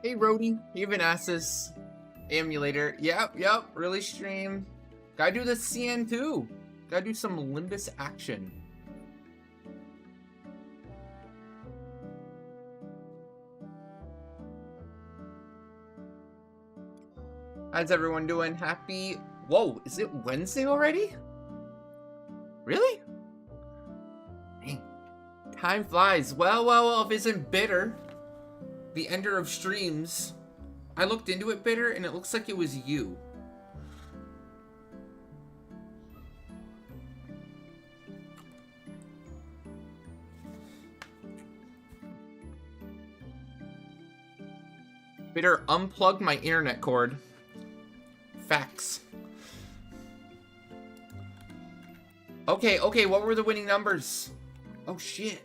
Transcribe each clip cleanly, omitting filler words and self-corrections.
Hey, Rody. Even Assus. Emulator. Yep, really stream. Gotta do the CN too. Gotta do some Limbus action. How's everyone doing? Happy... Whoa, is it Wednesday already? Really? Dang. Time flies. Well, if it isn't Bitter, the ender of streams. I looked into it, Bitter, and it looks like it was you. Bitter unplugged my internet cord. Facts. Okay, what were the winning numbers? Oh, shit.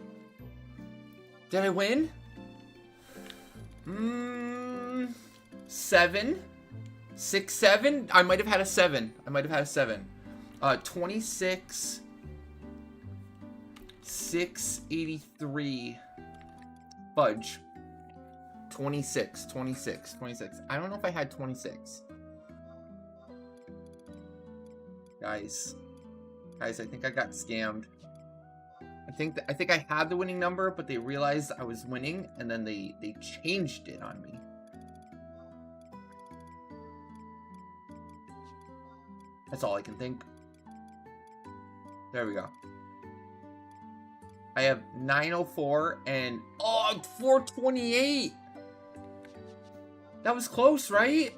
Did I win? 7. 6, 7? I might have had a 7. 26. 683. Fudge. 26. I don't know if I had 26. Guys, I think I got scammed. I think I had the winning number, but they realized I was winning, and then they changed it on me. That's all I can think. There we go. I have 904 and 428. That was close, right?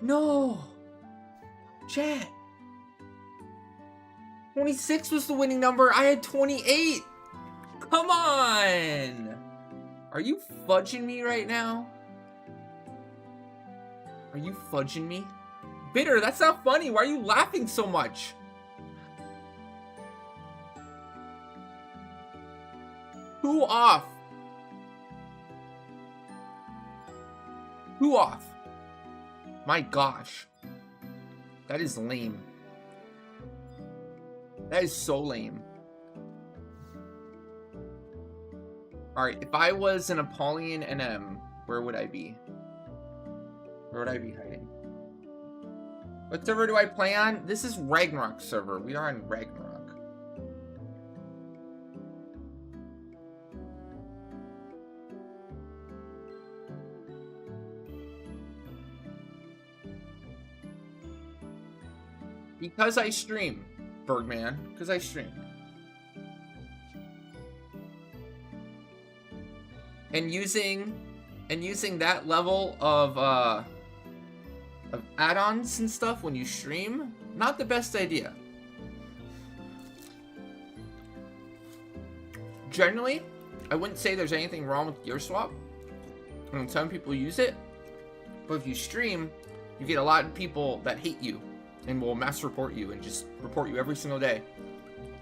No. Chat. 26 was the winning number. I had 28. Come on. Are you fudging me right now? Are you fudging me? Bitter, that's not funny. Why are you laughing so much? Who off? Who off? My gosh. That is lame. That is so lame. Alright, if I was an Apollyon NM, where would I be? Where would I be hiding? What server do I play on? This is Ragnarok server. We are on Ragnarok. Because I stream, Bergman. Because I stream. And using that level of add-ons and stuff when you stream, not the best idea. Generally, I wouldn't say there's anything wrong with gear swap. I mean, some people use it, but if you stream, you get a lot of people that hate you and will mass report you and just report you every single day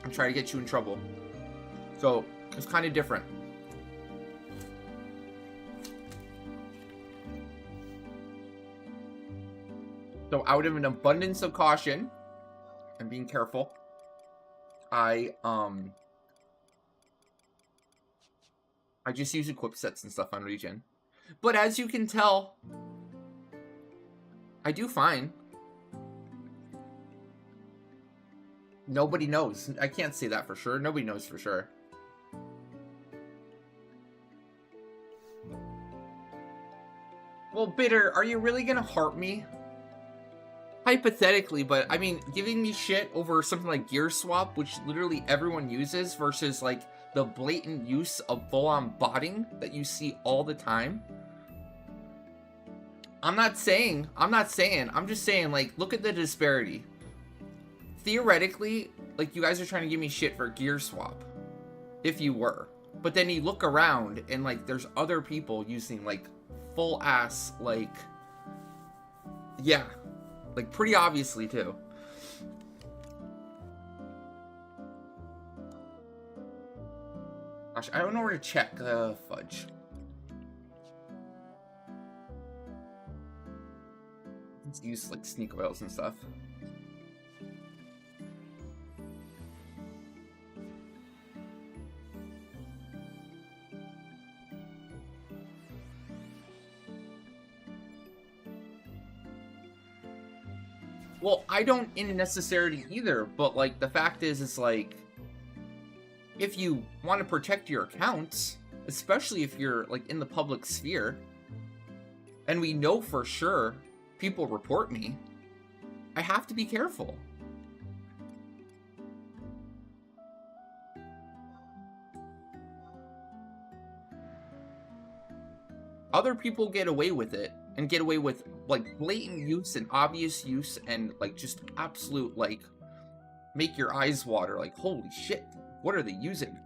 and try to get you in trouble. So it's kind of different. So out of an abundance of caution and being careful, I just use equip sets and stuff on Regen. But as you can tell, I do fine. Nobody knows. I can't say that for sure. Nobody knows for sure. Well, Bitter, are you really gonna harp me? Hypothetically, but I mean, giving me shit over something like gear swap, which literally everyone uses, versus like the blatant use of full-on botting that you see all the time. I'm just saying, like, look at the disparity. Theoretically, like, you guys are trying to give me shit for gear swap, if you were. But then you look around and, like, there's other people using, like, full-ass, like, yeah. Like, pretty obviously, too. Gosh, I don't know where to check. Fudge. Let's use, like, sneak oils and stuff. Well, I don't necessarily either, but, like, the fact is like, if you want to protect your accounts, especially if you're, like, in the public sphere, and we know for sure people report me, I have to be careful. Other people get away with it, and get away with, like, blatant use and obvious use and, like, just absolute, like, make your eyes water, like, holy shit, what are they using?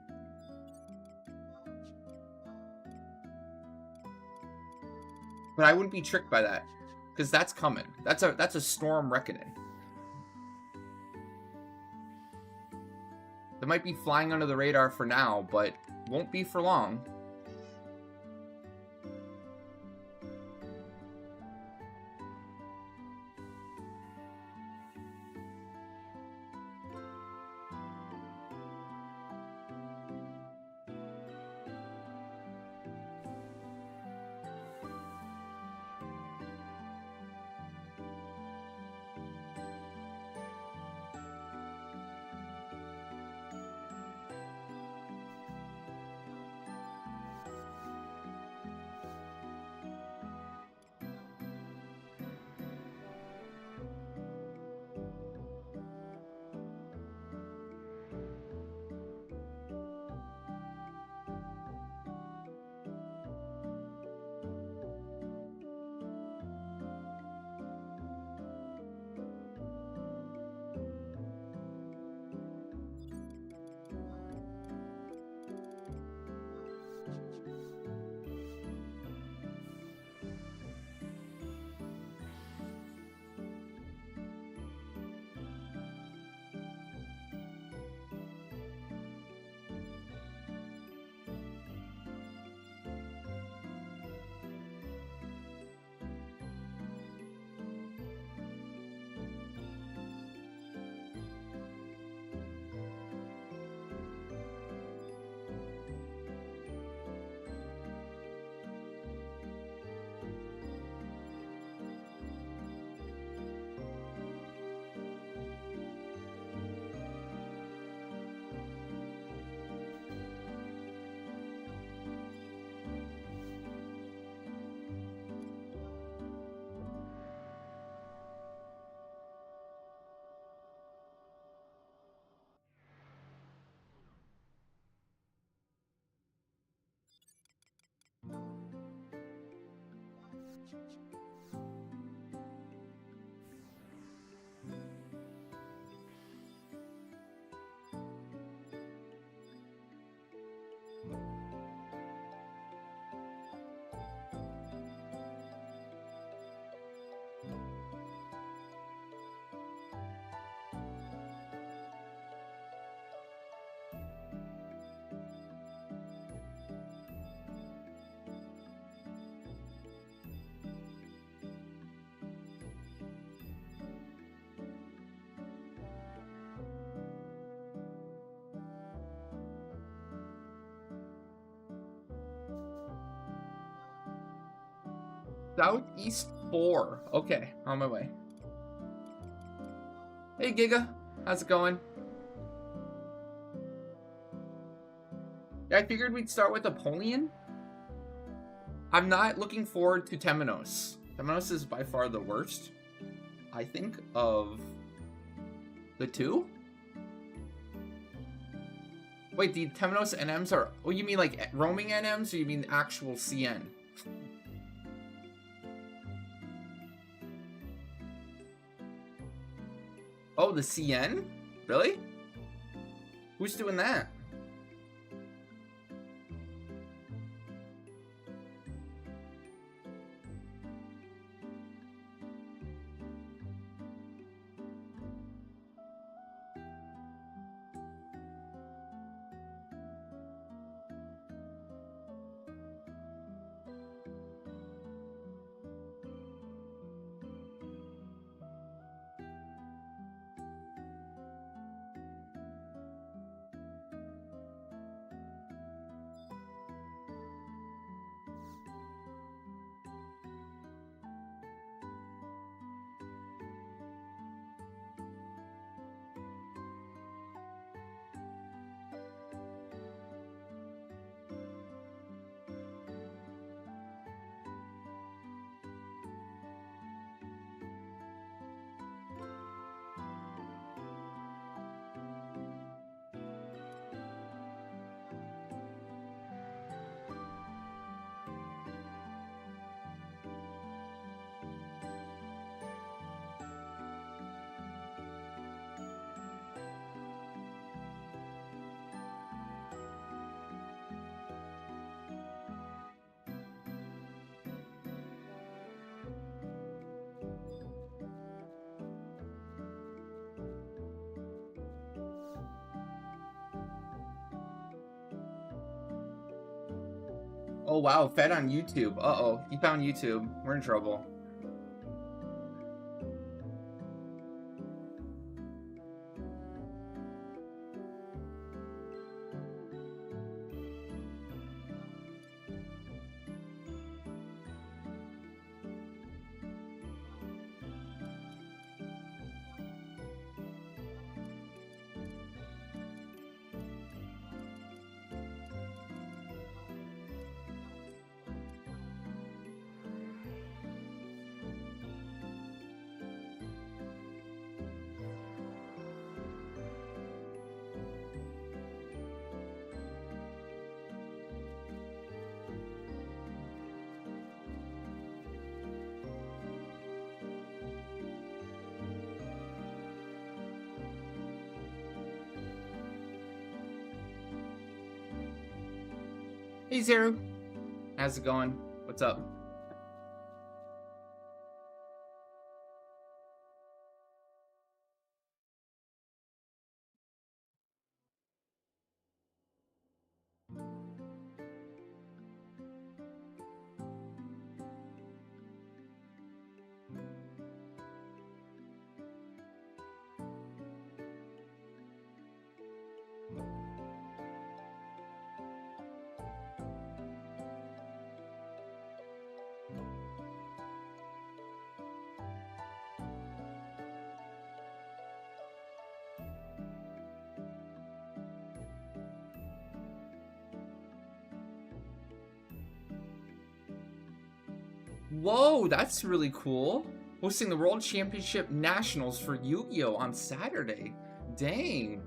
But I wouldn't be tricked by that, because that's coming. That's a storm reckoning. That might be flying under the radar for now, but won't be for long. Southeast 4. Okay, on my way. Hey, Giga. How's it going? Yeah, I figured we'd start with Apollyon. I'm not looking forward to Temenos. Temenos is by far the worst, I think, of the two. Wait, the Temenos NMs are... Oh, you mean like roaming NMs, or you mean actual CN? Oh, the CN? Really? Who's doing that? Oh wow, fed on YouTube. Uh-oh, he found YouTube. We're in trouble. Hey Zero, how's it going? What's up? Whoa, that's really cool. Hosting the World Championship Nationals for Yu-Gi-Oh! On Saturday. Dang.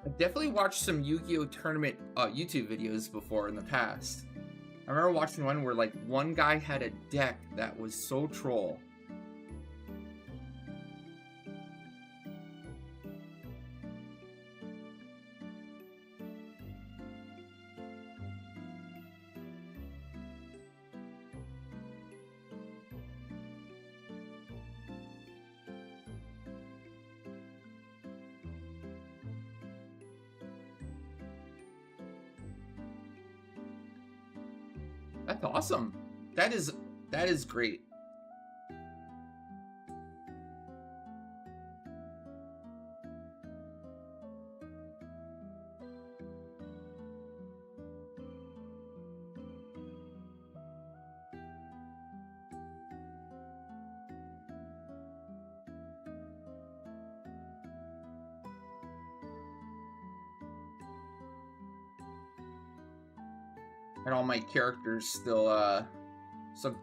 I've definitely watched some Yu-Gi-Oh! Tournament YouTube videos before in the past. I remember watching one where like one guy had a deck that was so troll. That's awesome. That is great. And all my characters still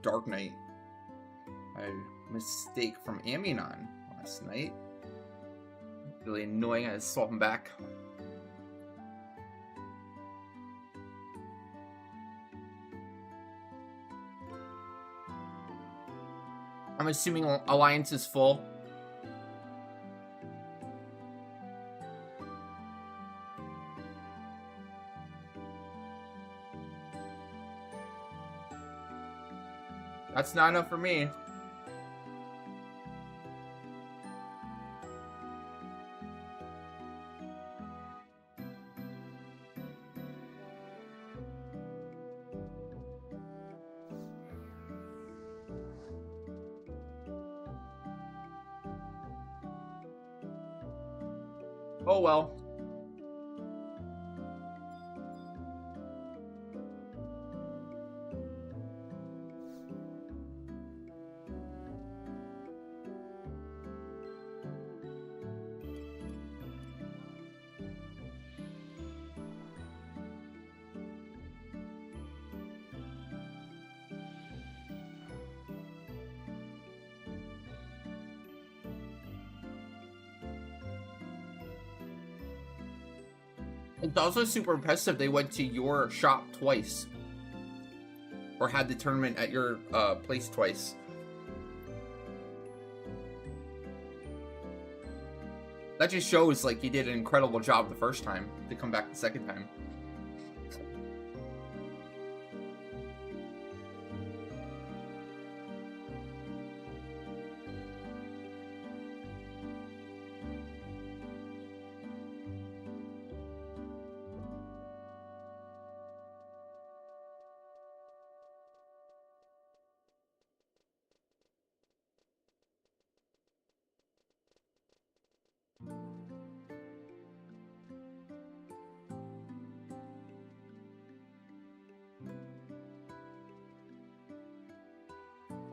Dark Knight. I mistake from Amionon last night. Really annoying. I had to swap them back. I'm assuming Alliance is full. That's not enough for me. Oh well. It's also super impressive they went to your shop twice. Or had the tournament at your place twice. That just shows like you did an incredible job the first time to come back the second time.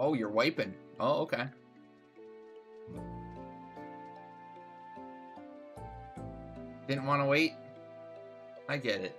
Oh, you're wiping. Oh, okay. Didn't want to wait? I get it.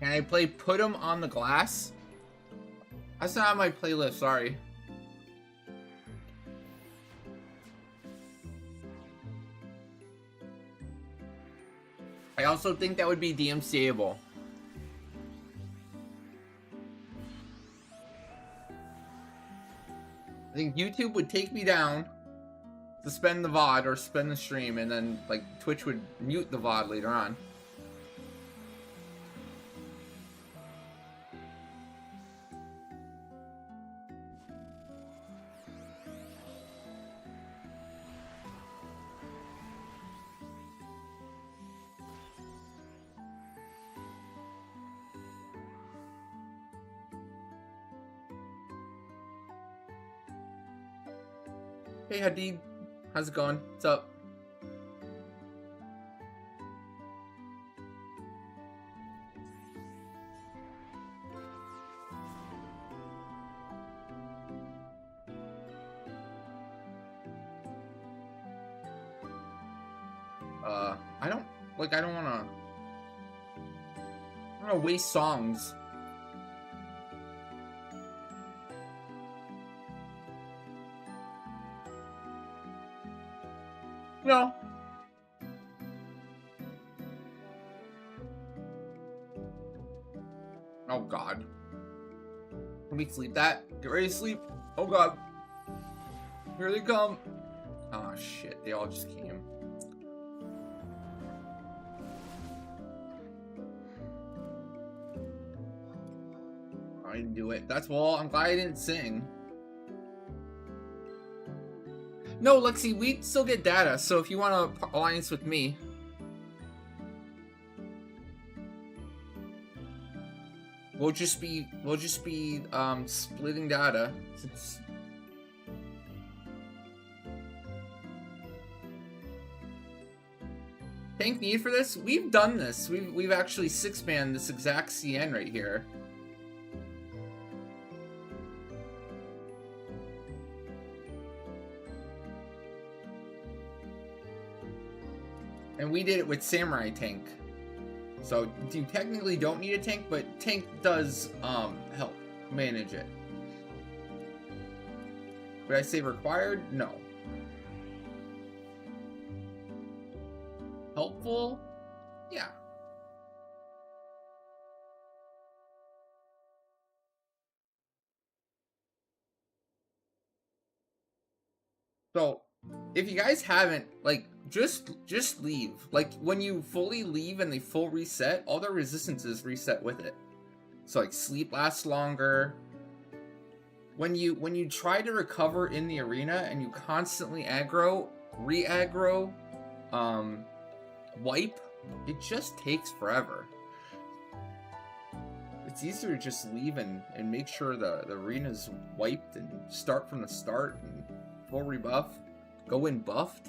Can I play Put 'em on the Glass? That's not on my playlist, sorry. I also think that would be DMCable. I think YouTube would take me down, suspend the VOD or suspend the stream, and then like Twitch would mute the VOD later on. Hey Hadid, how's it going? What's up? I don't wanna waste songs. No. Oh God. Can we sleep that? Get ready to sleep. Oh God. Here they come. Oh shit, they all just came. I didn't do it. That's well, I'm glad I didn't sing. No, Lexi, we still get data, so if you want to alliance with me. We'll just be splitting data. Since tank need for this? We've done this. We've actually 6-man this exact CN right here. And we did it with Samurai Tank. So you technically don't need a tank, but tank does help manage it. Would I say required? No. Helpful? Yeah. So if you guys haven't, like, just leave. Like, when you fully leave and they full reset, all their resistances reset with it. So like sleep lasts longer. When you try to recover in the arena and you constantly aggro, re-aggro, wipe, it just takes forever. It's easier to just leave and make sure the arena's wiped and start from the start and full rebuff. Go in buffed.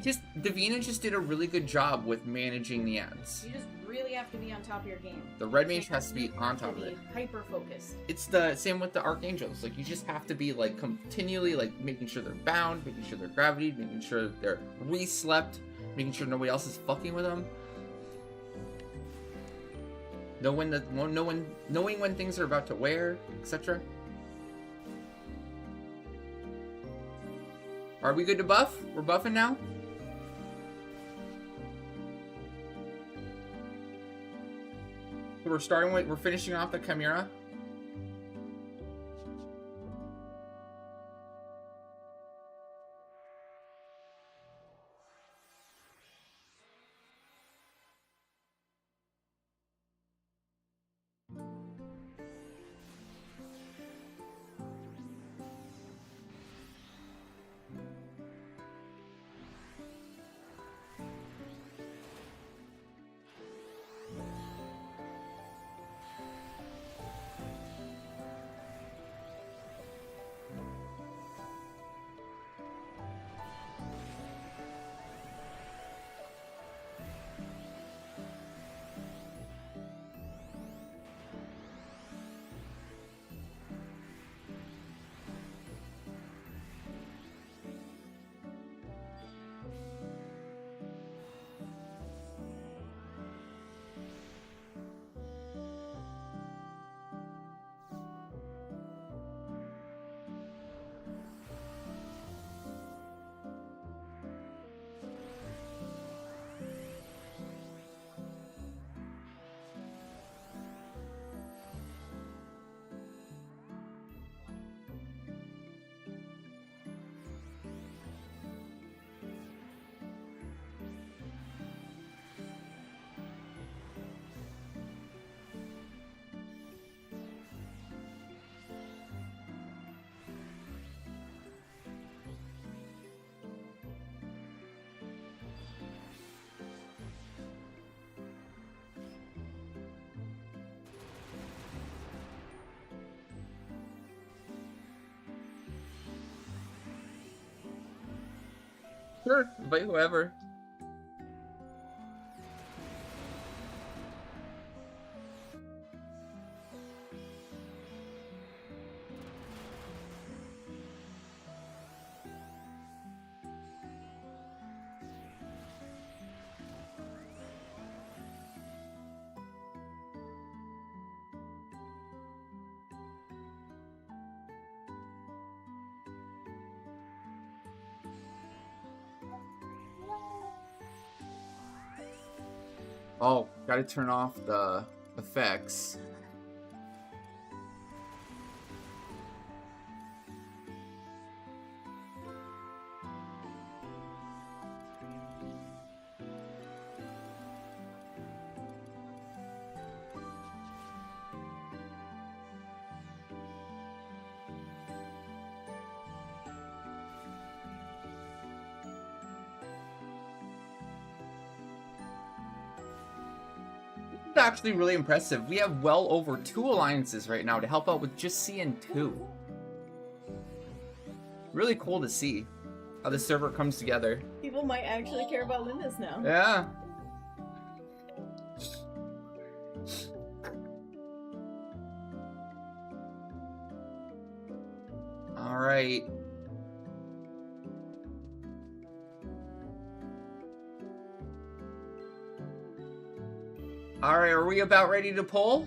Davina just did a really good job with managing the ads. You just really have to be on top of your game. The red mage has to be on top of it. Hyper focused. It's the same with the archangels. Like, you just have to be like continually like making sure they're bound, making sure they're gravitied, making sure they're re-slept, making sure nobody else is fucking with them. Knowing when things are about to wear, etc. Are we good to buff? We're buffing now? So we're finishing off the Chimera. Sure, invite whoever. Oh, gotta turn off the effects. Actually really impressive. We have well over 2 alliances right now to help out with just CN2. Really cool to see how the server comes together. People might actually care about Linda's now. Yeah. All right. All right, are we about ready to pull?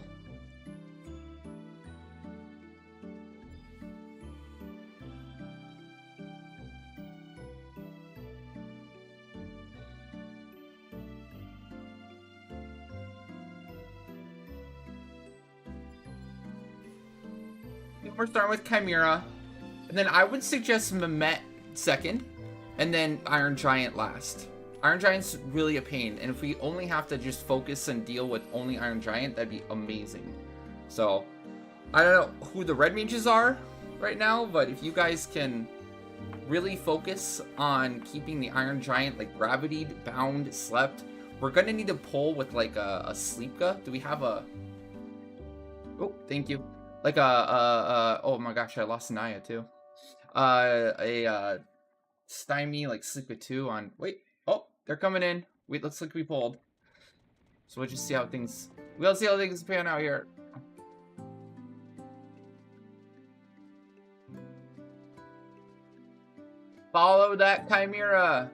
We're starting with Chimera, and then I would suggest Mehmet second, and then Iron Giant last. Iron Giant's really a pain, and if we only have to just focus and deal with only Iron Giant, that'd be amazing. So, I don't know who the red mages are right now, but if you guys can really focus on keeping the Iron Giant like gravitied, bound, slept, we're gonna need to pull with like a Sleepka. Do we have a... Oh, thank you. Like oh my gosh, I lost Naya too. stymie, like sleep with 2 on. Wait, oh, they're coming in. Wait, looks like we pulled. So we'll just see how things. We'll see how things pan out here. Follow that chimera.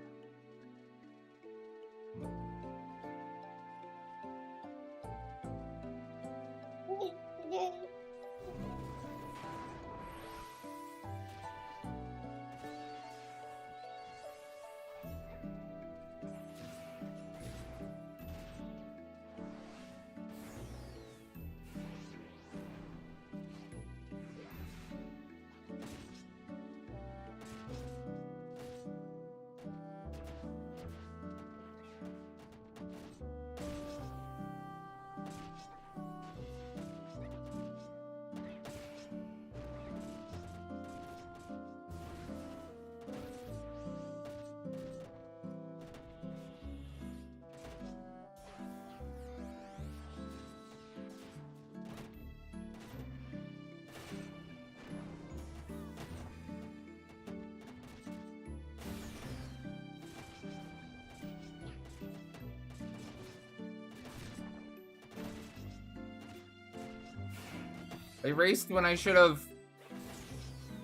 I raced when I should have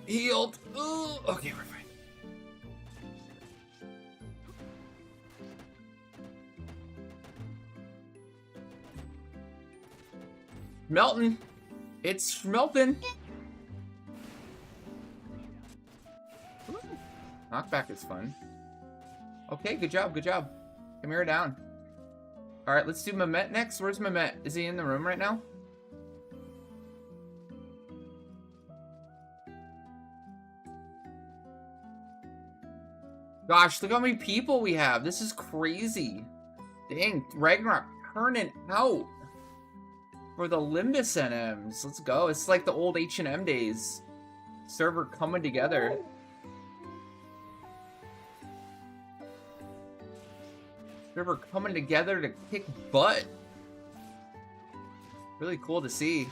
healed. Ooh, okay, we're fine. Melton. It's melting. Ooh. Knockback is fun. Okay, good job, good job. Chimera down. Alright, let's do Mehmet next. Where's Mehmet? Is he in the room right now? Gosh, look how many people we have. This is crazy. Dang, Ragnarok turning out for the Limbus NMs. Let's go. It's like the old H&M days. Server coming together. Server coming together to kick butt. Really cool to see.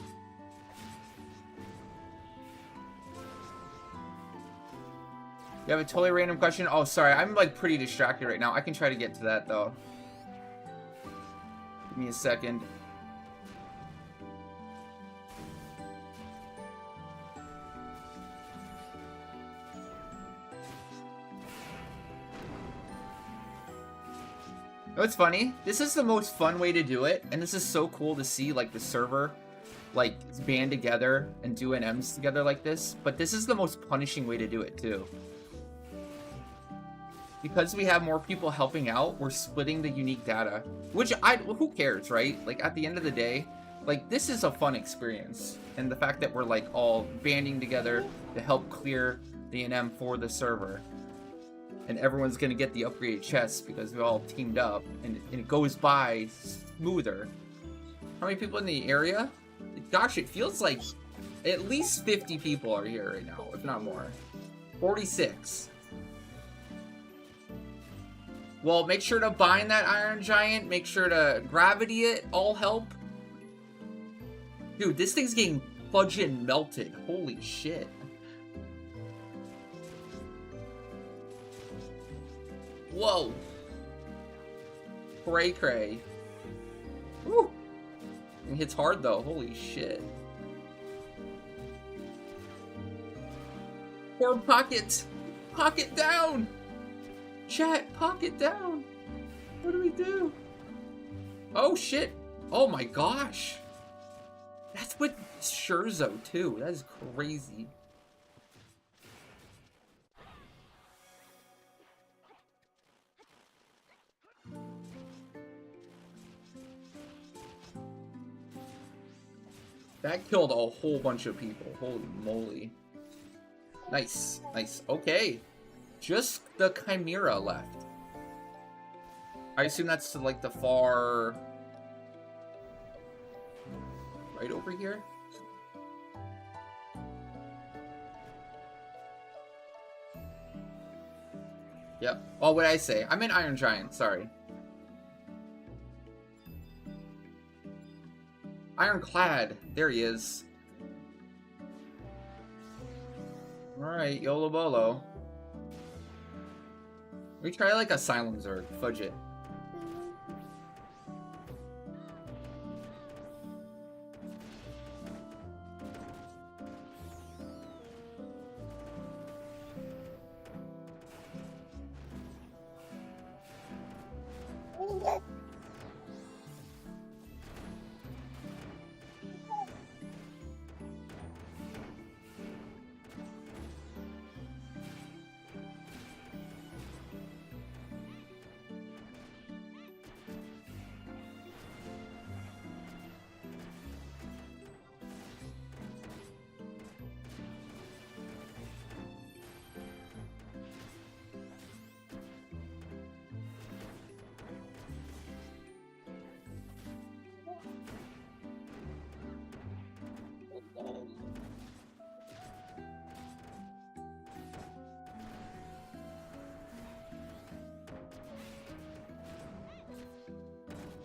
You have a totally random question? Oh, sorry. I'm, like, pretty distracted right now. I can try to get to that, though. Give me a second. Oh, it's funny. This is the most fun way to do it, and this is so cool to see, like, the server, like, band together and do NMs together like this. But this is the most punishing way to do it, too. Because we have more people helping out, we're splitting the unique data. Which, who cares, right? Like, at the end of the day, like, this is a fun experience. And the fact that we're, like, all banding together to help clear the NM for the server. And everyone's gonna get the upgraded chests because we all teamed up. And it goes by smoother. How many people in the area? Gosh, it feels like at least 50 people are here right now, if not more. 46. Well, make sure to bind that Iron Giant. Make sure to gravity it. All help. Dude, this thing's getting fudging melted. Holy shit. Whoa. Cray cray. Woo. It hits hard though. Holy shit. Poor Pocket. Pocket down. Chat, pocket down. What do we do? Oh shit. Oh my gosh. That's with Xevioso too. That is crazy. That killed a whole bunch of people. Holy moly. Nice. Nice. Okay. Just the Chimera left. I assume that's to, like, the far... right over here? Yep. Oh, what did I say? I meant Iron Giant, sorry. Ironclad. There he is. Alright, YOLO Bolo. We try like a Silent Zerg. Fudge it.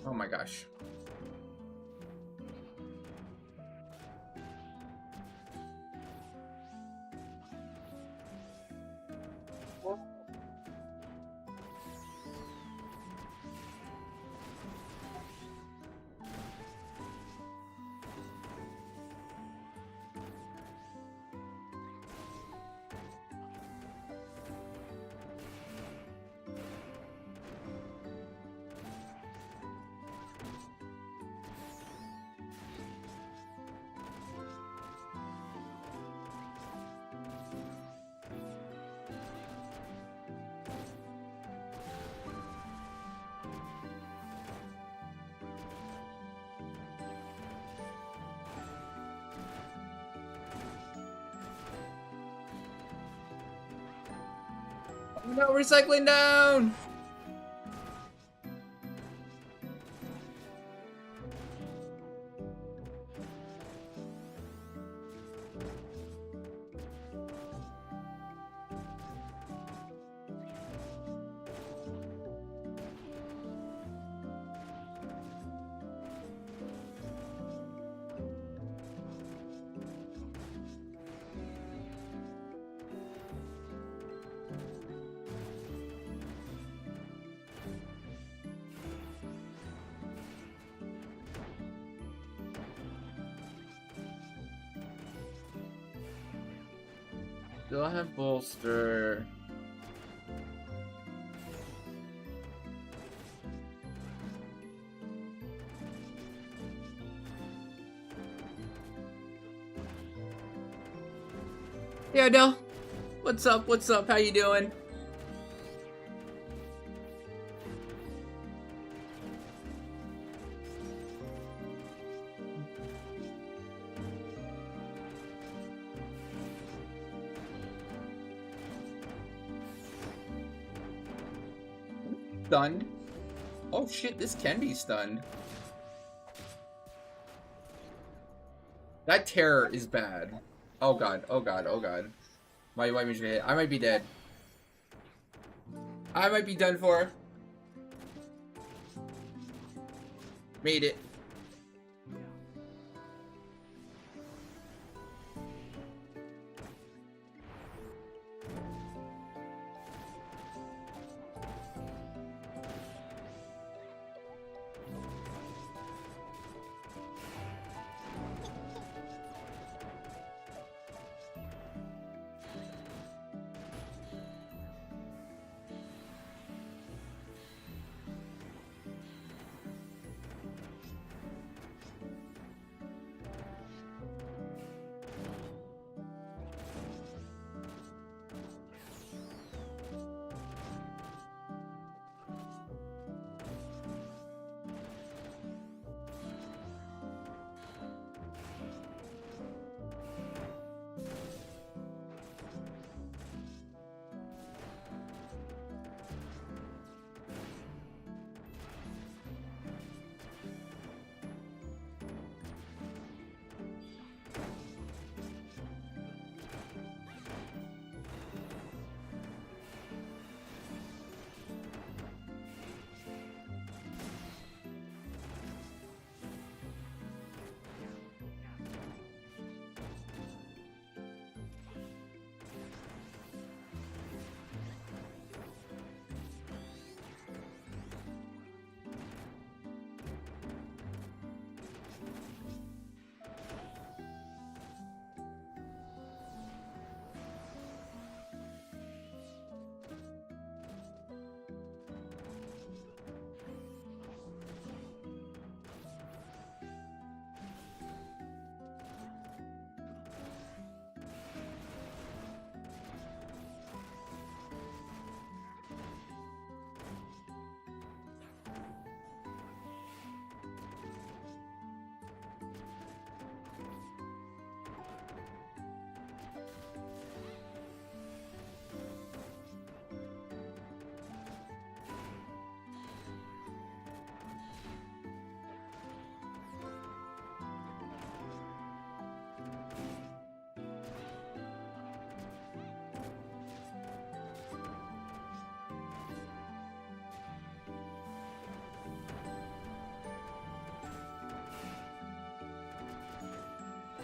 Oh my gosh. No, recycling down! Still have bolster. Yeah, Adele. What's up? What's up? How you doing? Stunned. Oh shit, this can be stunned. That terror is bad. Oh god, oh god, oh god. My white mage hit. I might be dead. I might be done for. Made it.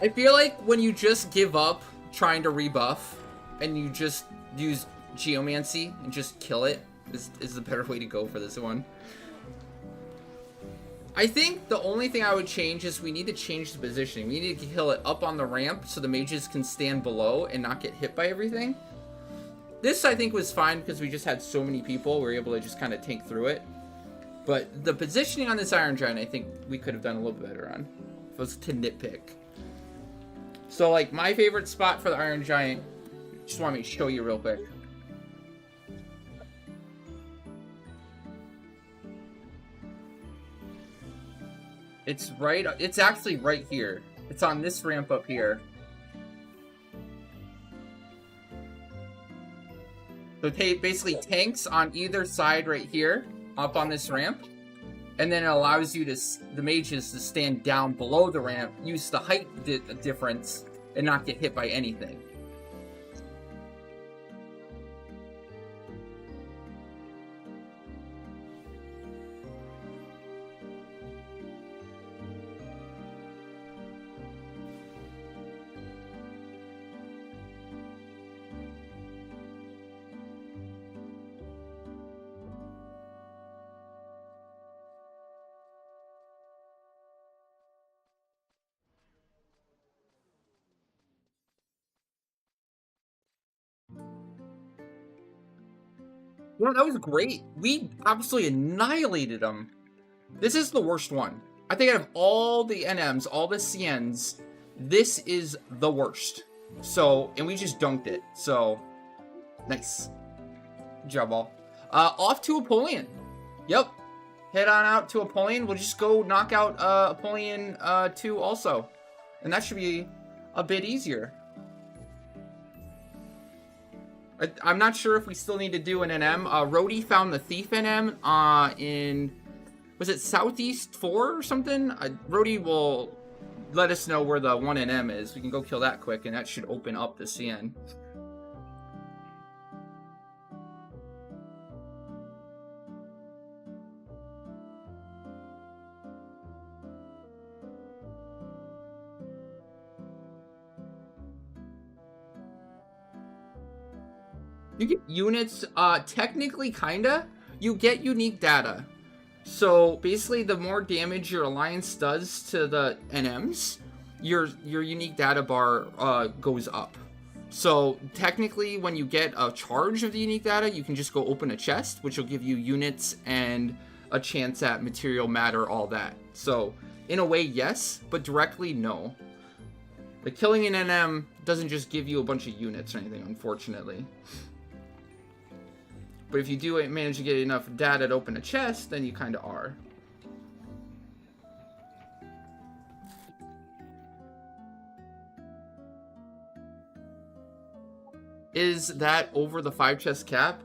I feel like when you just give up trying to rebuff and you just use Geomancy and just kill it is the better way to go for this one. I think the only thing I would change is we need to change the positioning. We need to kill it up on the ramp so the mages can stand below and not get hit by everything. This, I think, was fine because we just had so many people. We were able to just kind of tank through it. But the positioning on this Iron Giant, I think we could have done a little bit better on. If it was to nitpick. So, like, my favorite spot for the Iron Giant, just want me to show you real quick. It's actually right here. It's on this ramp up here. So basically tanks on either side right here, up on this ramp. And then it allows you to, the mages to stand down below the ramp, use the height difference, and not get hit by anything. Yeah, that was great. We absolutely annihilated them. This is the worst one. I think out of all the NMs, all the CNs, this is the worst. So, and we just dunked it. So, nice. Good job, all. Off to Apollyon. Yep. Head on out to Apollyon. We'll just go knock out Apollyon 2 also. And that should be a bit easier. I'm not sure if we still need to do an NM. Rhodey found the Thief NM in, was it Southeast 4 or something? Rhodey will let us know where the 1 NM is. We can go kill that quick, and that should open up the CN. You get units, technically, kinda. You get unique data. So, basically, the more damage your alliance does to the NMs, your unique data bar, goes up. So, technically, when you get a charge of the unique data, you can just go open a chest, which will give you units and a chance at material matter, all that. So, in a way, yes, but directly, no. Like, killing an NM doesn't just give you a bunch of units or anything, unfortunately. But if you do manage to get enough data to open a chest, then you kind of are. Is that over the 5 chest cap?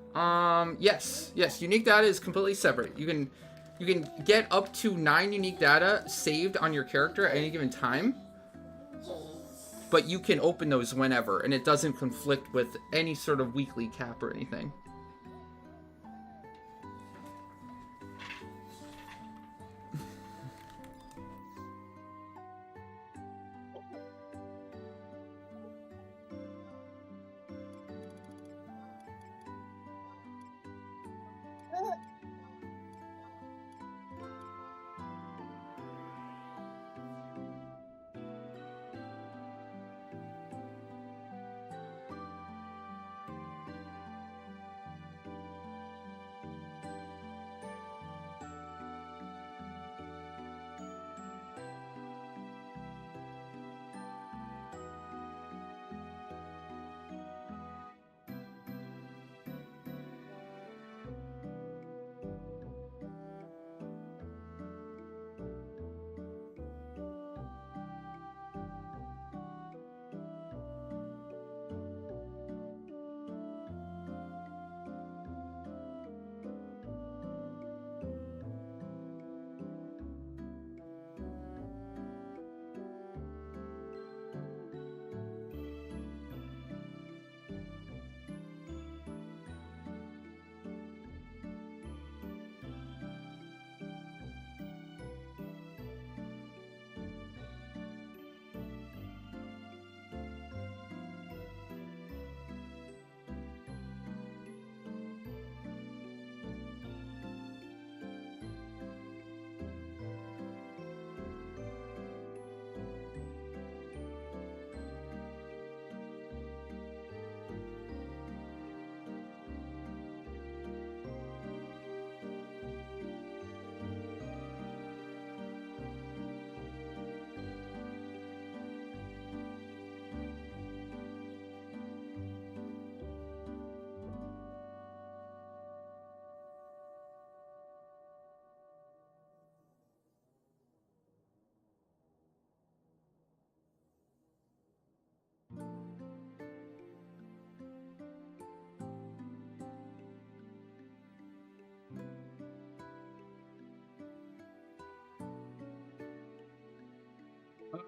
Yes. Yes, unique data is completely separate. You can get up to 9 unique data saved on your character at any given time. But you can open those whenever, and it doesn't conflict with any sort of weekly cap or anything.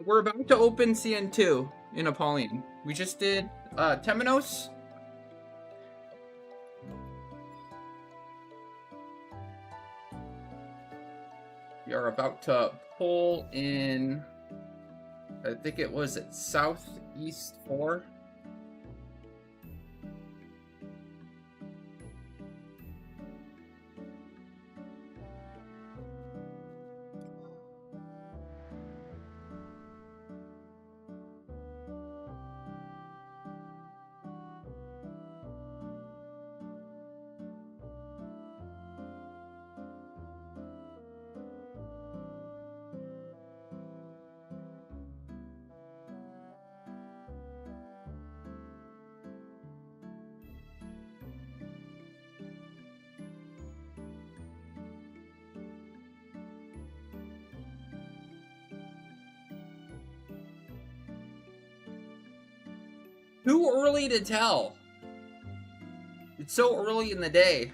We're about to open CN2 in Apollyon. We just did Temenos. We are about to pull in, I think it was at Southeast 4. Too early to tell. It's so early in the day.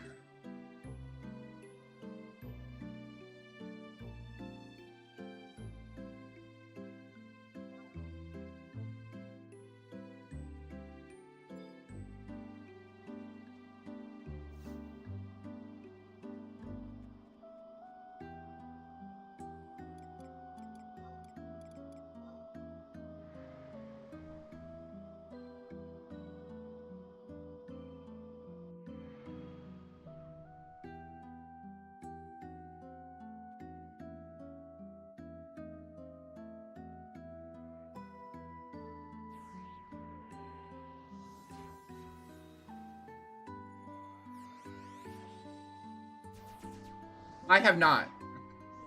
I have not.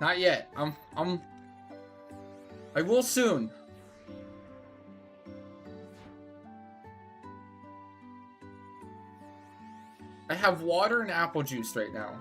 Not yet. I will soon. I have water and apple juice right now.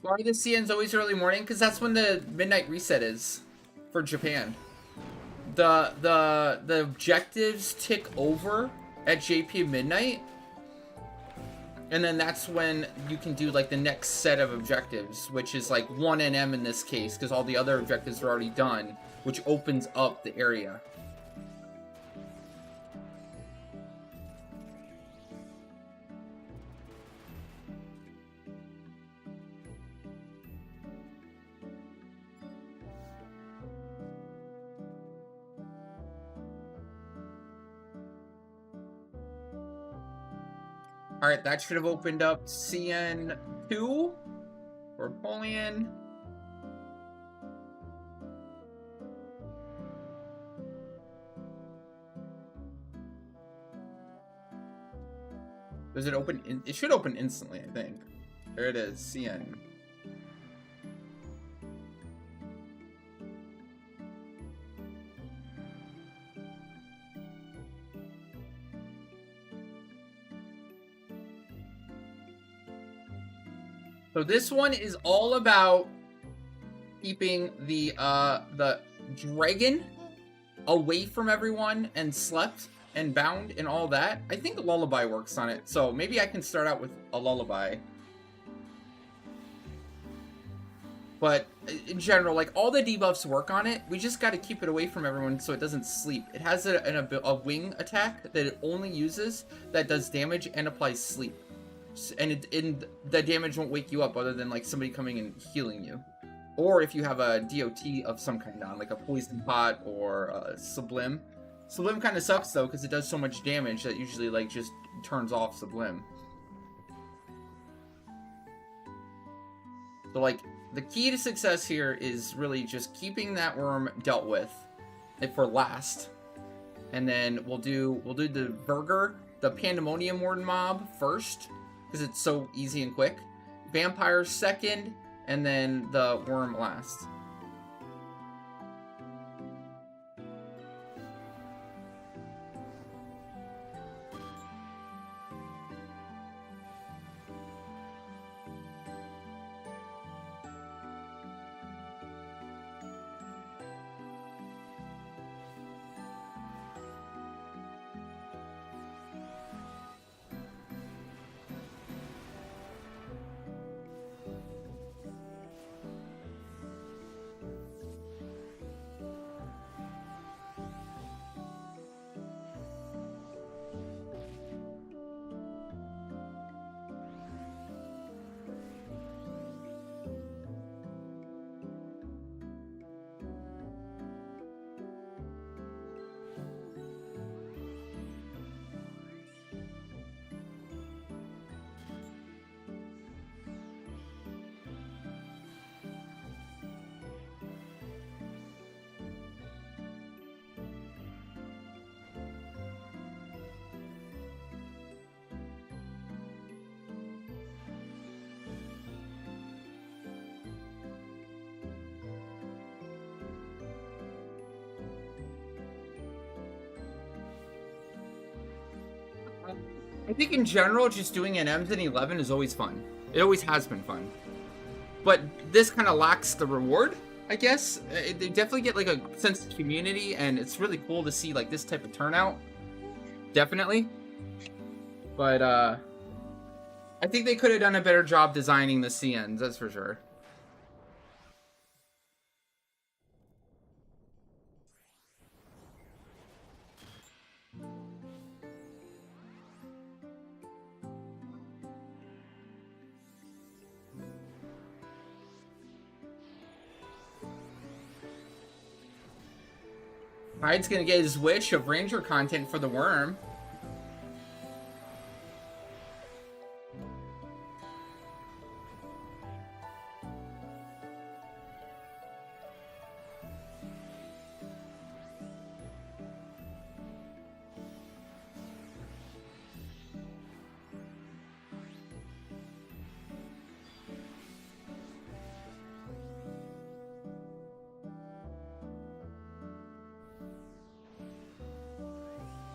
Why the CN's always early morning? Because that's when the midnight reset is for Japan. The objectives tick over at JP midnight, and then that's when you can do like the next set of objectives, which is like 1 NM in this case, because all the other objectives are already done, which opens up the area. Alright, that should have opened up CN2 for Apollyon. Does it open? It should open instantly, I think. There it is, CN. So this one is all about keeping the dragon away from everyone and slept and bound and all that. I think Lullaby works on it, so maybe I can start out with a Lullaby. But in general, like, all the debuffs work on it. We just got to keep it away from everyone so it doesn't sleep. It has a wing attack that it only uses that does damage and applies sleep. And the damage won't wake you up other than, like, somebody coming and healing you. Or if you have a DOT of some kind on, like a Poison Pot or a Sublime. Sublime kind of sucks, though, because it does so much damage that usually, like, just turns off Sublime. So, like, the key to success here is really just keeping that worm dealt with for last. And then we'll do the Burger, the Pandemonium Warden mob first, because it's so easy and quick. Vampire second, and then the worm last. I think in general, just doing an M's and 11 is always fun. It always has been fun. But this kind of lacks the reward, I guess. They definitely get like a sense of community, and it's really cool to see like this type of turnout. Definitely. But I think they could have done a better job designing the CNs, that's for sure. Hyde's gonna get his wish of ranger content for the worm.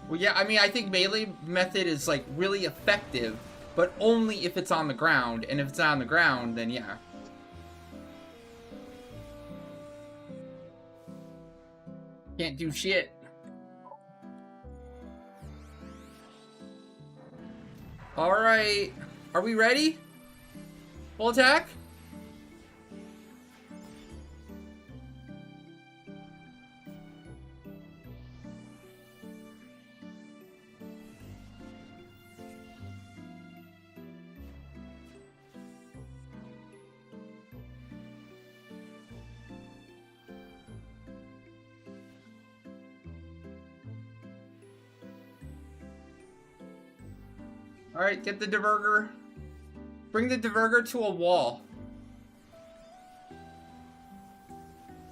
Well, yeah, I mean, I think melee method is, like, really effective, but only if it's on the ground, and if it's not on the ground, then yeah. Can't do shit. Alright. Are we ready? Full attack? Alright, get the Diverger. Bring the Diverger to a wall.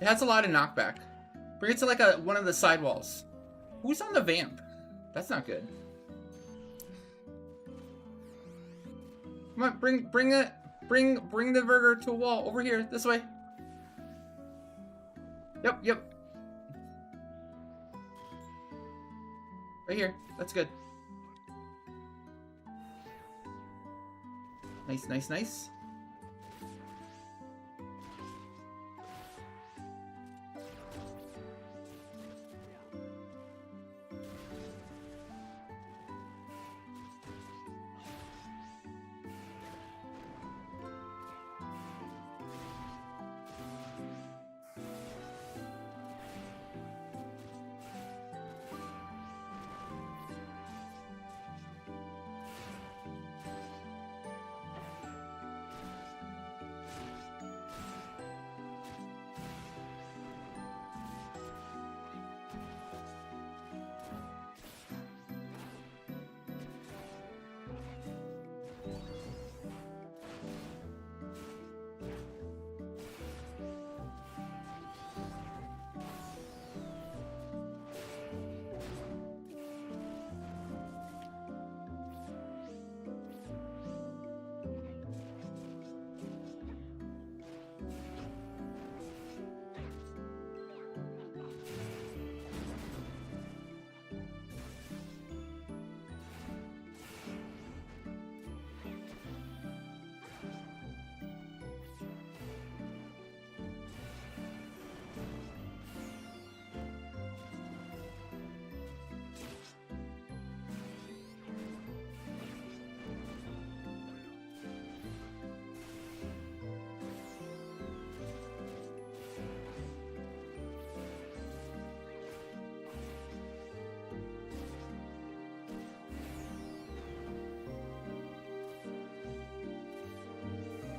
It has a lot of knockback. Bring it to like one of the side walls. Who's on the vamp? That's not good. Come on, bring the burger to a wall over here, this way. Yep. Right here. That's good. Nice.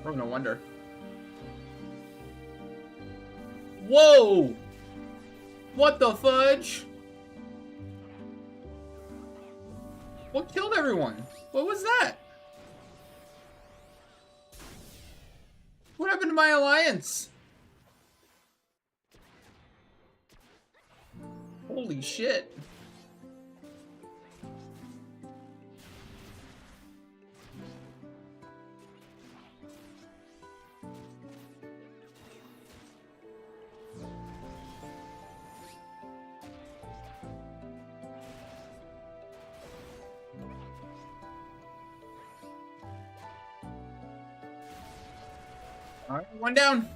Oh, no wonder. Whoa! What the fudge? What killed everyone? What was that? What happened to my alliance? Holy shit. All right, one down.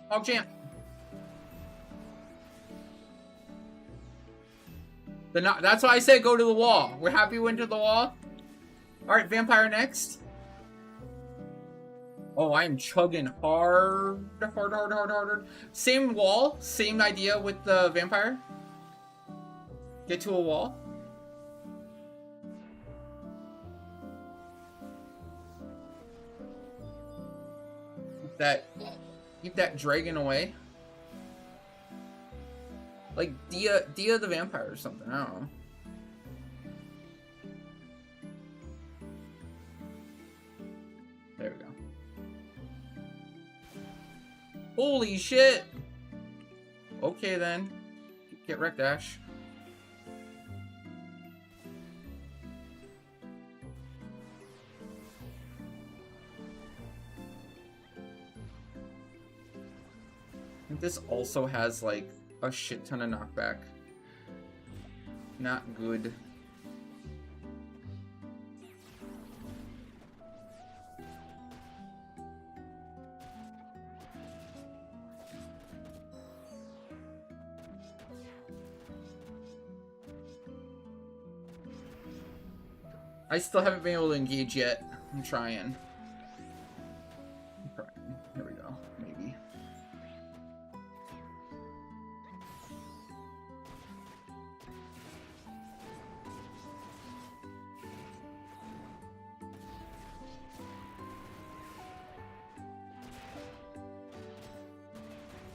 Hog champ. That's why I said go to the wall. We're happy we went to the wall. All right, vampire next. Oh, I'm chugging hard. Same wall, same idea with the vampire. Get to a wall. Keep that dragon away. Like Dia the vampire or something, I don't know. There we go. Holy shit! Okay then. Get wrecked, Ash. This also has like a shit ton of knockback. Not good. I still haven't been able to engage yet. I'm trying. Here we go. Maybe.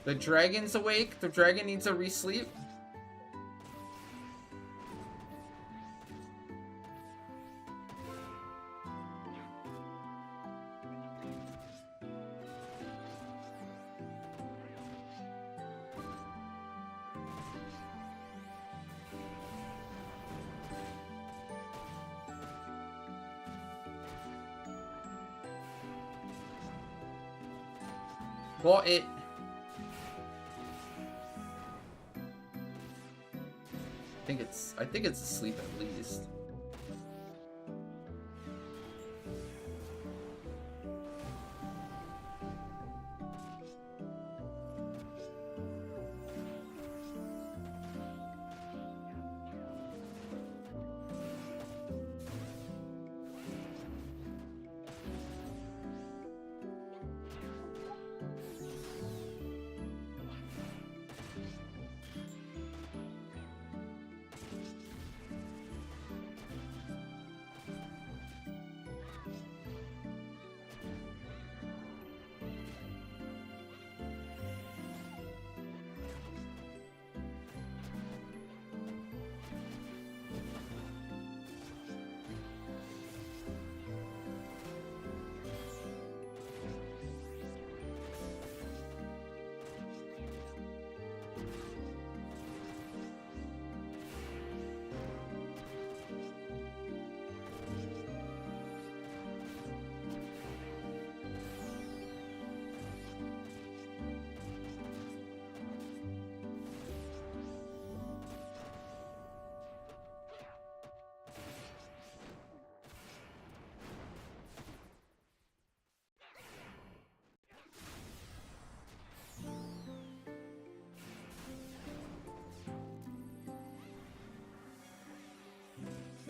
The dragon's awake. The dragon needs a re-sleep. Well, I think it's asleep at least.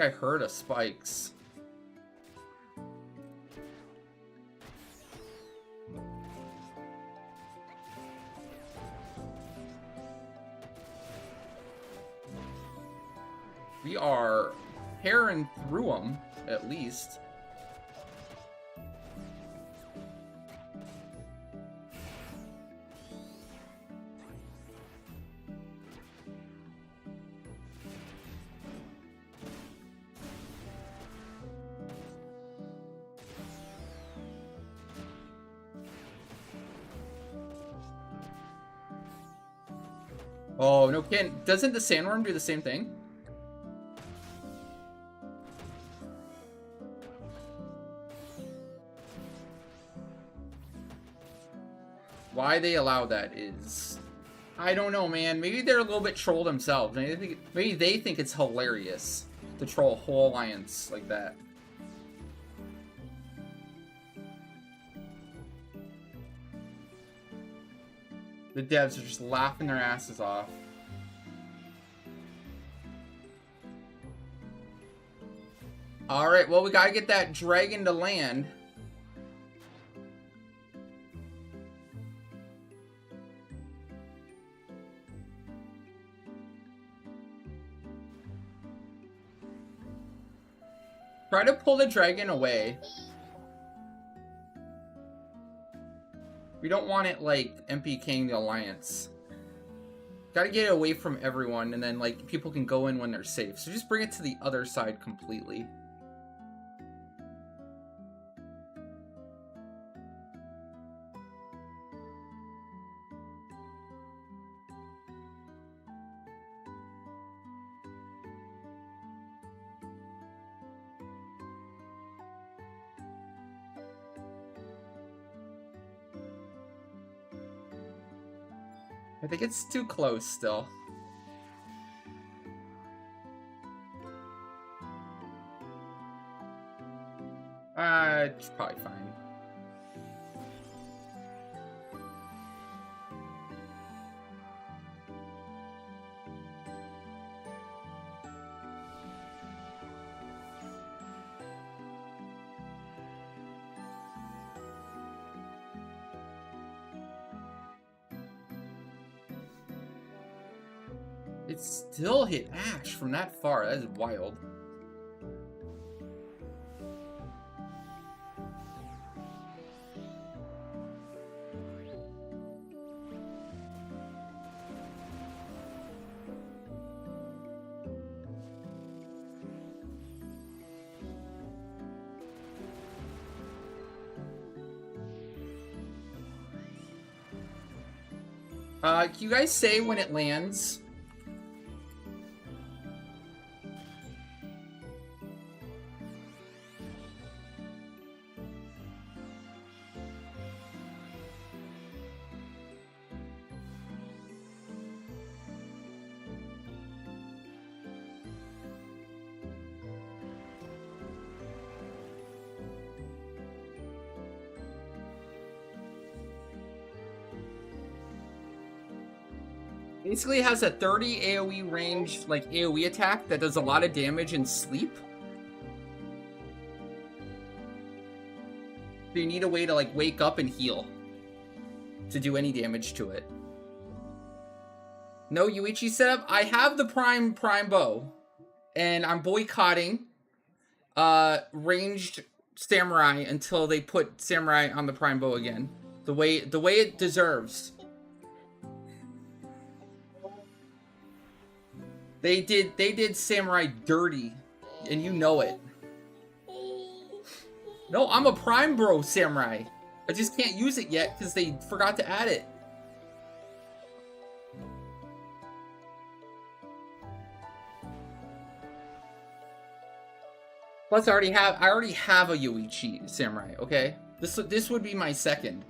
I heard of spikes. We are tearing through them, at least. Oh, no kidding. Doesn't the sandworm do the same thing? Why they allow that is... I don't know, man. Maybe they're a little bit trolled themselves. Maybe they think it's hilarious to troll a whole alliance like that. The devs are just laughing their asses off. Alright, well, we gotta get that dragon to land. Try to pull the dragon away. We don't want it, like, MPKing the alliance. Gotta get it away from everyone, and then, like, people can go in when they're safe. So just bring it to the other side completely. I think it's too close still. It's probably fine. It still hit Ash from that far. That is wild. Can you guys say when it lands? Basically, it has a 30 AoE range, like AoE attack that does a lot of damage in sleep. So you need a way to like wake up and heal to do any damage to it. No Yuichi setup. I have the prime bow, and I'm boycotting ranged samurai until they put samurai on the prime bow again, the way it deserves. They did samurai dirty, and you know it. No, I'm a prime bro samurai. I just can't use it yet because they forgot to add it. Plus, I already have a Yuichi samurai. Okay, this would be my second.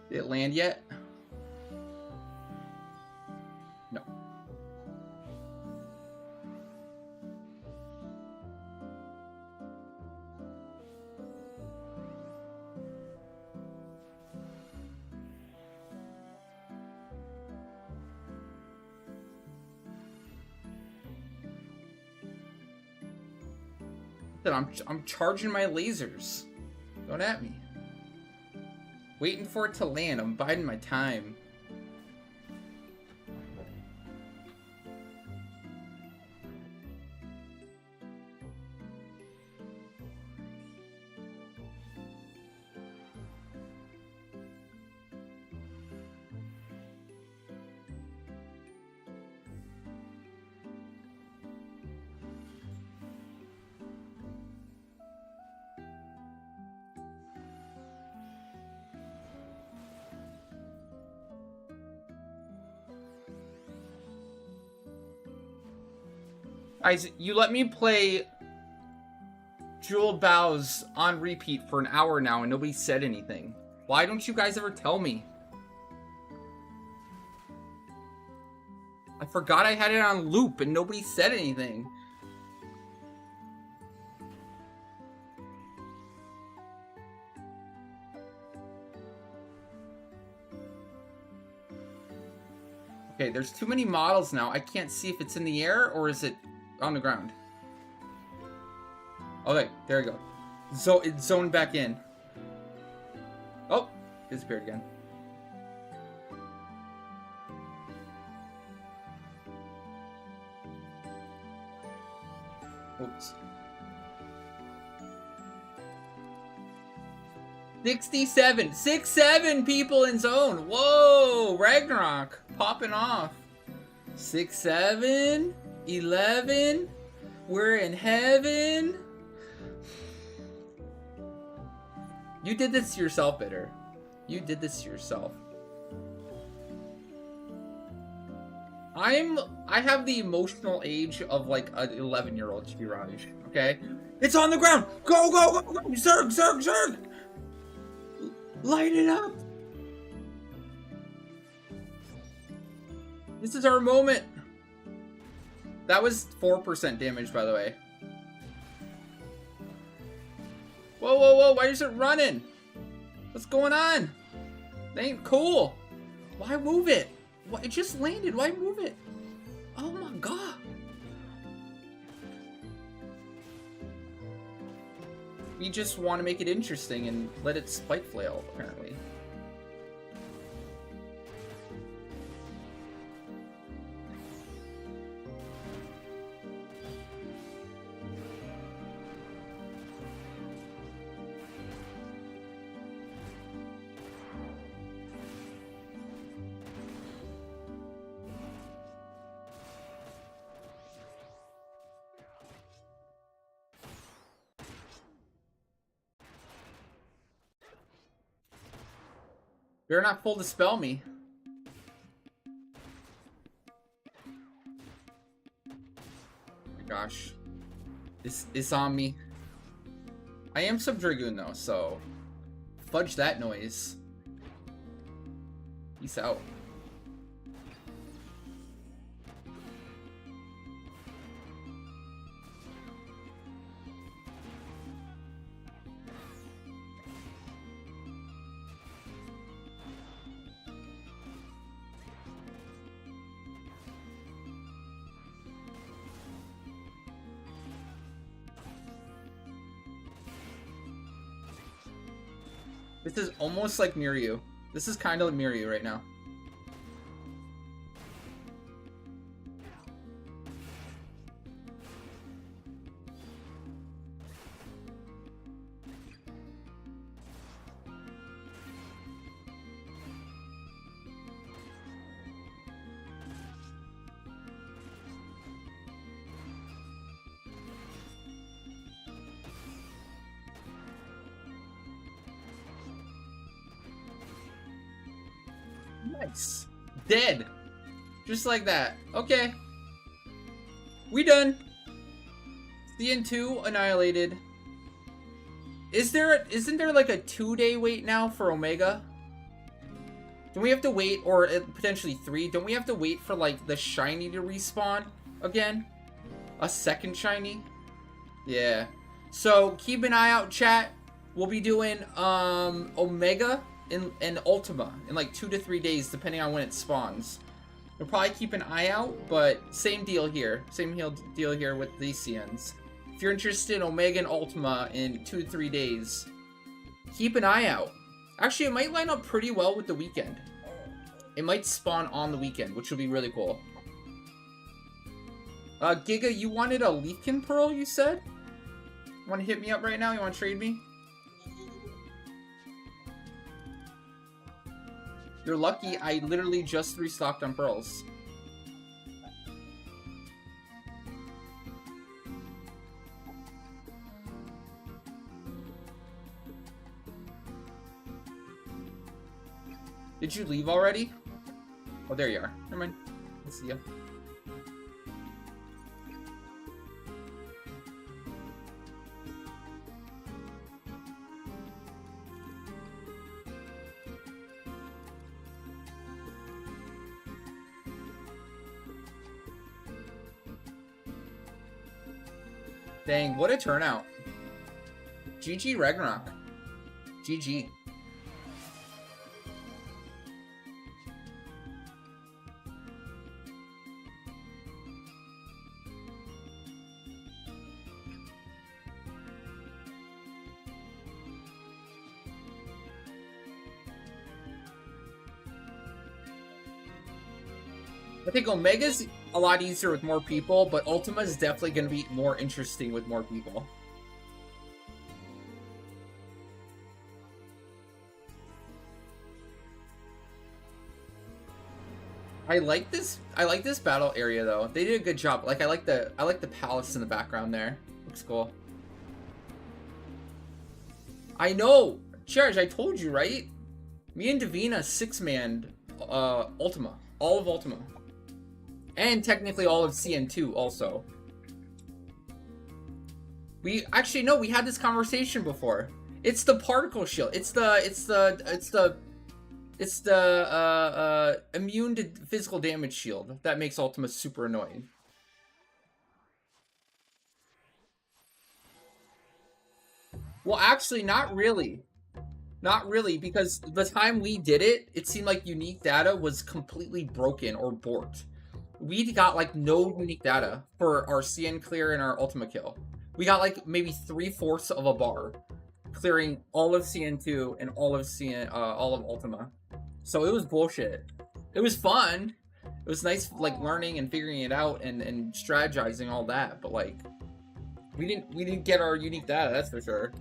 Did it land yet? No. I'm charging my lasers. Don't at me. Waiting for it to land. I'm biding my time. Guys, you let me play Jeweled Bows on repeat for an hour now and nobody said anything. Why don't you guys ever tell me? I forgot I had it on loop and nobody said anything. Okay, there's too many models now. I can't see if it's in the air or is it on the ground. Okay, there we go. So it's zoned back in. Oh, disappeared again. Oops. 67 people in zone. Whoa, Ragnarok popping off. 6, 7, 11. We're in heaven. You did this to yourself, Bitter. You did this to yourself. I have the emotional age of like an 11-year-old Chiraj. Okay, it's on the ground. Go, go, go, go! Zerg, Zerg, Zerg! Light it up! This is our moment. That was 4% damage, by the way. Whoa, whoa, whoa! Why is it running? What's going on? That ain't cool. Why move it? What? It just landed. Why move it? Oh my god. We just want to make it interesting and let it spike flail, apparently. You're not full to spell me. Oh my gosh. It's on me. I am Sub-Dragoon though, so fudge that noise. Peace out. This is almost like Miryu. This is kind of like Miryu right now. Nice. Dead. Just like that. Okay. We done. CN2 annihilated. Isn't there like a 2-day wait now for Omega? Don't we have to wait, or potentially 3? Don't we have to wait for like the shiny to respawn again? A second shiny? Yeah. So keep an eye out, chat. We'll be doing Omega and Ultima in like 2 to 3 days, depending on when it spawns. We'll probably keep an eye out, but same deal here. Same deal here with these CNs. If you're interested in Omega and Ultima in 2 to 3 days, keep an eye out. Actually, it might line up pretty well with the weekend. It might spawn on the weekend, which will be really cool. Giga, you wanted a Leafkin Pearl, you said? You want to hit me up right now? You want to trade me? You're lucky, I literally just restocked on pearls. Did you leave already? Oh, there you are. Never mind. I see ya. Dang, what a turnout. GG Ragnarok. GG. I think Omega's a lot easier with more people, but Ultima is definitely going to be more interesting with more people. I like this battle area though. They did a good job. Like I like the palace in the background there. Looks cool. I know, Charge, I told you, right? Me and Davina 6-manned Ultima. All of Ultima. And technically all of CN2 also. We actually no, we had this conversation before. It's the particle shield. It's the immune to physical damage shield that makes Ultima super annoying. Well, actually, not really. Not really, because the time we did it, it seemed like unique data was completely broken or borked. We got like no unique data for our CN clear and our Ultima kill. We got like maybe 3/4 of a bar, clearing all of CN2 and all of Ultima. So it was bullshit. It was fun. It was nice, like learning and figuring it out and strategizing all that. But like, we didn't get our unique data. That's for sure.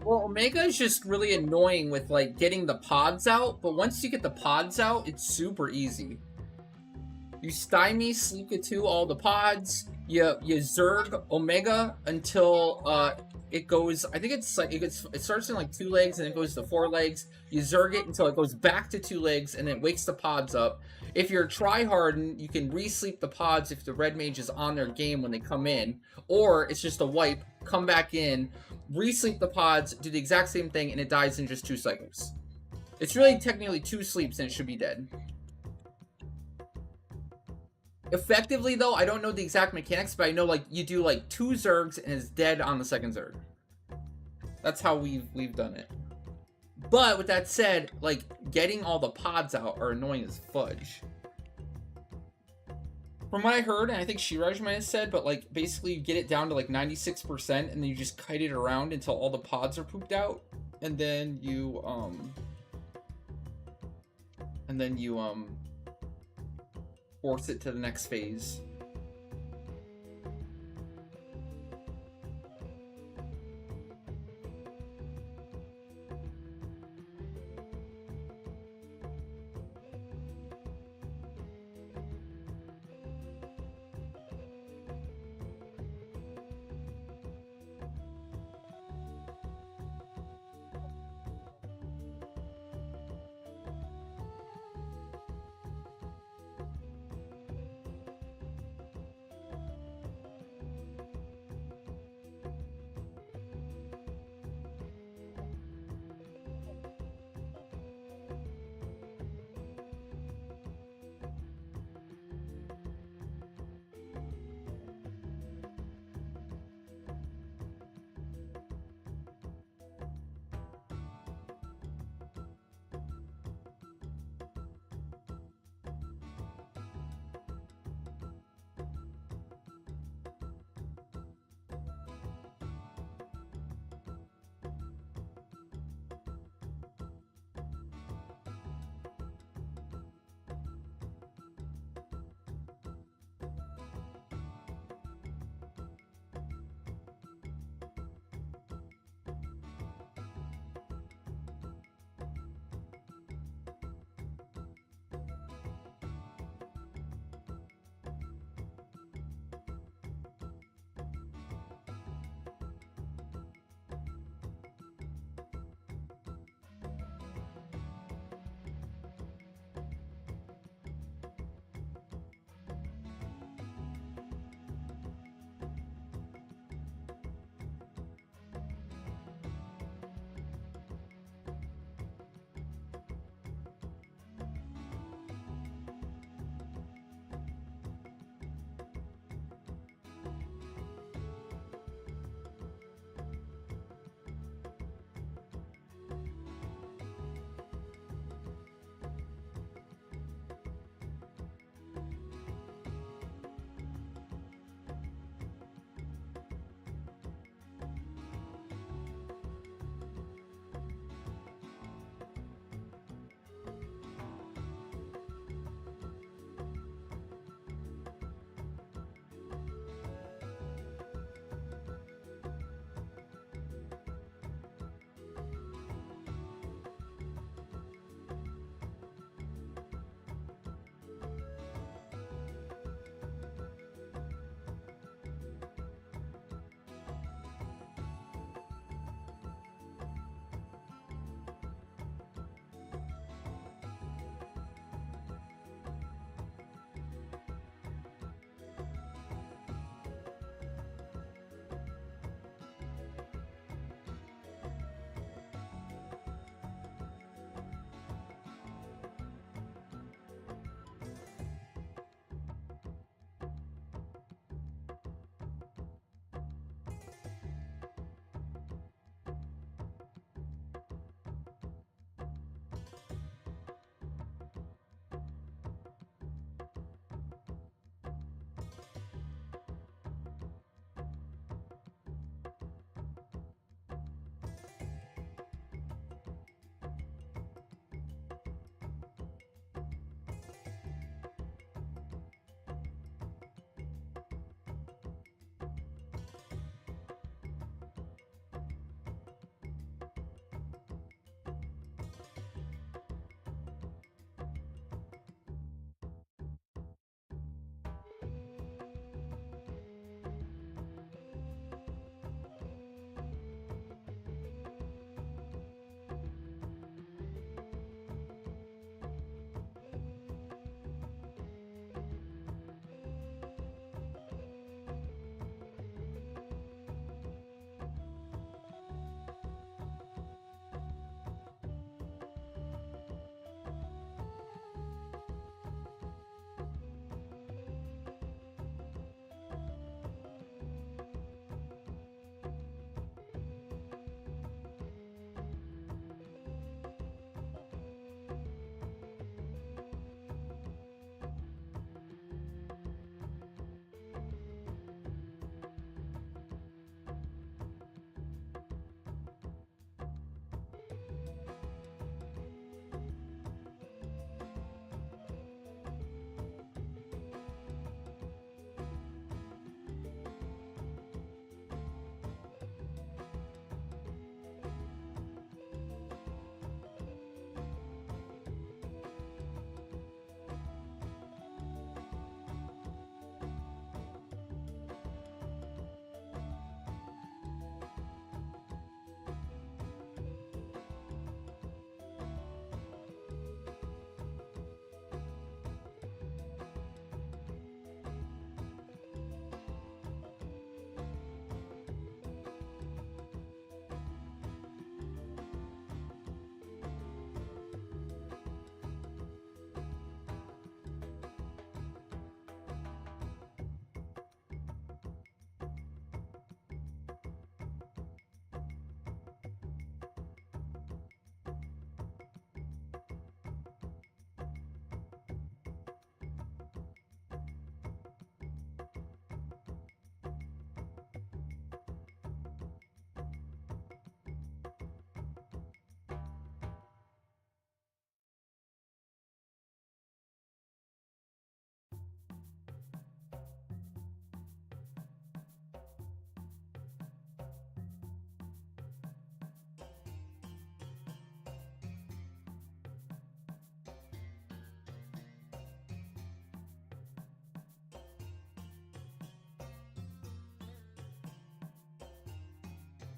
Well, Omega is just really annoying with like getting the pods out, but once you get the pods out, it's super easy. You stymie, Sleeka 2, all the pods. You Zerg Omega until it goes. I think it's like it starts in like 2 legs and it goes to 4 legs. You Zerg it until it goes back to 2 legs and it wakes the pods up. If you're tryharding, you can re-sleep the pods if the red mage is on their game when they come in, or it's just a wipe, come back in, re-sleep the pods, do the exact same thing, and it dies in just 2 cycles. It's really technically 2 sleeps and it should be dead. Effectively, though, I don't know the exact mechanics, but I know, like, you do, like, 2 Zergs and is dead on the second Zerg. That's how we've done it. But, with that said, like, getting all the pods out are annoying as fudge. From what I heard, and I think Shiraj might have said, but, like, basically you get it down to, like, 96%, and then you just kite it around until all the pods are pooped out, and then you, force it to the next phase.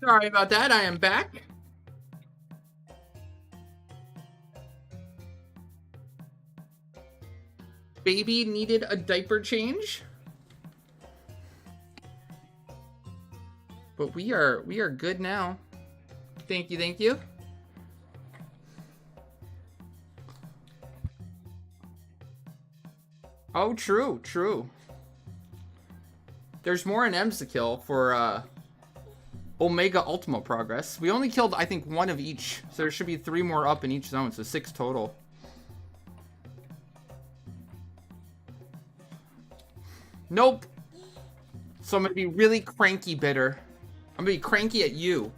Sorry about that. I am back. Baby needed a diaper change. But we are good now. Thank you, thank you. Oh, true, true. There's more NMs to kill for Omega Ultima progress. We only killed, I think, one of each. So there should be 3 more up in each zone, so 6 total. Nope. So I'm gonna be really cranky bitter. I'm gonna be cranky at you.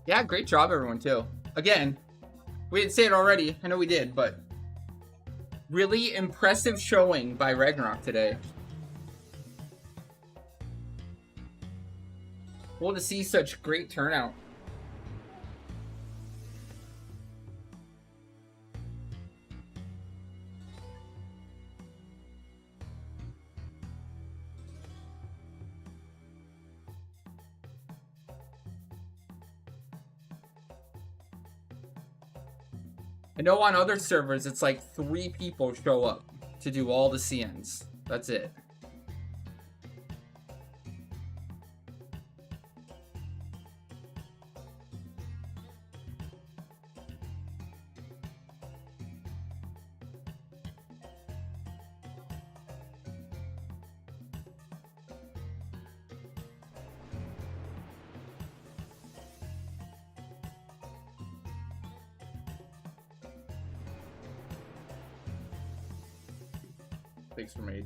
Yeah, great job, everyone, too. Again, we didn't say it already. I know we did, but really impressive showing by Ragnarok today. Cool to see such great turnout. I know on other servers, it's like 3 people show up to do all the CNs. That's it. Thanks for me.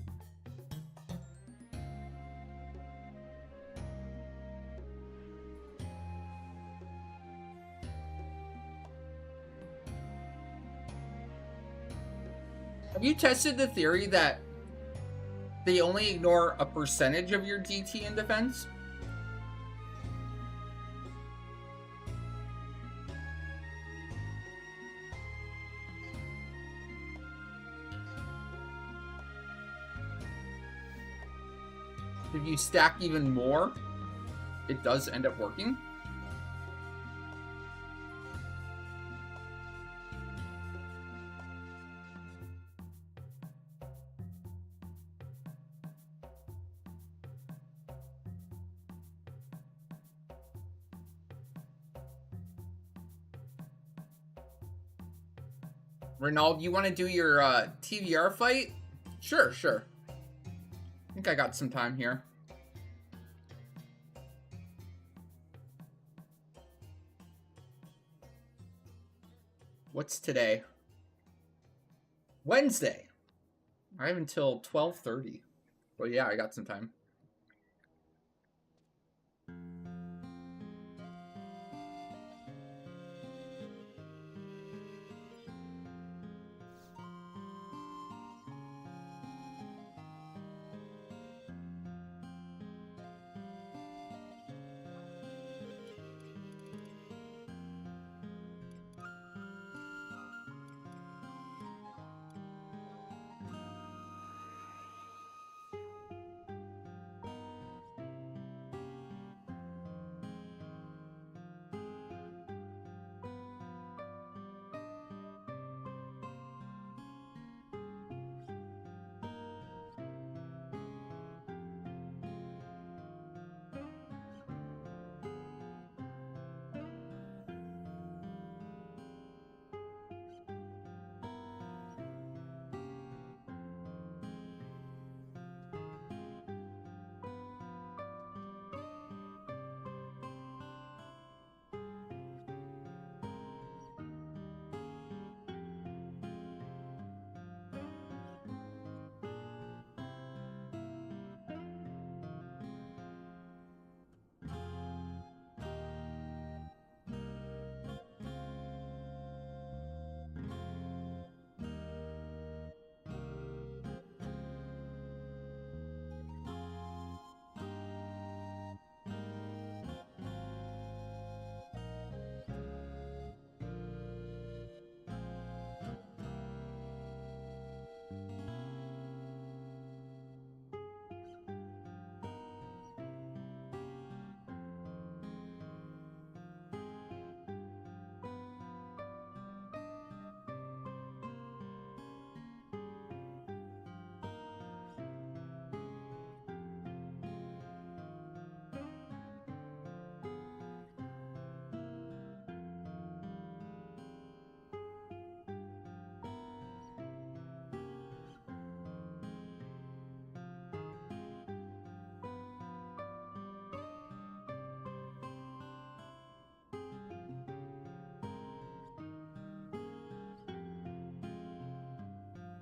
Have you tested the theory that they only ignore a percentage of your DT in defense? If you stack even more, it does end up working. Renaud, you want to do your TVR fight? Sure, sure. I think I got some time here. What's today? Wednesday. I have until 12:30. Well, yeah, I got some time.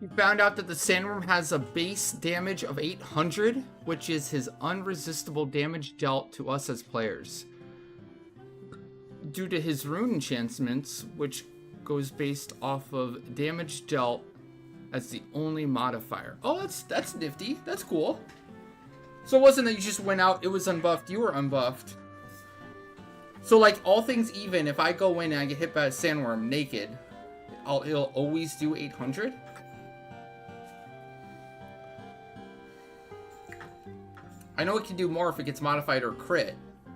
We found out that the Sandworm has a base damage of 800, which is his unresistible damage dealt to us as players. Due to his rune enchantments, which goes based off of damage dealt as the only modifier. Oh, that's nifty. That's cool. So it wasn't that you just went out, it was unbuffed, you were unbuffed. So like all things even, if I go in and I get hit by a Sandworm naked, it'll always do 800? I know it can do more if it gets modified or crit.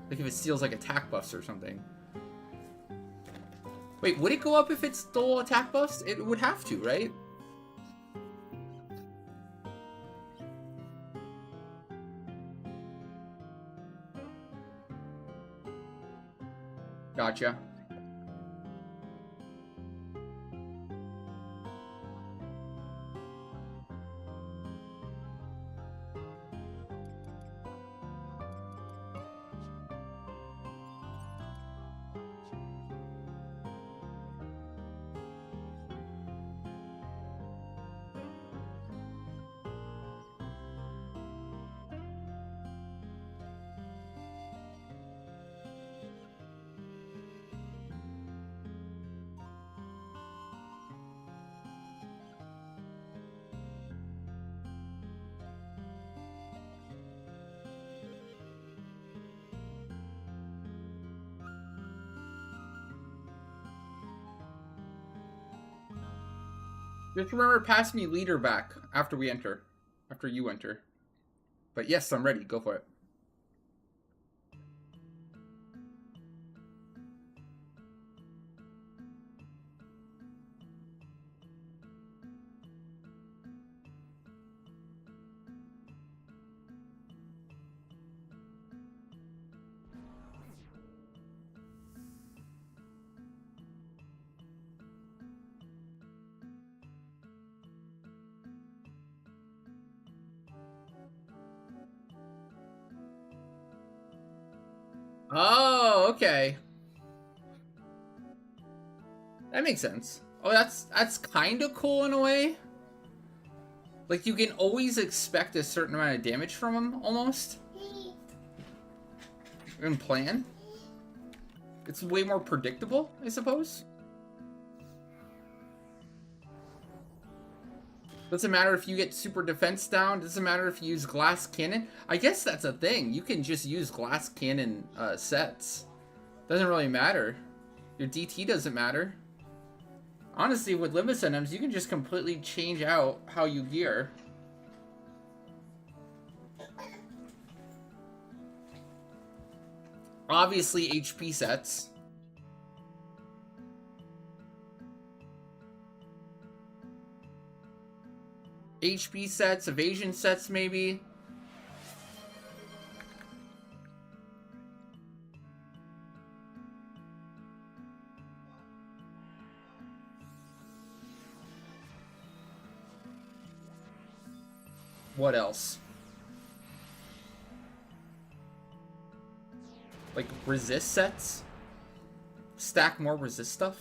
Like if it steals like attack buffs or something. Wait, would it go up if it stole attack buffs? It would have to, right? Gotcha. Just remember, pass me leader back after we enter. After you enter. But yes, I'm ready. Go for it. Oh, okay. That makes sense. Oh, that's kind of cool in a way. Like, you can always expect a certain amount of damage from him, almost. In plan. It's way more predictable, I suppose. Doesn't matter if you get super defense down. Doesn't matter if you use glass cannon. I guess that's a thing. You can just use glass cannon sets. Doesn't really matter. Your DT doesn't matter. Honestly, with Limbus items, you can just completely change out how you gear. Obviously, HP sets. HP sets, evasion sets, maybe. What else? Like resist sets? Stack more resist stuff?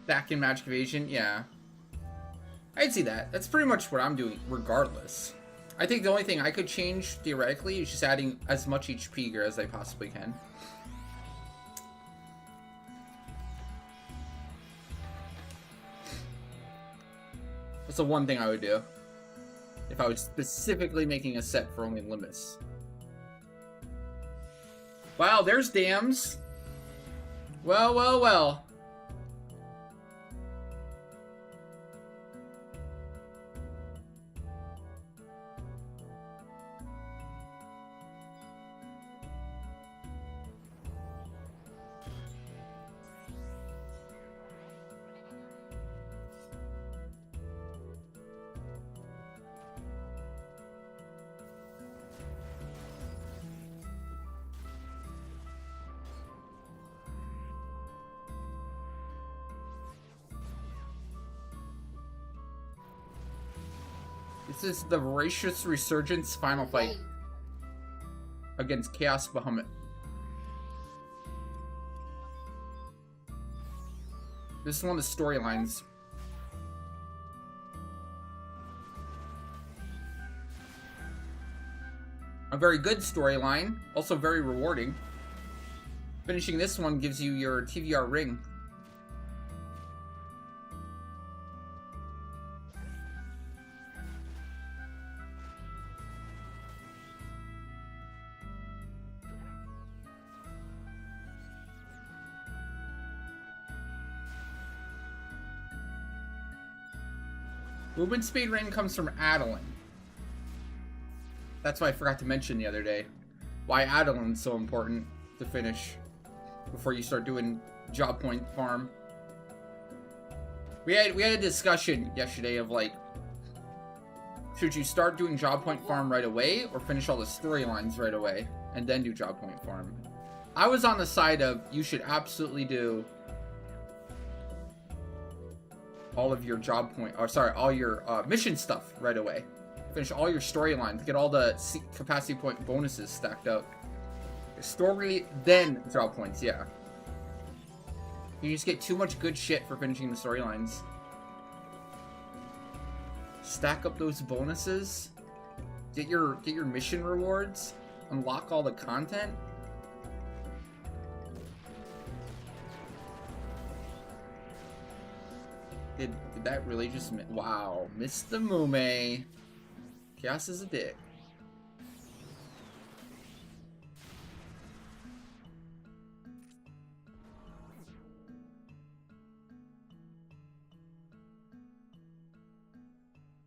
Stack in magic evasion, yeah. I'd see that. That's pretty much what I'm doing, regardless. I think the only thing I could change, theoretically, is just adding as much HP gear as I possibly can. That's the one thing I would do. If I was specifically making a set for only Limbus. Wow, there's dams. Well, well, well. This is the Voracious Resurgence final fight against Chaos Bahamut. This is one of the storylines. A very good storyline, also very rewarding. Finishing this one gives you your TVR ring. Movement speed ring comes from Adeline. That's why I forgot to mention the other day. Why Adeline's so important to finish before you start doing job point farm. We had a discussion yesterday of like, should you start doing job point farm right away or finish all the storylines right away and then do job point farm? I was on the side of you should absolutely do all of your job point, or sorry, all your mission stuff right away. Finish all your storylines, get all the capacity point bonuses stacked up. Story, then job points, yeah. You just get too much good shit for finishing the storylines. Stack up those bonuses. Get your mission rewards. Unlock all the content. Did that really just... Wow. Missed the Mume. Chaos is a dick.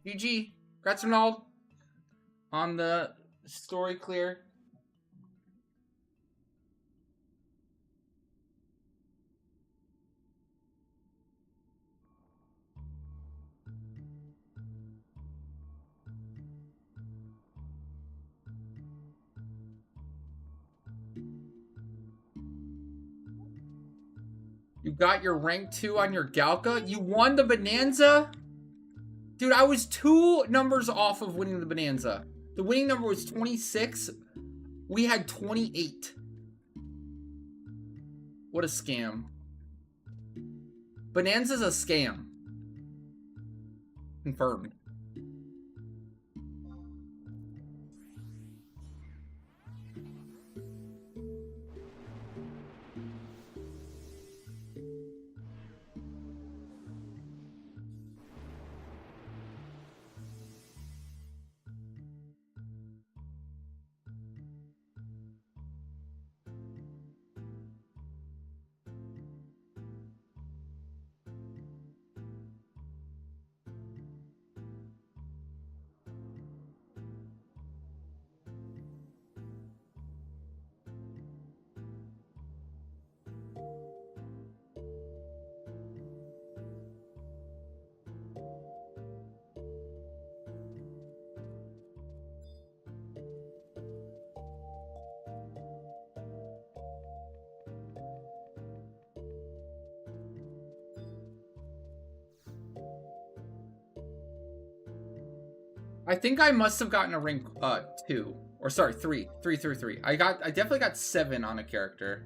GG. Congrats, Ronald. On the story clear. You got your rank 2 on your Galka? You won the Bonanza? Dude, I was 2 numbers off of winning the Bonanza. The winning number was 26. We had 28. What a scam. Bonanza's a scam. Confirmed. I think I must have gotten a rank 2. Or sorry, 3. 3 through 3. I definitely got 7 on a character.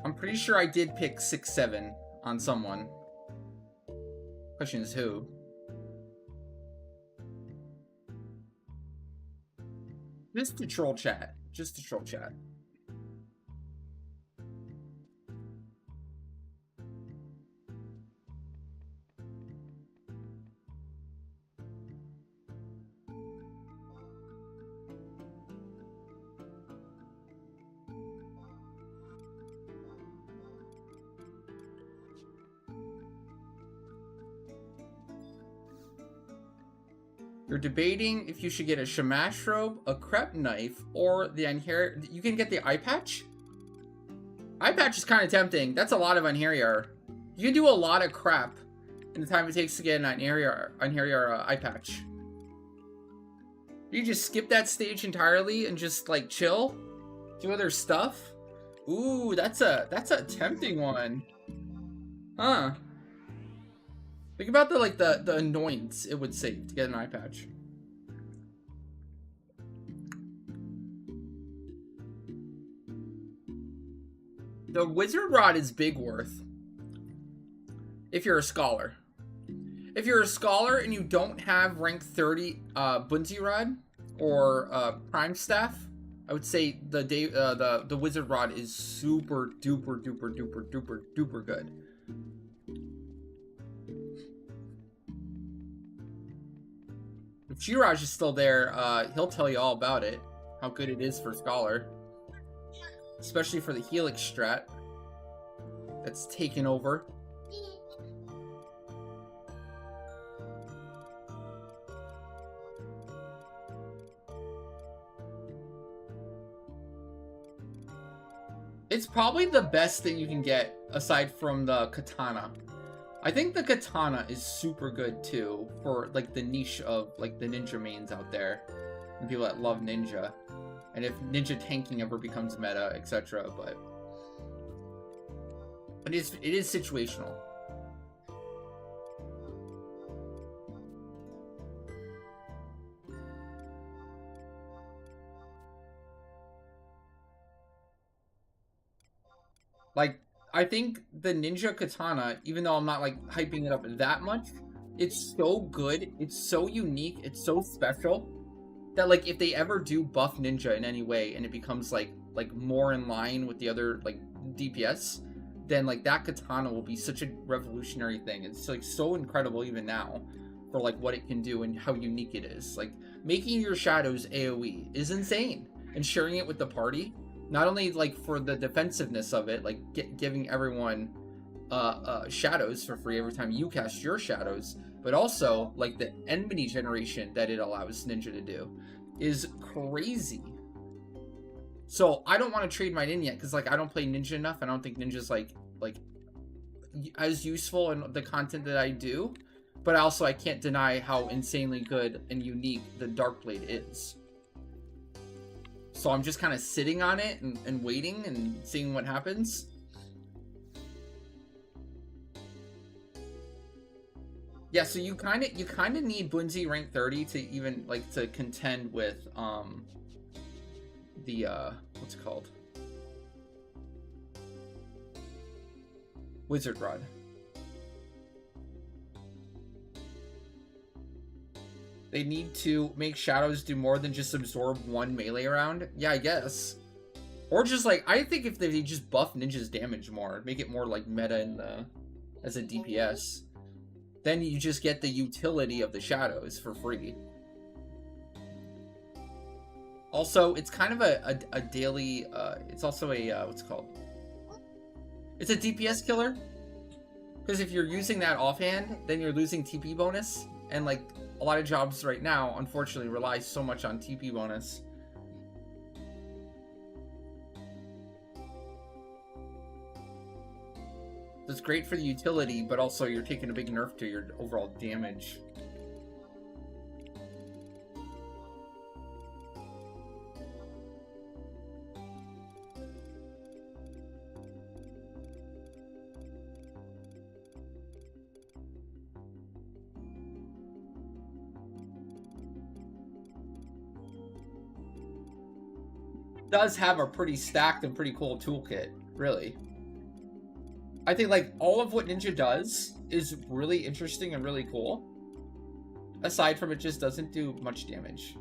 I'm pretty sure I did pick 6, 7 on someone. Question is who? Just to troll chat. Just to troll chat. You're debating if you should get a Shamash robe, a crepe knife, or the Anheriar. You can get the eye patch? Eye patch is kind of tempting. That's a lot of Anheriar. You can do a lot of crap in the time it takes to get an Anheriar eye patch. You just skip that stage entirely and just like chill, do other stuff. Ooh, that's a tempting one, huh? Think about the annoyance it would save to get an eye patch. The Wizard Rod is big worth if you're a scholar. If you're a scholar and you don't have rank 30 Bunzi Rod or Prime Staff, I would say the Wizard Rod is super duper duper duper duper duper good. If Shiraj is still there, he'll tell you all about it, how good it is for Scholar. Especially for the Helix strat that's taken over. It's probably the best thing you can get aside from the Katana. I think the Katana is super good too for like the niche of like the ninja mains out there and people that love ninja. And if ninja tanking ever becomes meta, etc. But it is situational. Like, I think the Ninja Katana, even though I'm not like hyping it up that much, it's so good, it's so unique, it's so special that like if they ever do buff Ninja in any way and it becomes like more in line with the other like DPS, then like that Katana will be such a revolutionary thing. It's like so incredible even now for like what it can do and how unique it is. Like making your shadows AoE is insane, and sharing it with the party, not only like for the defensiveness of it, like giving everyone shadows for free every time you cast your shadows, but also like the enmity generation that it allows Ninja to do is crazy. So I don't want to trade mine in yet because like I don't play Ninja enough. I don't think Ninja's like as useful in the content that I do, but also I can't deny how insanely good and unique the Darkblade is. So I'm just kind of sitting on it and waiting and seeing what happens. Yeah, so you kind of need Bunzi rank 30 to even like to contend with the what's it called? Wizard Rod. They need to make shadows do more than just absorb one melee round. Yeah, I guess. Or just like, I think if they just buff Ninja's damage more, make it more like meta in the as a DPS, then you just get the utility of the shadows for free. Also, it's kind of a daily, it's also a, what's it called? It's a DPS killer. Because if you're using that offhand, then you're losing TP bonus. And like, a lot of jobs right now, unfortunately, rely so much on TP bonus. It's great for the utility, but also you're taking a big nerf to your overall damage. Does have a pretty stacked and pretty cool toolkit, really. I think like all of what Ninja does is really interesting and really cool. Aside from it just doesn't do much damage,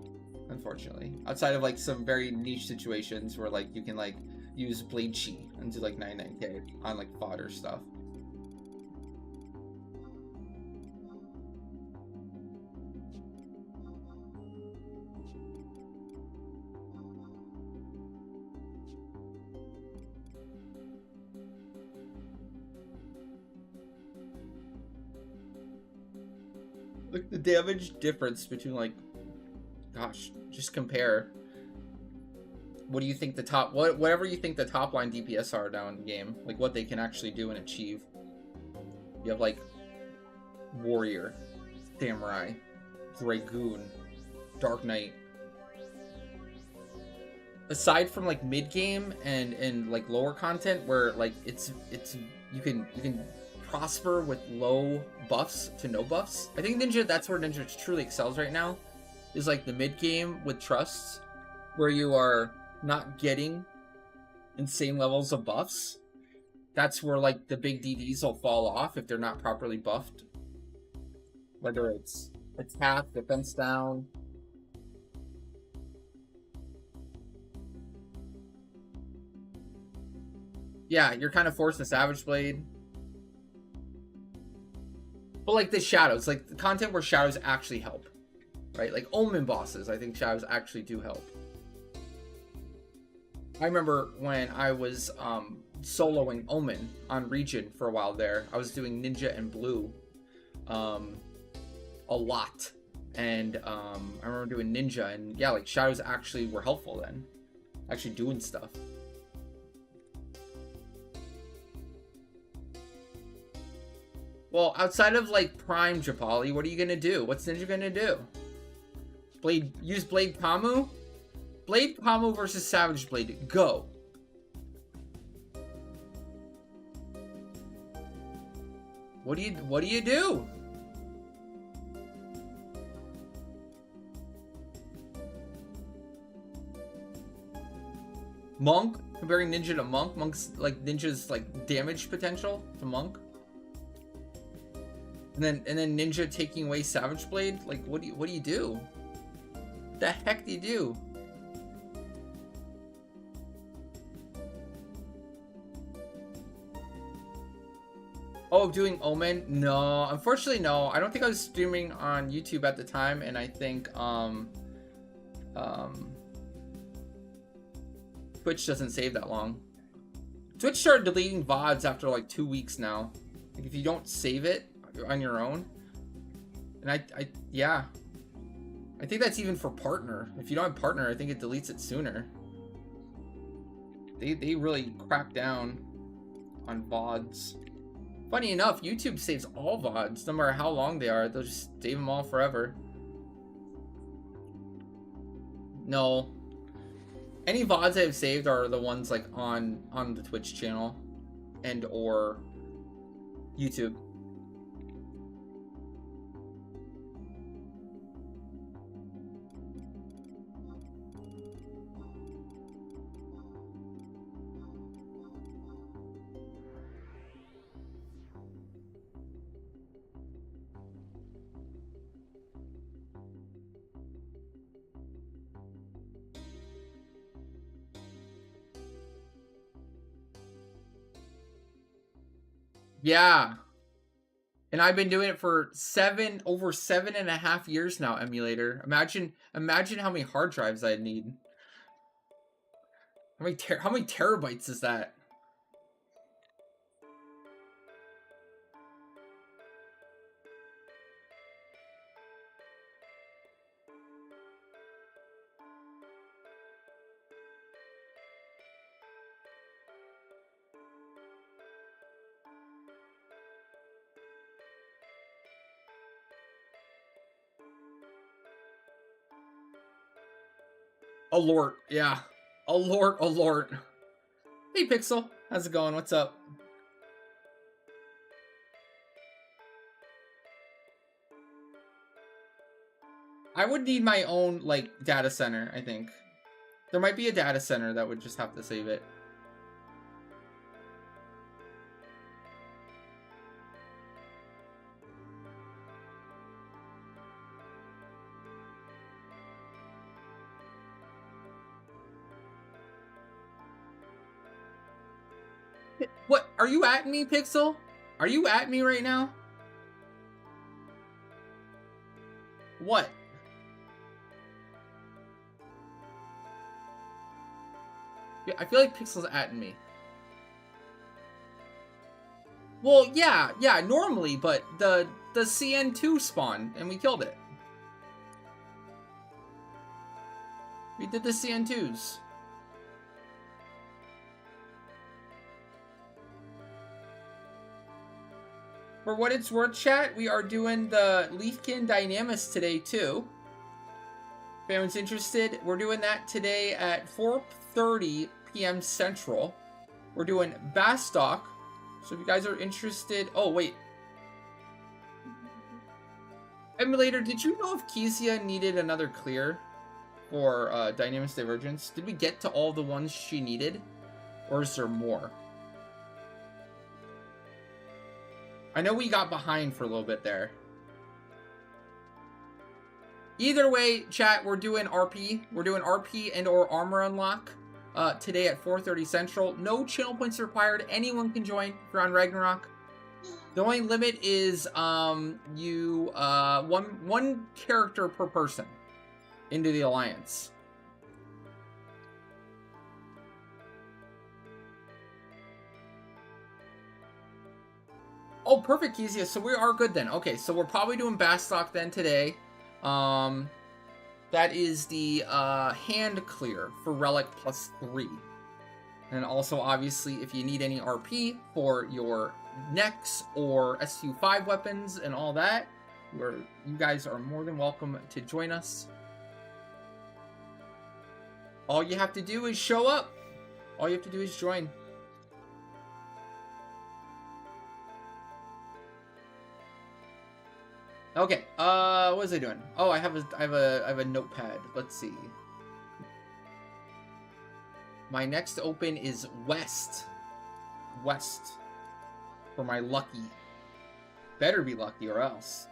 unfortunately. Outside of like some very niche situations where like you can like use Blade Chi and do like 99k on like fodder stuff. Look, the damage difference between like, gosh, just compare. What do you think the top, whatever you think the top line DPS are now in the game, like what they can actually do and achieve. You have like Warrior, Samurai, Dragoon, Dark Knight. Aside from like mid game and like lower content where like it's you can prosper with low buffs to no buffs. I think Ninja, that's where Ninja truly excels right now, is like the mid game with trusts, where you are not getting insane levels of buffs. That's where like the big DDs will fall off if they're not properly buffed. Whether it's attack, defense down. Yeah, you're kind of forced to Savage Blade. But like the shadows, like the content where shadows actually help. Right? Like Omen bosses, I think shadows actually do help. I remember when I was soloing Omen on Region for a while there. I was doing Ninja and Blue a lot. And I remember doing Ninja, and yeah, like shadows actually were helpful then. Actually doing stuff. Well, outside of like Prime Japali, what are you gonna do? What's Ninja gonna do? Use Blade Kamu? Blade Kamu versus Savage Blade. Go. What do you do? Monk? Comparing Ninja to Monk? Monk's like Ninja's like damage potential to Monk. And then Ninja taking away Savage Blade? Like what do you do? What the heck do you do? Oh, doing Omen? No, unfortunately no. I don't think I was streaming on YouTube at the time, and I think Twitch doesn't save that long. Twitch started deleting VODs after like 2 weeks now. Like if you don't save it on your own. And yeah. I think that's even for partner. If you don't have partner, I think it deletes it sooner. They really crack down on VODs. Funny enough, YouTube saves all VODs, no matter how long they are. They'll just save them all forever. No. Any VODs I have saved are the ones like on the Twitch channel and or YouTube. Yeah. And I've been doing it for over 7.5 years now, emulator. Imagine how many hard drives I'd need. How many terabytes is that? Alort, yeah. Alort. Hey, Pixel. How's it going? What's up? I would need my own, like, data center, I think. There might be a data center that would just have to save it. What? Are you at me, Pixel? Are you at me right now? What? Yeah, I feel like Pixel's at me. Well, yeah, normally, but the CN2 spawned and we killed it. We did the CN2s. For what it's worth, chat, we are doing the Leafkin Dynamis today, too. If anyone's interested, we're doing that today at 4:30 p.m. Central. We're doing Bastok So if you guys are interested... Oh, wait. Emulator, did you know if Kezia needed another clear for Dynamics Divergence? Did we get to all the ones she needed? Or is there more? I know we got behind for a little bit there. Either way, chat, we're doing RP. We're doing RP and or armor unlock today at 4:30 Central. No channel points required. Anyone can join if you're on Ragnarok. The only limit is one character per person into the Alliance. Oh, perfect, Kezia. So we are good then. Okay, so we're probably doing Bastock then today. That is the hand clear for Relic +3. And also, obviously, if you need any RP for your necks or SU5 weapons and all that, you guys are more than welcome to join us. All you have to do is show up. All you have to do is join. Okay, what was I doing? Oh, I have a notepad. Let's see. My next open is West. West. For my lucky. Better be lucky or else.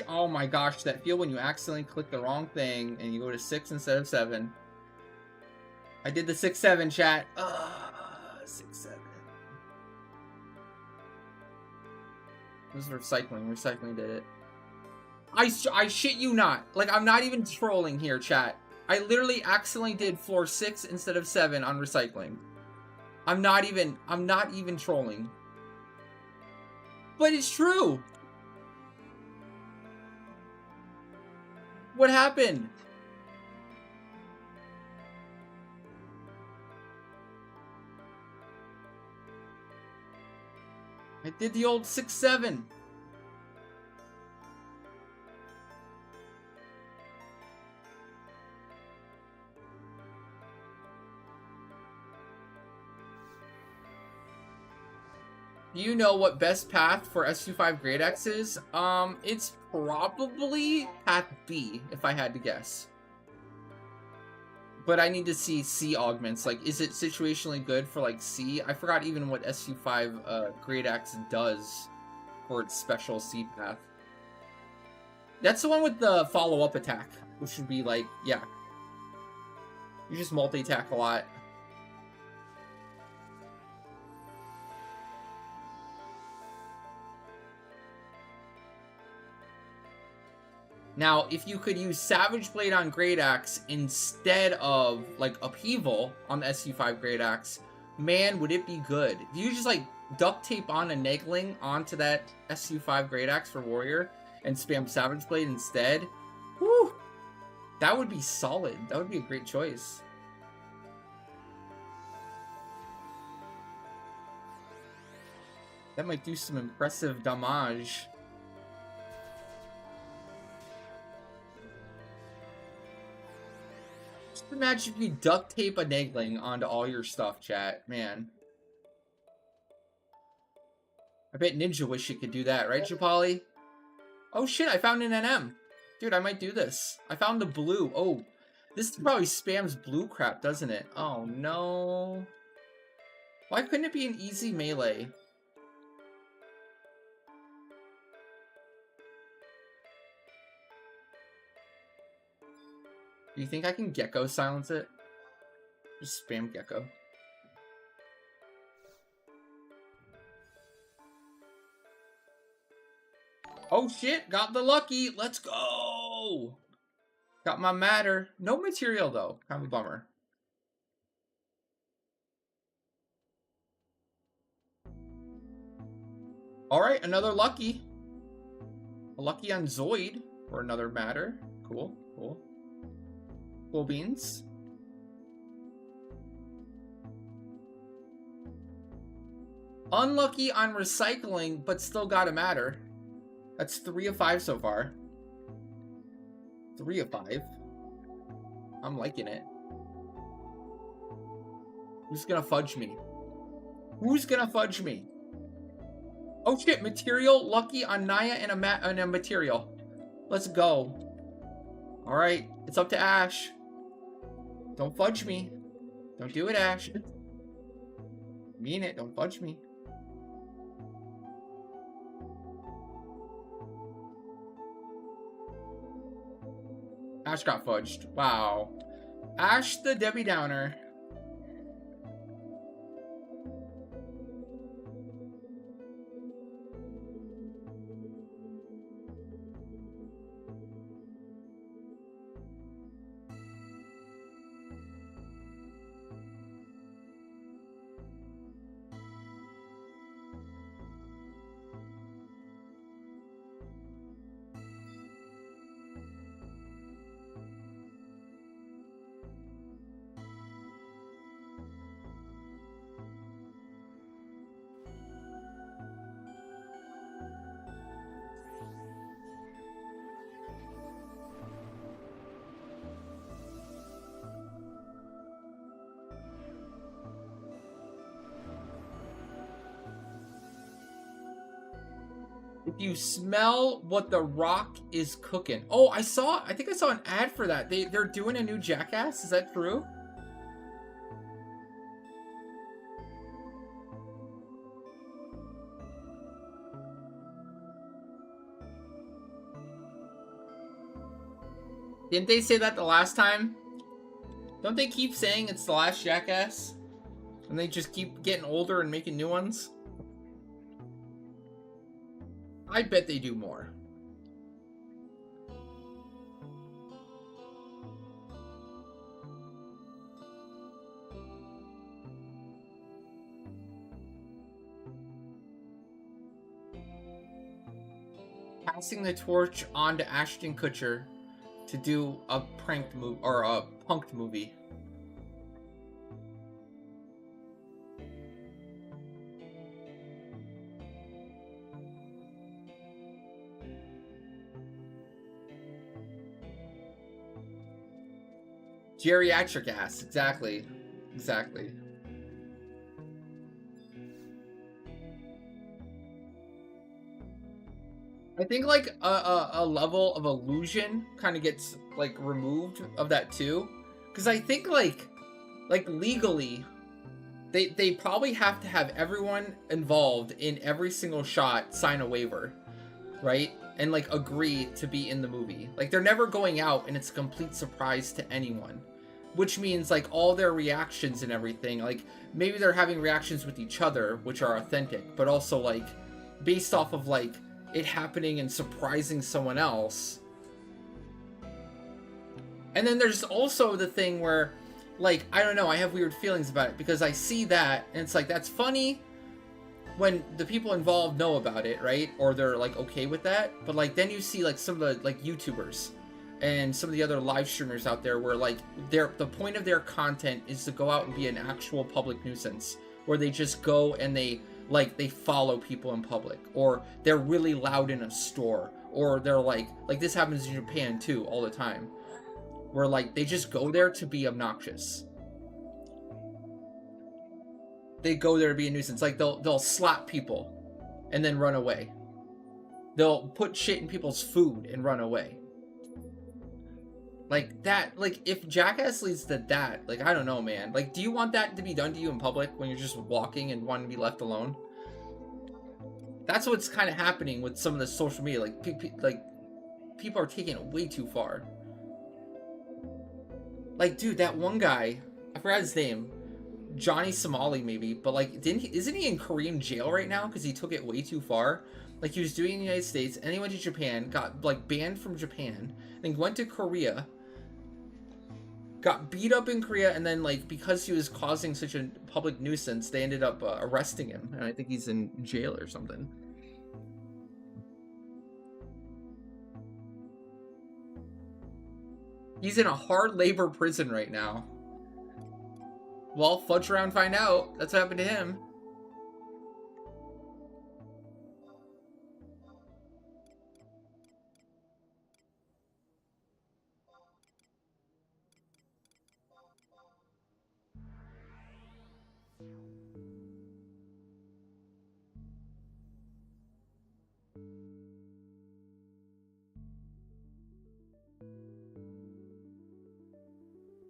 Oh my gosh, that feel when you accidentally click the wrong thing and you go to 6 instead of 7. I did the 6-7, chat. 6-7. This is recycling. Recycling did it. I shit you not. Like, I'm not even trolling here, chat. I literally accidentally did floor 6 instead of 7 on recycling. I'm not even trolling. But it's true. What happened? I did the old 6-7. Do you know what best path for SU5 Grade X is? It's probably path B, if I had to guess. But I need to see C augments. Like, is it situationally good for, like, C? I forgot even what SU5 Grade X does for its special C path. That's the one with the follow-up attack, which would be, like, yeah. You just multi-attack a lot. Now, if you could use Savage Blade on Great Axe instead of, like, Upheaval on the SU5 Great Axe, man, would it be good. If you just, like, duct tape on a Negling onto that SU5 Great Axe for Warrior and spam Savage Blade instead, whew, that would be solid. That would be a great choice. That might do some impressive damage. Just imagine if you duct tape a Negling onto all your stuff, chat. Man. I bet Ninja Wish it could do that, right, Japali? Oh shit, I found an NM. Dude, I might do this. I found the blue. Oh, this probably spams blue crap, doesn't it? Oh no. Why couldn't it be an easy melee? Do you think I can Gecko silence it? Just spam Gecko. Oh shit, got the lucky. Let's go. Got my matter. No material though. Kind of a bummer. Alright, another lucky. A lucky on Zoid for another matter. Cool, cool. Cool beans. Unlucky on recycling, but still got a matter. That's 3 of 5 so far. 3 of 5. I'm liking it. Who's gonna fudge me? Who's gonna fudge me? Oh shit, material, lucky on Naya and a material. Let's go. Alright, it's up to Ash. Don't fudge me. Don't do it, Ash. Mean it, don't fudge me. Ash got fudged. Wow. Ash the Debbie Downer. If you smell what the Rock is cooking. Oh, I think I saw an ad for that. They're doing a new Jackass. Is that true? Didn't they say that the last time? Don't they keep saying it's the last Jackass? And they just keep getting older and making new ones? I bet they do more. Passing the torch on to Ashton Kutcher to do a pranked movie or a punked movie. Geriatric ass, exactly. Exactly. I think like a level of illusion kind of gets like removed of that too, because I think like legally they probably have to have everyone involved in every single shot sign a waiver, right? And like agree to be in the movie. Like they're never going out and it's a complete surprise to anyone, which means like all their reactions and everything, like maybe they're having reactions with each other which are authentic, but also like based off of like it happening and surprising someone else. And then there's also the thing where like I don't know, I have weird feelings about it because I see that and it's like that's funny when the people involved know about it, right? Or they're like okay with that. But like then you see like some of the like YouTubers and some of the other live streamers out there where like the point of their content is to go out and be an actual public nuisance, where they just go and they follow people in public, or they're really loud in a store, or they're like this happens in Japan too all the time, where like they just go there to be obnoxious. They go there to be a nuisance. Like they'll slap people and then run away. They'll put shit in people's food and run away. Like that, like if Jackass leads to that, like I don't know, man. Like do you want that to be done to you in public when you're just walking and wanting to be left alone? That's what's kind of happening with some of the social media. Like people are taking it way too far. Like dude, that one guy, I forgot his name, Johnny Somali maybe, but like isn't he in Korean jail right now because he took it way too far? Like he was doing it in the United States and then he went to Japan, got like banned from Japan, then went to Korea, got beat up in Korea, and then like because he was causing such a public nuisance, they ended up arresting him, and I think he's in jail or something. He's in a hard labor prison right now. Well, fudge around, find out. That's what happened to him.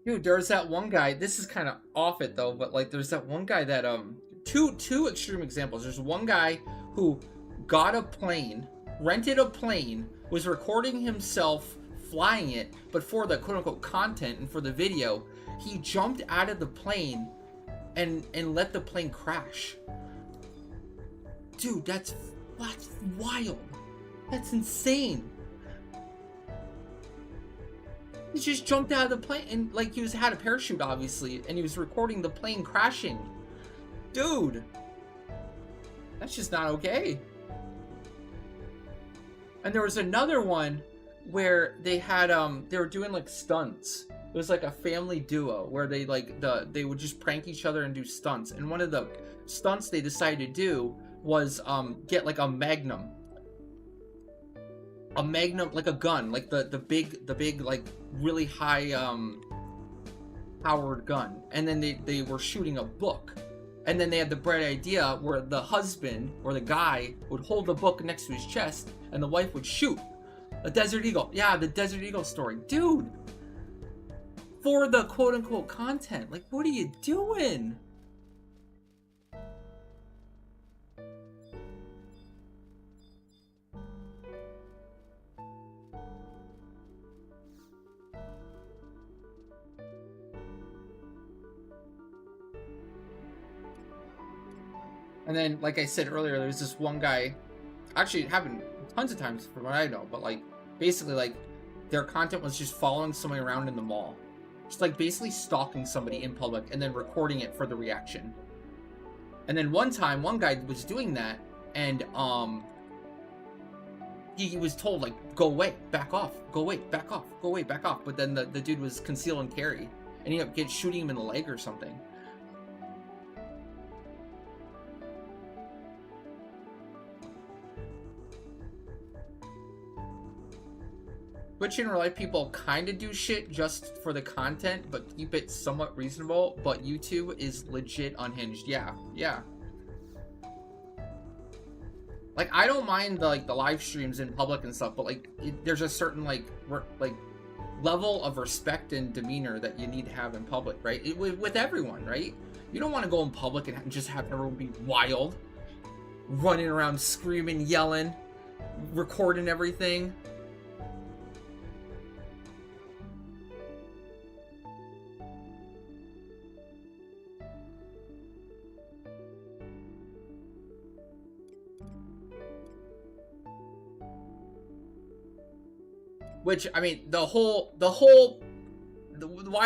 Dude, there's that one guy. This is kind of off it though, but like, there's that one guy that two extreme examples. There's one guy who got a plane, rented a plane, was recording himself flying it, but for the quote unquote content and for the video, he jumped out of the plane and let the plane crash. Dude, that's wild. That's insane. He just jumped out of the plane and like he had a parachute obviously, and he was recording the plane crashing. Dude, that's just not okay. And there was another one where they had they were doing like stunts. It was like a family duo where they they would just prank each other and do stunts. And one of the stunts they decided to do was get like a magnum, like a gun, like the big like really high powered gun. And then they were shooting a book. And then they had the bright idea where the husband or the guy would hold the book next to his chest and the wife would shoot. A Desert Eagle. Yeah, the Desert Eagle story. Dude! For the quote-unquote content. Like, what are you doing? And then, like I said earlier, there's this one guy, actually it happened tons of times from what I know, but like, basically like, their content was just following somebody around in the mall. Just like basically stalking somebody in public and then recording it for the reaction. And then one time, one guy was doing that, and he was told like, go away, back off, go away, back off, go away, back off. But then the dude was conceal and carry, and he ended up shooting him in the leg or something. Twitch in real life people kind of do shit just for the content, but keep it somewhat reasonable. But YouTube is legit unhinged. Yeah, yeah. Like, I don't mind the live streams in public and stuff, but like there's a certain like level of respect and demeanor that you need to have in public, right? With everyone, right? You don't want to go in public and just have everyone be wild, running around screaming, yelling, recording everything. Which, I mean, why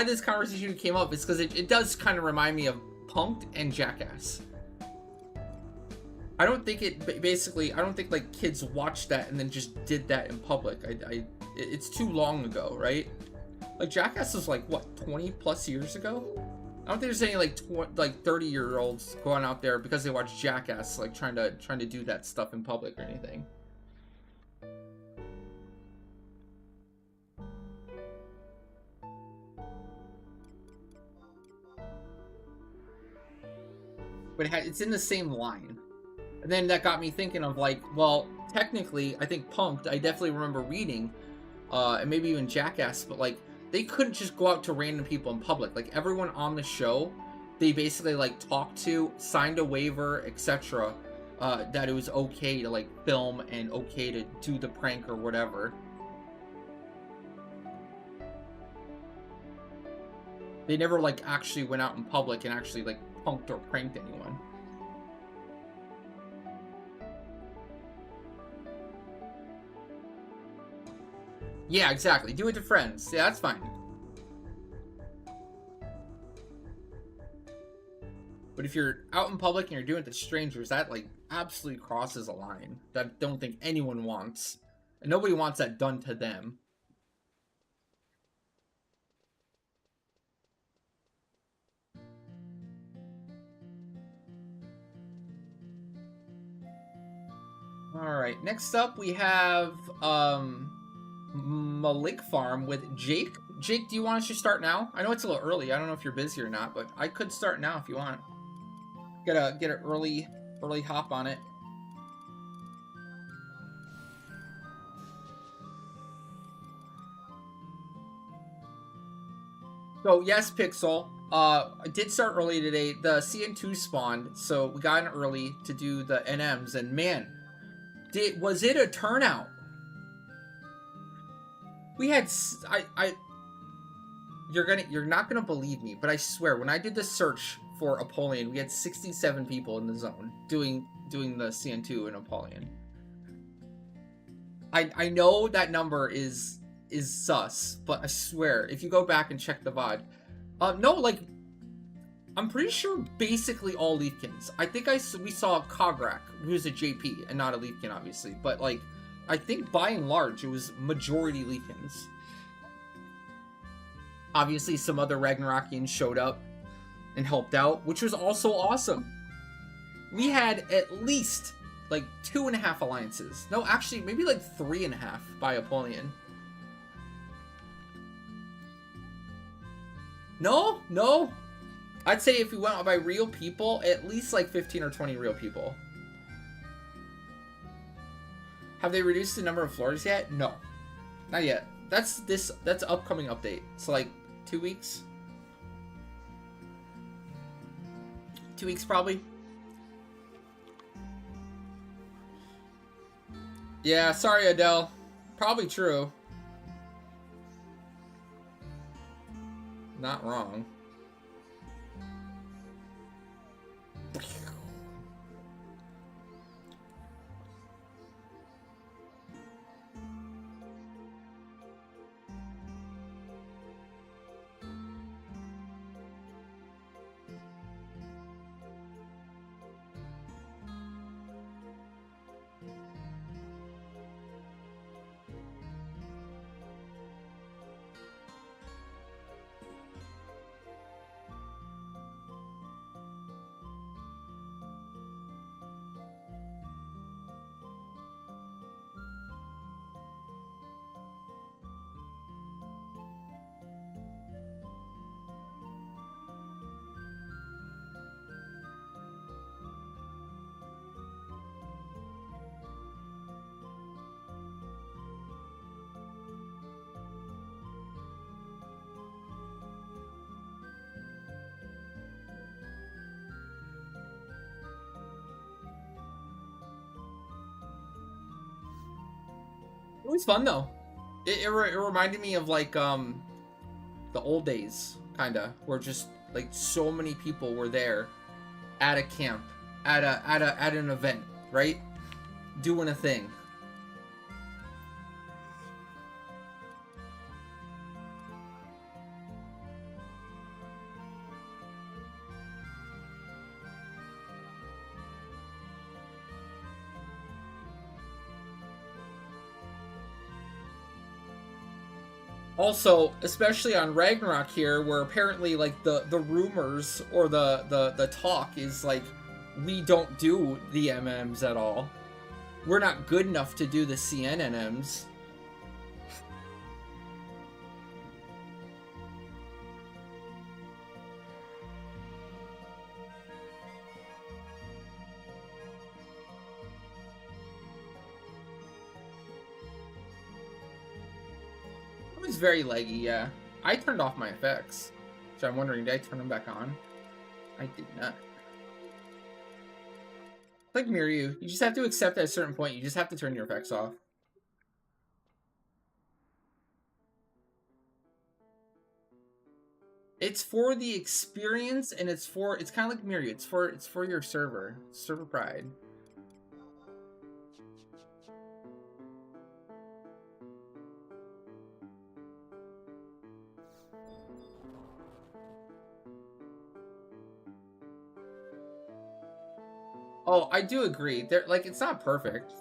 this conversation came up is because it does kind of remind me of Punk'd and Jackass. I don't think I don't think like kids watched that and then just did that in public. It's too long ago, right? Like Jackass was like, what, 20 plus years ago? I don't think there's any like 30-year-olds going out there because they watch Jackass, like trying to do that stuff in public or anything. But it's in the same line. And then that got me thinking of like, well, technically, I think Punk'd, I definitely remember reading, and maybe even Jackass, but like, they couldn't just go out to random people in public. Like, everyone on the show, they basically like talked to, signed a waiver, etc., that it was okay to like film and okay to do the prank or whatever. They never like actually went out in public and actually like punked or pranked anyone. Yeah, exactly. Do it to friends. Yeah, that's fine. But if you're out in public and you're doing it to strangers, that like absolutely crosses a line that I don't think anyone wants. And nobody wants that done to them. Alright, next up we have Malik Farm with Jake. Jake, do you want us to start now? I know it's a little early. I don't know if you're busy or not, but I could start now if you want. Get an early hop on it. So yes, Pixel. I did start early today. The CN2 spawned, so we got in early to do the NMs, and man, was it a turnout? We had you're not gonna believe me, but I swear when I did the search for Apollyon, we had 67 people in the zone doing the CN2 in Apollyon. I know that number is sus, but I swear if you go back and check the VOD, no, like I'm pretty sure basically all Leafkins. I think we saw Kograk, who's a JP and not a Leafkin, obviously, but like I think by and large it was majority Leafkins. Obviously, some other Ragnarokians showed up and helped out, which was also awesome. We had at least like 2.5 alliances. No, actually, maybe like 3.5 by Apollyon. No. I'd say if we went by real people, at least like 15 or 20 real people. Have they reduced the number of floors yet? No, not yet. That's upcoming update. So like 2 weeks. 2 weeks probably. Yeah, sorry Adele. Probably true. Not wrong. It was fun though. It reminded me of like the old days, kinda, where just like so many people were there at a camp, at an event, right? Doing a thing. Also, especially on Ragnarok here, where apparently like the rumors or the talk is like we don't do the MMs at all. We're not good enough to do the CNNMs. It was very laggy, yeah. I turned off my effects. So I'm wondering, did I turn them back on? I did not. Like Miryu, you just have to accept at a certain point, you just have to turn your effects off. It's for the experience, and it's kind of like Miryu. It's for your server pride. Oh, I do agree. Like it's not perfect.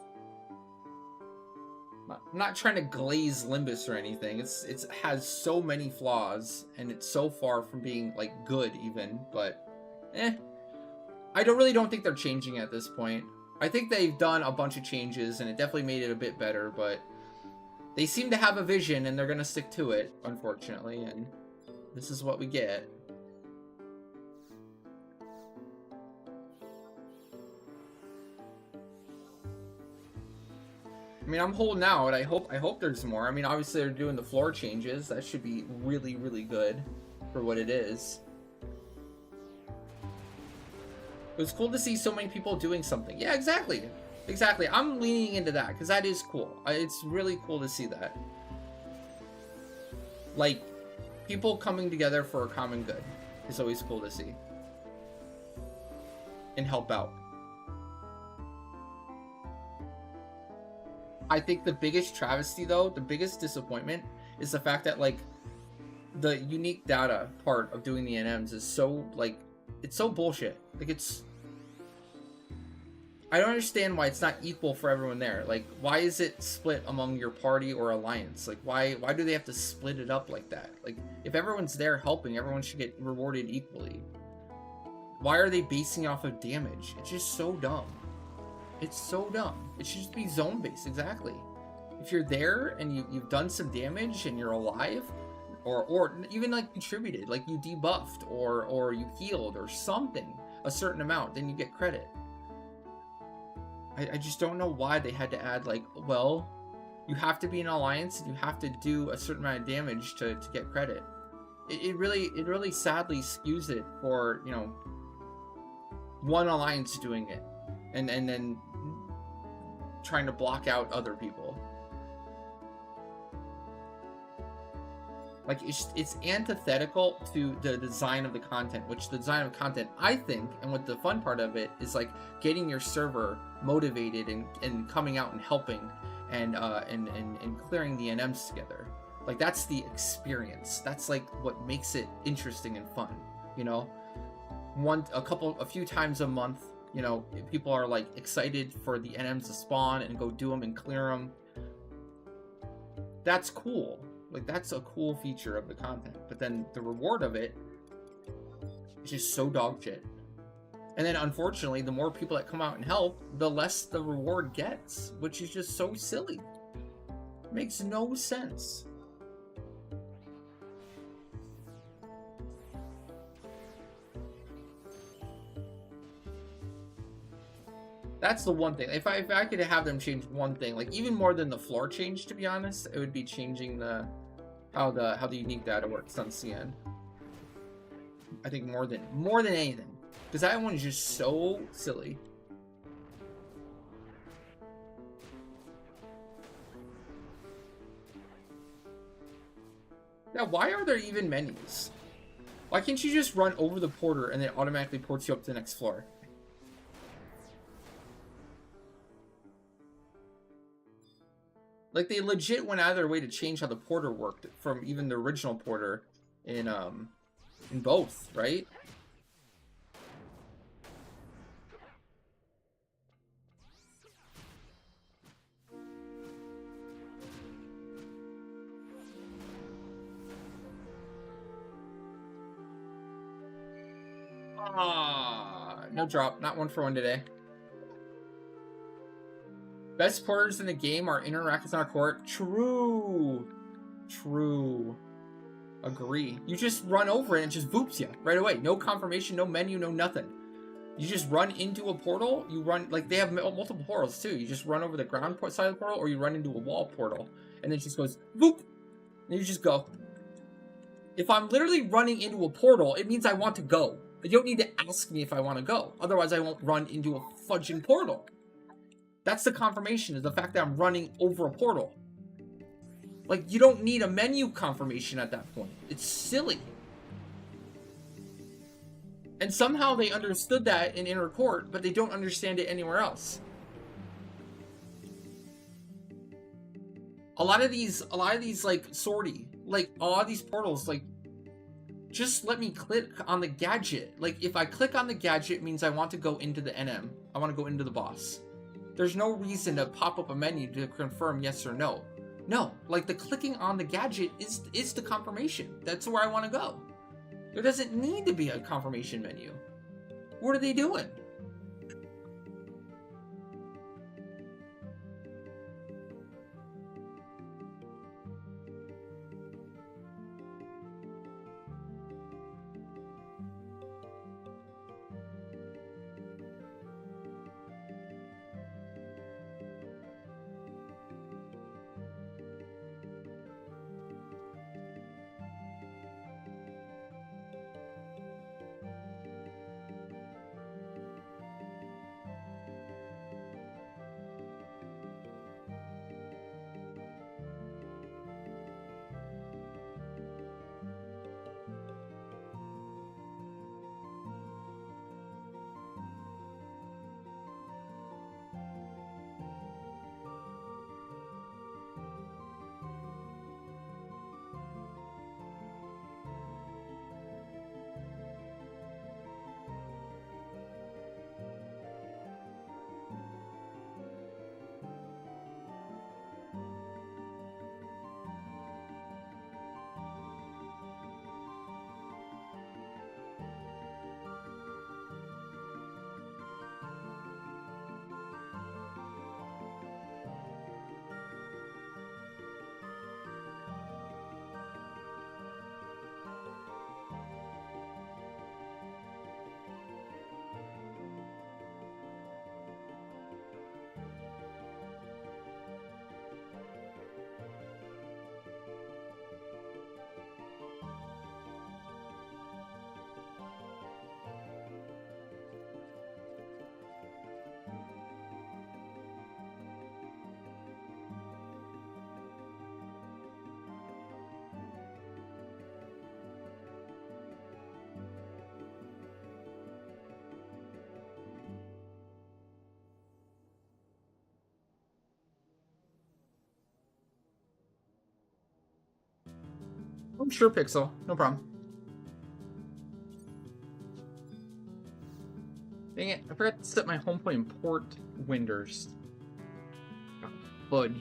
I'm not trying to glaze Limbus or anything. It has so many flaws, and it's so far from being like good even. But, I don't think they're changing at this point. I think they've done a bunch of changes, and it definitely made it a bit better. But they seem to have a vision, and they're gonna stick to it, unfortunately. And this is what we get. I mean, I'm holding out. I hope there's more. I mean, obviously they're doing the floor changes. That should be really, really good. for what it is. It was cool to see so many people doing something. Yeah, exactly. Exactly. I'm leaning into that because that is cool. It's really cool to see that. Like, people coming together for a common good is always cool to see. And help out. I think the biggest travesty, though, the biggest disappointment is the fact that, like, the unique data part of doing the NMs is so, like, it's so bullshit. Like, it's... I don't understand why it's not equal for everyone there. Like, why is it split among your party or alliance? Like, why do they have to split it up like that? Like, if everyone's there helping, everyone should get rewarded equally. Why are they basing off of damage? It's just so dumb. It's so dumb. It should just be zone-based, exactly. If you're there and you've done some damage and you're alive, or even, like, contributed, like you debuffed, or you healed, or something, a certain amount, then you get credit. I just don't know why they had to add, like, well, you have to be an alliance and you have to do a certain amount of damage to get credit. It really sadly skews it for, you know, one alliance doing it and then trying to block out other people. Like, it's antithetical to the design of the content, which the design of content, I think, and what the fun part of it is, like, getting your server motivated and coming out and helping and clearing the NMs together. Like, that's the experience. That's, like, what makes it interesting and fun, you know? A few times a month, you know, people are, like, excited for the NMs to spawn and go do them and clear them. That's cool. Like, that's a cool feature of the content. But then the reward of it is just so dog shit. And then, unfortunately, the more people that come out and help, the less the reward gets, which is just so silly. It makes no sense. That's the one thing. If I could have them change one thing, like even more than the floor change, to be honest, it would be changing how the unique data works on CN. I think more than anything, because that one is just so silly. Now, why are there even menus? Why can't you just run over the porter and then it automatically ports you up to the next floor? Like, they legit went out of their way to change how the porter worked from even the original porter in both, right? No drop. Not one for one today. Best porters in the game are interactors on our court. True. True. Agree. You just run over it and it just boops you right away. No confirmation, no menu, no nothing. You just run into a portal. You run, like, they have multiple portals too. You just run over the ground side of the portal, or you run into a wall portal. And then it just goes, boop. And you just go. If I'm literally running into a portal, it means I want to go. You don't need to ask me if I want to go. Otherwise, I won't run into a fudging portal. That's the confirmation, is the fact that I'm running over a portal. Like, you don't need a menu confirmation at that point. It's silly. And somehow they understood that in Inner Court, but they don't understand it anywhere else. A lot of these, like, sortie, like, all these portals, like, just let me click on the gadget. Like, if I click on the gadget, it means I want to go into the NM. I want to go into the boss. There's no reason to pop up a menu to confirm yes or no. No, like, the clicking on the gadget is the confirmation. That's where I want to go. There doesn't need to be a confirmation menu. What are they doing? I'm sure, Pixel. No problem. Dang it, I forgot to set my home point in port winders. Fudge.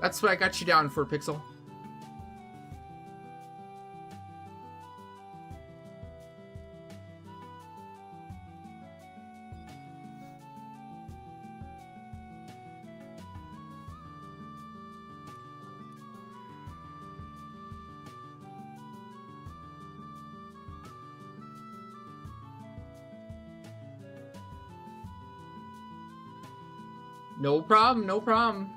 That's what I got you down for, Pixel. No problem, no problem.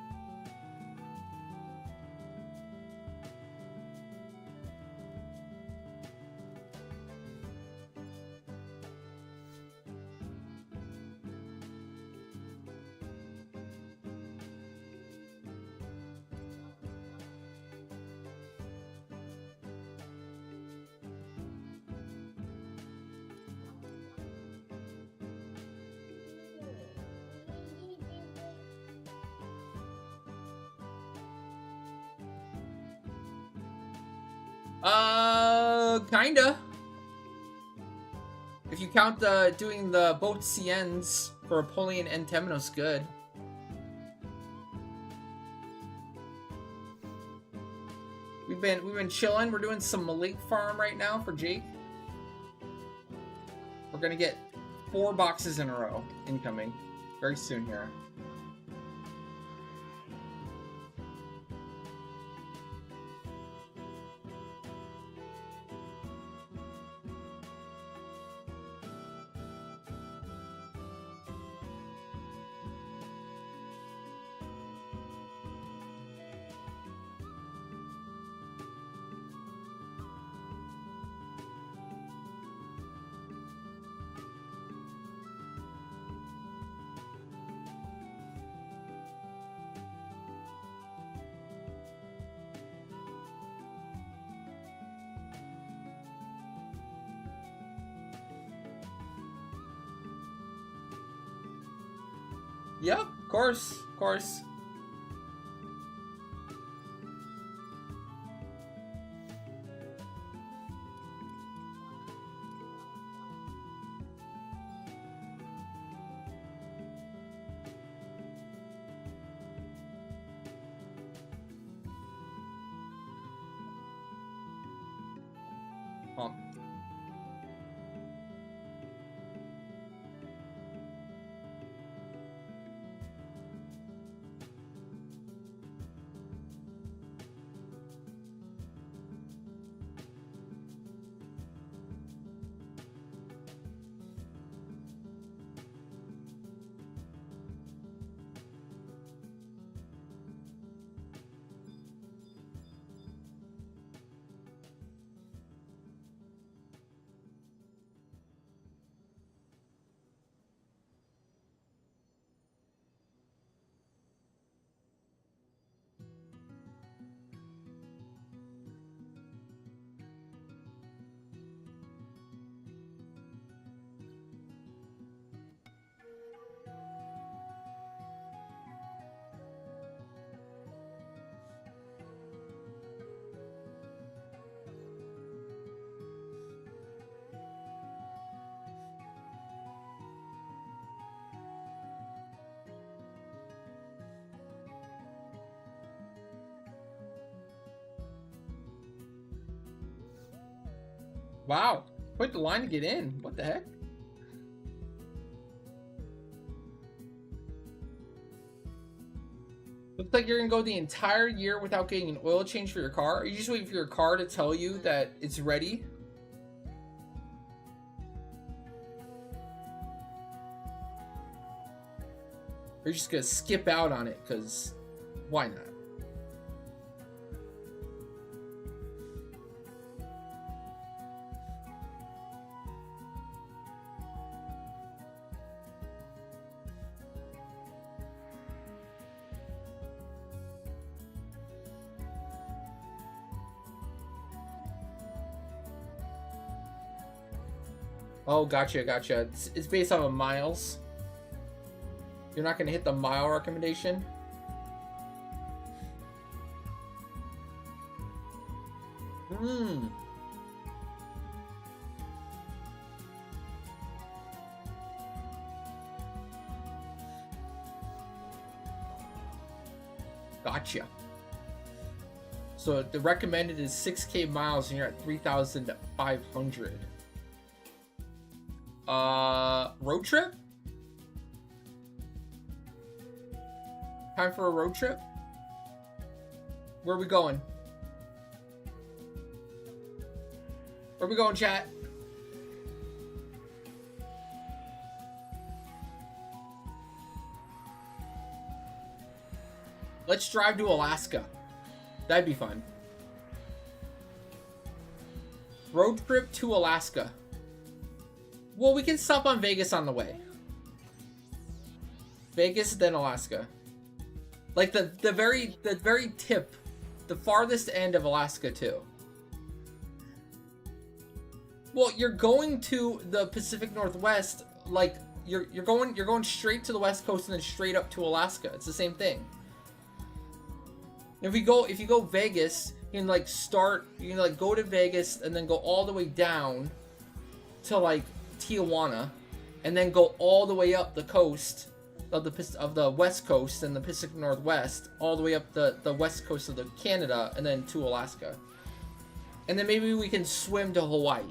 Kinda. If you count doing the both CNs for Apollyon and Temenos, good. We've been chilling. We're doing some Malik farm right now for Jake. We're gonna get 4 boxes in a row incoming very soon here. Yep, of course, of course. Wow. Quite the line to get in. What the heck? Looks like you're gonna go the entire year without getting an oil change for your car. Are you just waiting for your car to tell you that it's ready? Or you're just gonna skip out on it, because why not? Oh, gotcha, gotcha. It's based on miles. You're not gonna hit the mile recommendation? Hmm. Gotcha. So the recommended is 6K miles and you're at 3,500. Road trip? Time for a road trip? Where are we going? Where are we going, chat? Let's drive to Alaska. That'd be fun. Road trip to Alaska. Well, we can stop on Vegas on the way. Vegas, then Alaska. Like the very tip, the farthest end of Alaska too. Well, you're going to the Pacific Northwest, like you're going straight to the West Coast and then straight up to Alaska. It's the same thing. If you go Vegas, you can like go to Vegas and then go all the way down to like Tijuana, and then go all the way up the coast of the West Coast and the Pacific Northwest, all the way up the West Coast of Canada, and then to Alaska. And then maybe we can swim to Hawaii.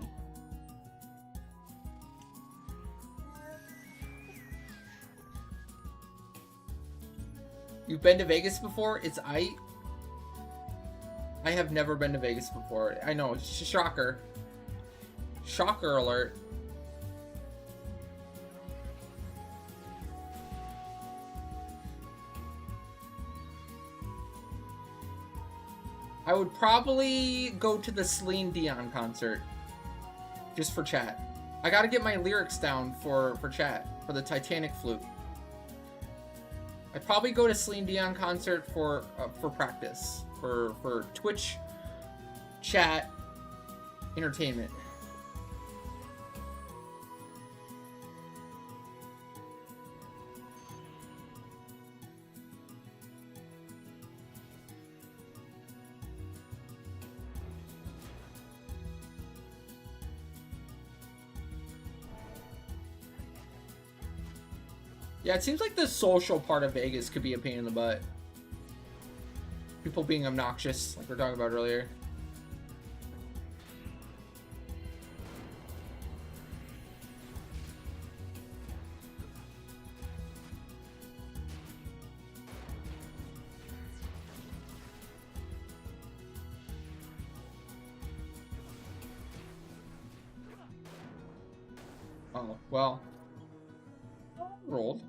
You've been to Vegas before? It's I have never been to Vegas before. I know, shocker. Shocker alert. I would probably go to the Celine Dion concert. Just for chat. I gotta get my lyrics down for chat. For the Titanic flute. I'd probably go to Celine Dion concert for practice. For Twitch, chat, entertainment. Yeah, it seems like the social part of Vegas could be a pain in the butt. People being obnoxious, like we were talking about earlier. Oh, well. Rolled.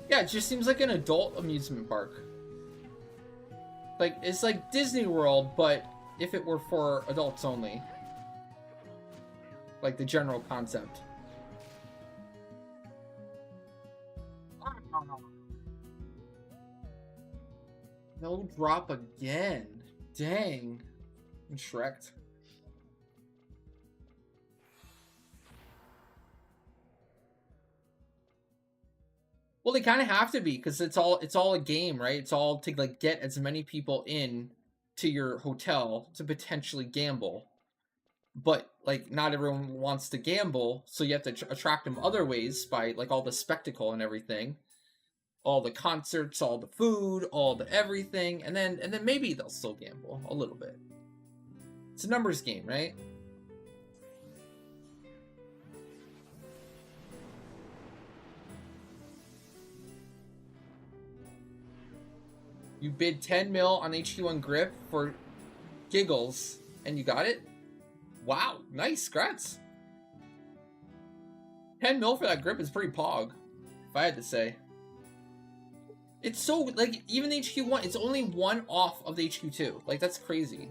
Yeah, it just seems like an adult amusement park. Like, it's like Disney World, but if it were for adults only. Like the general concept. No drop again. Dang. I'm Shrek'd. Well, they kind of have to be, because it's all a game, right? It's all to like get as many people in to your hotel to potentially gamble. but like not everyone wants to gamble, so you have to attract them other ways by like all the spectacle and everything, all the concerts, all the food, all the everything, and then maybe they'll still gamble a little bit. It's a numbers game, right? You bid 10 mil on HQ1 grip for giggles, and you got it? Wow, nice, congrats. 10 mil for that grip is pretty pog, if I had to say. It's so, like, even HQ1, it's only one off of the HQ2. Like, that's crazy.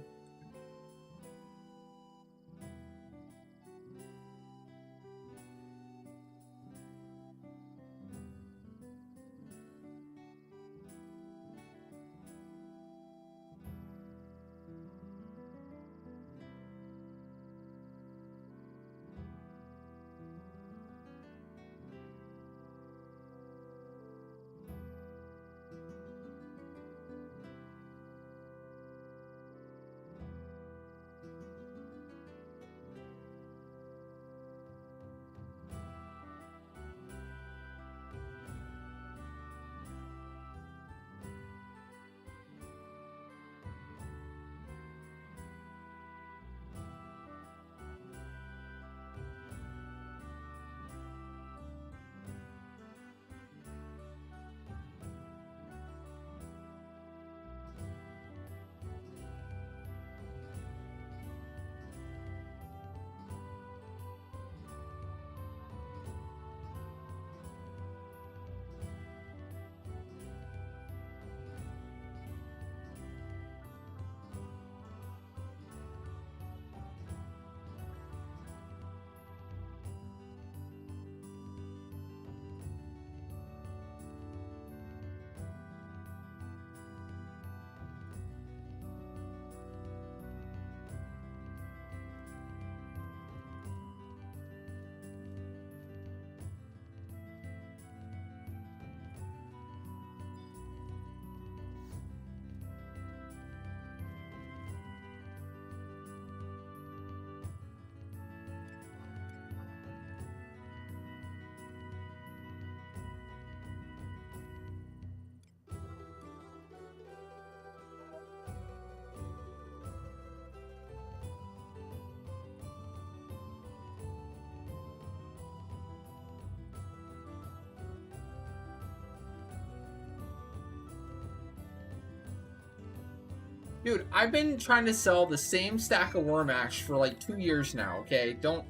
Dude, I've been trying to sell the same stack of Worm Ash for like 2 years now, okay? Don't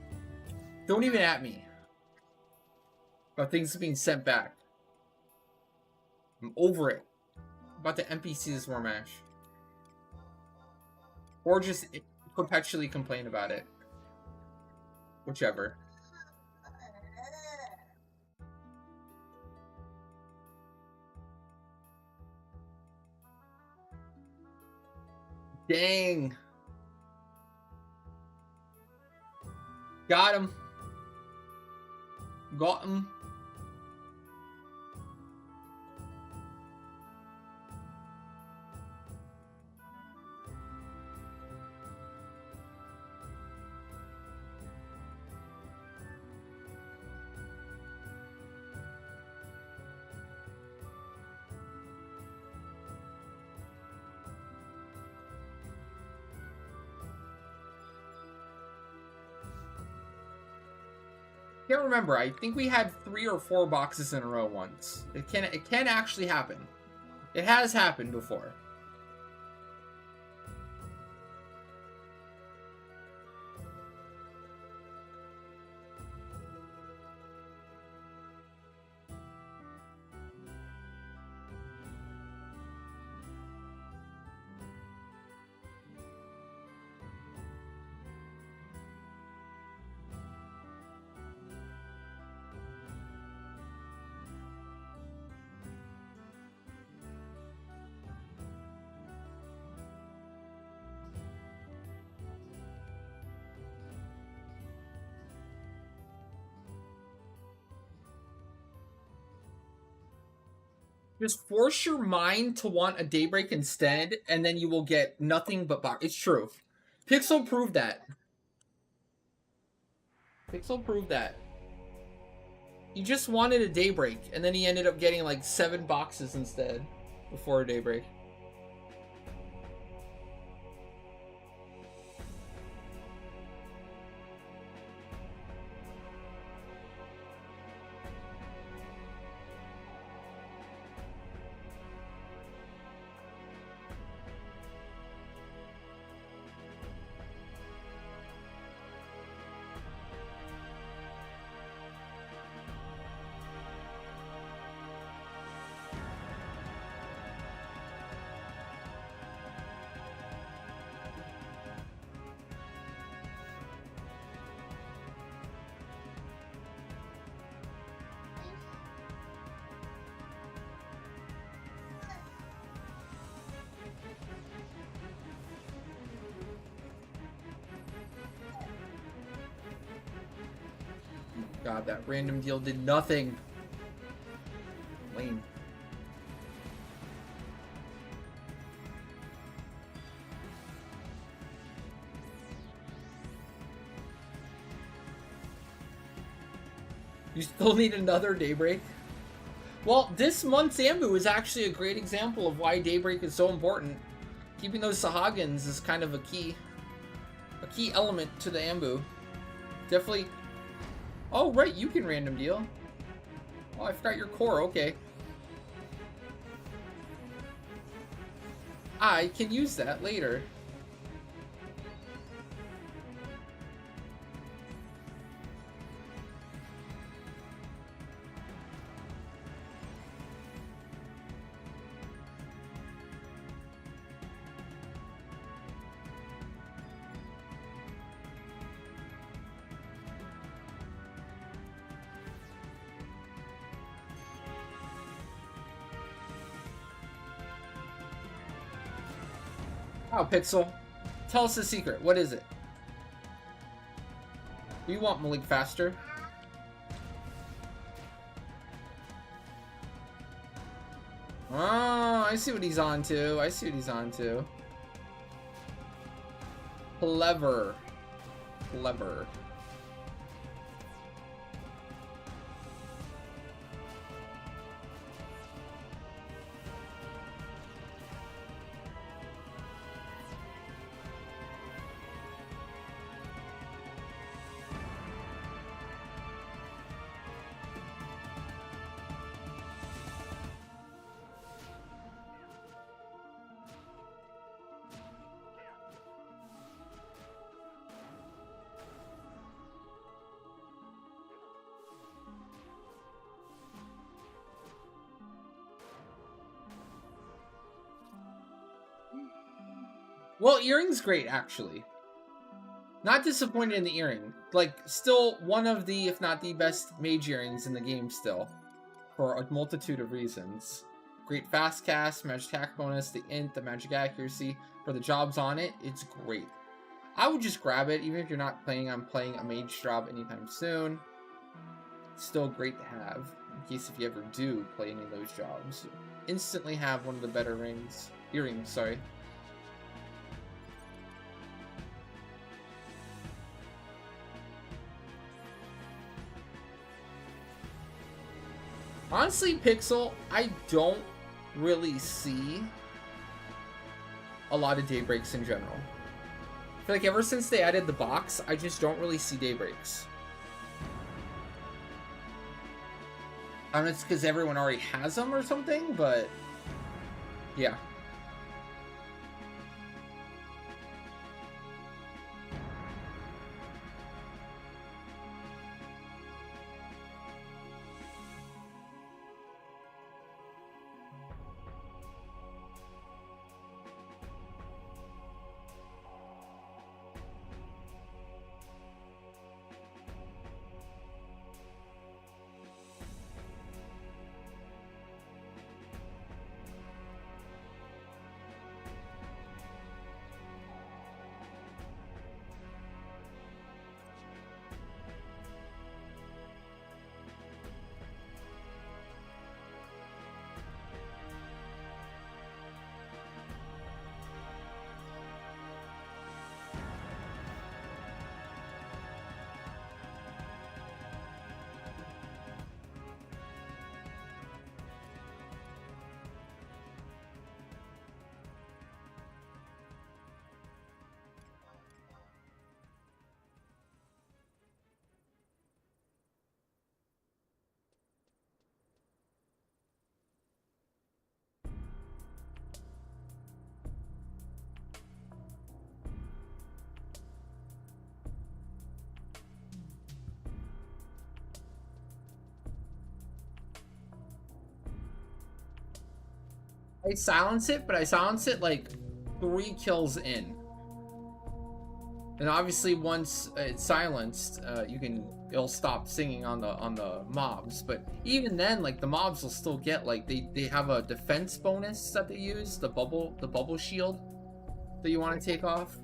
even at me about things being sent back. I'm over it. I'm about to NPC this Worm Ash. Or just perpetually complain about it. Whichever. Dang. Got him. Got him. Can't remember. I think we had 3 or 4 boxes in a row once. It can actually happen. It has happened before. Just force your mind to want a Daybreak instead, and then you will get nothing but box. It's true. Pixel proved that. Pixel proved that. He just wanted a daybreak, and then he ended up getting like 7 boxes instead before a daybreak. God, that random deal did nothing. Lame. You still need another daybreak? Well, this month's Ambu is actually a great example of why daybreak is so important. Keeping those Sahagins is kind of a key element to the Ambu. Definitely. Oh, right, you can random deal. Oh, I forgot your core, okay. I can use that later. Wow, Pixel. Tell us the secret. What is it? Do you want Malik faster? Oh, I see what he's on to. I see what he's on to. Clever. Clever. Well, earring's great, actually. Not disappointed in the earring. Like, still one of the, if not the best mage earrings in the game still. For a multitude of reasons. Great fast cast, magic attack bonus, the int, the magic accuracy. For the jobs on it, it's great. I would just grab it, even if you're not planning on playing a mage job anytime soon. It's still great to have, in case if you ever do play any of those jobs. Instantly have one of the better earrings, sorry. Honestly, Pixel, I don't really see a lot of daybreaks in general. I feel like ever since they added the box, I just don't really see daybreaks. I don't know if it's because everyone already has them or something, but yeah. I silence it, but I silence it like 3 kills in. And obviously, once it's silenced, it'll stop singing on the mobs. But even then, like the mobs will still get like they have a defense bonus that they use, the bubble shield that you want to take off.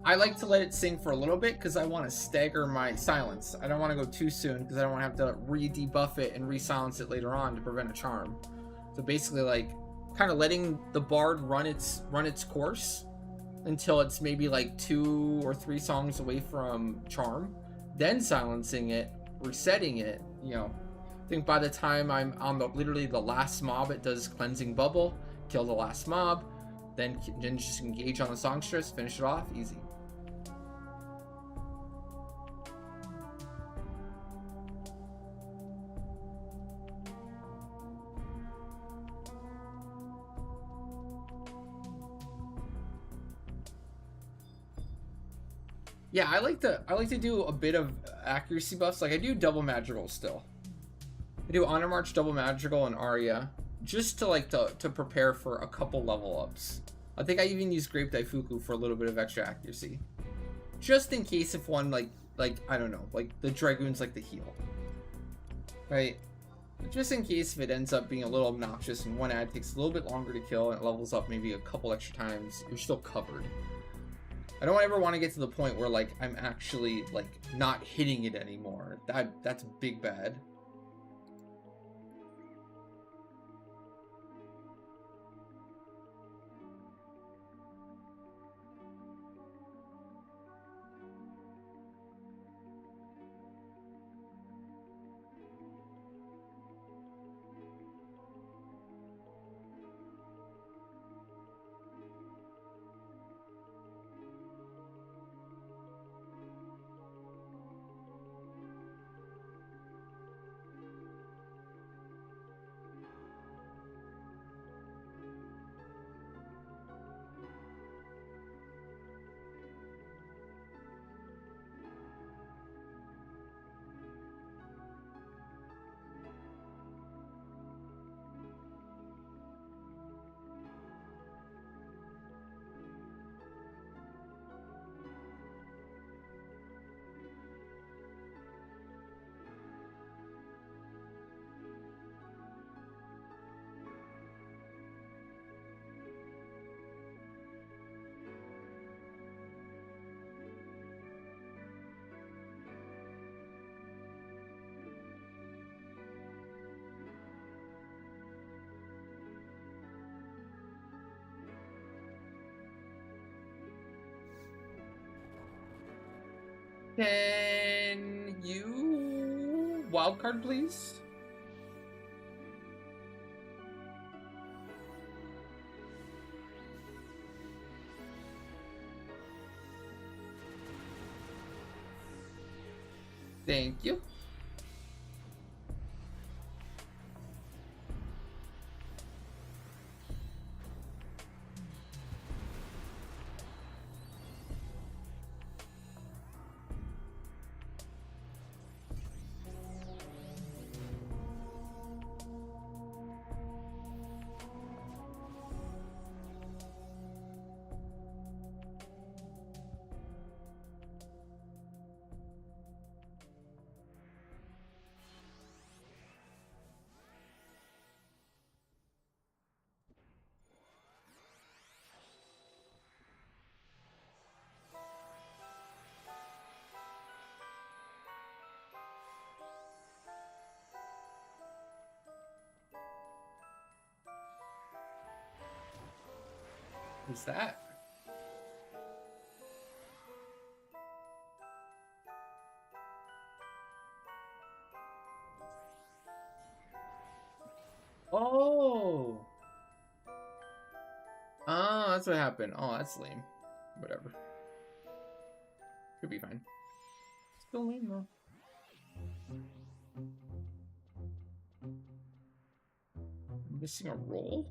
I like to let it sing for a little bit because I want to stagger my silence. I don't want to go too soon because I don't want to have to re-debuff it and re-silence it later on to prevent a charm. So basically, like, kind of letting the bard run its course until it's maybe like 2 or 3 songs away from charm, then silencing it, resetting it. You know, I think by the time I'm on literally the last mob, it does cleansing bubble, kill the last mob, then just engage on the songstress, finish it off, easy. Yeah, I like to do a bit of accuracy buffs. Like I do double magical still. I do Honor March, double magical, and Aria just to prepare for a couple level ups. I think I even use Grape Daifuku for a little bit of extra accuracy, just in case if one like I don't know, like the Dragoons like to heal, right? Just in case if it ends up being a little obnoxious and one ad takes a little bit longer to kill and it levels up maybe a couple extra times, you're still covered. I don't ever want to get to the point where like I'm actually like not hitting it anymore. That's big bad. Can you wildcard, please? Thank you. Who's that? Oh. Oh, that's what happened. Oh, that's lame. Whatever. Could be fine. Still lame though. I'm missing a roll?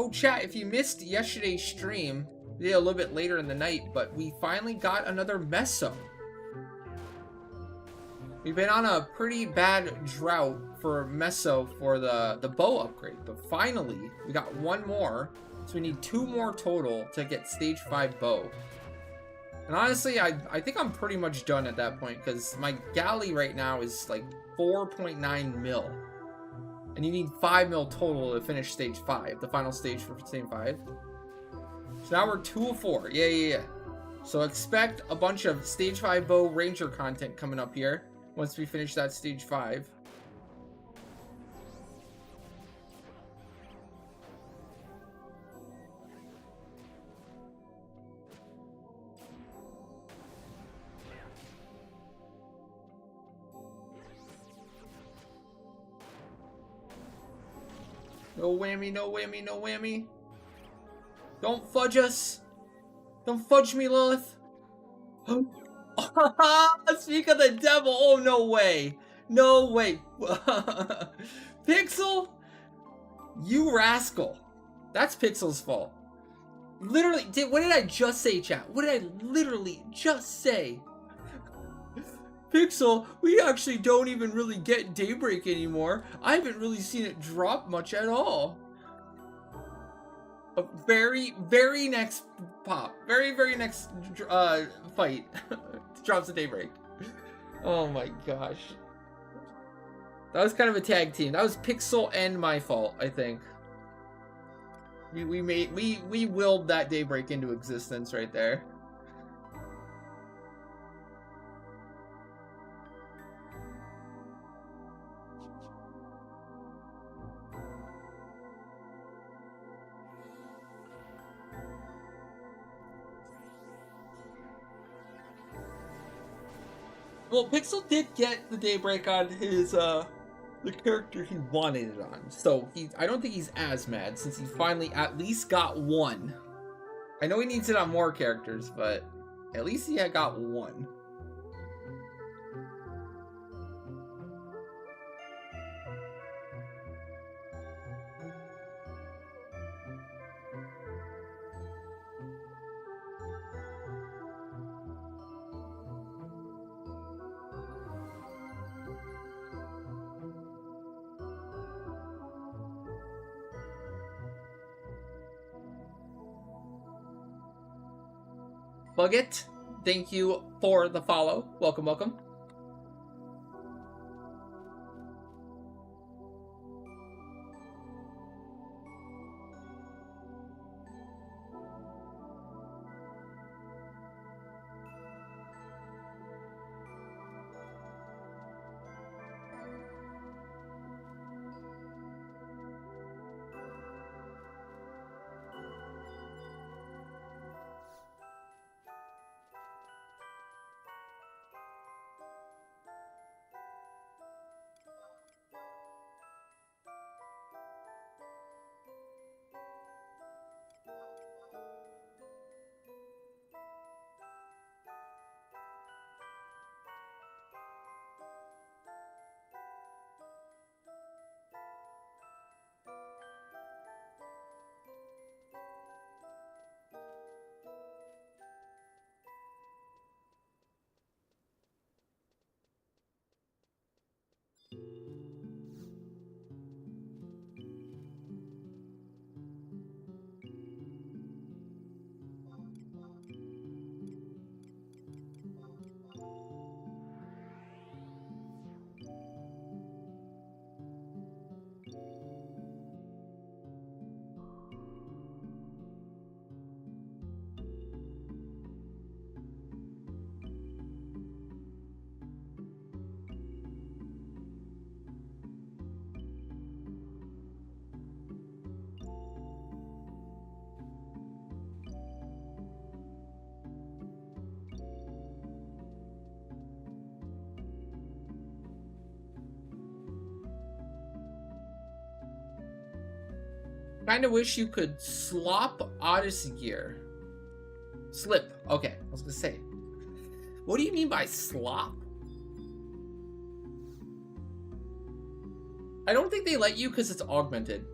Oh, chat, if you missed yesterday's stream, we did a little bit later in the night, but we finally got another meso. We've been on a pretty bad drought for meso for the bow upgrade, but finally, we got one more, so we need 2 more total to get stage 5 bow. And honestly, I think I'm pretty much done at that point, because my galley right now is like 4.9 mil. And you need 5 mil total to finish stage 5, the final stage for stage 5. So now we're 2 of 4. Yeah. So expect a bunch of stage 5 bow ranger content coming up here once we finish that stage 5. No whammy, no whammy, no whammy. Don't fudge us. Don't fudge me, Lilith. Speak of the devil. Oh, no way. No way. Pixel? You rascal. That's Pixel's fault. Literally, what did I just say, chat? What did I literally just say? Pixel, we actually don't even really get Daybreak anymore. I haven't really seen it drop much at all. A very next pop. Very next fight. Drops a Daybreak. Oh my gosh. That was kind of a tag team. That was Pixel and my fault, I think. We willed that Daybreak into existence right there. Well, Pixel did get the Daybreak on his, the character he wanted it on. So, I don't think he's as mad, since he finally at least got one. I know he needs it on more characters, but at least he had got one. Buget, thank you for the follow. Welcome, welcome. Kinda wish you could slop Odyssey gear. Slip. Okay, I was gonna say. What do you mean by slop? I don't think they let you because it's augmented.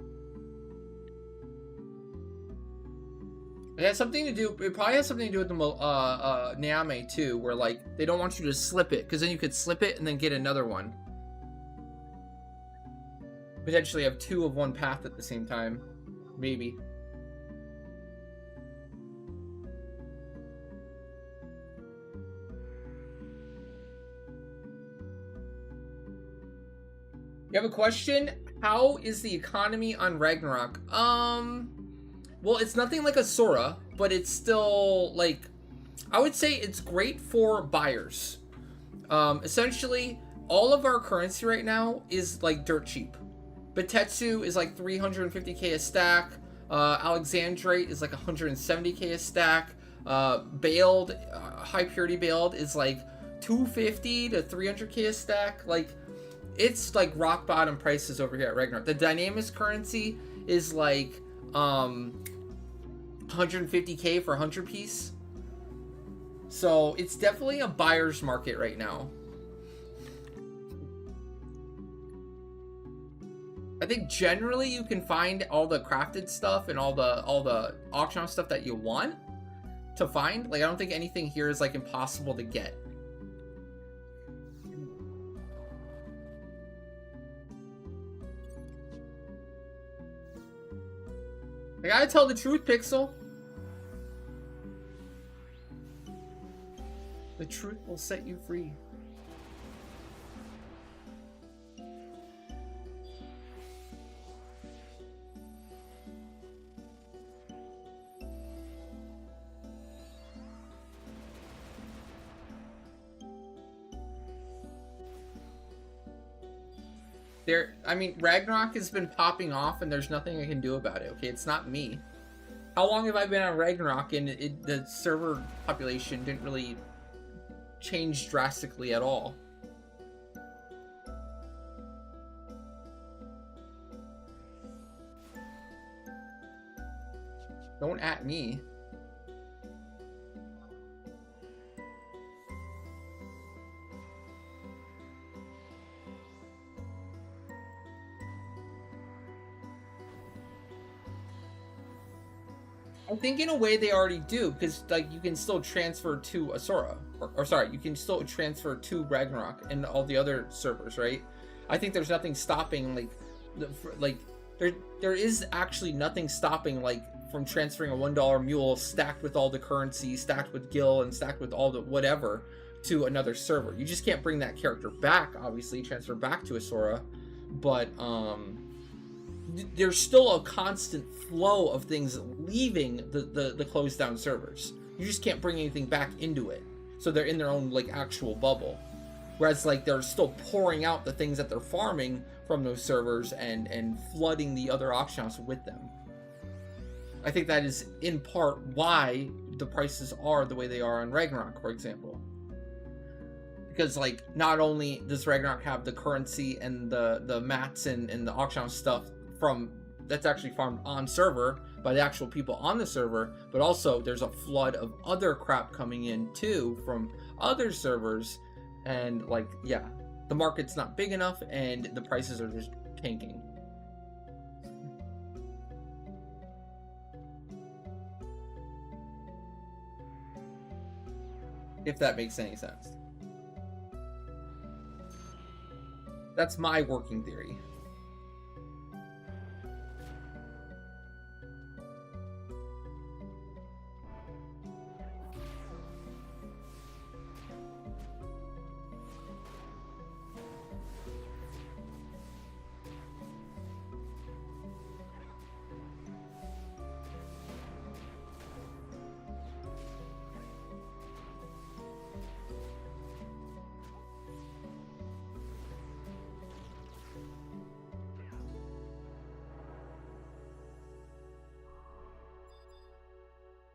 It has something to do. It probably has something to do with the Niame too, where like they don't want you to slip it, because then you could slip it and then get another one. Potentially have two of one path at the same time, maybe. You have a question? How is the economy on Ragnarok? Well, it's nothing like a Sora, but it's still, like, I would say it's great for buyers. Essentially, all of our currency right now is, like, dirt cheap. Batetsu is, like, 350k a stack. Alexandrite is, like, 170k a stack. Baled, high purity baled is, like, 250 to 300k a stack. Like, it's, like, rock bottom prices over here at Ragnarok. The Dynamis currency is, like, 150k for 100 piece. So it's definitely a buyer's market right now. I think generally you can find all the crafted stuff and all the auction stuff that you want to find. Like, I don't think anything here is like impossible to get. I gotta tell the truth, Pixel. The truth will set you free. I mean, Ragnarok has been popping off and there's nothing I can do about it, okay? It's not me. How long have I been on Ragnarok and the server population didn't really change drastically at all? Don't at me. I think in a way they already do, because like you can still transfer to Asura, or sorry, you can still transfer to Ragnarok and all the other servers, right? I think there's nothing stopping there is actually nothing stopping like from transferring a $1 mule stacked with all the currency, stacked with Gil, and stacked with all the whatever to another server. You just can't bring that character back, obviously, transfer back to Asura, but there's still a constant flow of things leaving the closed down servers. You just can't bring anything back into it. So they're in their own like actual bubble. Whereas like they're still pouring out the things that they're farming from those servers and flooding the other auction houses with them. I think that is in part why the prices are the way they are on Ragnarok, for example. Because like not only does Ragnarok have the currency and the mats and the auction house stuff from that's actually farmed on server by the actual people on the server, but also there's a flood of other crap coming in too from other servers, and like yeah, the market's not big enough and the prices are just tanking. If that makes any sense. That's my working theory.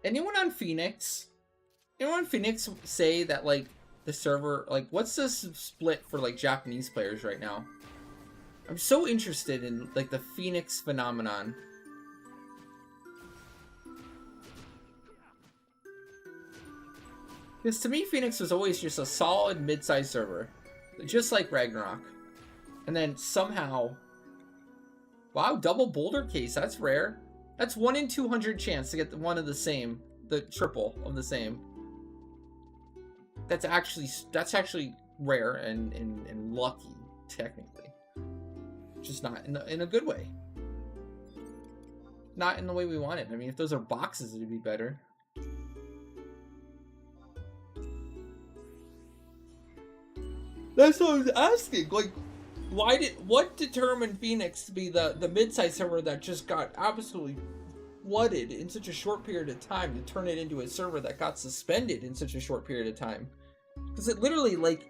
Anyone on Phoenix say that like the server, like what's the split for like Japanese players right now? I'm so interested in like the Phoenix phenomenon. Because to me, Phoenix was always just a solid mid-sized server, just like Ragnarok. And then somehow, wow, double boulder case, that's rare. That's 1 in 200 chance to get one of the same, the triple of the same. That's actually rare and lucky, technically. Just not in a good way. Not in the way we want it. I mean, if those are boxes, it'd be better. That's what I was asking. Like, what determined Phoenix to be the mid-size server that just got absolutely flooded in such a short period of time to turn it into a server that got suspended in such a short period of time? Because it literally, like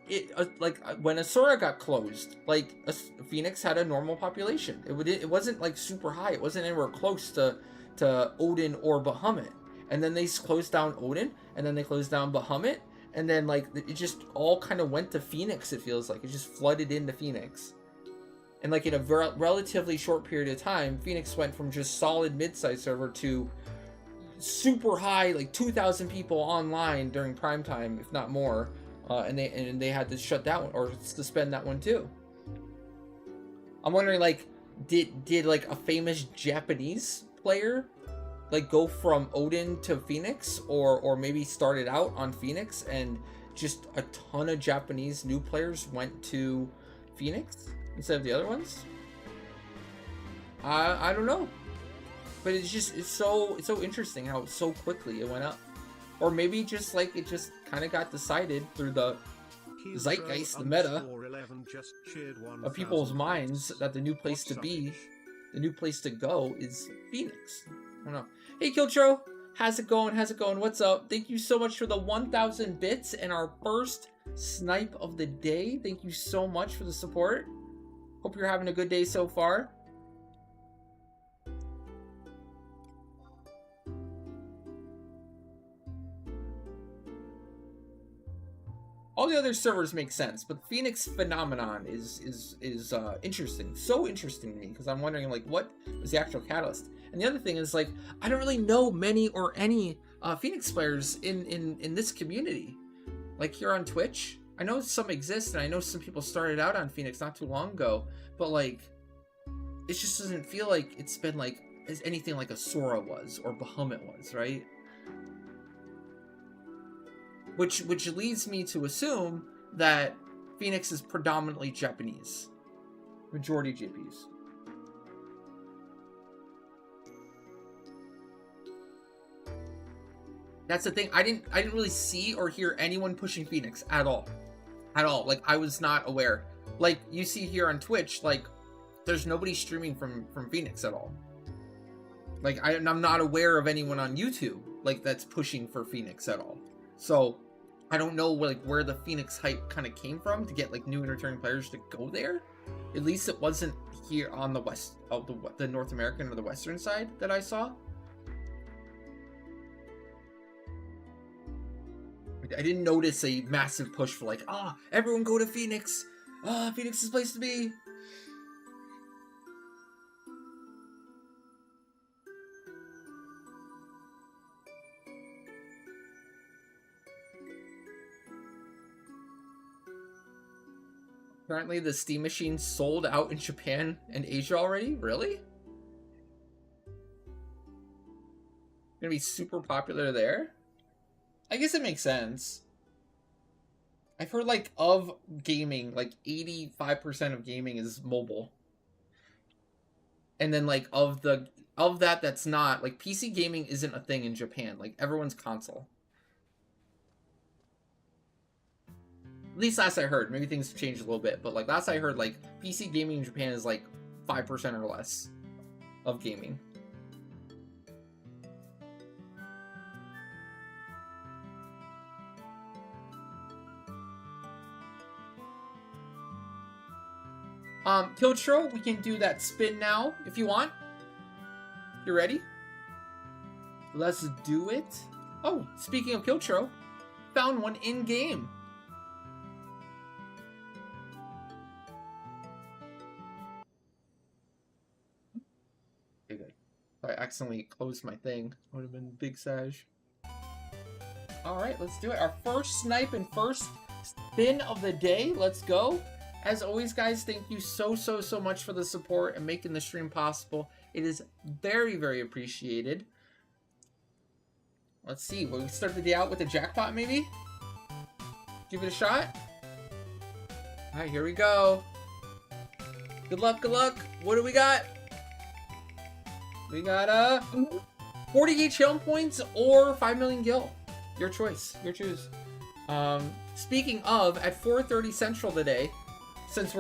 when Asura got closed, like Phoenix had a normal population. It wasn't like super high. It wasn't anywhere close to Odin or Bahamut. And then they closed down Odin, and then they closed down Bahamut, and then like it just all kind of went to Phoenix. It feels like it just flooded into Phoenix. And like in a relatively short period of time, Phoenix went from just solid mid-size server to super high, like 2,000 people online during prime time, if not more, and they had to shut that one or suspend that one too. I'm wondering, like, did like a famous Japanese player like go from Odin to Phoenix, or maybe started out on Phoenix and just a ton of Japanese new players went to Phoenix instead of the other ones? I don't know. But it's so interesting how so quickly it went up. Or maybe just like it just kind of got decided through the zeitgeist, the meta of people's minds that the new place to be, the new place to go is Phoenix. I don't know. Hey Kiltro, how's it going? How's it going? What's up? Thank you so much for the 1,000 bits and our first snipe of the day. Thank you so much for the support. Hope you're having a good day so far. All the other servers make sense, but the Phoenix phenomenon is interesting. So interesting to me, because I'm wondering, like, what was the actual catalyst? And the other thing is, like, I don't really know many or any Phoenix players in this community. Like, here on Twitch, I know some exist, and I know some people started out on Phoenix not too long ago, but, like, it just doesn't feel like it's been, like, as anything like Asura was, or Bahamut was, right? Which leads me to assume that Phoenix is predominantly Japanese. Majority JPs. That's the thing. I didn't really see or hear anyone pushing Phoenix at all. At all. Like, I was not aware. Like, you see here on Twitch, like, there's nobody streaming from Phoenix at all. Like, I'm not aware of anyone on YouTube, like, that's pushing for Phoenix at all. So, I don't know, like, where the Phoenix hype kind of came from to get, like, new and returning players to go there. At least it wasn't here on the west of the North American or the Western side that I saw. I didn't notice a massive push for, like, everyone go to Phoenix. Phoenix is the place to be. Apparently the Steam Machine sold out in Japan and Asia already? Really? Gonna be super popular there? I guess it makes sense. I've heard, like, of gaming, like 85% of gaming is mobile. And then, like, of that that's not, like, PC gaming isn't a thing in Japan. Like, everyone's console. At least last I heard. Maybe things have changed a little bit, but, like, last I heard, like, PC gaming in Japan is, like, 5% or less of gaming. Kiltro, we can do that spin now, if you want. You ready? Let's do it. Oh, speaking of Kiltro, found one in-game. Okay, good. I accidentally closed my thing. Would have been big sage. Alright, let's do it. Our first snipe and first spin of the day. Let's go. As always, guys, thank you so much for the support and making the stream possible. It is very, very appreciated. Let's see. Will we start the day out with a jackpot, maybe? Give it a shot? Alright, here we go. Good luck, good luck. What do we got? We got 48 challenge points or 5 million gil. Your choice. Your choose. Speaking of, at 4:30 Central today, since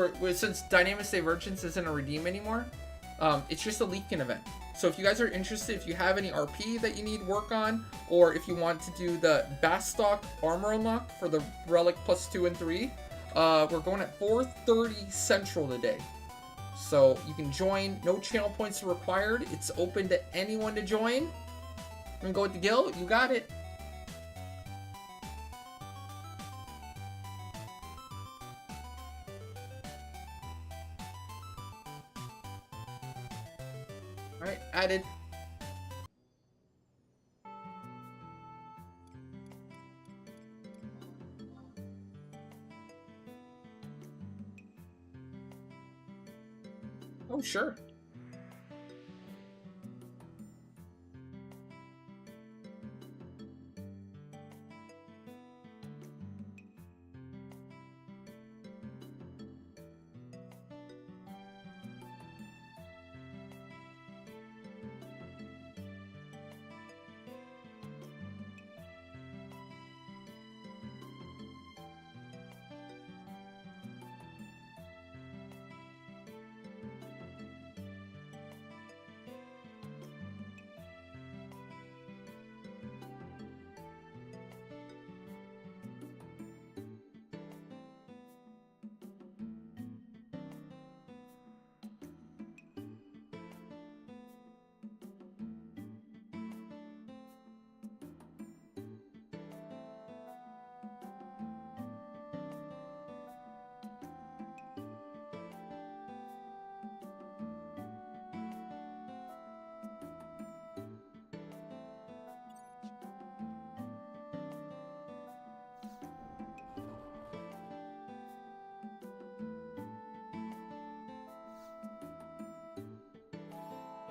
Dynamic Divergence isn't a redeem anymore, it's just a Leakin event. So if you guys are interested, if you have any RP that you need work on, or if you want to do the Bastock armor unlock for the Relic plus 2 and 3, we're going at 4:30 Central today. So you can join. No channel points are required. It's open to anyone to join. You can go with the guild. You got it. Alright, added. Oh, sure.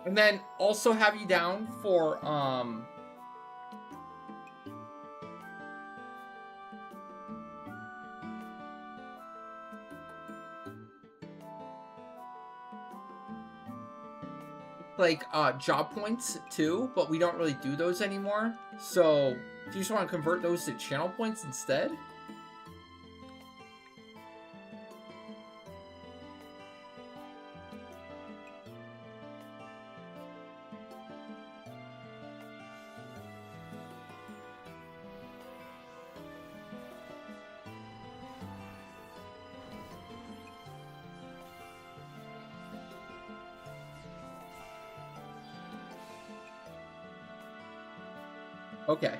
And then also have you down for like job points too, but we don't really do those anymore. So do you just want to convert those to channel points instead? Okay.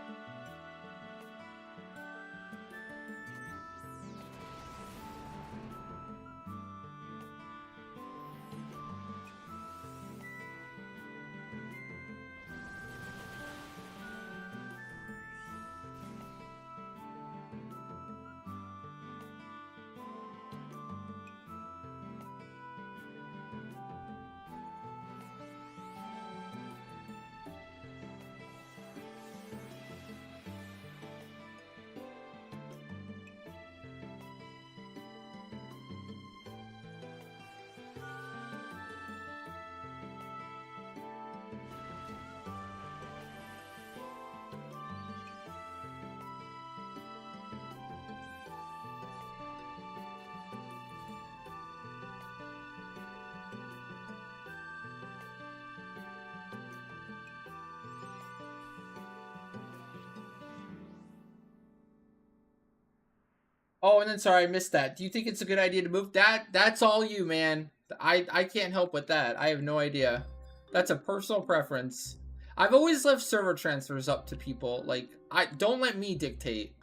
Oh, and then sorry, I missed that. Do you think it's a good idea to move that? That's all you, man. I can't help with that. I have no idea. That's a personal preference. I've always left server transfers up to people. Like, don't let me dictate.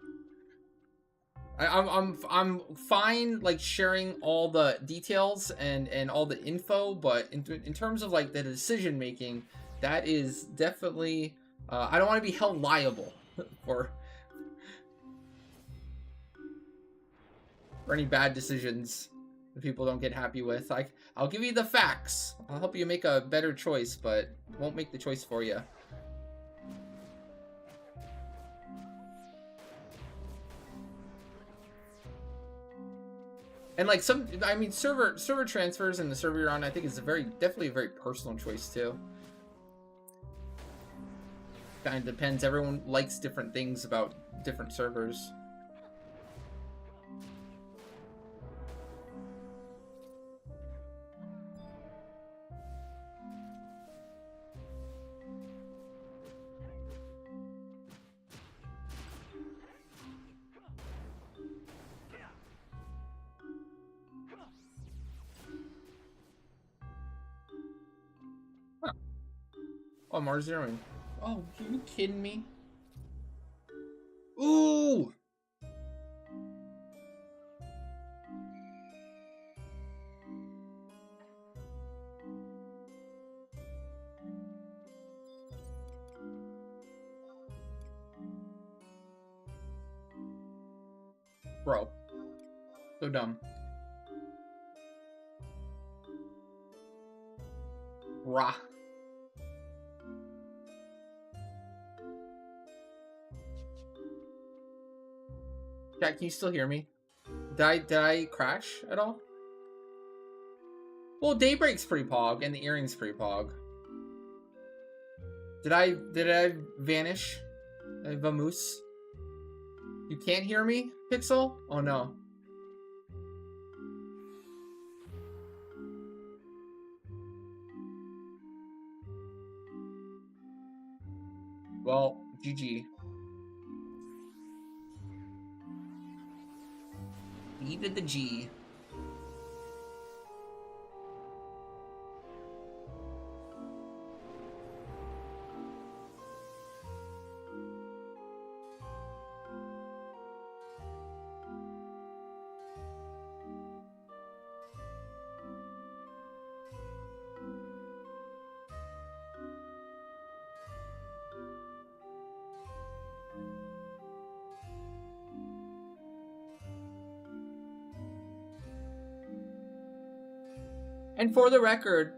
I'm fine like sharing all the details and all the info, but in terms of like the decision making, that is definitely I don't want to be held liable for any bad decisions. that people don't get happy with. Like, I'll give you the facts. I'll help you make a better choice, but won't make the choice for you. And like I mean, server transfers and the server you're on, I think is definitely a very personal choice too. Kind of depends. Everyone likes different things about different servers. Huh. Oh, Mars zeroing. Oh, are you kidding me? Ooh! Bro. So dumb. Rah. Jack, can you still hear me? Did I crash at all? Well, Daybreak's pretty pog, and the earring's pretty pog. Did I vanish? Vamoose? You can't hear me, Pixel? Oh no. Well, GG. Needed the G. And for the record,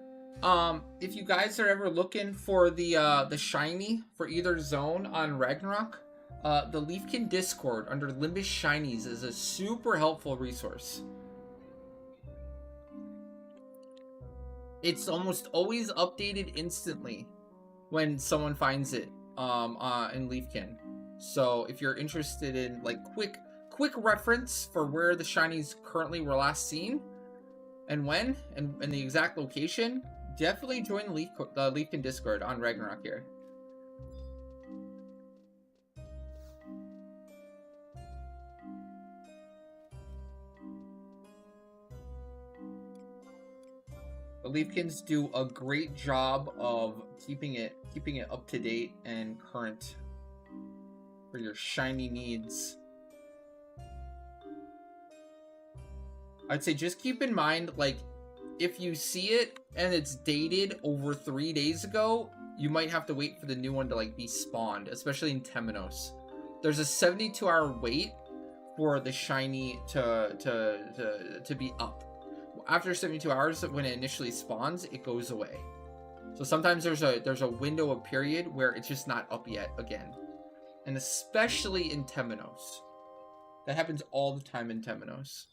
if you guys are ever looking for the shiny for either zone on Ragnarok, the Leafkin Discord under Limbus Shinies is a super helpful resource. It's almost always updated instantly when someone finds it in Leafkin. So if you're interested in like quick reference for where the shinies currently were last seen, and when, and the exact location, definitely join the Leafkin Discord on Ragnarok here. The Leafkins do a great job of keeping it up to date and current for your shiny needs. I'd say just keep in mind, like, if you see it and it's dated over 3 days ago, you might have to wait for the new one to like be spawned, especially in Temenos. There's a 72-hour wait for the shiny to be up. After 72 hours, when it initially spawns, it goes away. So sometimes there's a window of period where it's just not up yet again, and especially in Temenos, that happens all the time in Temenos.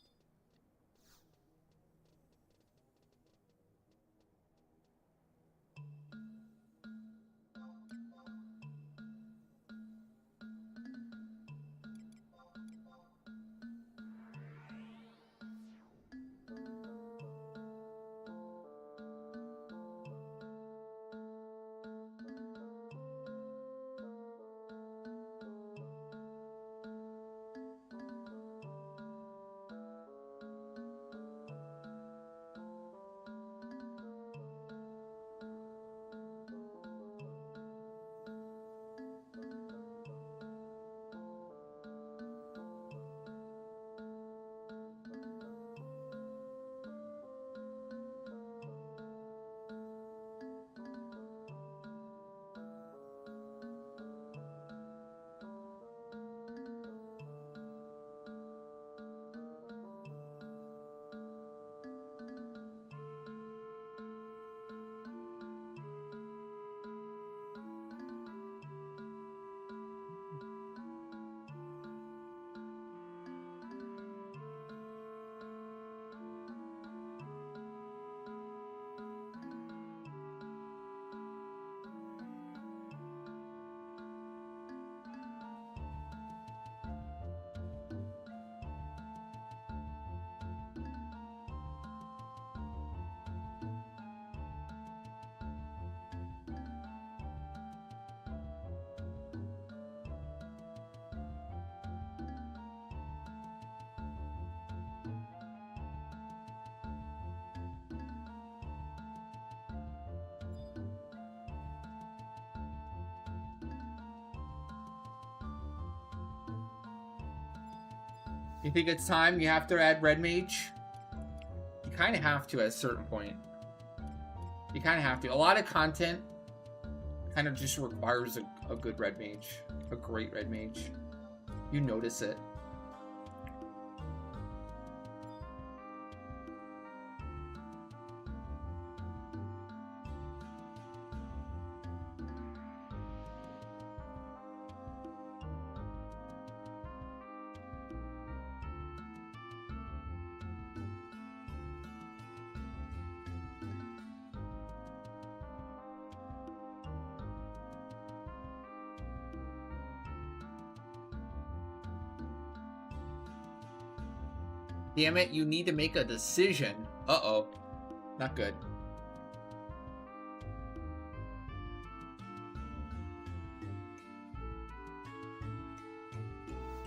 You think it's time you have to add red mage? You kind of have to at a certain point. You kind of have to. A lot of content kind of just requires a good red mage. A great red mage. You notice it. Damn it, you need to make a decision. Uh-oh. Not good.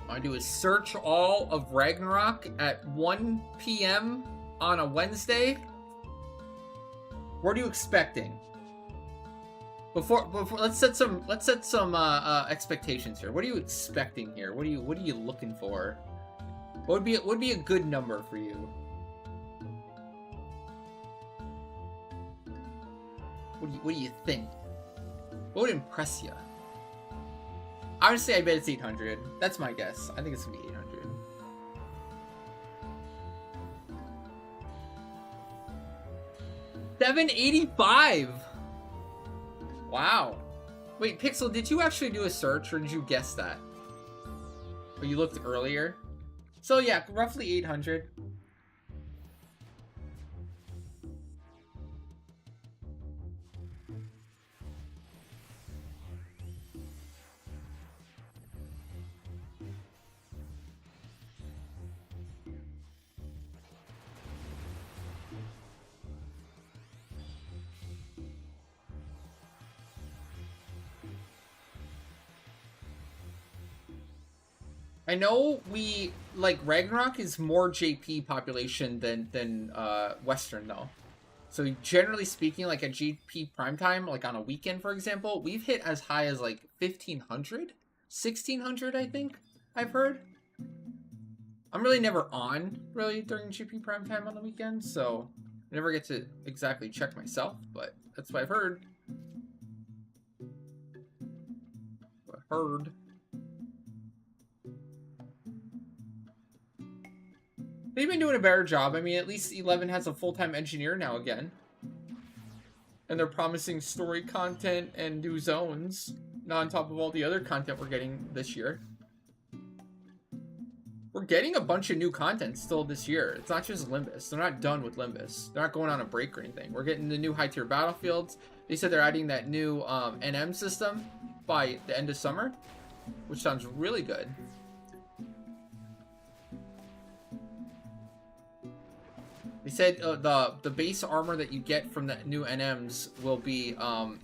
All I do is search all of Ragnarok at 1 p.m. on a Wednesday. What are you expecting? Before let's set some expectations here. What are you expecting here? What are you looking for? What would be a good number for you? What do you think? What would impress you? Honestly, I bet it's 800. That's my guess. I think it's gonna be 800. $785. Wow. Wait, Pixel, did you actually do a search or did you guess that? Or you looked earlier? So yeah, roughly 800. I know we like Ragnarok is more JP population than Western though. So generally speaking, like at JP primetime, like on a weekend for example, we've hit as high as like 1500, 1600 I think I've heard. I'm really never on really during GP primetime on the weekend, so I never get to exactly check myself, but that's what I've heard. They've been doing a better job. I mean, at least 11 has a full-time engineer now again. And they're promising story content and new zones, not on top of all the other content we're getting this year. We're getting a bunch of new content still this year. It's not just Limbus. They're not done with Limbus. They're not going on a break or anything. We're getting the new high-tier battlefields. They said they're adding that new NM system by the end of summer, which sounds really good. They said the base armor that you get from the new NMs will be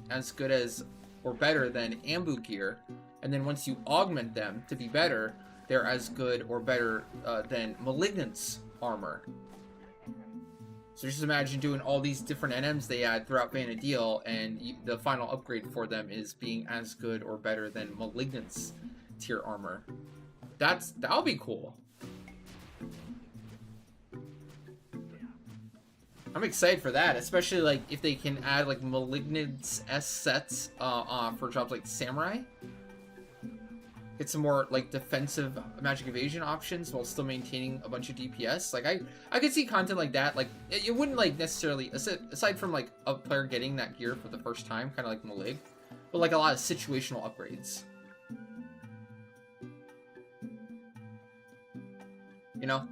as good as or better than Ambu gear, and then once you augment them to be better, they're as good or better than Malignant's armor. So just imagine doing all these different NMs they add throughout Vana'diel, and the final upgrade for them is being as good or better than Malignant's tier armor. That'll be cool. I'm excited for that, especially like if they can add like Malignant's S sets for jobs like Samurai. Get some more like defensive magic evasion options while still maintaining a bunch of DPS. Like I could see content like that. Like it wouldn't like necessarily, aside from like a player getting that gear for the first time, kind of like Malig, but like a lot of situational upgrades. You know?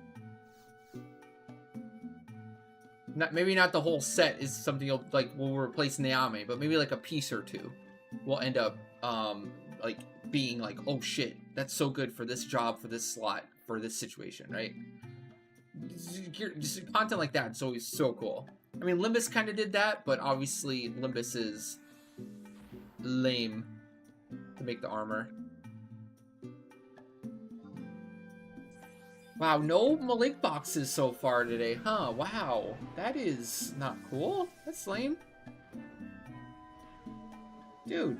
Maybe not the whole set is something you'll like will replace Naomi, but maybe like a piece or two will end up like being like, oh shit, that's so good for this job, for this slot, for this situation, right? Just content like that is always so cool. I mean, Limbus kind of did that, but obviously Limbus is lame to make the armor. Wow, no Malik boxes so far today, huh? Wow, that is not cool. That's lame. Dude.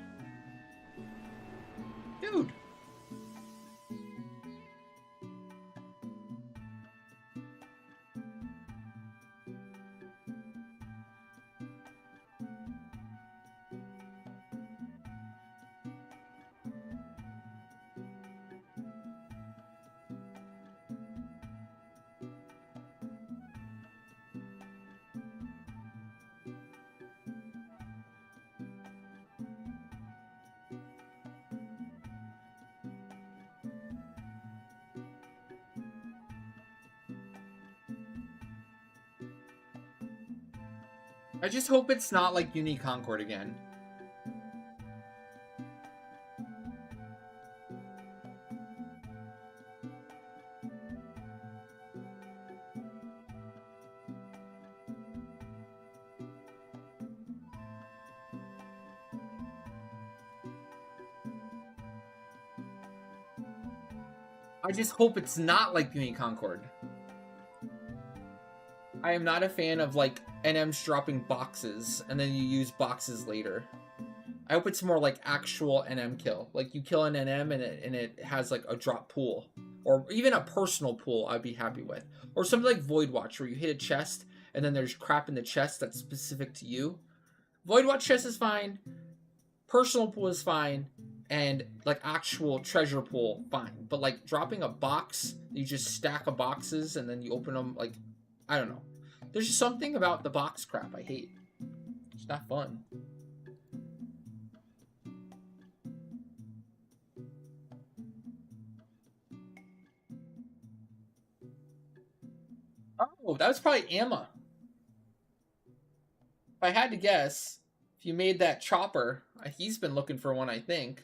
I just hope it's not like Uni Concord again. I just hope it's not like Uni Concord. I am not a fan of like NMs dropping boxes and then you use boxes later. I hope it's more like actual NM kill. Like you kill an NM and it has like a drop pool. Or even a personal pool I'd be happy with. Or something like Void Watch where you hit a chest and then there's crap in the chest that's specific to you. Void Watch chest is fine. Personal pool is fine. And like actual treasure pool, fine. But like dropping a box, you just stack of boxes and then you open them, like, I don't know. There's just something about the box crap I hate. It's not fun. Oh, that was probably Amma. If I had to guess, if you made that chopper, he's been looking for one, I think.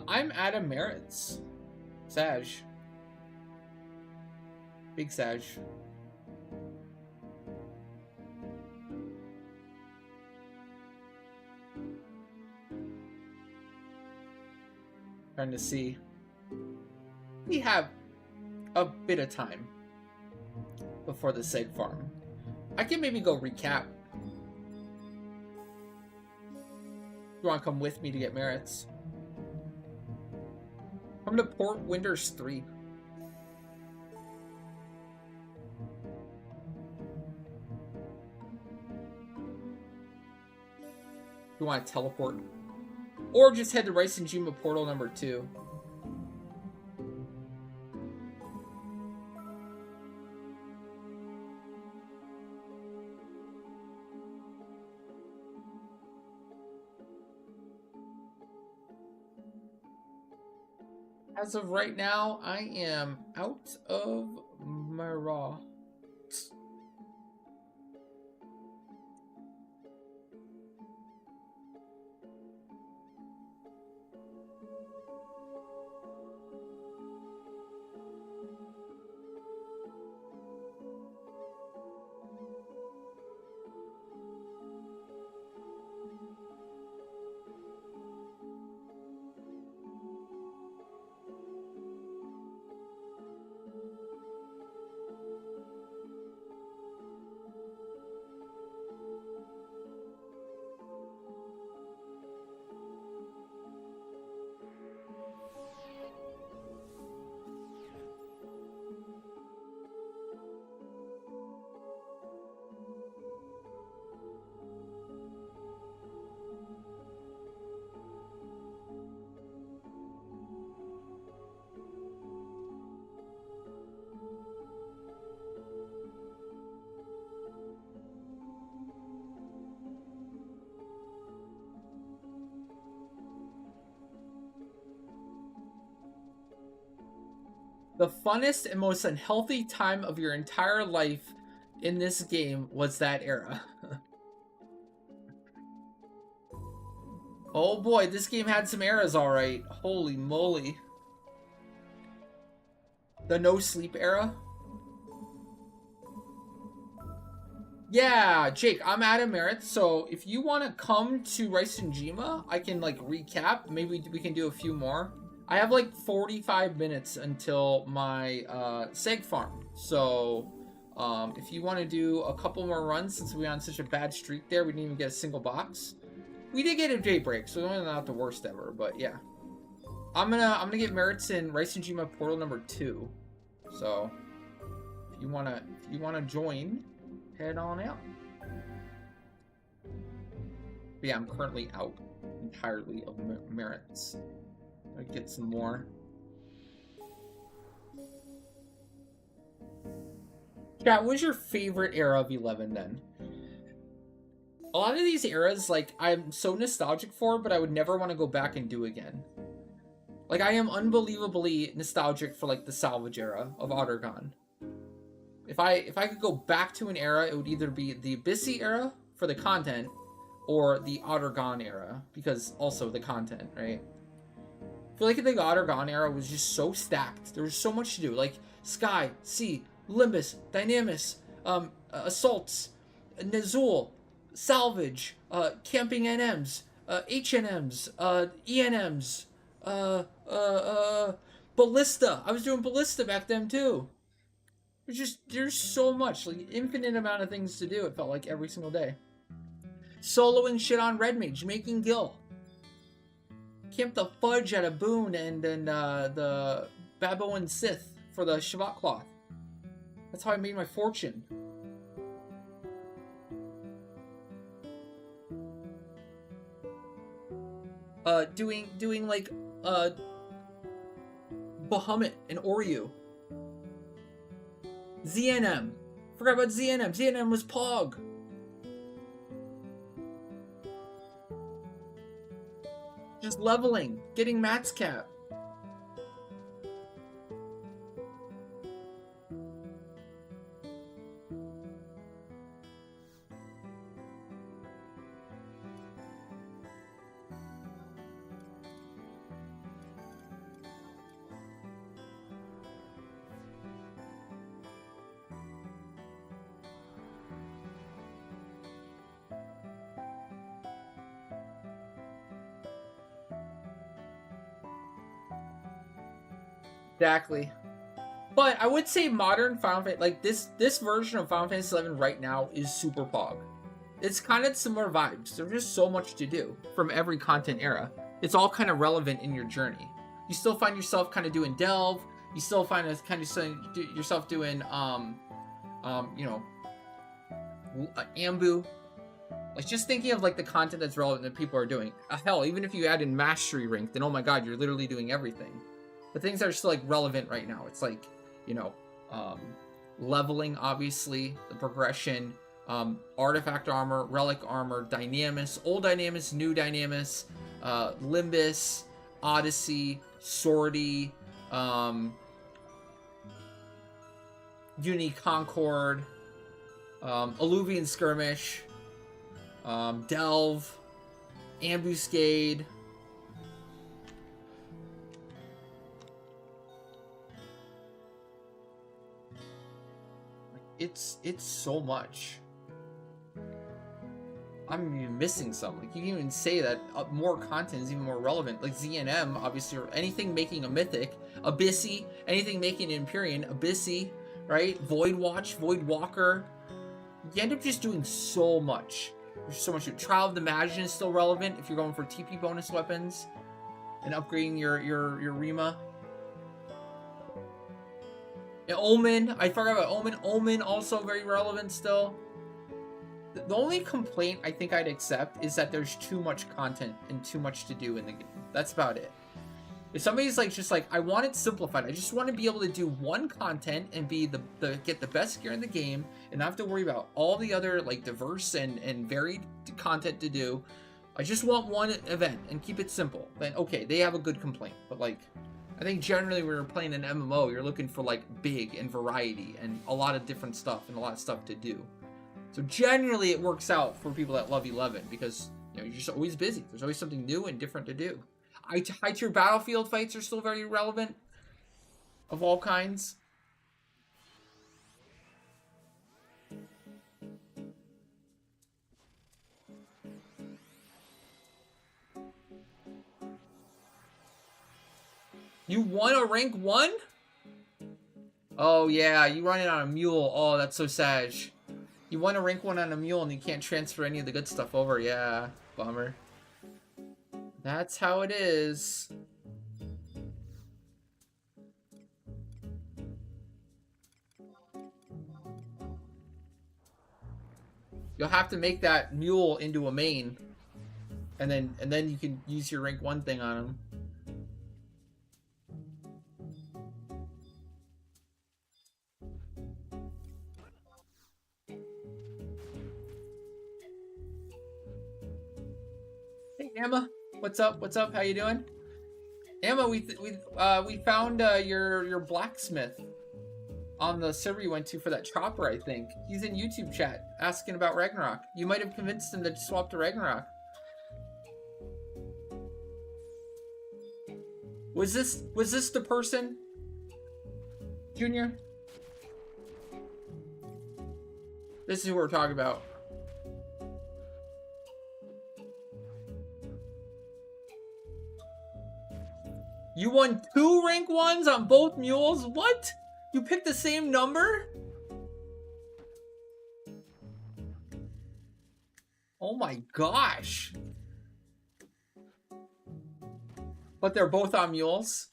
I'm Adam Merritt's. Sag. Big Sag. Trying to see. We have a bit of time before the Seg farm. I can maybe go recap. You want to come with me to get Merritt's? Come to Port Winters 3. You want to teleport? Or just head to Raisenjima Portal number 2. As of right now, I am out of my raw. The funnest and most unhealthy time of your entire life in this game was that era. Oh boy, this game had some eras, alright. Holy moly. The no sleep era. Yeah, Jake, I'm Adam Merritt, so if you want to come to Raisenjima, I can like recap. Maybe we can do a few more. I have like 45 minutes until my Seg farm. So if you want to do a couple more runs, since we're on such a bad streak there, we didn't even get a single box. We did get a Daybreak, so it's not the worst ever, but yeah. I'm gonna get merits in Raijima Portal number 2. So if you wanna join, head on out. But yeah, I'm currently out entirely of merits. I get some more. Chat, what was your favorite era of 11 then? A lot of these eras, like, I'm so nostalgic for, but I would never want to go back and do again. Like, I am unbelievably nostalgic for, like, the salvage era of Ottergon. If I could go back to an era, it would either be the Abyssy era for the content, or the Ottergon era, because also the content, right? I feel like the Ottergon era was just so stacked. There was so much to do, like Sky, Sea, Limbus, Dynamis, Assaults, Nazul, Salvage, Camping NMs, HNMs, ENMs, Ballista. I was doing Ballista back then too. There's so much, like infinite amount of things to do. It felt like every single day. Soloing shit on Red Mage, making Gil. Camp the fudge out of Boone and then the Baboan Sith for the Shabbat cloth. That's how I made my fortune. Doing like Bahamut and Oryu. ZNM. Forgot about ZNM. ZNM was Pog. Just leveling, getting Matt's cap. Exactly. But I would say modern Final Fantasy, like this version of Final Fantasy 11 right now is super pog. It's kind of similar vibes. There's just so much to do from every content era. It's all kind of relevant in your journey. You still find yourself kind of doing delve. You still find yourself doing Ambu. Like just thinking of like the content that's relevant that people are doing. Hell, even if you add in mastery rank, then oh my god, you're literally doing everything. The things that are still like relevant right now. It's like, leveling, obviously, the progression, artifact armor, relic armor, Dynamis, old Dynamis, new Dynamis, Limbus, Odyssey, Swordy, Uni Concord, Alluvian Skirmish, Delve, Ambuscade. It's so much. I'm even missing some. Like you can even say that more content is even more relevant. Like ZNM, obviously, or anything making a mythic, Abyssy, anything making an Empyrean, Abyssy, right? Void Watch, Void Walker. You end up just doing so much. There's so much. Trial of the Magician is still relevant if you're going for TP bonus weapons and upgrading your Rima. Yeah, Omen, I forgot about Omen. Omen also very relevant still. The only complaint I think I'd accept is that there's too much content and too much to do in the game. That's about it. If somebody's like just like, I want it simplified. I just want to be able to do one content and be get the best gear in the game and not have to worry about all the other like diverse and varied content to do. I just want one event and keep it simple. Then okay, they have a good complaint. But like, I think generally when you're playing an MMO, you're looking for like big and variety and a lot of different stuff and a lot of stuff to do. So generally it works out for people that love 11 because you're just always busy. There's always something new and different to do. High tier battlefield fights are still very relevant of all kinds. You won a rank 1? Oh yeah, you run it on a mule. Oh, that's so sad. You won a rank 1 on a mule and you can't transfer any of the good stuff over. Yeah, bummer. That's how it is. You'll have to make that mule into a main. And then you can use your rank 1 thing on him. Hey Emma, what's up? What's up? How you doing? Emma, we found your blacksmith on the server you went to for that chopper, I think. He's in YouTube chat asking about Ragnarok. You might have convinced him to swap to Ragnarok. Was this the person? Junior? This is who we're talking about. You won 2 rank 1s on both mules? What? You picked the same number? Oh my gosh. But they're both on mules.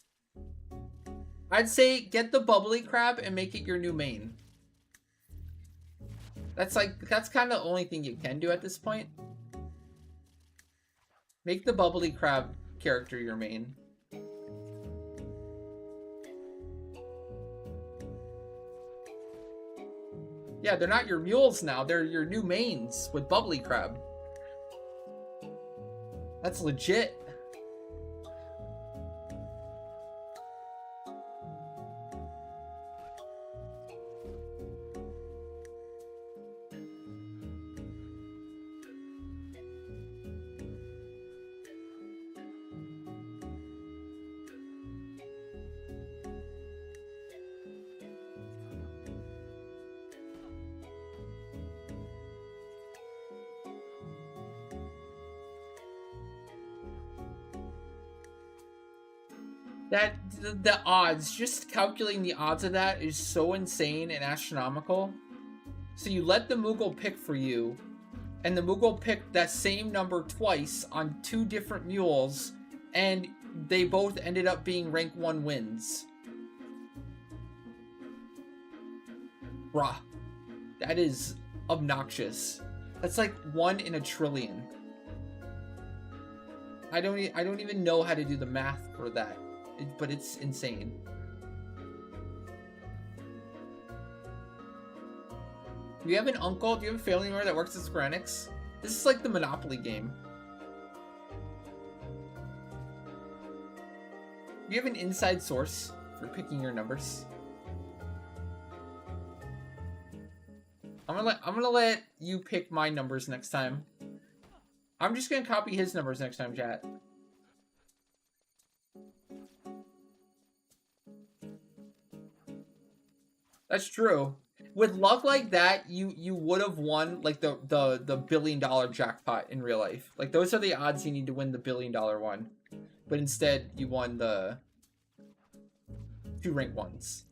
I'd say get the bubbly crab and make it your new main. That's kind of the only thing you can do at this point. Make the bubbly crab character your main. Yeah, they're not your mules now. They're your new mains with bubbly crab. That's legit. The odds, just calculating the odds of that is so insane and astronomical. So you let the Moogle pick for you, and the Moogle picked that same number twice on 2 different mules, and they both ended up being rank 1 wins. Bruh. That is obnoxious. That's like 1 in a trillion. I don't even know how to do the math for that. But it's insane. Do you have an uncle? Do you have a family member that works at Square Enix? This is like the Monopoly game. Do you have an inside source for picking your numbers? I'm gonna let you pick my numbers next time. I'm just gonna copy his numbers next time, chat. That's true. With luck like that, you would have won like the $1 billion jackpot in real life. Like those are the odds you need to win the $1 billion one. But instead you won the 2 rank 1s.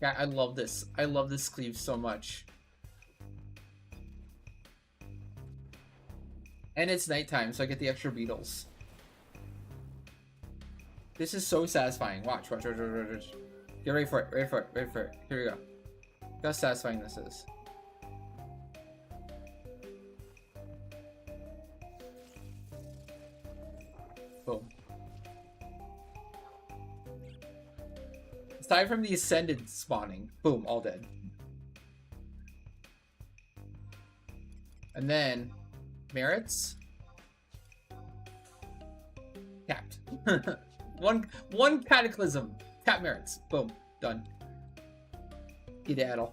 Yeah, I love this. I love this cleave so much. And it's nighttime, so I get the extra beetles. This is so satisfying. Watch. Get ready for it. Ready for it. Here we go. Look how satisfying this is. Boom. Aside from the Ascended spawning, boom, all dead. And then, merits. Capped. one cataclysm. Cap merits. Boom. Done. Edaddle.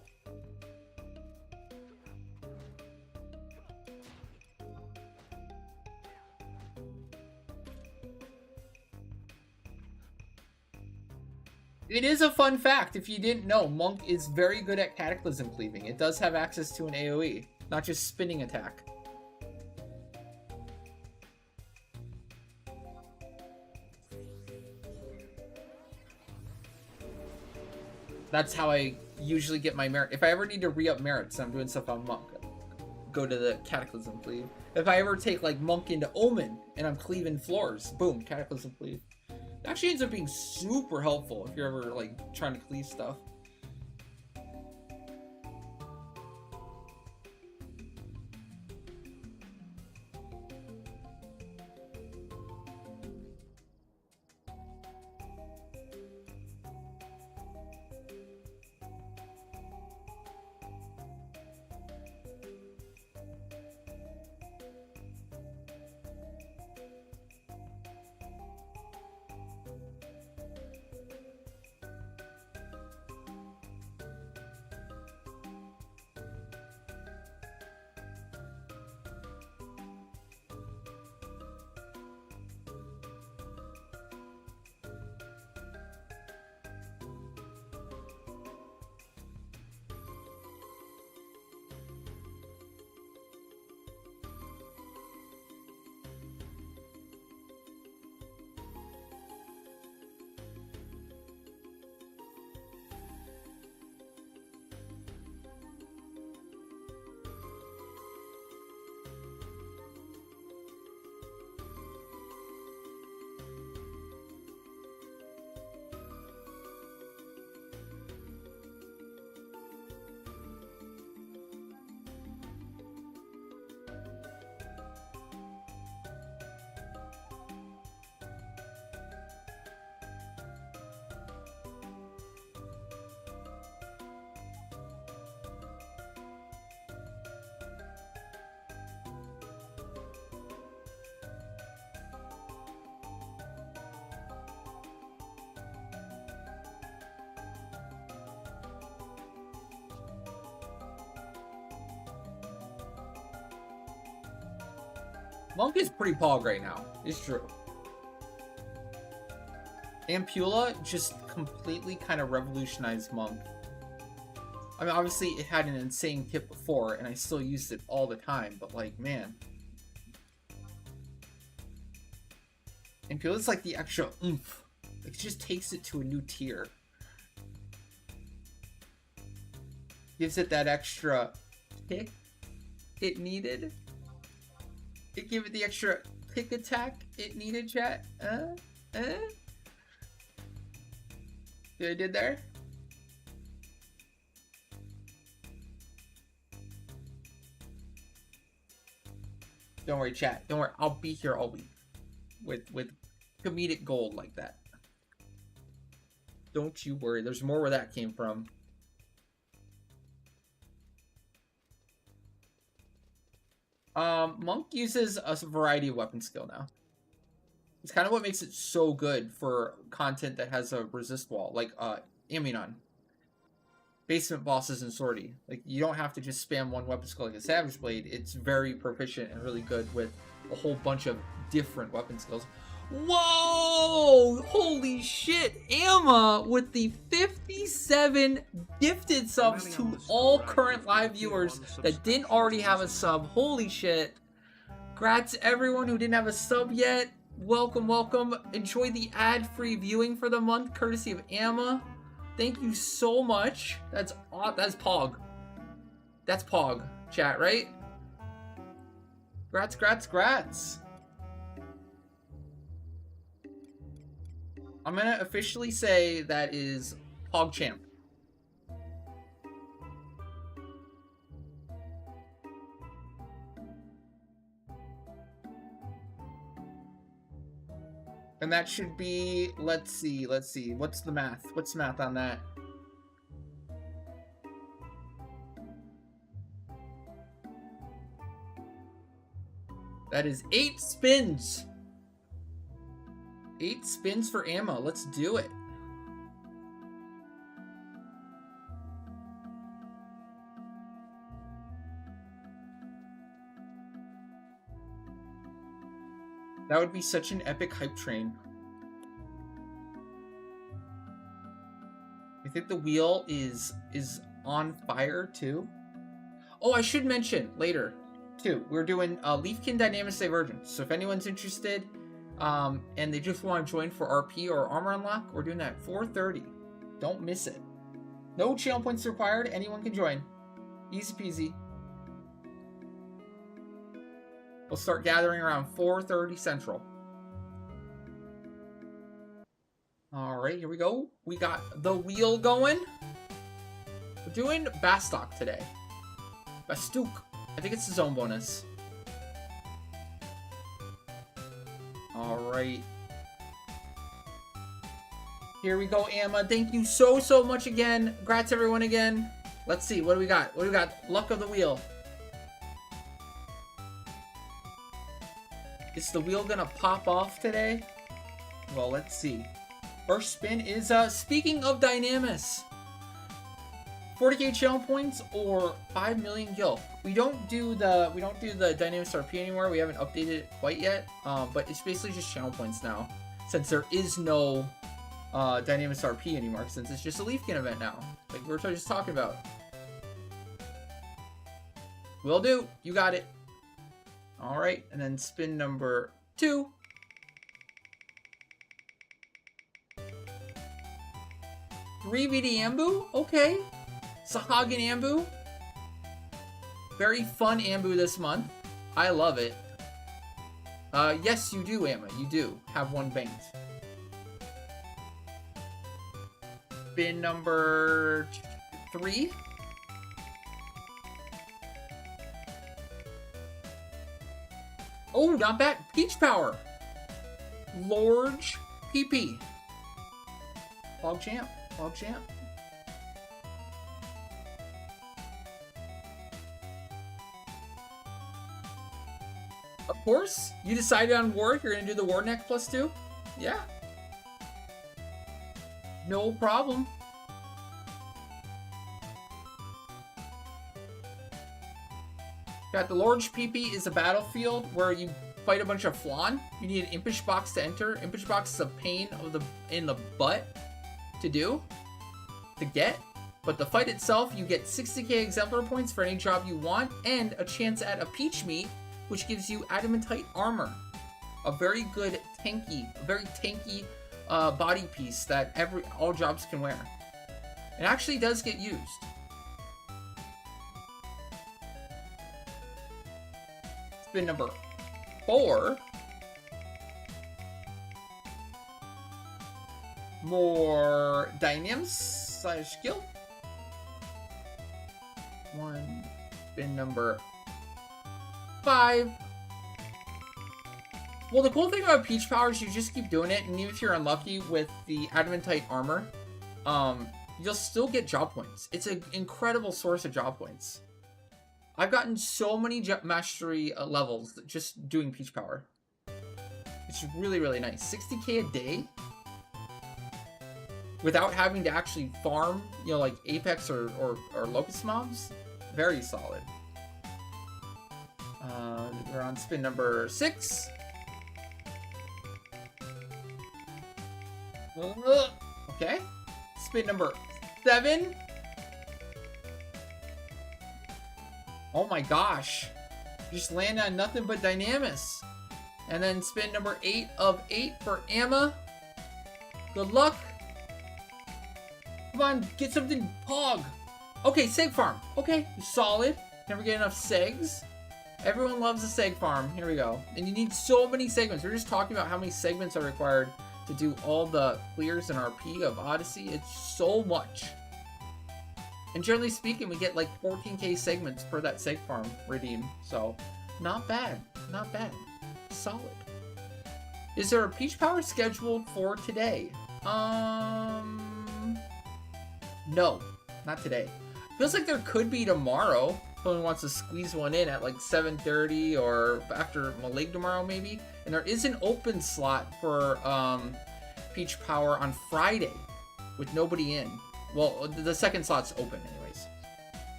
It is a fun fact, if you didn't know, Monk is very good at Cataclysm cleaving. It does have access to an AoE, not just spinning attack. That's how I usually get my merit. If I ever need to re-up merits and I'm doing stuff on Monk, go to the Cataclysm cleave. If I ever take like Monk into Omen and I'm cleaving floors, boom, Cataclysm cleave. It actually ends up being super helpful if you're ever like trying to cleave stuff. Monk is pretty pog right now. It's true. Ampula just completely kind of revolutionized Monk. I mean, obviously it had an insane kit before, and I still used it all the time, but like, man. Ampula's like the extra oomph. It just takes it to a new tier. Gives it that extra kick it needed. It gave it the extra pick attack it needed, chat. See what I did there? Don't worry, chat. Don't worry. I'll be here all week with comedic gold like that. Don't you worry. There's more where that came from. Monk uses a variety of weapon skill now. It's kind of what makes it so good for content that has a resist wall, like Aminon, basement bosses, and Sortie. Like, you don't have to just spam one weapon skill like a Savage Blade. It's very proficient and really good with a whole bunch of different weapon skills. Whoa! Holy shit! Amma with the 57 gifted subs to all current live viewers that didn't already have a sub. Holy shit. Congrats to everyone who didn't have a sub yet. Welcome, welcome. Enjoy the ad-free viewing for the month, courtesy of Amma. Thank you so much. That's Pog. That's Pog, chat, right? Grats. I'm gonna officially say that is PogChamp. And that should be, let's see. What's the math? What's the math on that? That is 8 spins. 8 spins for ammo. Let's do it. That would be such an epic hype train. think the wheel is on fire too. Oh, I should mention later too. We're doing Leafkin Dynamics Divergence. So if anyone's interested, and they just want to join for RP or armor unlock, we're doing that at 4:30. Don't miss it. No channel points required. Anyone can join. Easy peasy. We'll start gathering around 4:30 Central. Alright, here we go. We got the wheel going. We're doing Bastok today. Bastuk. I think it's the zone bonus. Alright. Here we go, Amma. Thank you so much again. Congrats everyone again. Let's see, what do we got? What do we got? Luck of the wheel. Is the wheel gonna pop off today? Well, let's see. First spin is, speaking of Dynamis. 40k channel points or 5 million gil. We don't do the Dynamis RP anymore. We haven't updated it quite yet. But it's basically just channel points now, since there is no Dynamis RP anymore, since it's just a Leafkin event now, like we were just talking about. Will do. You got it. All right, and then spin number 2. Three VD Ambu. Okay. Sahagin Ambu. Very fun Ambu this month. I love it. Yes, you do, Amma. You do have one banked. Spin number 3. Oh, not bad. Peach Power. Large PP. Log Champ. Log Champ. Of course. You decided on Ward. You're going to do the Ward neck +2? Yeah. No problem. Got the large PP is a battlefield where you fight a bunch of flan. You need an impish box to enter. Impish box is a pain in the butt to get. But the fight itself, you get 60k exemplar points for any job you want, and a chance at a peach meat, which gives you adamantite armor. A very good very tanky body piece that all jobs can wear. It actually does get used. Spin number 4. More Dynams / skill. 1. Spin number 5. Well, the cool thing about Peach Power is you just keep doing it, and even if you're unlucky with the Adamantite armor, you'll still get job points. It's an incredible source of job points. I've gotten so many mastery levels just doing Peach Power. It's really, really nice. 60k a day without having to actually farm, you know, like Apex or Locust mobs. Very solid. We're on spin number 6. Okay. Spin number 7. Oh my gosh. Just land on nothing but Dynamis. And then spin number 8 of 8 for Amma. Good luck. Come on, get something Pog. Okay, Seg Farm. Okay, solid. Never get enough Segs. Everyone loves a Seg Farm. Here we go. And you need so many segments. We're just talking about how many segments are required to do all the clears and RP of Odyssey. It's so much. And generally speaking, we get like 14k segments per that Seg Farm redeem. So, not bad. Not bad. Solid. Is there a Peach Power scheduled for today? No. Not today. Feels like there could be tomorrow. Someone wants to squeeze one in at like 7:30 or after Malig tomorrow maybe. And there is an open slot for Peach Power on Friday with nobody in. Well, the second slot's open anyways.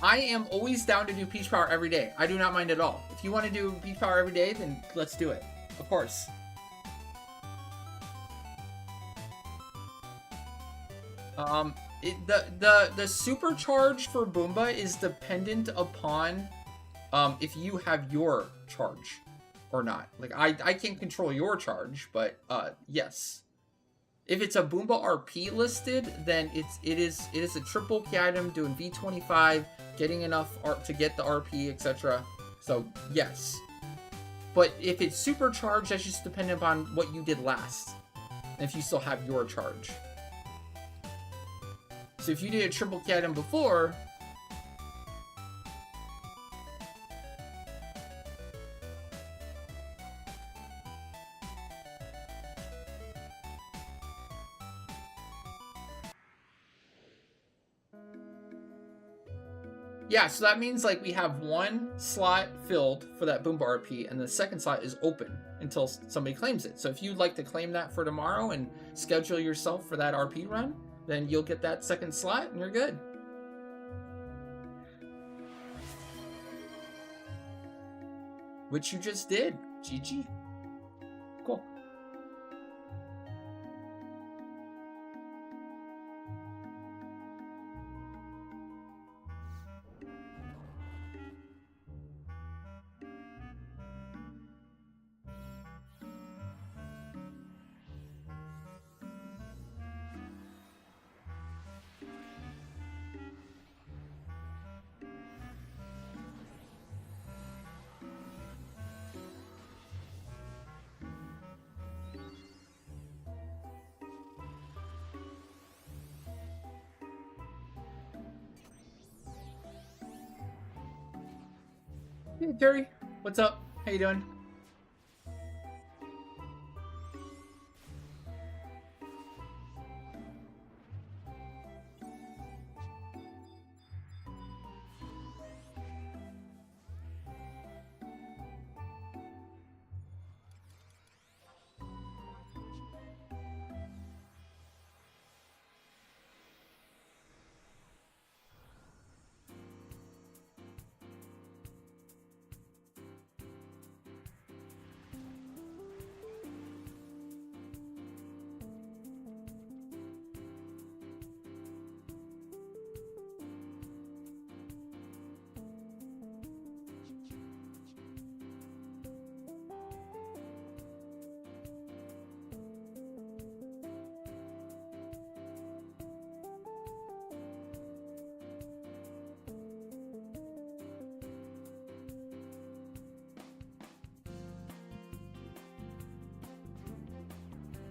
I am always down to do Peach Power every day. I do not mind at all. If you want to do Peach Power every day, then let's do it. Of course. The supercharge for Boomba is dependent upon if you have your charge or not. Like I can't control your charge, but yes. If it's a Boomba RP listed, then it is a triple key item doing V25, getting enough art to get the RP, etc. So yes. But if it's supercharged, that's just dependent upon what you did last. And if you still have your charge. So if you did a triple key item before, yeah, so that means like we have one slot filled for that Boomba RP, and the second slot is open until somebody claims it. So if you'd like to claim that for tomorrow and schedule yourself for that RP run, then you'll get that second slot and you're good. Which you just did. GG. Cool. Hey, Terry. What's up? How you doing?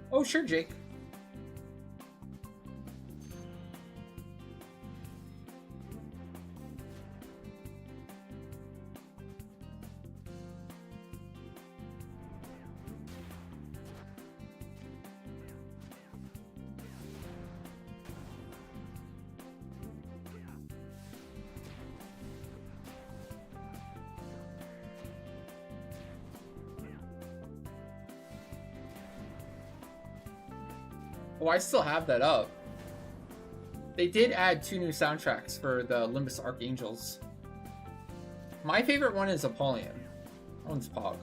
Oh, sure, Jake. Oh, I still have that up. They did add 2 new soundtracks for the Limbus Archangels. My favorite one is Apollyon. That one's Pog.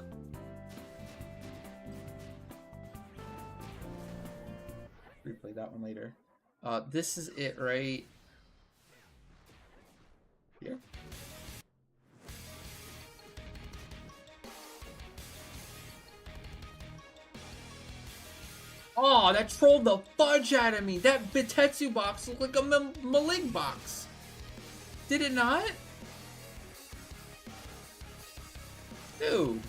Replay that one later. This is it right here. Oh, that trolled the fudge out of me. That Bitetsu box looked like a Malig box. Did it not? Dude.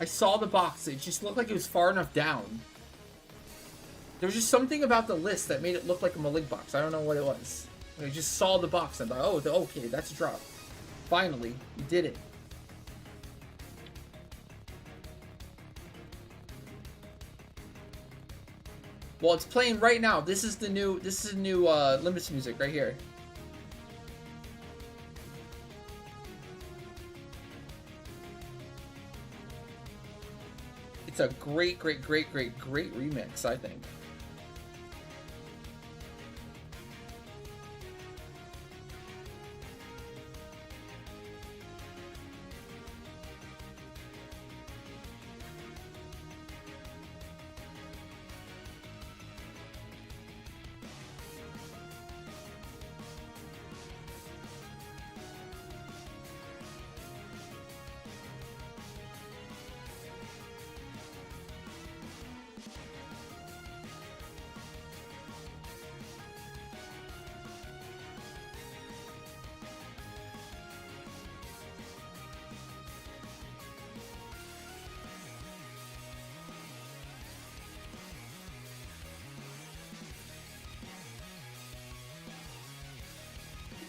I saw the box. It just looked like it was far enough down. There was just something about the list that made it look like a Malig box. I don't know what it was. I just saw the box and thought, oh, okay, that's a drop. Finally, you did it. Well, it's playing right now. This is the new Limbus music right here. It's a great remix, I think.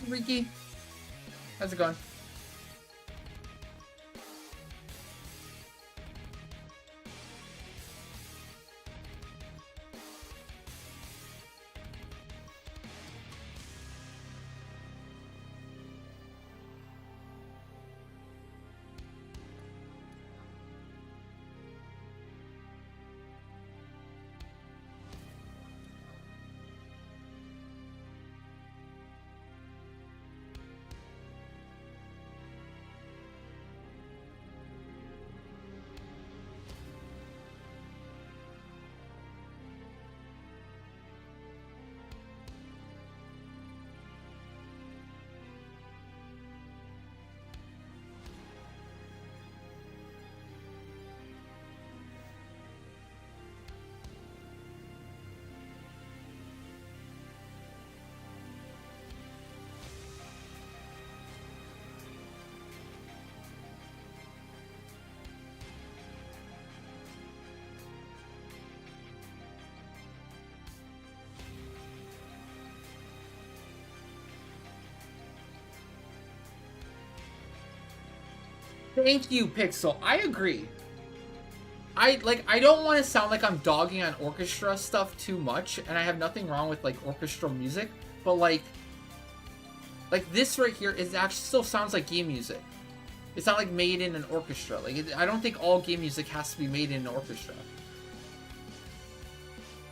Ricky. How's it going? Thank you, Pixel. I agree. I don't want to sound like I'm dogging on orchestra stuff too much, and I have nothing wrong with like orchestral music, but like this right here is actually still sounds like game music. It's not like made in an orchestra. Like I don't think all game music has to be made in an orchestra.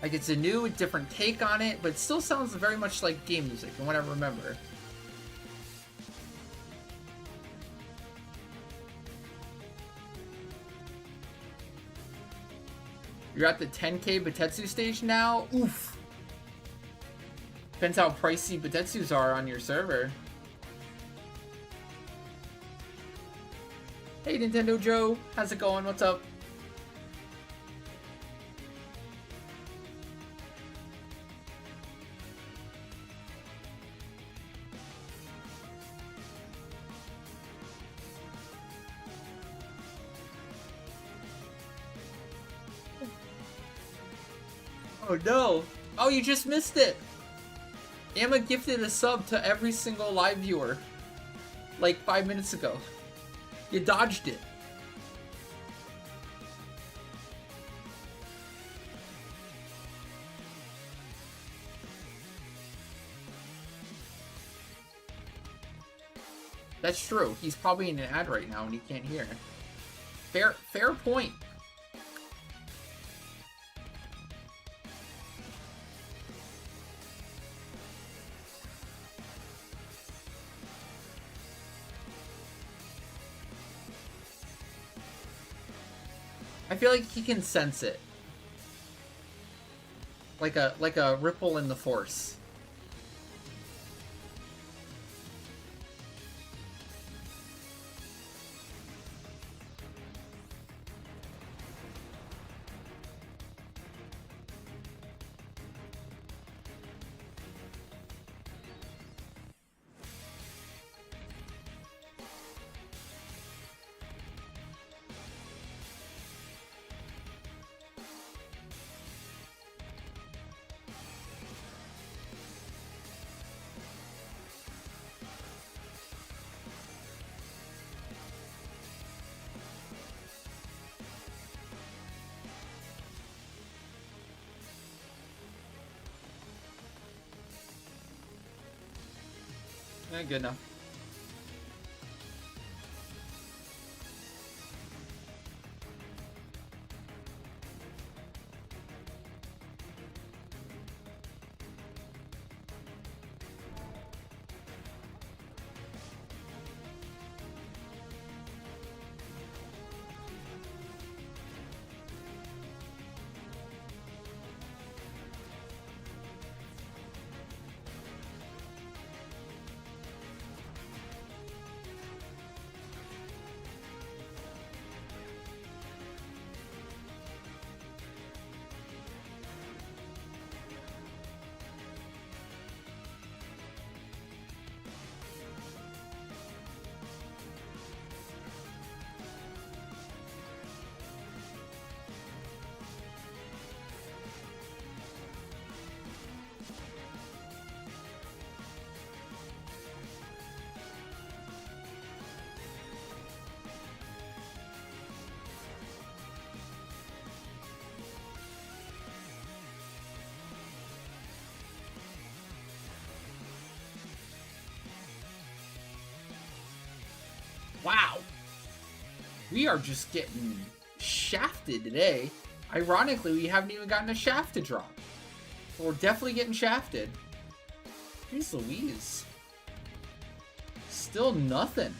Like it's a new, different take on it, but it still sounds very much like game music from what I remember. You're at the 10k Batetsu stage now? Oof. Depends how pricey Batetsus are on your server. Hey Nintendo Joe, how's it going? What's up? Oh no! Oh, you just missed it! Emma gifted a sub to every single live viewer like 5 minutes ago. You dodged it. That's true. He's probably in an ad right now and he can't hear. Fair point. I feel like he can sense it. Like a ripple in the force. Good enough. Wow. We are just getting shafted today. Ironically, we haven't even gotten a shaft to drop. So we're definitely getting shafted. Jeez Louise. Still nothing.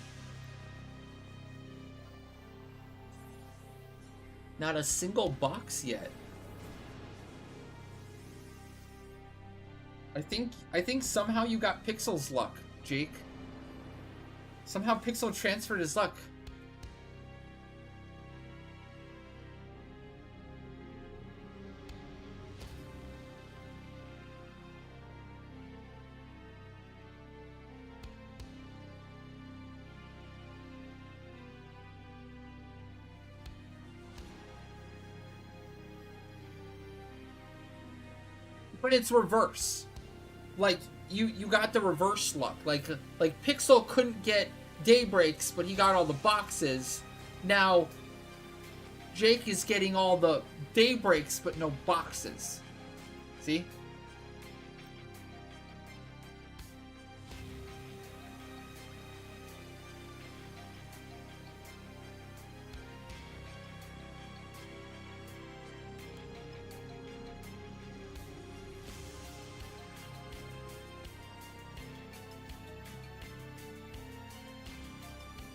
Not a single box yet. I think somehow you got Pixel's luck, Jake. Somehow Pixel transferred his luck. But it's reverse. Like you got the reverse luck. Like Pixel couldn't get Daybreaks, but he got all the boxes. Now Jake is getting all the Daybreaks, but no boxes. See?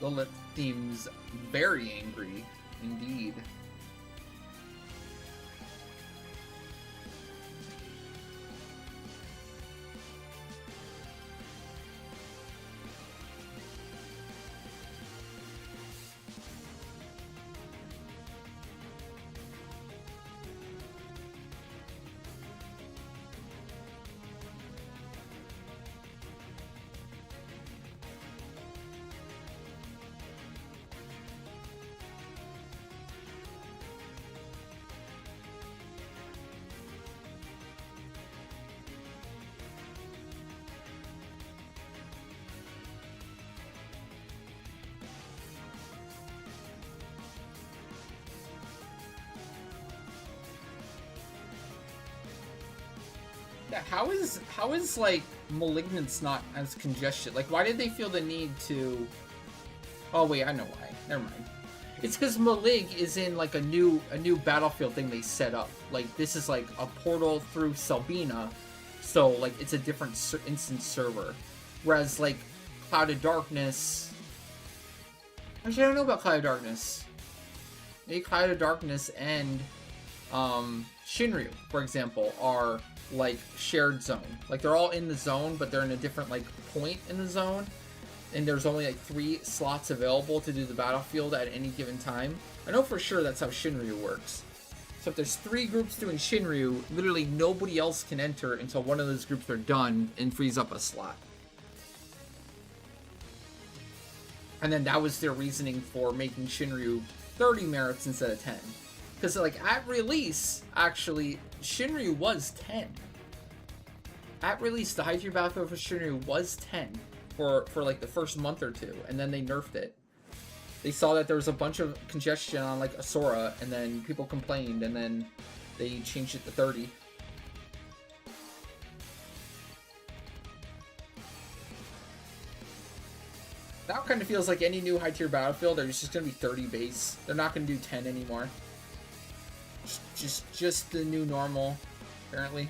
Lilith seems very angry, indeed. Yeah, how is like Malignance not as congested? Like, why did they feel the need to? Oh wait, I know why. Never mind. It's because Malig is in like a new battlefield thing they set up. Like this is like a portal through Selbina, so like it's a different instance server. Whereas like Cloud of Darkness. Actually, I don't know about Cloud of Darkness. Maybe Cloud of Darkness and Shinryu, for example, are like shared zone. Like they're all in the zone, but they're in a different like point in the zone. And there's only like 3 slots available to do the battlefield at any given time. I know for sure that's how Shinryu works. So if there's 3 groups doing Shinryu, literally nobody else can enter until one of those groups are done and frees up a slot. And then that was their reasoning for making Shinryu 30 merits instead of 10. Because like at release, actually, Shinryu was 10. At release, the high tier battlefield for Shinryu was 10 for like the first month or 2, and then they nerfed it. They saw that there was a bunch of congestion on like Asura, and then people complained, and then they changed it to 30. Now it kind of feels like any new high tier battlefield, there's just gonna be 30 base. They're not gonna do 10 anymore. Just the new normal, apparently.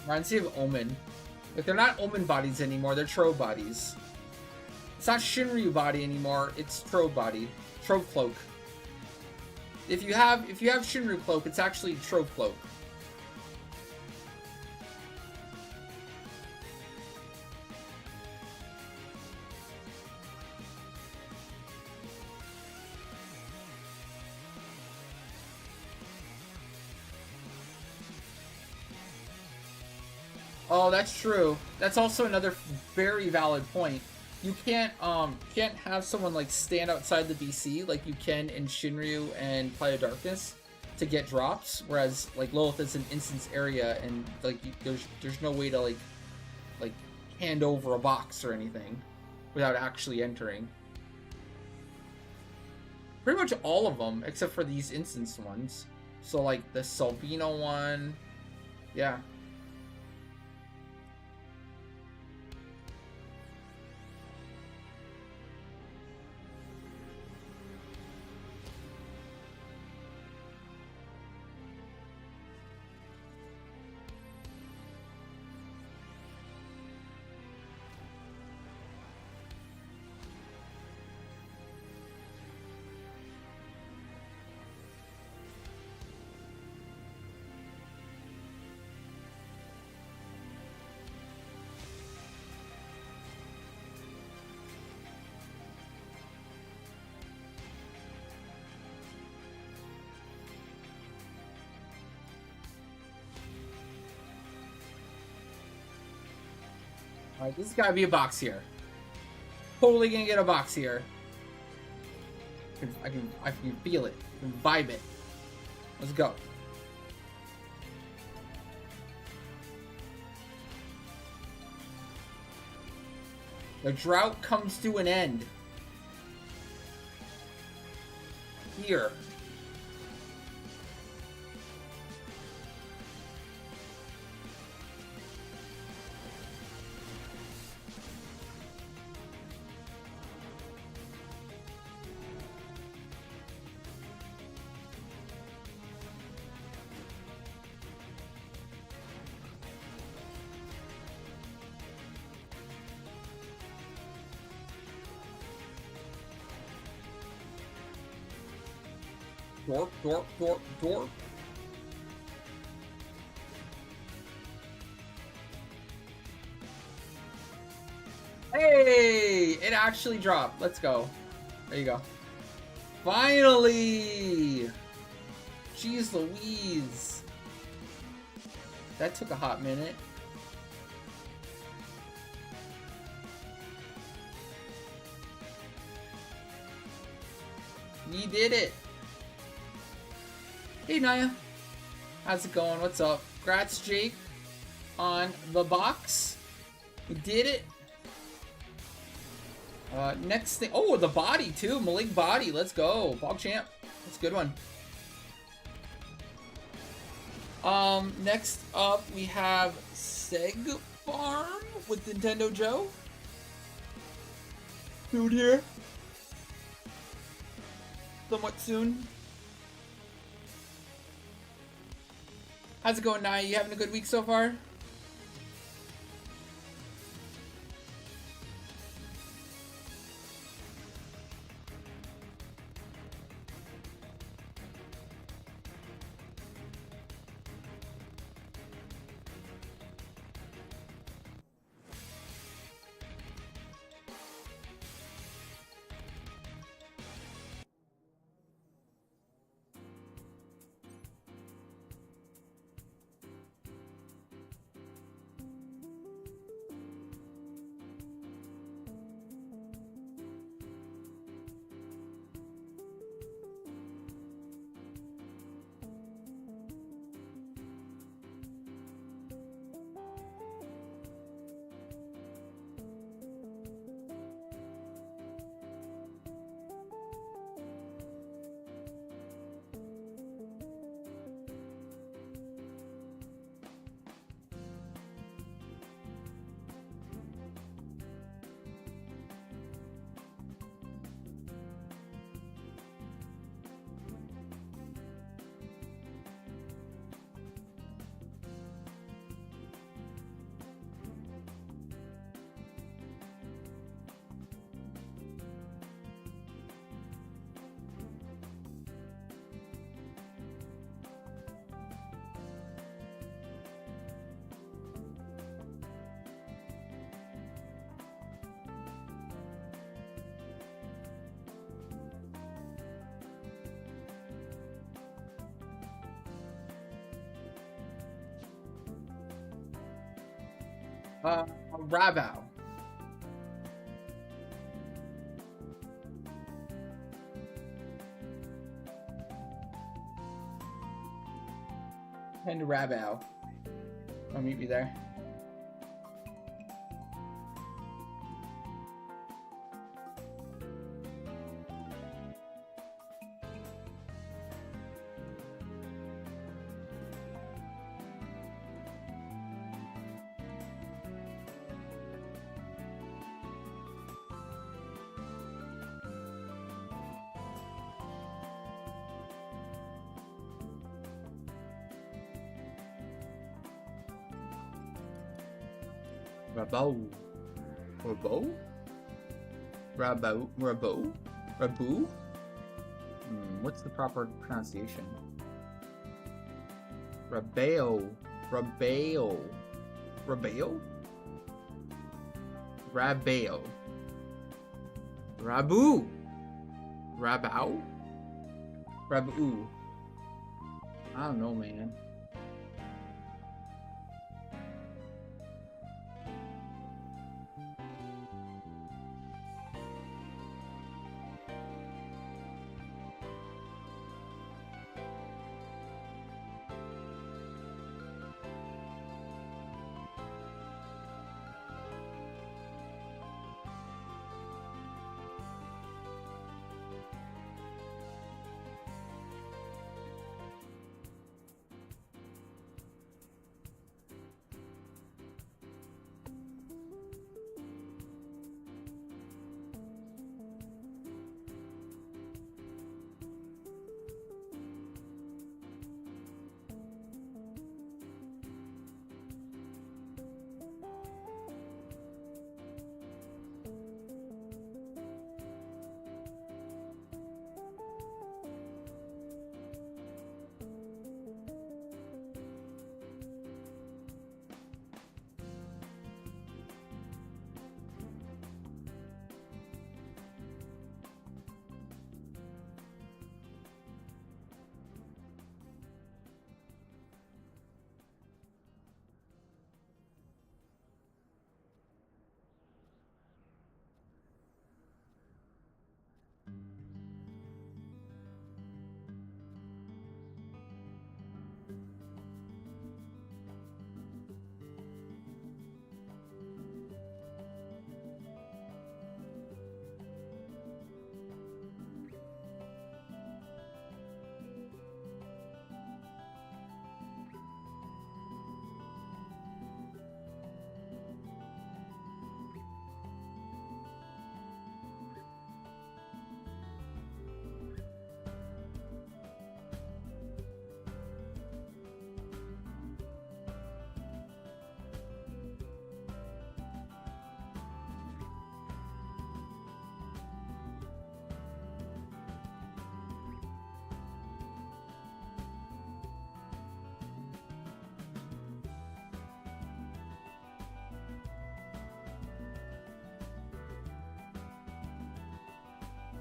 Reminds me of Omen. Like, they're not Omen bodies anymore, they're Trove bodies. It's not Shinryu body anymore, it's Trove body. Trove cloak. If you have Shinryu cloak, it's actually Trove cloak. Oh, that's true. That's also another very valid point. You can't have someone like stand outside the BC like you can in Shinryu and Playa of Darkness to get drops, whereas like Lilith is an instance area and like there's no way to like hand over a box or anything without actually entering. Pretty much all of them except for these instance ones. So like the Salvino one, yeah. Alright, this has got to be a box here. Totally gonna get a box here. I can feel it. I can vibe it. Let's go. The drought comes to an end. Here. Dorp, dorp, dorp, dorp. Hey! It actually dropped. Let's go. There you go. Finally! Jeez Louise. That took a hot minute. We did it! Hey Naya, how's it going? What's up? Congrats, Jake, on the box. We did it. Next thing, oh, the body too, Malik body. Let's go, Bog Champ. That's a good one. Next up we have Seg Farm with Nintendo Joe. Dude here. Somewhat soon. How's it going, Naya? You having a good week so far? Rabao. And Rabao. I'll meet you there. Rabo. Rabo? Rabo? Rabo? Rabu? What's the proper pronunciation? Rabeo. Rabeo. Rabeo? Rabeo. Rabu. Rabao? Rabu. I don't know, man.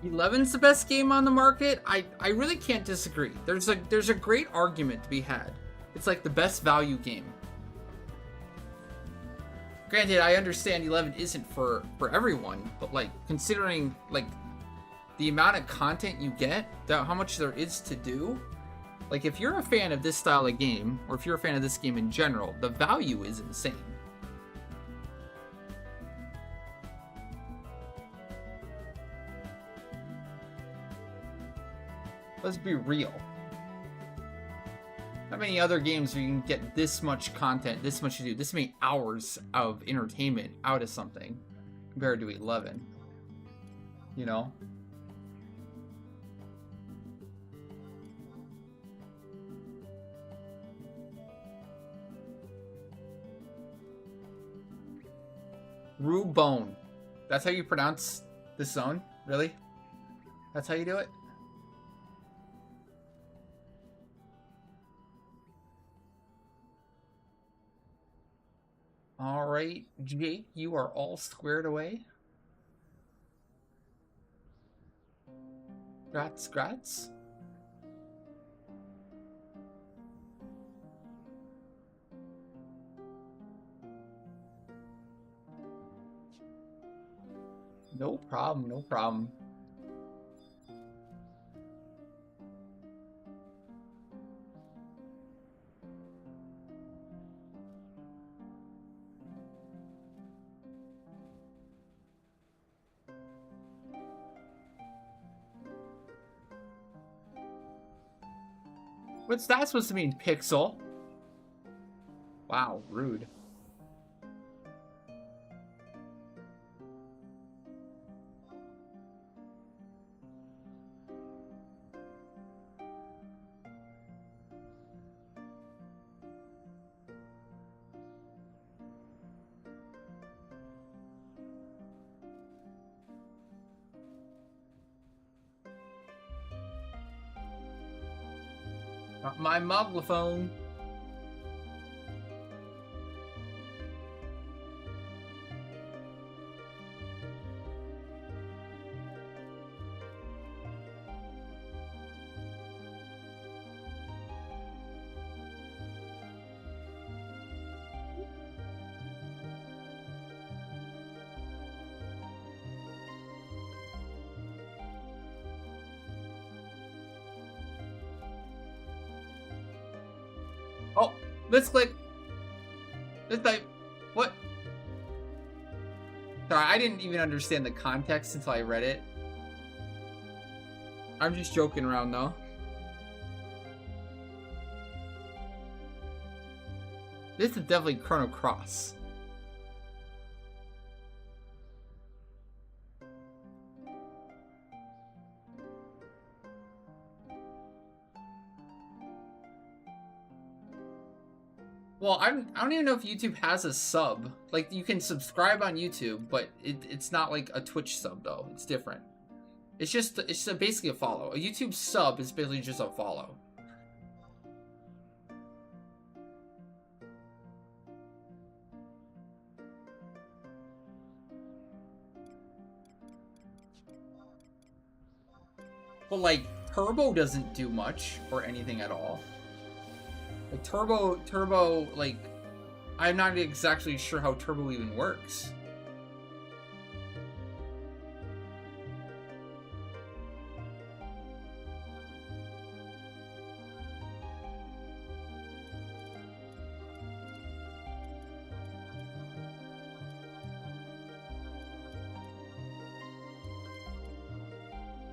Eleven's the best game on the market. I really can't disagree. There's a great argument to be had. It's like the best value game. Granted, I understand 11 isn't for everyone, but like considering like the amount of content you get, how much there is to do, like if you're a fan of this style of game, or if you're a fan of this game in general, the value is insane. Let's be real. How many other games where you can get this much content, this much to do, this many hours of entertainment out of something compared to 11? You know? Rubone. That's how you pronounce this zone? Really? That's how you do it? Alright, Jake, you are all squared away. Grats. No problem, no problem. What's that supposed to mean, pixel? Wow, rude. Not my mobile phone. Oh, let's click. Let's type. What? Sorry, I didn't even understand the context until I read it. I'm just joking around though. This is definitely Chrono Cross. Well, I don't even know if YouTube has a sub. Like, you can subscribe on YouTube, but it's not like a Twitch sub, though. It's different. It's just basically a follow. A YouTube sub is basically just a follow. But, like, Turbo doesn't do much or anything at all. Like, Turbo, like, I'm not exactly sure how Turbo even works.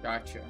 Gotcha.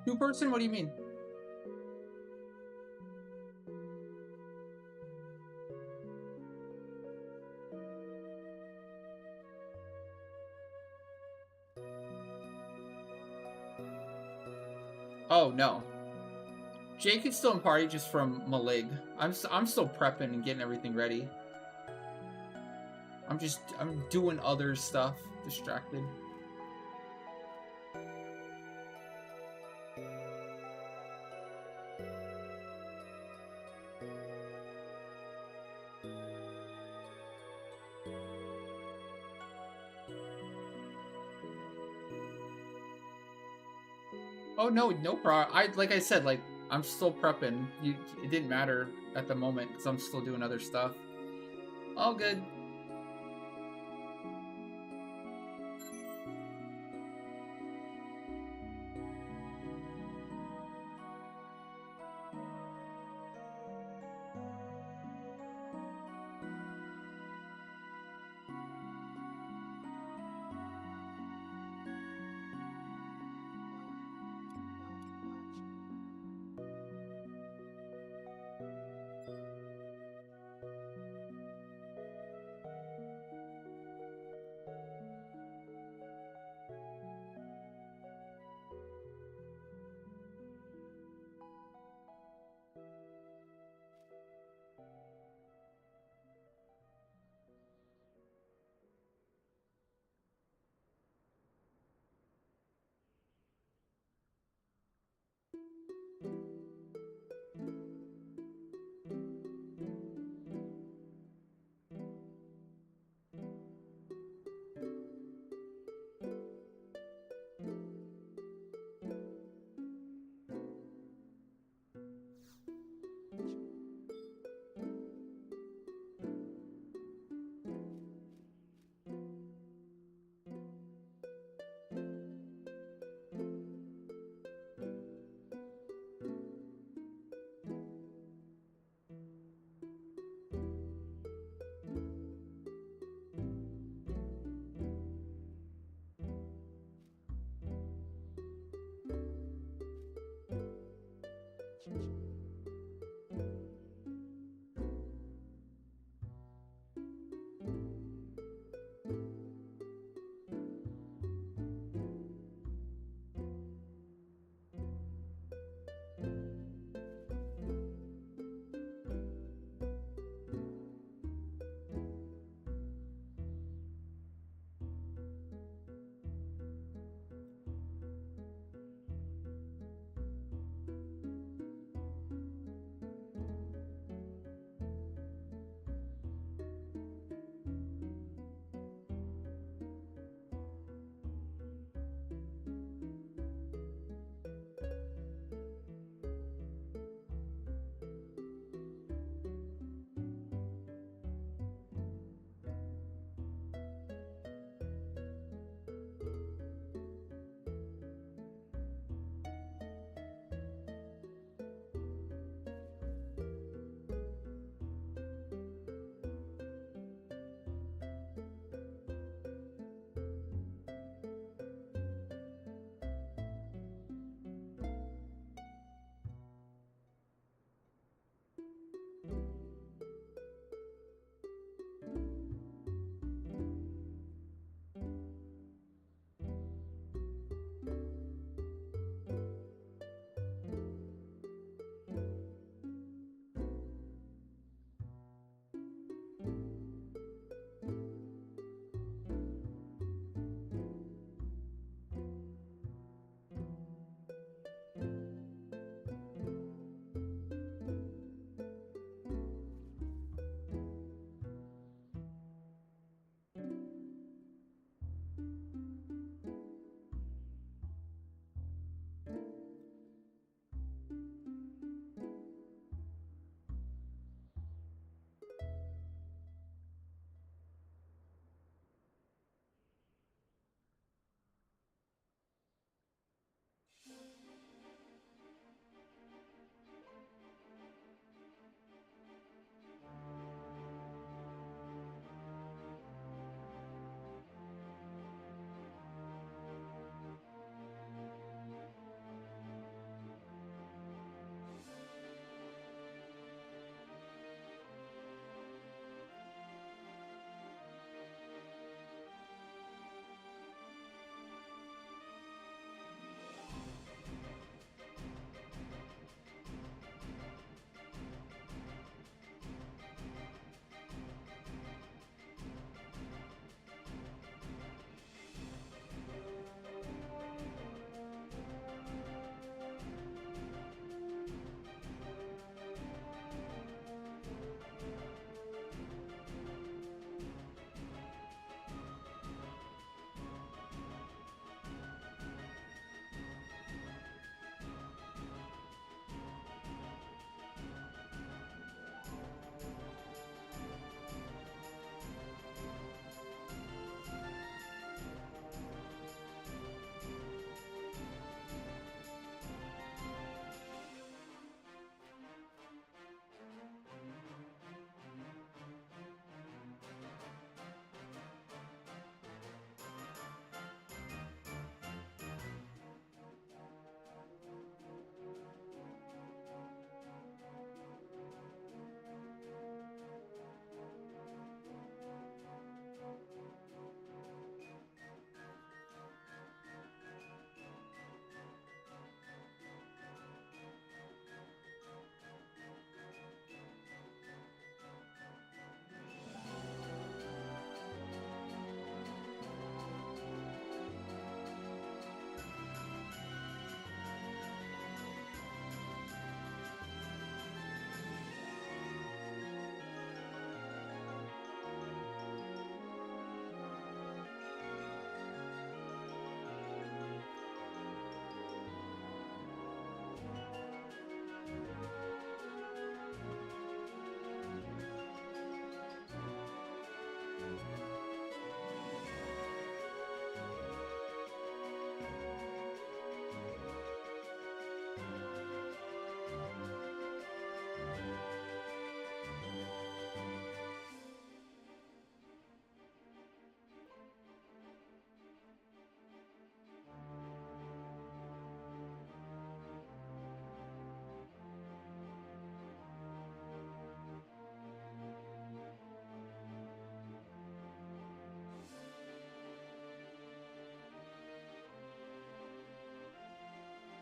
Two-person? What do you mean? Oh, no. Jake is still in party just from Malig. I'm still prepping and getting everything ready. I'm doing other stuff, distracted. Oh no, no problem. Like I said, like I'm still prepping. It didn't matter at the moment because I'm still doing other stuff. All good.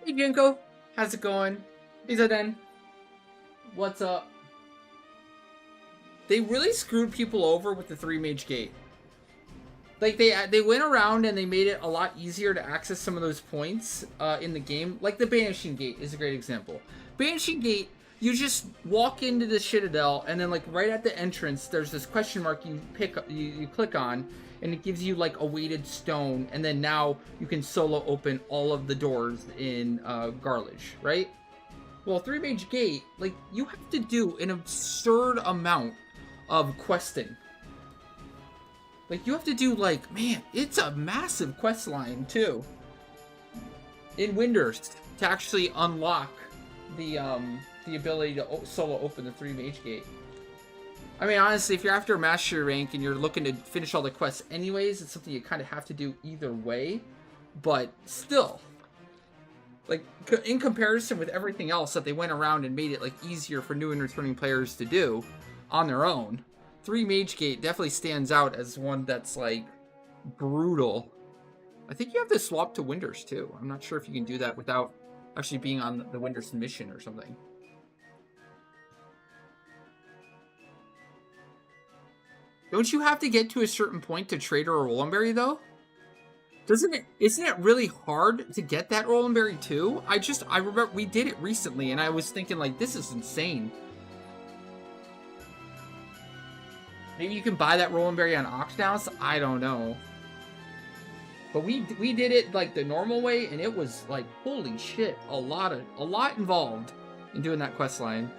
Hey Jinko, how's it going? Hey Zeden, what's up? They really screwed people over with the 3-mage gate. Like, they went around and they made it a lot easier to access some of those points in the game. Like, the Banishing Gate is a great example. Banishing Gate, you just walk into the Citadel, and then, like, right at the entrance, there's this question mark you click on, and it gives you, like, a weighted stone, and then now you can solo open all of the doors in Garlage, right? Well, 3-mage gate, like, you have to do an absurd amount of questing. Like, you have to do, like, man, it's a massive quest line, too. In Winders, to actually unlock the ability to solo open the 3-mage gate. I mean, honestly, if you're after a mastery rank and you're looking to finish all the quests anyways, it's something you kind of have to do either way. But still, like, in comparison with everything else that they went around and made it, like, easier for new and returning players to do on their own, 3-mage gate definitely stands out as one that's, like, brutal. I think you have to swap to Winders, too. I'm not sure if you can do that without actually being on the Winders mission or something. Don't you have to get to a certain point to trade a Rolandberry, though? Isn't it really hard to get that Rolandberry, too? I remember we did it recently, and I was thinking, like, this is insane. Maybe you can buy that Rolandberry on Auctionhouse? I don't know. But we did it, like, the normal way, and it was, like, holy shit, a lot involved in doing that quest line.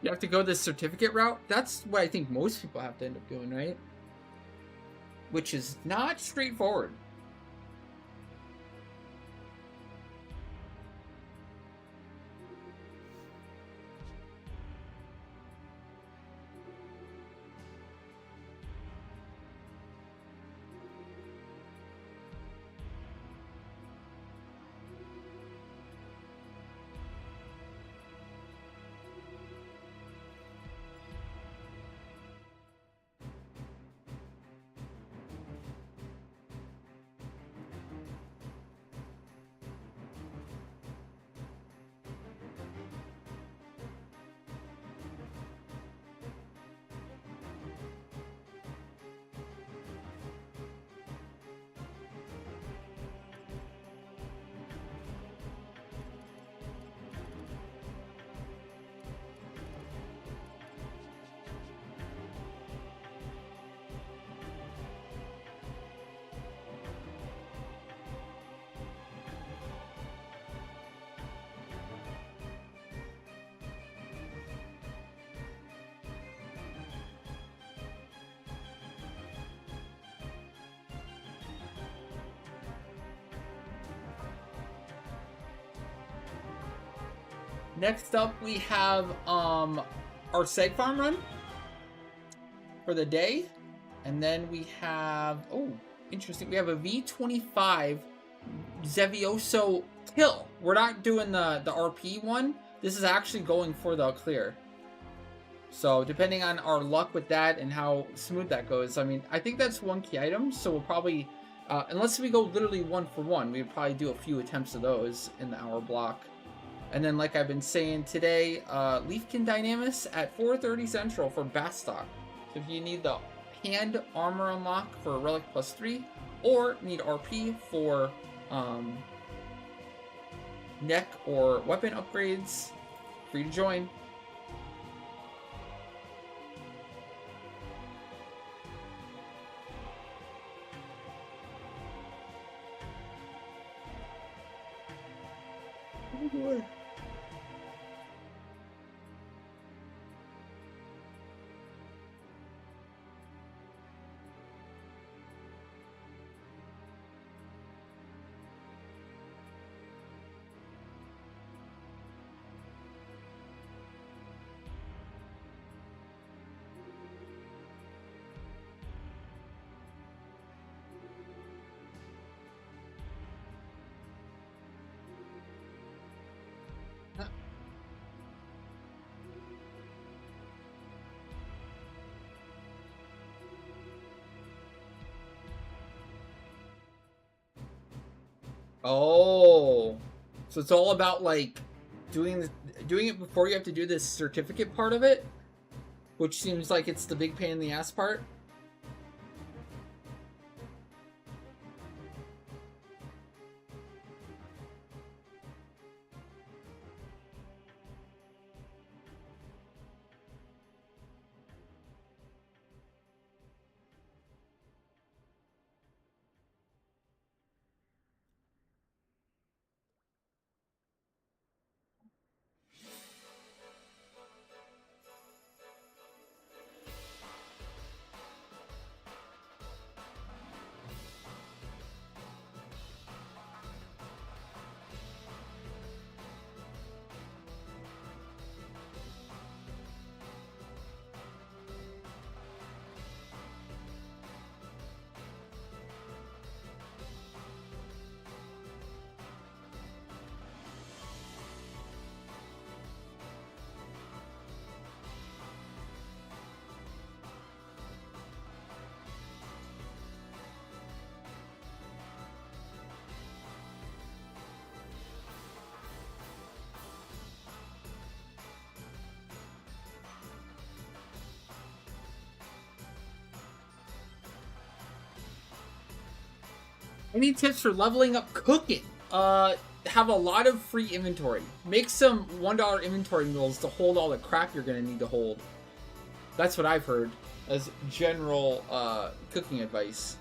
You have to go this certificate route? That's what I think most people have to end up doing, right? Which is not straightforward. Next up, we have our Seg Farm run for the day. And then we have, oh, interesting. We have a V25 Xevioso kill. We're not doing the RP one. This is actually going for the clear. So depending on our luck with that and how smooth that goes, I mean, I think that's one key item. So we'll probably, unless we go literally 1 for 1, we'd probably do a few attempts of those in the hour block. And then, like I've been saying today, Leafkin Dynamis at 4:30 Central for Bastock. So if you need the hand armor unlock for Relic +3, or need RP for neck or weapon upgrades, free to join. Oh, so it's all about like doing it before you have to do this certificate part of it, which seems like it's the big pain in the ass part. Any tips for leveling up cooking? Have a lot of free inventory. Make some $1 inventory mules to hold all the crap you're gonna need to hold. That's what I've heard as general cooking advice.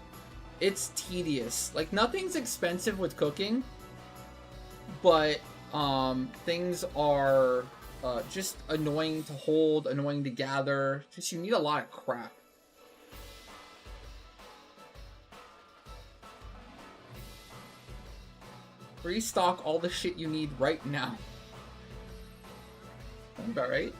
It's tedious. Like, nothing's expensive with cooking, but things are just annoying to hold, annoying to gather. Just, you need a lot of crap. Restock all the shit you need right now. Sounds about right.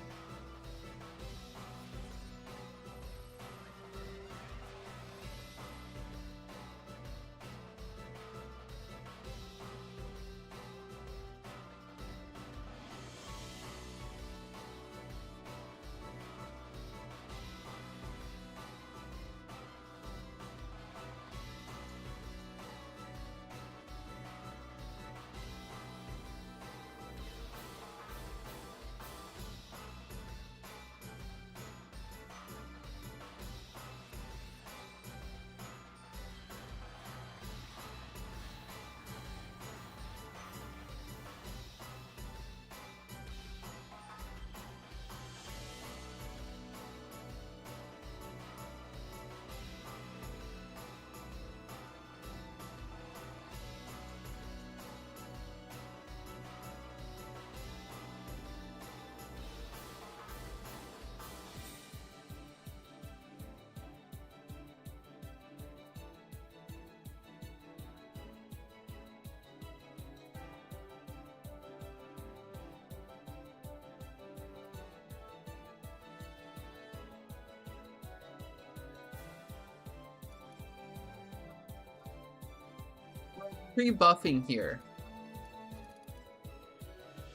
Pre-buffing here.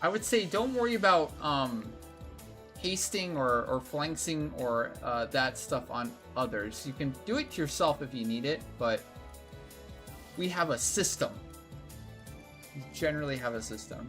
I would say don't worry about hasting or flanking or that stuff on others. You can do it yourself if you need it, but we have a system. We generally have a system.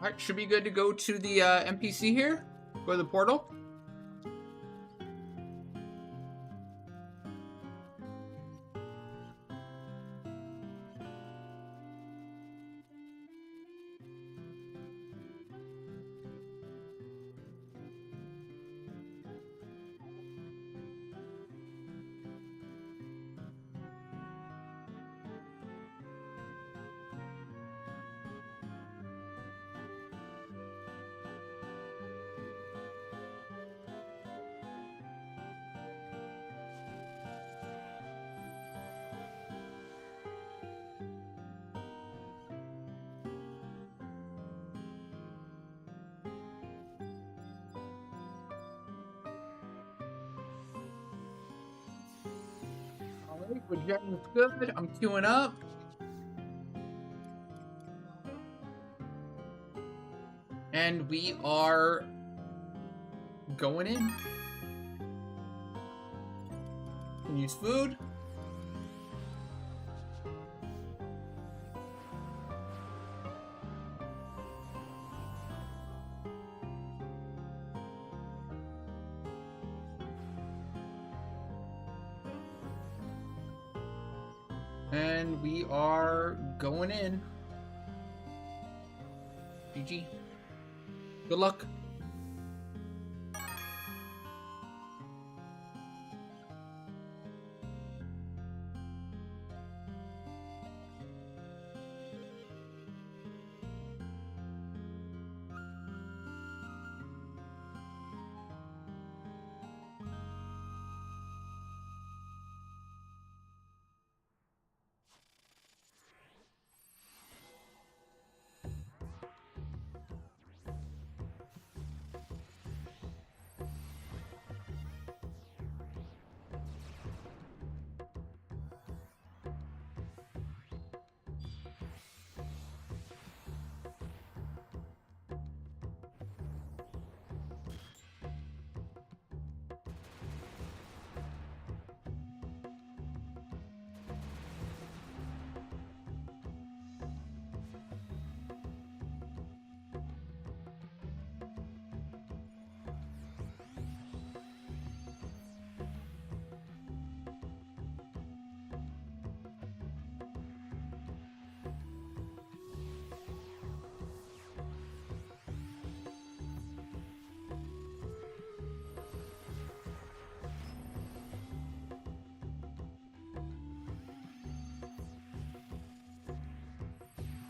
Alright, should be good to go to the NPC here. Go to the portal. Alright, Regeneration's good. I'm queuing up. And we are going in. Can use food. And we are going in. GG. Good luck.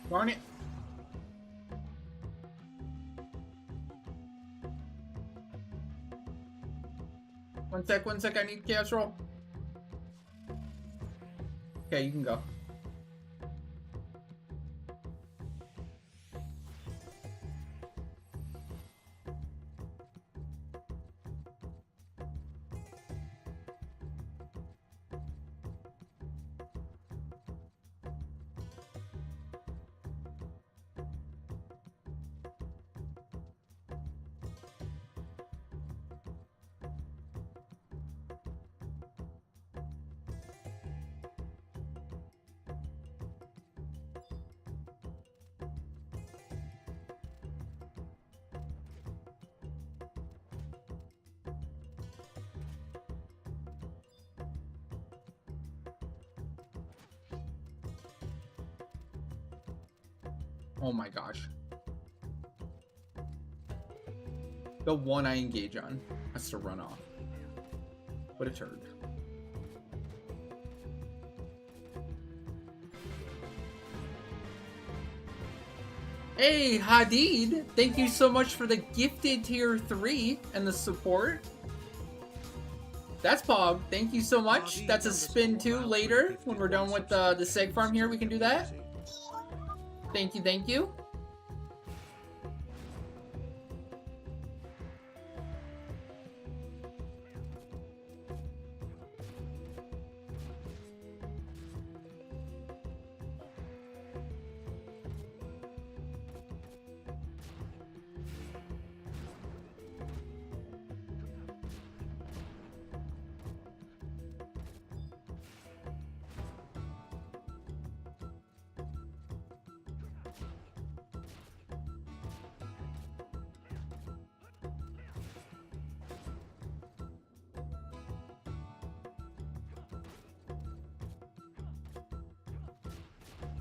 Darn it. One sec, I need casserole. Okay, you can go. Oh my gosh. The one I engage on has to run off. What a turd. Hey, Hadid! Thank you so much for the gifted tier 3 and the support. That's Pog. Thank you so much. That's a spin too later when we're done with the seg farm here. We can do that. Thank you, thank you.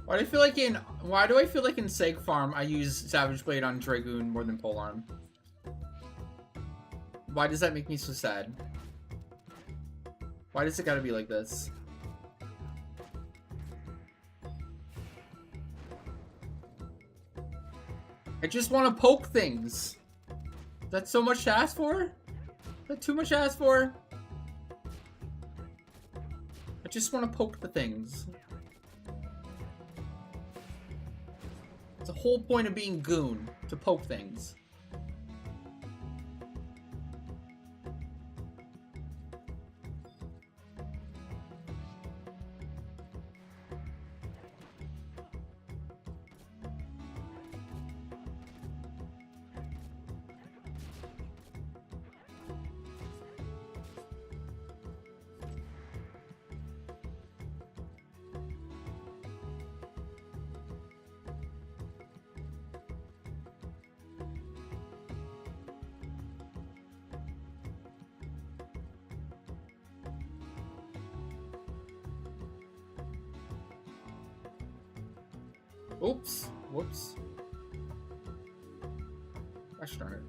Why do I feel like in Seg Farm I use Savage Blade on Dragoon more than Polearm? Why does that make me so sad? Why does it gotta be like this? I just want to poke things. That's so much to ask for? Is that too much to ask for? I just want to poke the things. It's the whole point of being Goon, to poke things. Oops. Whoops. Gosh darn it.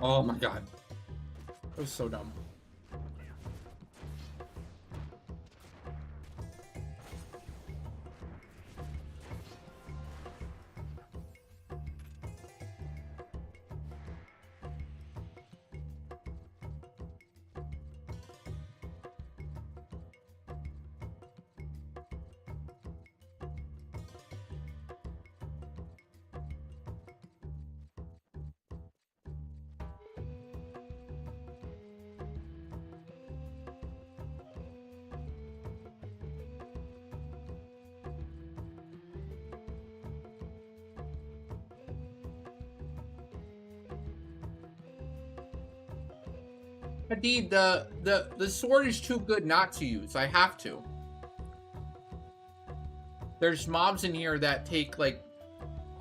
Oh my god. That was so dumb. Indeed, the sword is too good not to use. I have to. There's mobs in here that take like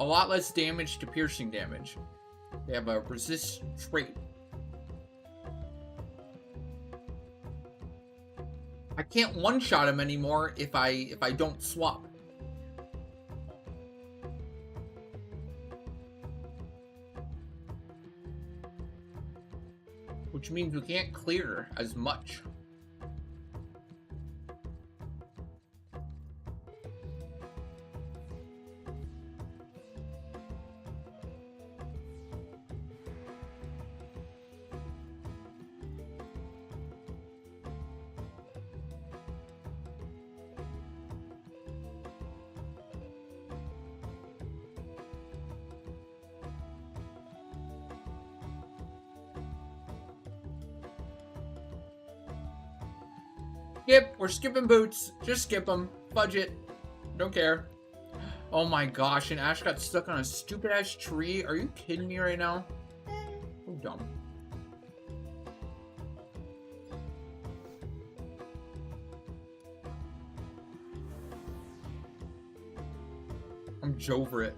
a lot less damage to piercing damage. They have a resist trait. I can't one-shot him anymore if I don't swap. Which means we can't clear as much. Skip, we're skipping boots. Just skip them. Budget. Don't care. Oh my gosh, and Ash got stuck on a stupid ass tree. Are you kidding me right now? So dumb. I'm over it.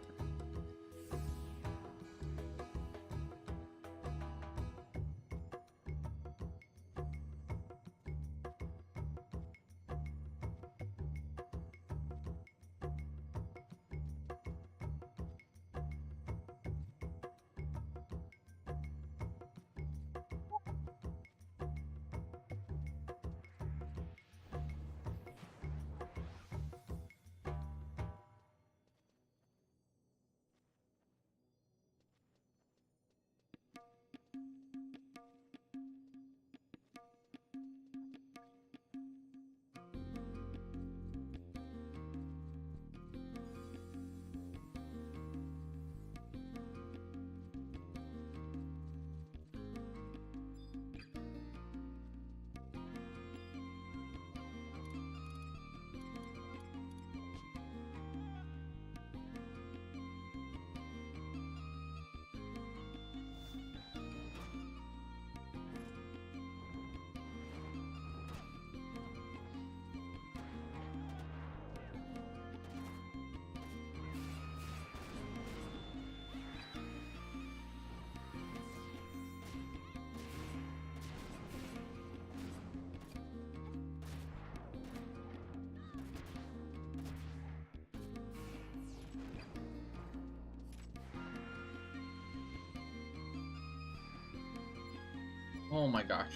Oh my gosh.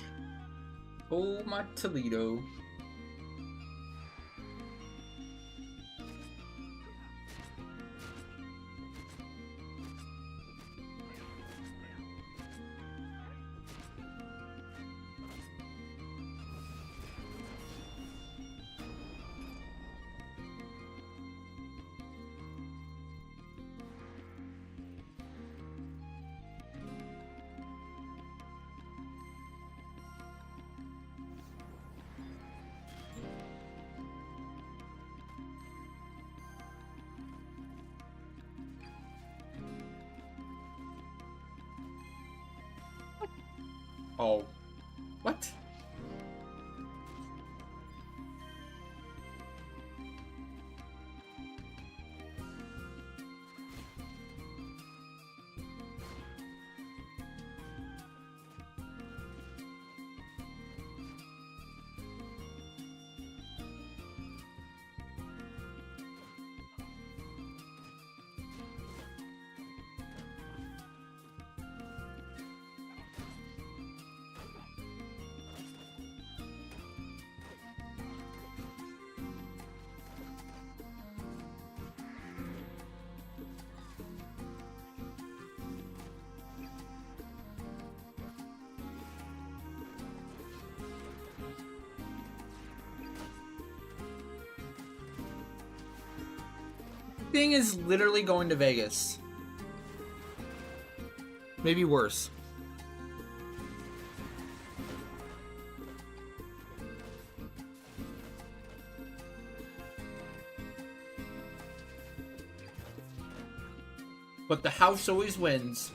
Oh my Toledo. Oh. What? Thing is literally going to Vegas. Maybe worse. But the house always wins.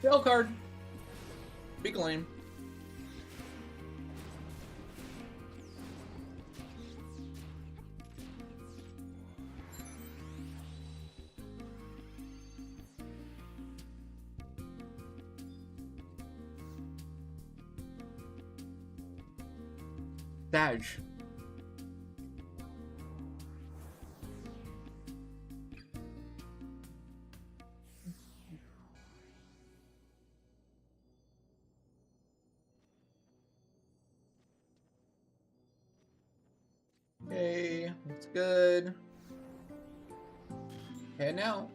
Fail card. Big lame. Daj. Okay, that's good. Okay, now.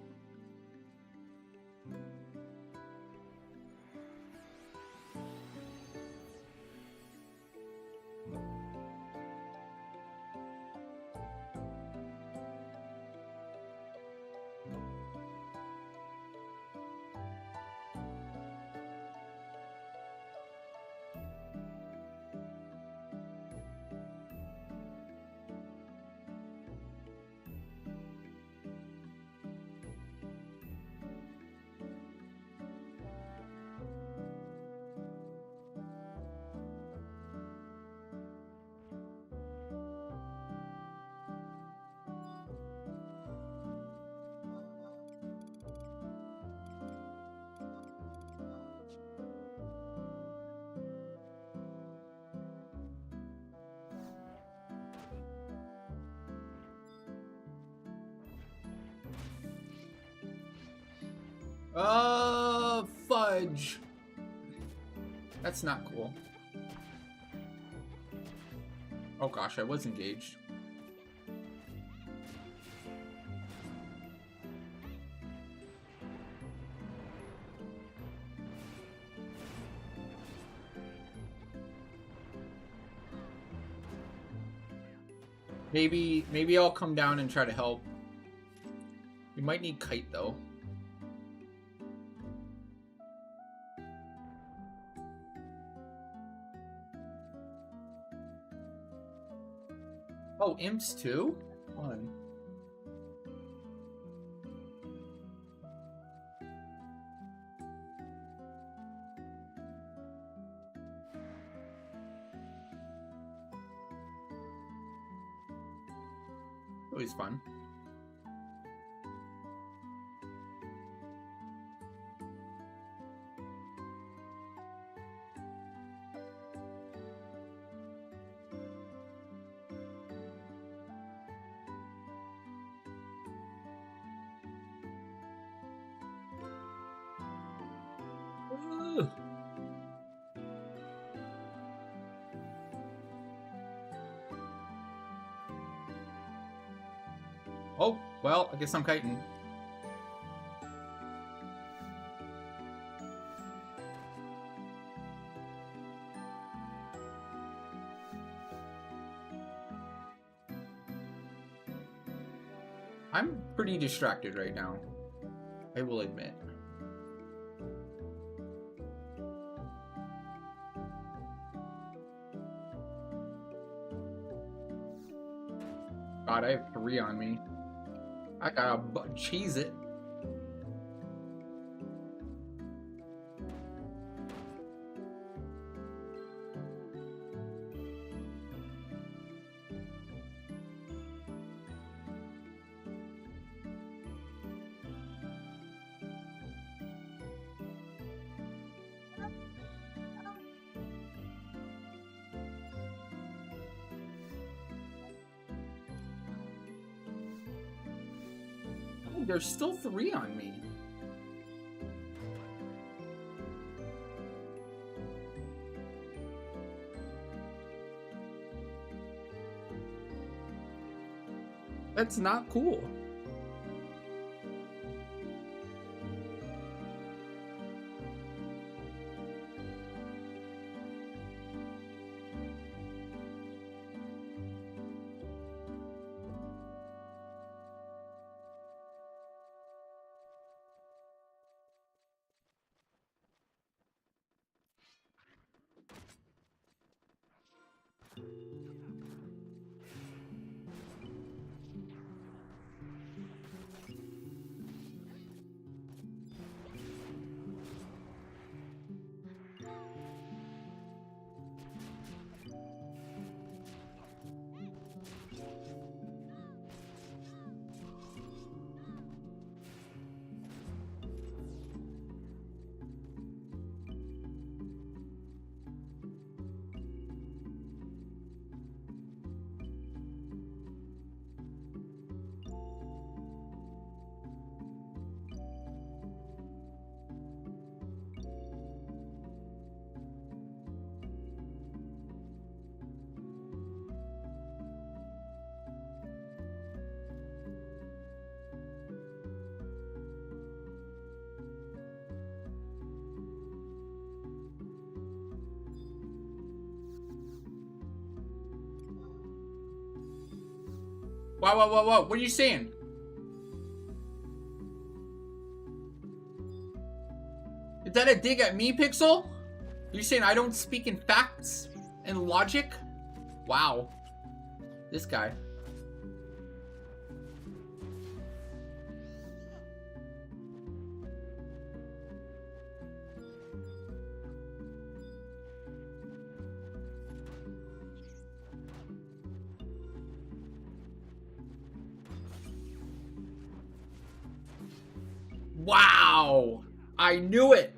Fudge. That's not cool. Oh gosh, I was engaged. Maybe I'll come down and try to help. We might need kite though. Oh, imps too? Fun. Always fun. Ooh. Oh, well, I guess I'm kiting. I'm pretty distracted right now, I will admit. God, I have 3 on me. I gotta cheese it. Oh, there's still 3 on me. That's not cool. Whoa. What are you saying? Is that a dig at me, Pixel? You're saying I don't speak in facts and logic? Wow. This guy. Wow! I knew it!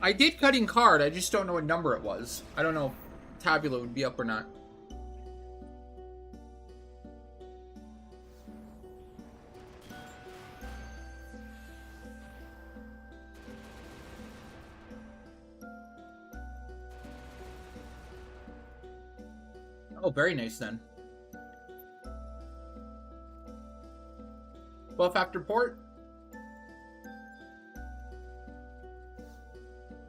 I did cutting card, I just don't know what number it was. I don't know if Tabula would be up or not. Oh, very nice then. Buff after port.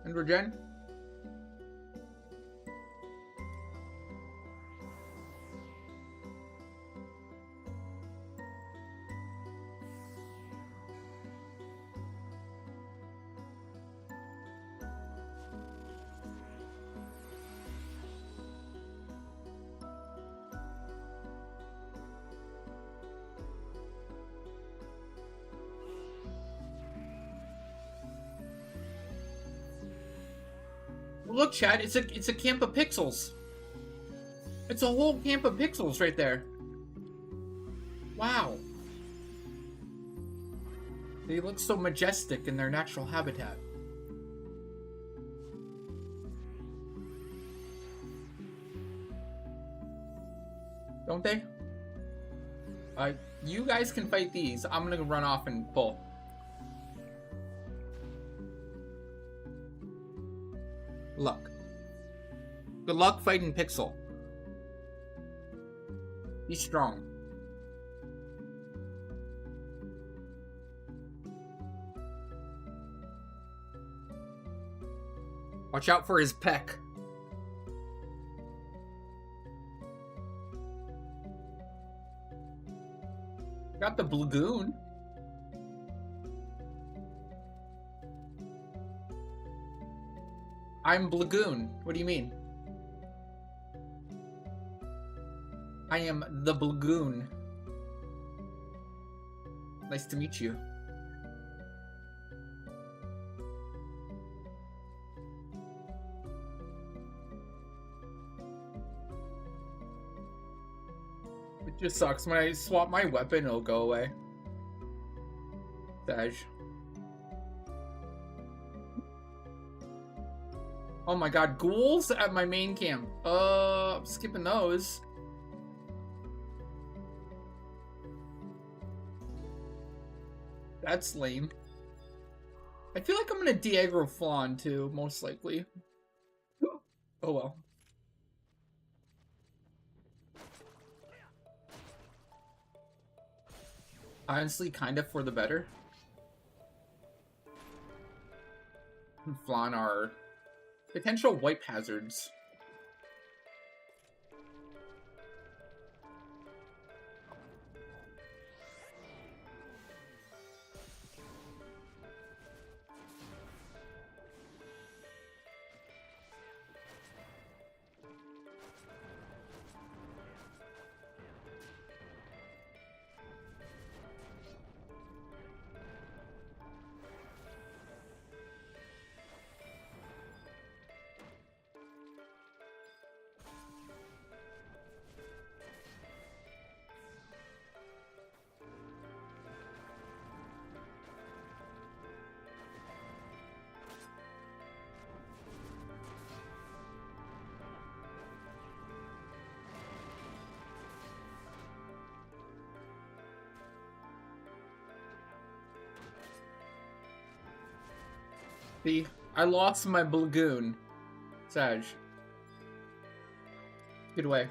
And regen. Look, Chad, it's a camp of pixels. It's a whole camp of pixels right there. Wow. They look so majestic in their natural habitat. Don't they? You guys can fight these. I'm gonna run off and pull. Luck. Good luck fighting Pixel. Be strong. Watch out for his peck. Got the Blagoon. I'm Blagoon. What do you mean? I am the Blagoon. Nice to meet you. It just sucks. When I swap my weapon, it'll go away. Sag. Oh my god, ghouls at my main camp. I'm skipping those. That's lame. I feel like I'm gonna de-aggro Flan too, most likely. Oh well. Honestly, kind of for the better. Flan are potential wipe hazards. See, I lost my Blagoon. Sag. Get away.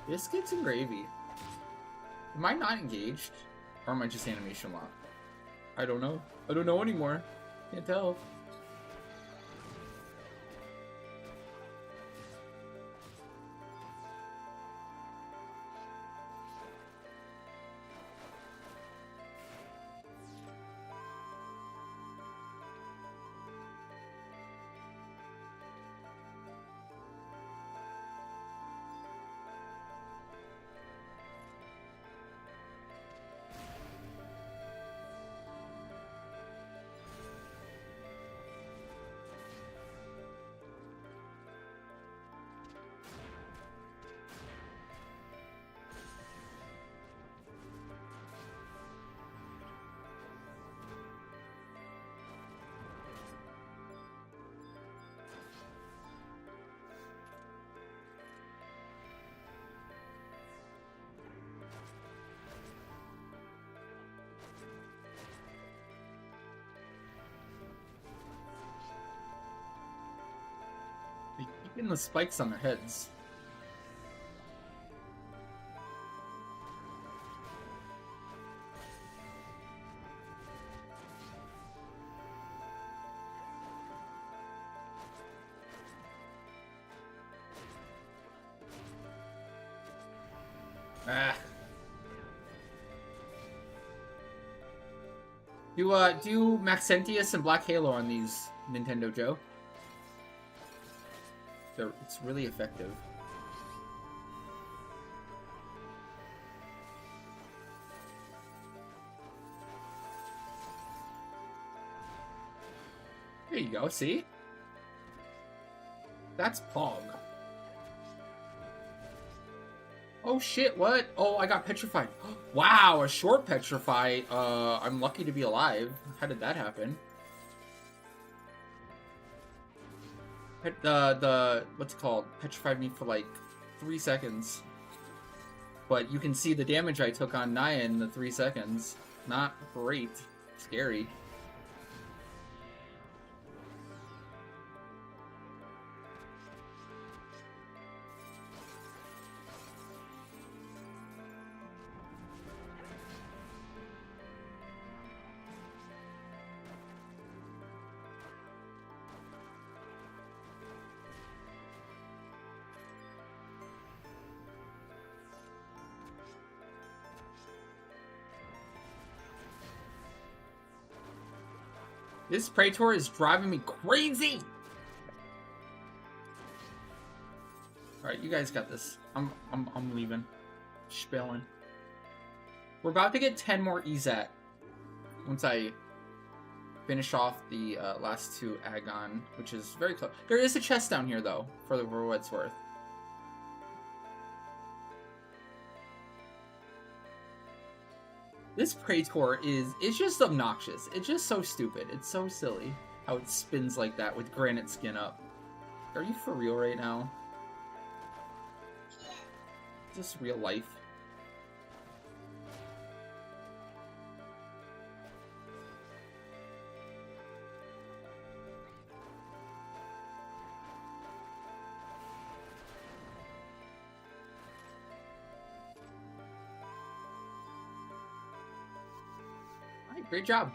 Biscuits and gravy. Am I not engaged? Or am I just animation locked? I don't know. I don't know anymore. Can't tell. Getting the spikes on their heads. Ah. Do Maxentius and Black Halo on these, Nintendo Joe. It's really effective. There you go, see? That's Pog. Oh shit, what? Oh, I got petrified. Wow, a short petrify. I'm lucky to be alive. How did that happen? What's it called? Petrified me for like 3 seconds. But you can see the damage I took on Naya in the 3 seconds. Not great. Scary. This Praetor is driving me crazy! Alright, you guys got this. I'm leaving. Spelling. We're about to get 10 more EZAT once I finish off the last 2 Agon, which is very close. There is a chest down here, though, for what it's worth. This Praetor it's just obnoxious. It's just so stupid. It's so silly how it spins like that with granite skin up. Are you for real right now? Just real life. Great job.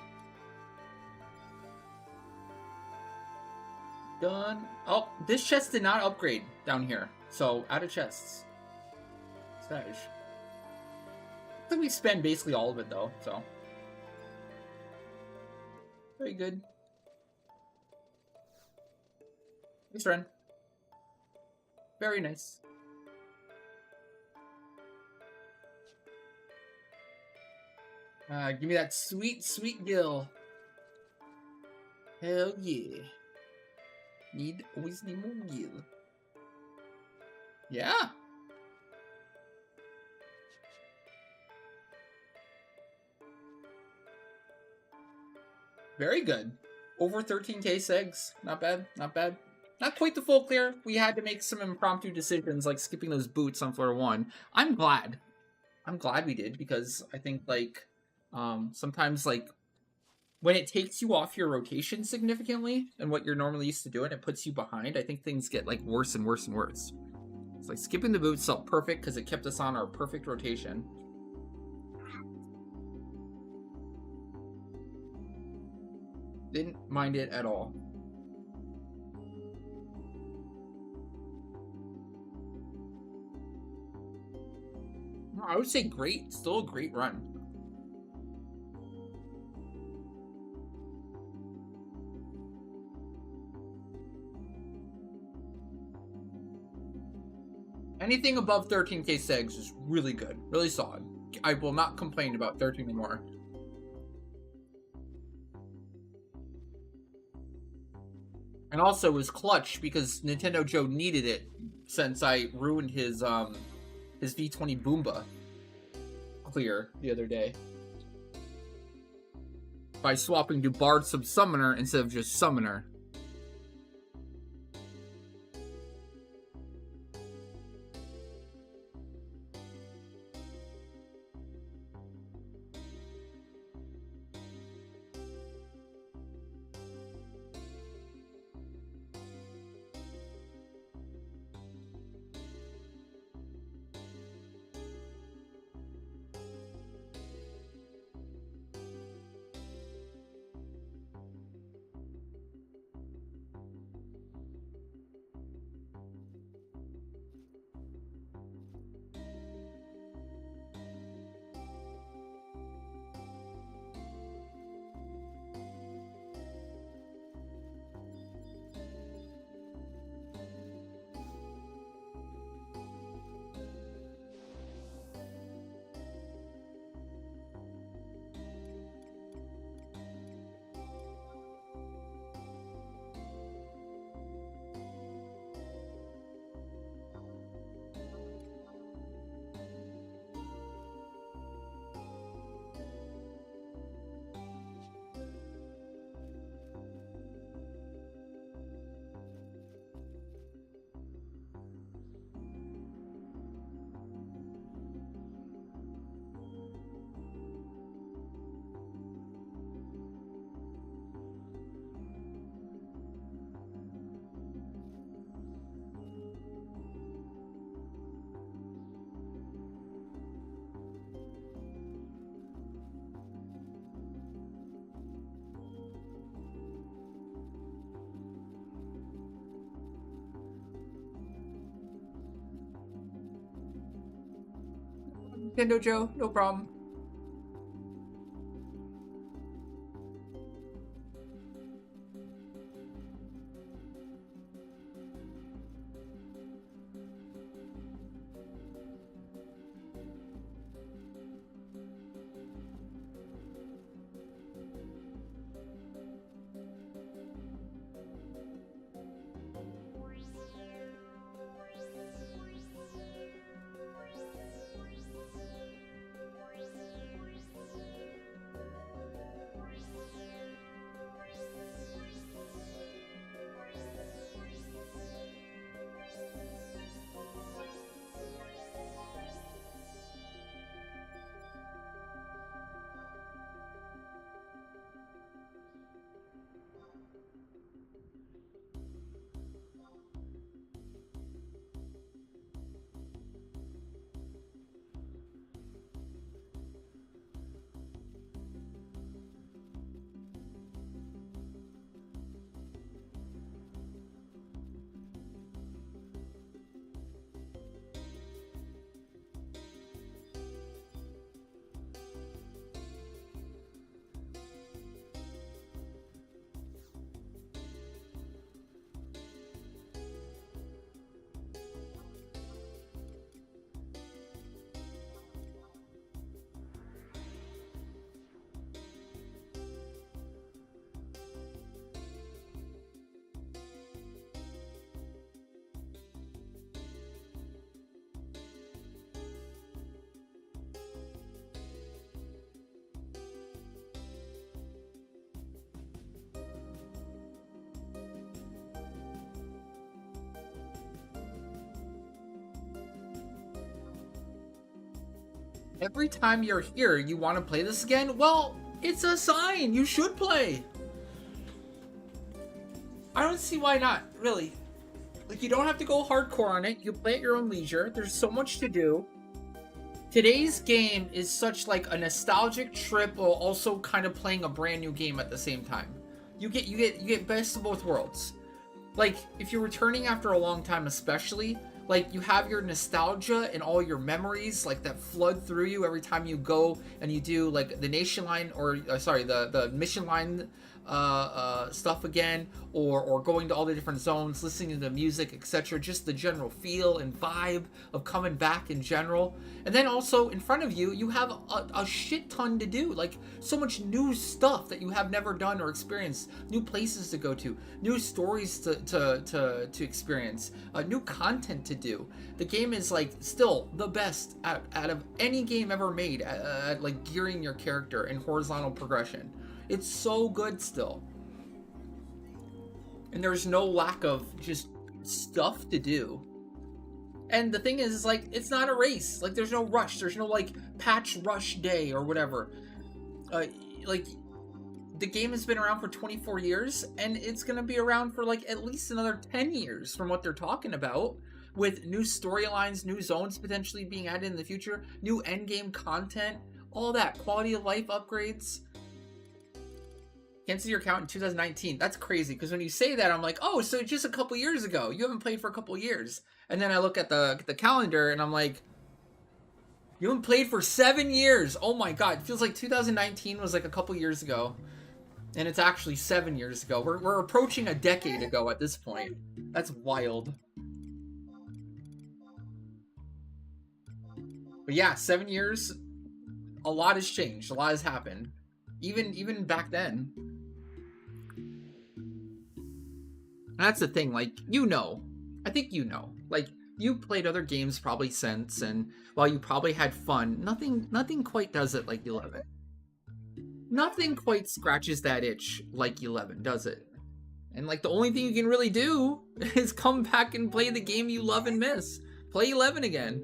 Done. Oh, this chest did not upgrade down here. So, out of chests. Stash. I think we spend basically all of it, though, so. Very good. Nice run. Very nice. Give me that sweet, sweet gill. Hell yeah. Always need more gill. Yeah. Very good. Over 13k segs. Not bad, not bad. Not quite the full clear. We had to make some impromptu decisions, like skipping those boots on floor 1. I'm glad. I'm glad we did, because I think, like, sometimes, like, when it takes you off your rotation significantly and what you're normally used to doing, it puts you behind. I think things get, like, worse and worse and worse. It's like skipping the boots felt perfect because it kept us on our perfect rotation. Didn't mind it at all. I would say great. Still a great run. Anything above 13k segs is really good. Really solid. I will not complain about 13 anymore. And also it was clutch because Nintendo Joe needed it since I ruined his V20 Boomba clear the other day by swapping to Bard Sub Summoner instead of just Summoner. Nintendo Joe. No problem. Every time you're here, you want to play this again? Well, it's a sign. You should play. I don't see why not, really. Like, you don't have to go hardcore on it. You play at your own leisure. There's so much to do. Today's game is such like a nostalgic trip while also kind of playing a brand new game at the same time. You get best of both worlds. Like, if you're returning after a long time especially, like, you have your nostalgia and all your memories, like, that flood through you every time you go and you do, like, the nation line, or, sorry, the mission line stuff again, or going to all the different zones, listening to the music, etc. Just the general feel and vibe of coming back in general. And then also, in front of you, you have a shit ton to do. Like, so much new stuff that you have never done or experienced. New places to go to. New stories to experience. New content to do. The game is, like, still the best out of any game ever made at like, gearing your character in horizontal progression. It's so good still. And there's no lack of just stuff to do. And the thing is, like, it's not a race. Like, there's no rush. There's no, like, patch rush day or whatever. Like, the game has been around for 24 years, and it's going to be around for, like, at least another 10 years from what they're talking about. With new storylines, new zones potentially being added in the future, new endgame content, all that. Quality of life upgrades. Cancel your account in 2019. That's crazy, because when you say that, I'm like, oh, so just a couple years ago. You haven't played for a couple years. And then I look at the calendar, and I'm like, you haven't played for 7 years. Oh my god, it feels like 2019 was like a couple years ago. And it's actually 7 years ago. We're approaching a decade ago at this point. That's wild. But yeah, 7 years, a lot has changed. A lot has happened. Even back then. That's the thing, like, you know. I think you know. Like, you played other games probably since, and while you probably had fun, nothing quite does it like 11. Nothing quite scratches that itch like 11, does it? And, like, the only thing you can really do is come back and play the game you love and miss. Play 11 again.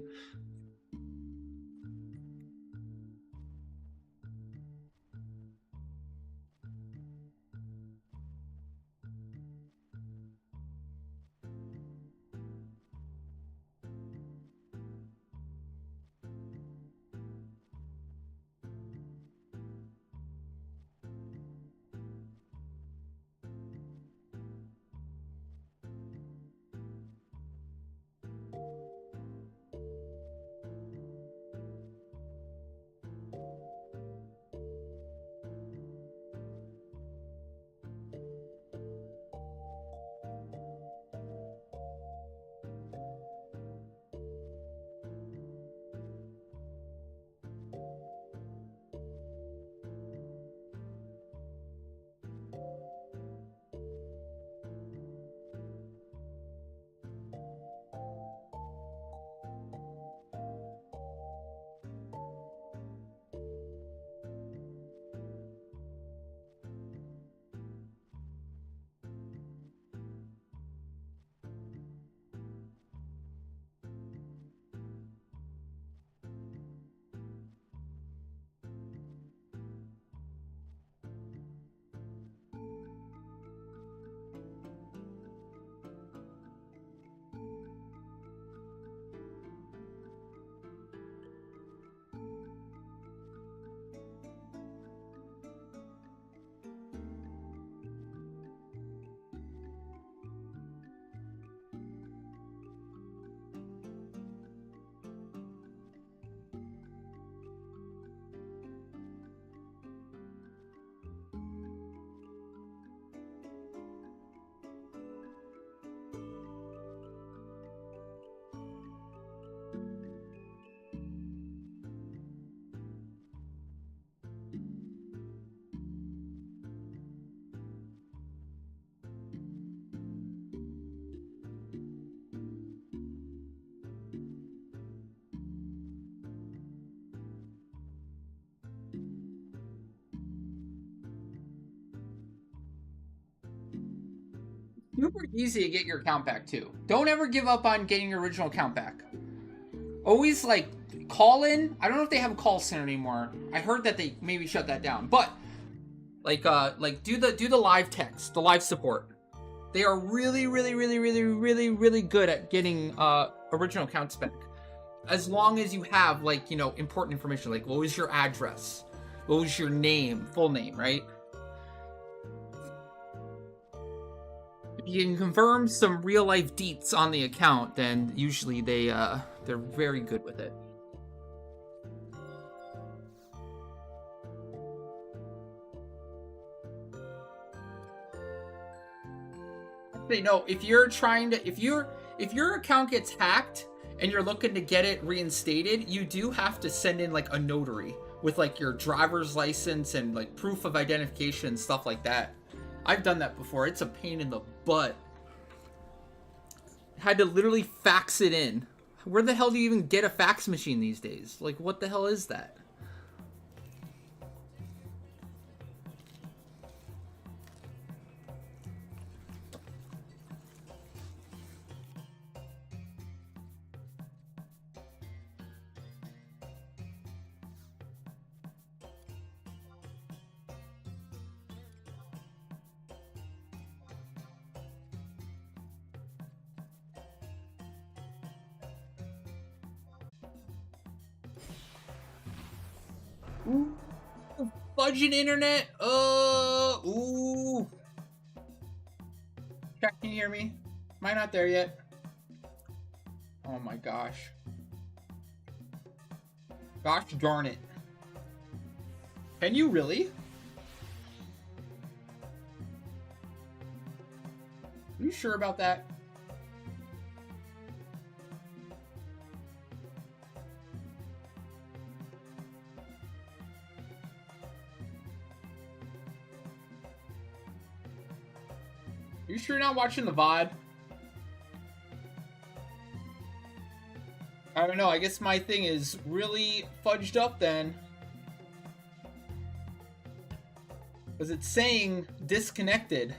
Super easy to get your account back too. Don't ever give up on getting your original account back. Always like call in. I don't know if they have a call center anymore. I heard that they maybe shut that down. But like do the live text, the live support. They are really good at getting original accounts back. As long as you have like, you know, important information, like what was your address? What was your name, full name, right? If you can confirm some real life deets on the account, then usually they're very good with it. Actually, no, if your account gets hacked and you're looking to get it reinstated, you do have to send in like a notary with like your driver's license and like proof of identification and stuff like that. I've done that before. It's a pain in the butt. Had to literally fax it in. Where the hell do you even get a fax machine these days? Like, what the hell is that? Ooh, fudging internet. Ooh. Chat, can you hear me? Am I not there yet? Oh my gosh. Gosh darn it. Can you really? Are you sure about that? You sure you're not watching the VOD? I don't know, I guess my thing is really fudged up then. Because it's saying disconnected.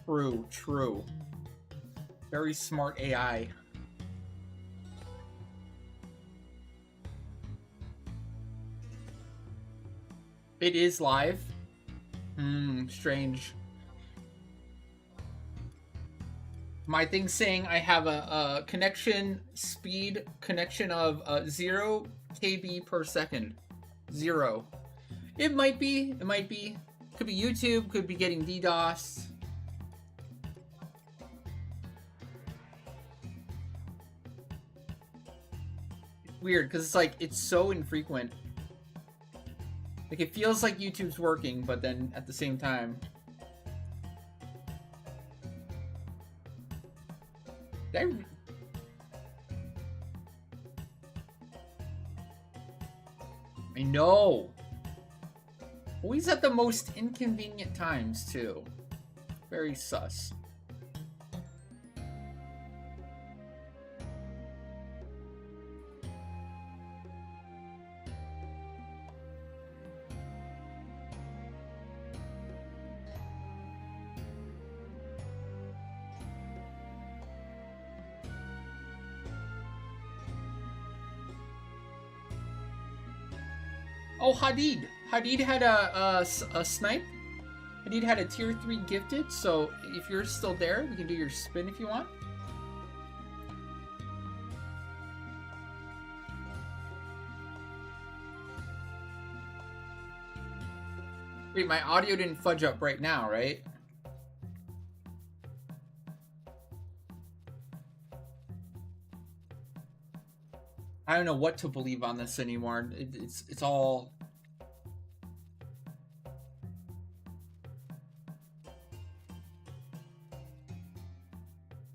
True, true. Very smart AI. It is live. Strange. My thing's saying I have a connection speed of 0 KB per second. 0. It might be. It might be. Could be YouTube. Could be getting DDoS. It's weird because it's like it's so infrequent. Like, it feels like YouTube's working, but then at the same time... I know! Always at the most inconvenient times, too. Very sus. Oh, Hadid. Hadid had a snipe. Hadid had a tier 3 gifted, so if you're still there, we can do your spin if you want. Wait, my audio didn't fudge up right now, right? I don't know what to believe on this anymore. It's all...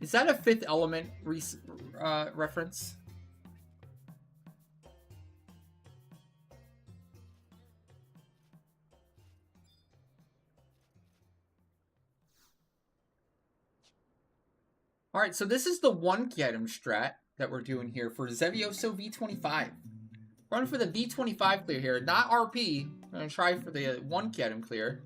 Is that a Fifth Element reference? Alright, so this is the one key item strat that we're doing here for Xevioso V25. Run for the V25 clear here, not RP. I'm gonna try for the 1 item clear.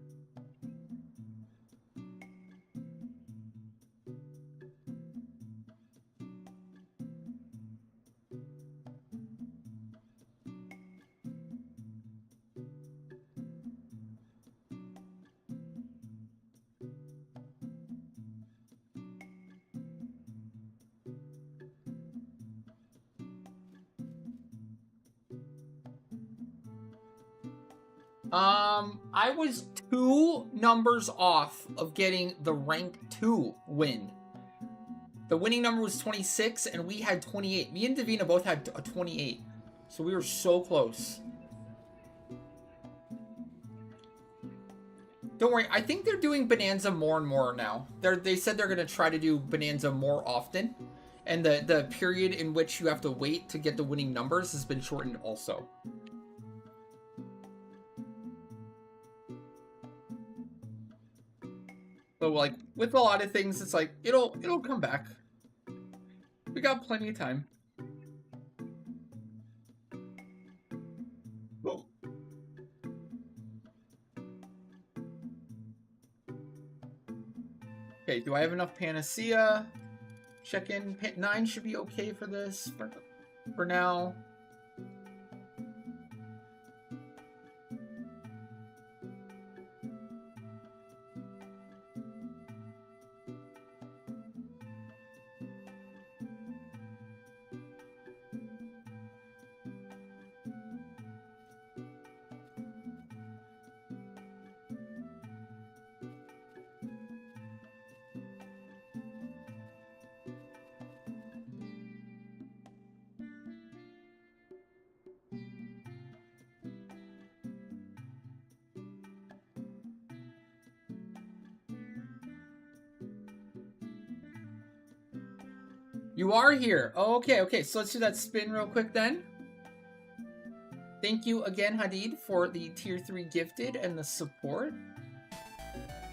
I was 2 numbers off of getting the rank 2 win. The winning number was 26, and we had 28. Me and Davina both had a 28. So we were so close. Don't worry, I think they're doing Bonanza more and more now. They said they're going to try to do Bonanza more often. And the period in which you have to wait to get the winning numbers has been shortened also. So, like, with a lot of things, it's like, it'll come back. We got plenty of time. Whoa. Okay, do I have enough Panacea? Check in. 9 should be okay for this for now. You are here. Oh, okay. So let's do that spin real quick then. Thank you again, Hadid, for the tier 3 gifted and the support.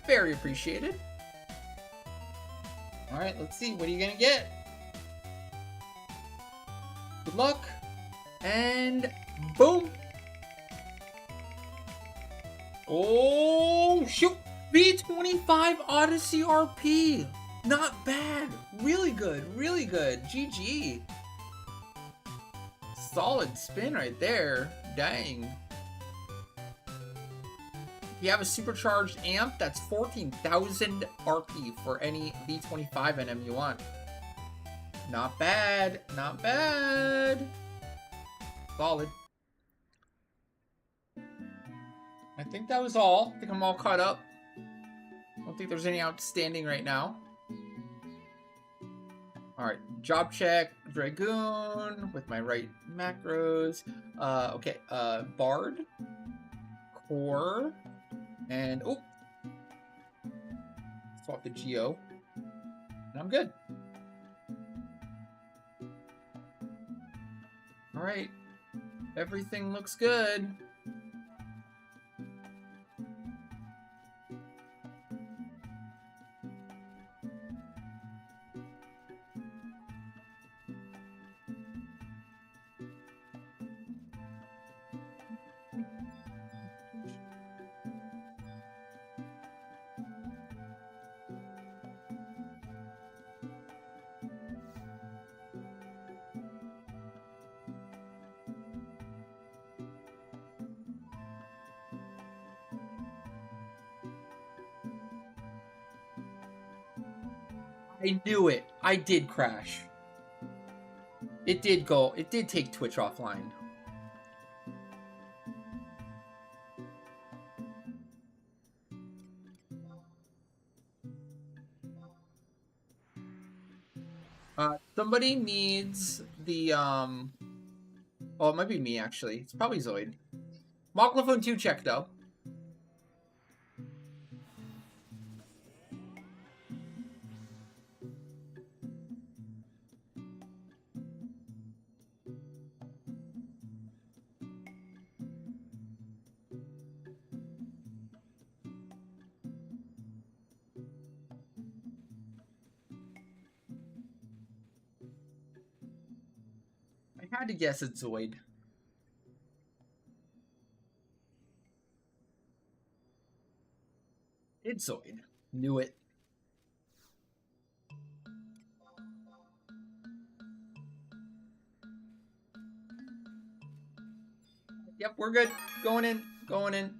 Very appreciated. All right, let's see. What are you going to get? Good luck. And boom. Oh, shoot. V25 Odyssey RP. Not bad. Really good. Really good. GG. Solid spin right there. Dang. If you have a supercharged amp, that's 14,000 RP for any V25 NM you want. Not bad. Not bad. Solid. I think that was all. I think I'm all caught up. I don't think there's any outstanding right now. Alright, job check, Dragoon, with my right macros. Okay, Bard, Core, and, oh! Swap the Geo. And I'm good. Alright, everything looks good. I knew it. I did crash. It did go. It did take Twitch offline. Somebody needs the, oh, it might be me, actually. It's probably Zoid. Moclophone 2 check, though. I had to guess it's Zoid. It's Zoid. Knew it. Yep, we're good. Going in. Going in.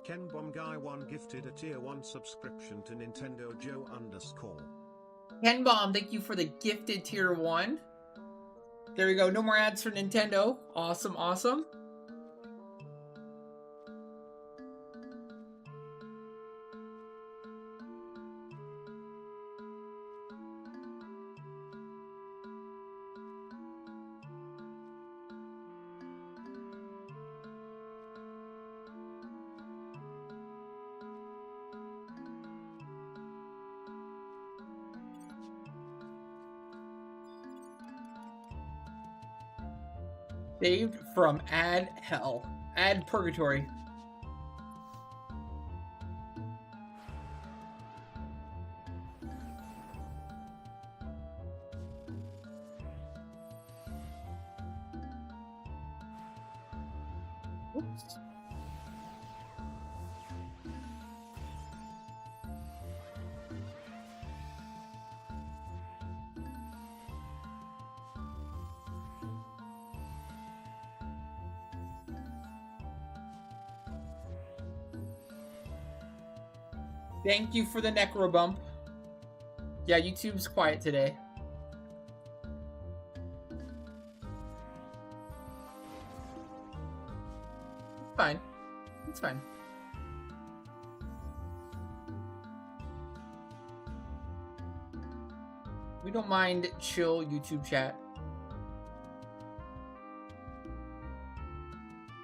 Ken Bomb Guy 1 gifted a tier 1 subscription to Nintendo Joe _ Ken Bomb, thank you for the gifted tier 1. There we go. No more ads for Nintendo. Awesome, awesome. Saved from ad hell. Ad purgatory. Oops. Thank you for the necro bump. Yeah, YouTube's quiet today. It's fine. It's fine. We don't mind chill YouTube chat.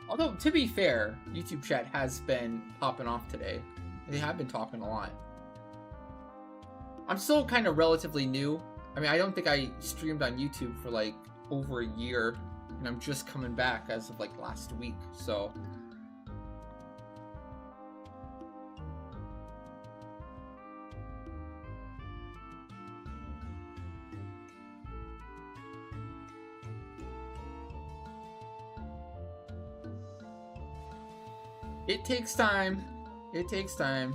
Although, to be fair, YouTube chat has been popping off today. They have been talking a lot. I'm still kind of relatively new. I mean, I don't think I streamed on YouTube for like over a year, and I'm just coming back as of like last week, so. It takes time. It takes time.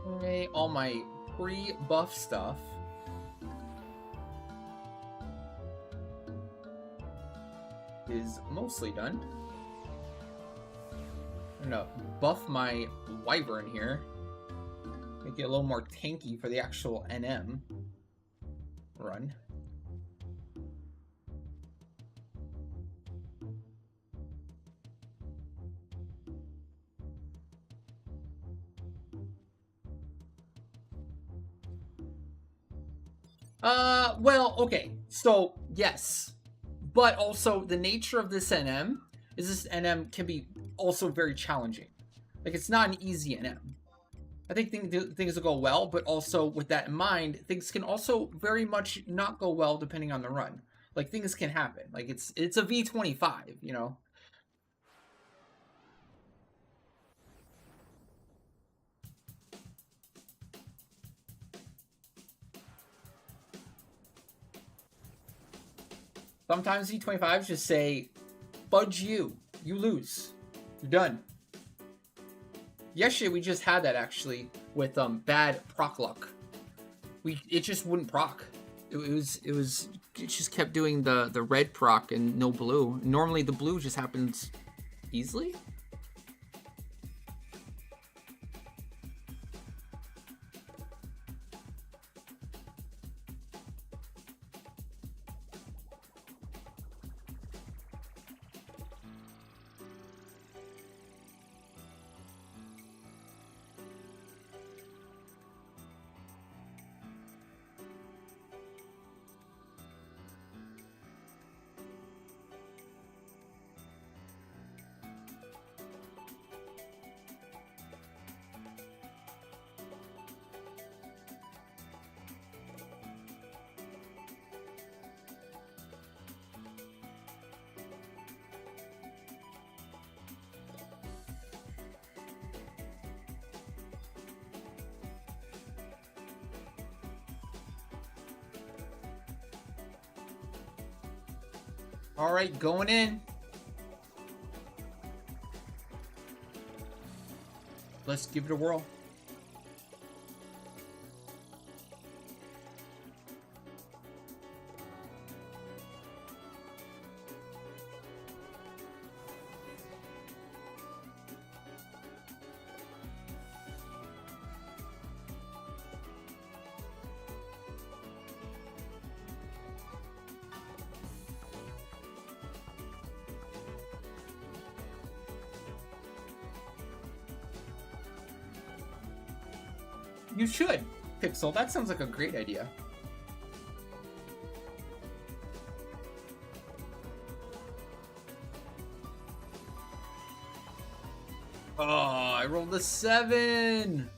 Okay, all my pre-buff stuff. Is mostly done. I'm gonna buff my wyvern here. Make it a little more tanky for the actual NM run. Well, okay. So, yes. But also, the nature of this NM is this NM can be also very challenging. Like, it's not an easy NM. I think things will go well, but also with that in mind, things can also very much not go well depending on the run. Like, things can happen. Like, it's a V25, you know? Sometimes V25s just say, fudge you. You lose. You're done. Yesterday we just had that actually with bad proc luck. It just wouldn't proc. It just kept doing the red proc and no blue. Normally the blue just happens easily. All right, going in. Let's give it a whirl. You should, Pixel. That sounds like a great idea. Oh, I rolled a 7.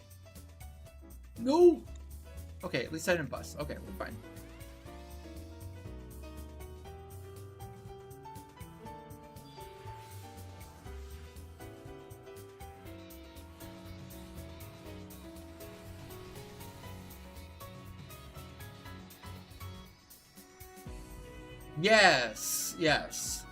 No. Okay, at least I didn't bust. Okay, we're fine. Yes, yes.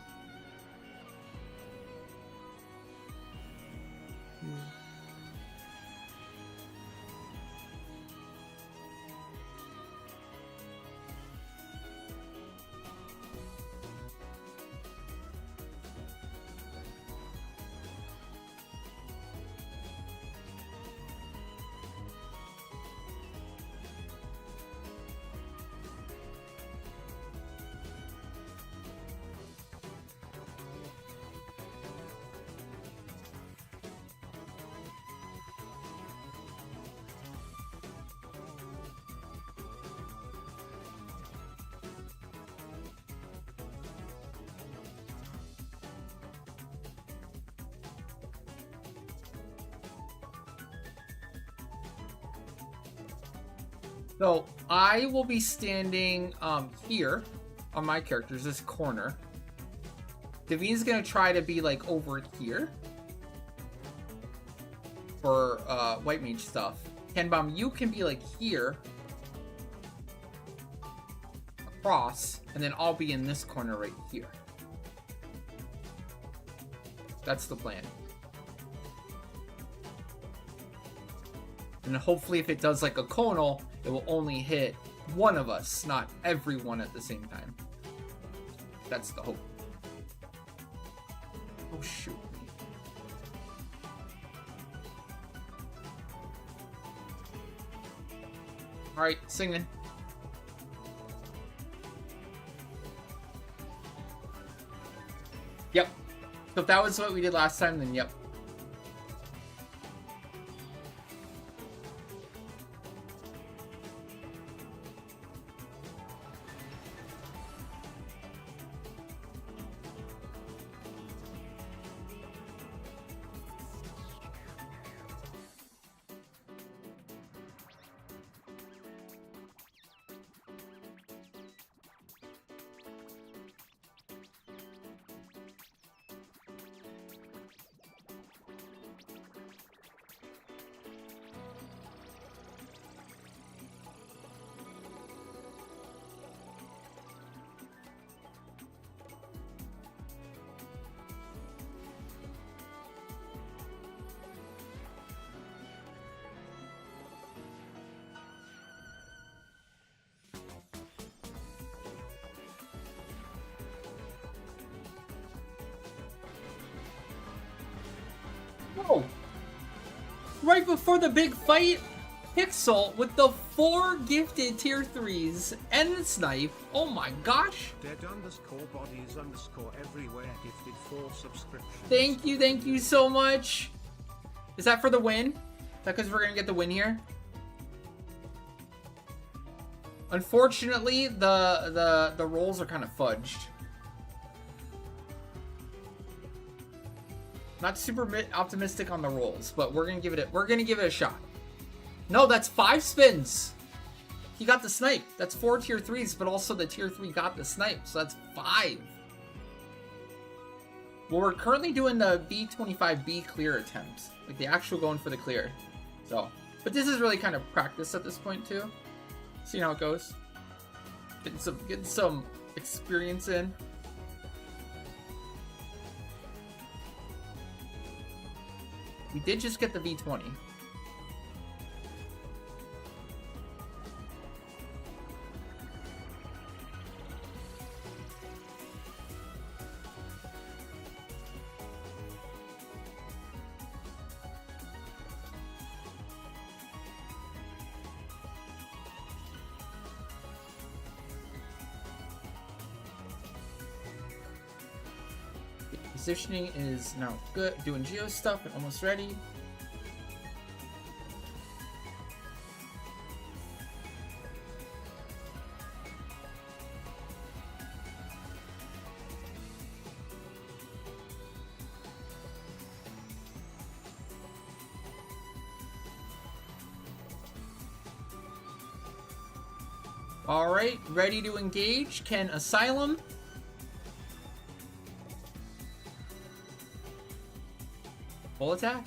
So I will be standing here on my character's this corner. Davine's gonna try to be like over here for white mage stuff. Kenbomb, you can be like here across, and then I'll be in this corner right here. That's the plan. And hopefully if it does like a conal, it will only hit one of us, not everyone at the same time. That's the hope. Oh, shoot. Alright, singing. Yep. So if that was what we did last time, then yep. Oh! Right before the big fight, Pixel with the 4 gifted tier 3s and the snipe. Oh my gosh! Dead_bodies_everywhere gifted 4 subscriptions. Thank you so much! Is that for the win? Is that because we're gonna get the win here? Unfortunately, the rolls are kind of fudged. Not super optimistic on the rolls, but we're gonna give it a shot. No, that's 5 spins. He got the snipe. That's 4 tier 3s, but also the tier 3 got the snipe, so that's 5. Well, we're currently doing the V25B clear attempt, like the actual going for the clear. So, but this is really kind of practice at this point too. See how it goes. Getting some experience in. We did just get the V20. Positioning is now good. Doing geo stuff and almost ready. All right, ready to engage. Can Asylum. Full attack?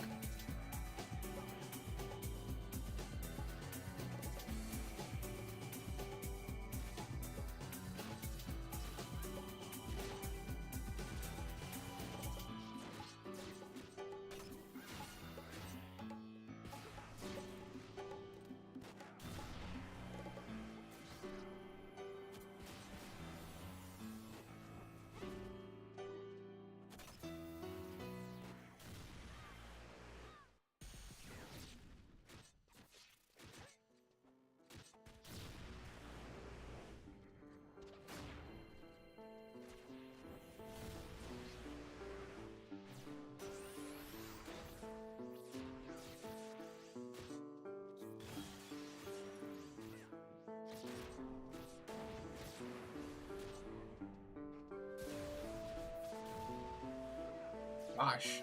Gosh.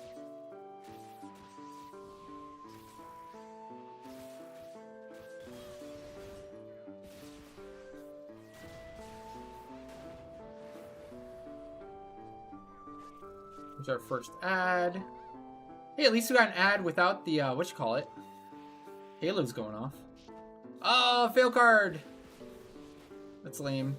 Here's our first ad. Hey, at least we got an ad without the, whatchamacallit. Halo's going off. Oh, fail card! That's lame.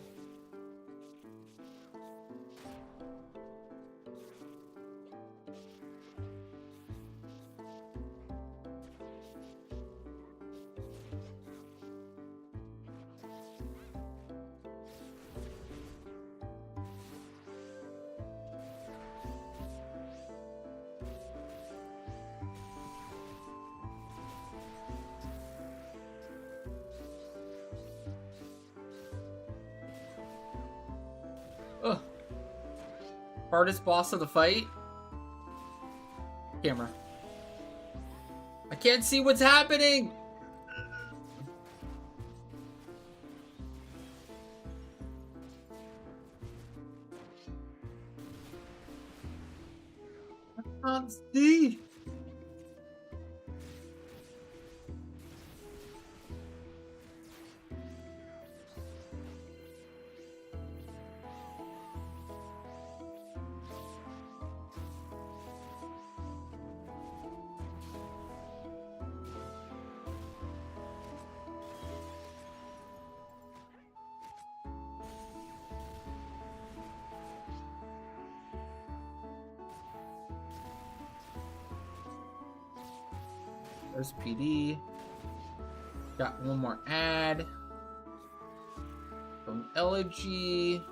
Ugh. Hardest boss of the fight? Camera. I can't see what's happening! I can't see! There's PD. Got one more ad. From Elegy.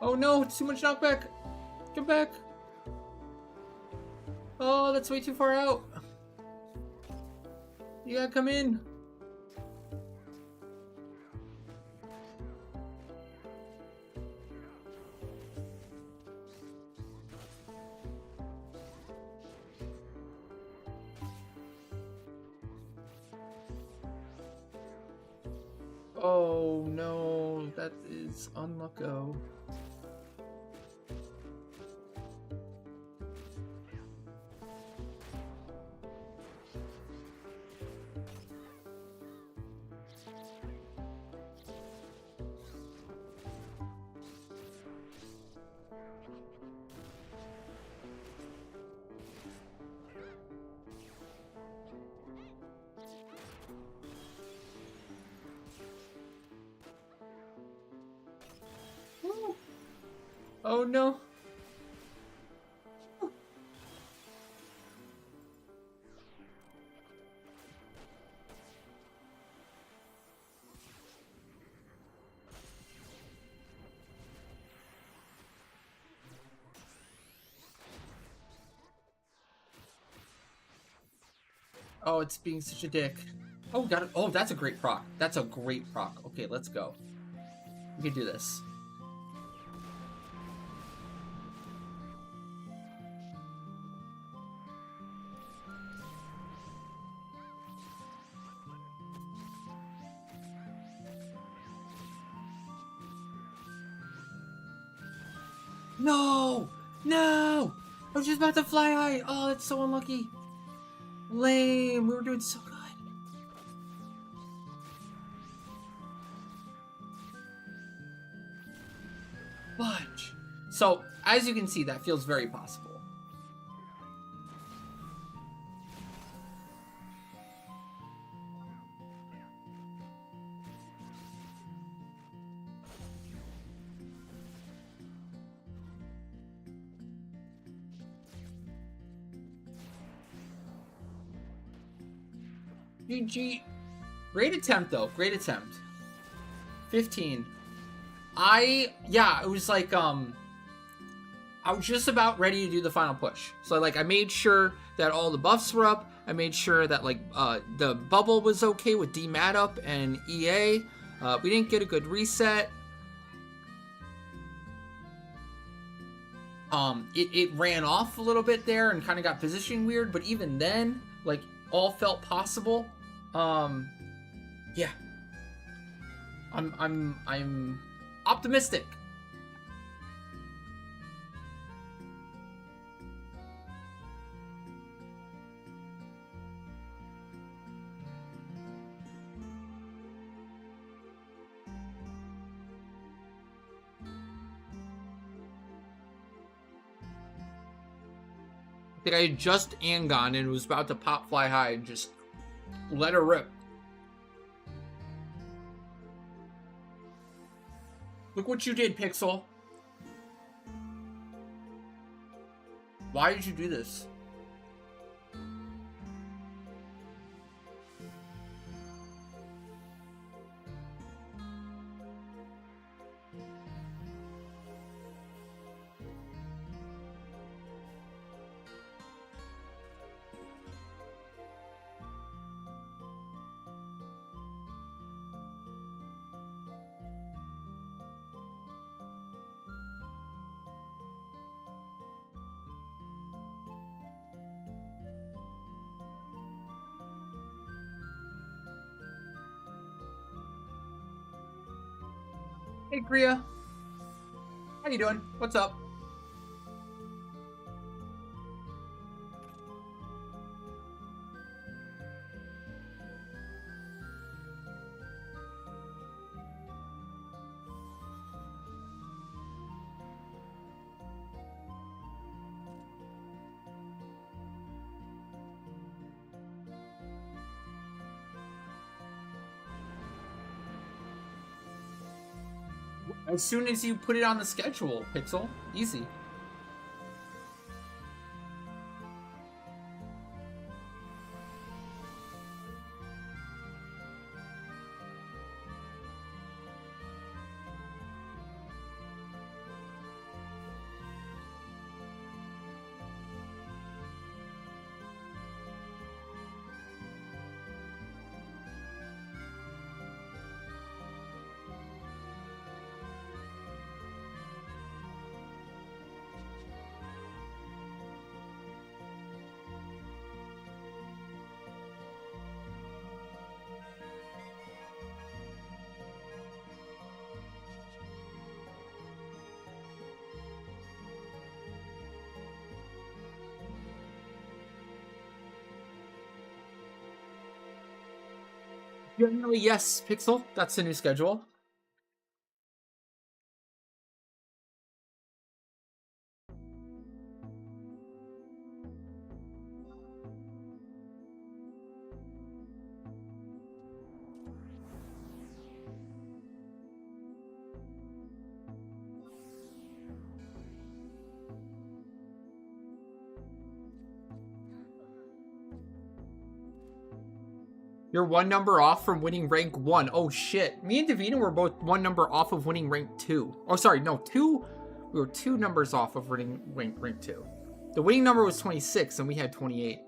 Oh no, it's too much knockback. Come back. Oh, that's way too far out. You gotta come in. Oh no, that is unlucko. Oh no. Oh, it's being such a dick. Oh, got it. Oh, that's a great proc. That's a great proc. Okay, let's go. We can do this. No! No! I was just about to fly high. Oh, that's so unlucky. Lame. We were doing so good. Fudge. So, as you can see, that feels very possible. GG. Great attempt, though. Great attempt. 15. Yeah, it was like, I was just about ready to do the final push. So, like, I made sure that all the buffs were up. I made sure that, like, the bubble was okay with DMAT up and EA. We didn't get a good reset. It ran off a little bit there and kind of got positioning weird, but even then, like, all felt possible. Yeah. I'm optimistic. I think I had just Angon and was about to pop fly high and just let her rip. Look what you did, Pixel. Why did you do this? Hey, Kriya. How you doing? What's up? As soon as you put it on the schedule, Pixel. Easy. Generally, yes, Pixel. That's the new schedule. You're one number off from winning rank 1. Oh shit. Me and Davina were both one number off of winning rank 2. Oh, sorry, no, 2. We were 2 numbers off of winning rank 2. The winning number was 26 and we had 28.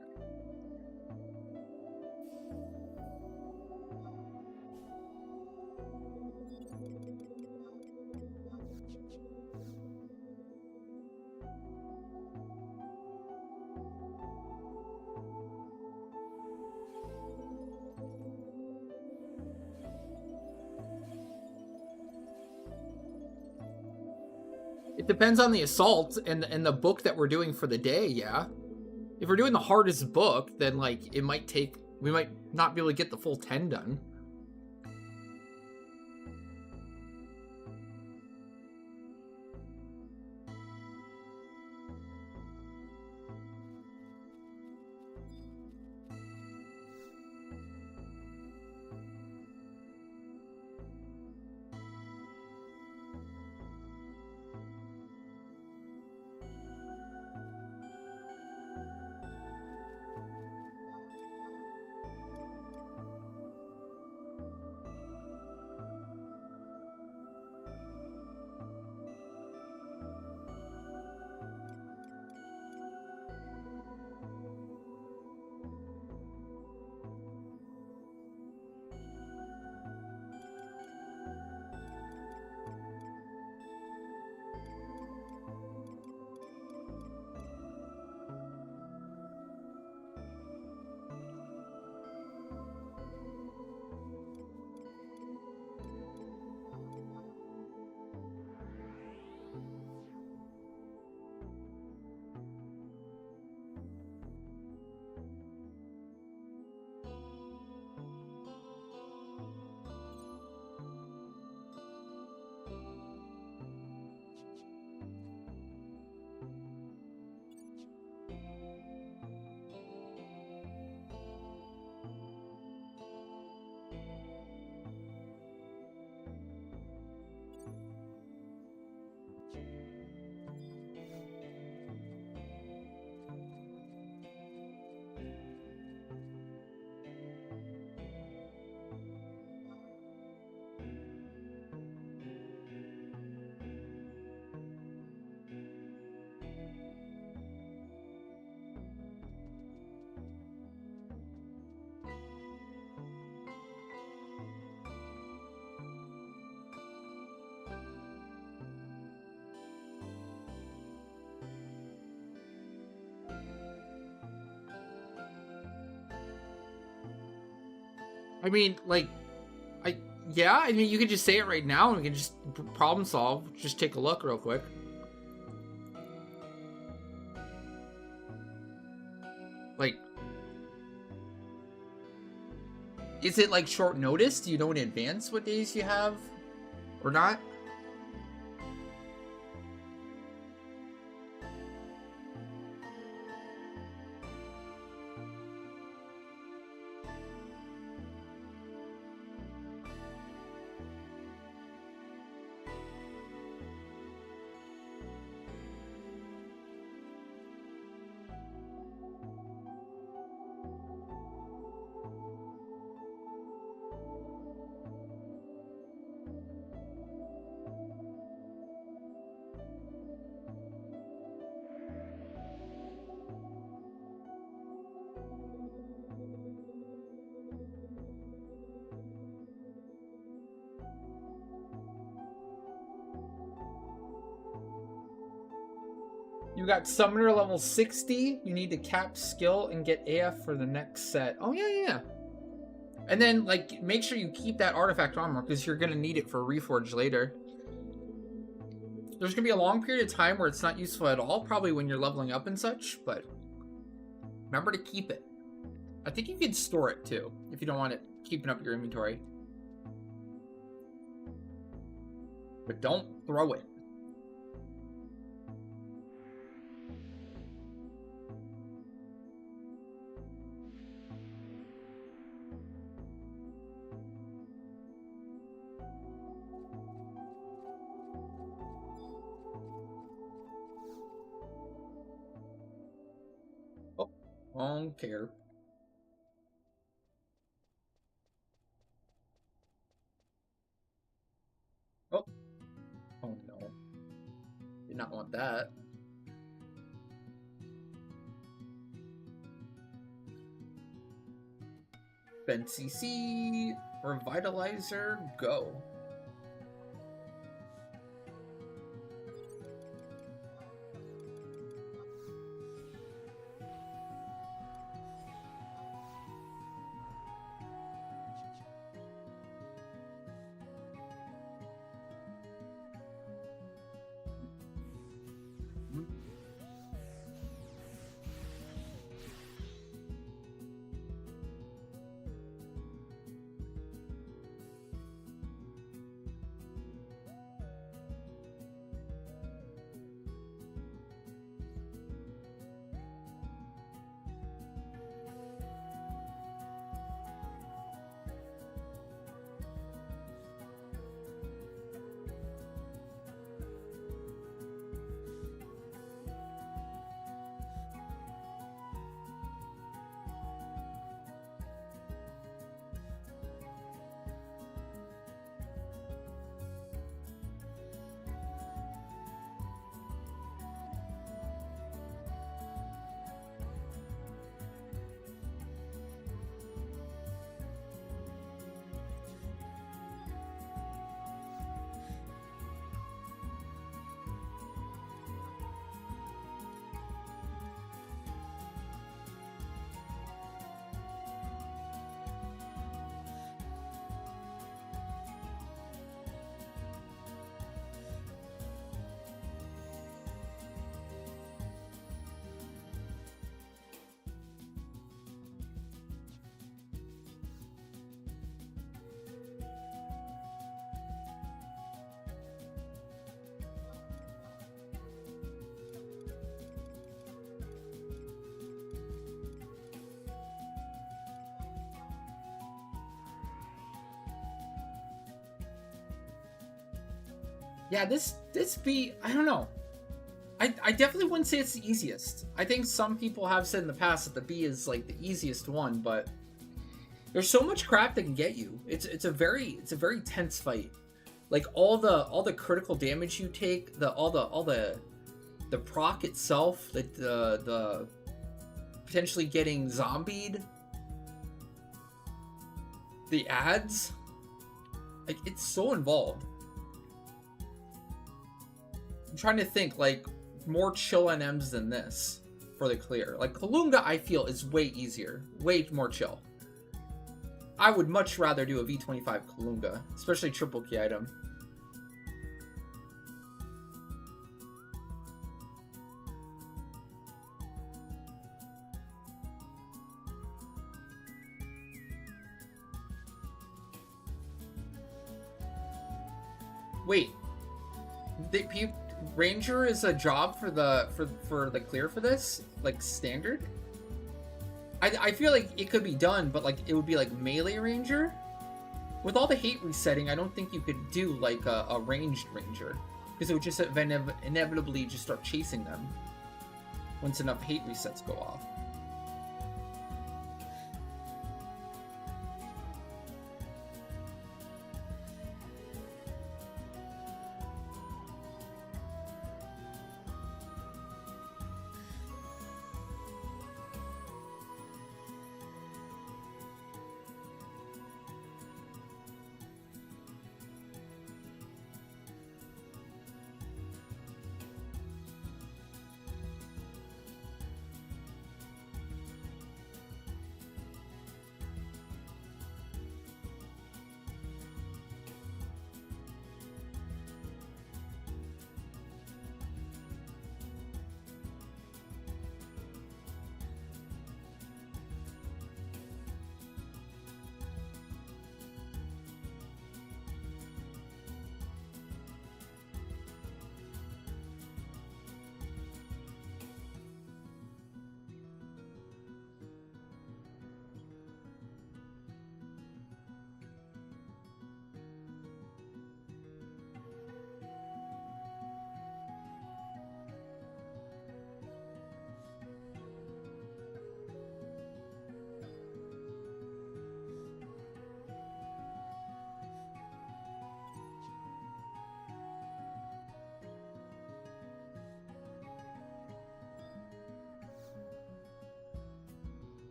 It depends on the assault and the book that we're doing for the day, yeah. If we're doing the hardest book, then like it might take, we might not be able to get the full 10 done. I mean, like, yeah, I mean, you can just say it right now and we can just problem solve. Just take a look real quick. Like, is it like short notice? Do you know in advance what days you have or not? You got Summoner level 60. You need to cap skill and get AF for the next set. Oh, yeah. And then, like, make sure you keep that artifact armor because you're going to need it for Reforge later. There's going to be a long period of time where it's not useful at all, probably when you're leveling up and such, but remember to keep it. I think you can store it, too, if you don't want it keeping up your inventory. But don't throw it. Oh, I don't care. not want that. Ben CC, Revitalizer, go. Yeah, this beat, I don't know. I definitely wouldn't say it's the easiest. I think some people have said in the past that the B is like the easiest one, but there's so much crap that can get you. It's a very tense fight. Like all the critical damage you take, all the proc itself, the potentially getting zombied, the ads, like it's so involved. I'm trying to think like more chill NMs than this for the clear. Like Kalunga, I feel is way easier, way more chill. I would much rather do a V25 Kalunga, especially triple key item. Wait, Ranger is a job for the clear for this, like standard. I feel like it could be done, but like it would be like melee Ranger. With all the hate resetting, I don't think you could do like a ranged Ranger, because it would just inevitably just start chasing them once enough hate resets go off.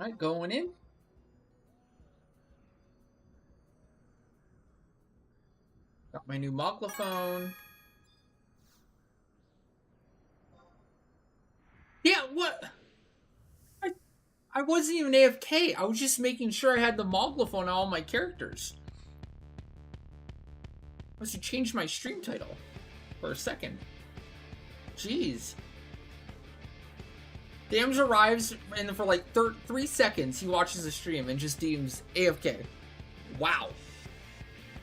Alright, going in. Got my new microphone. Yeah, what? I wasn't even AFK. I was just making sure I had the microphone on all my characters. I must have changed my stream title for a second. Jeez. Dams arrives, and for like 3 seconds, he watches the stream and just deems AFK. Wow.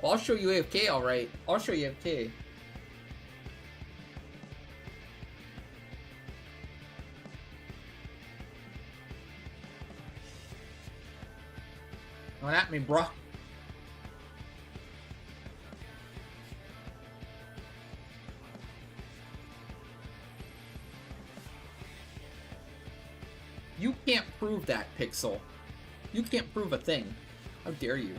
Well, I'll show you AFK, alright. I'll show you AFK. Come at me, bro. You can't prove that, Pixel. You can't prove a thing. How dare you?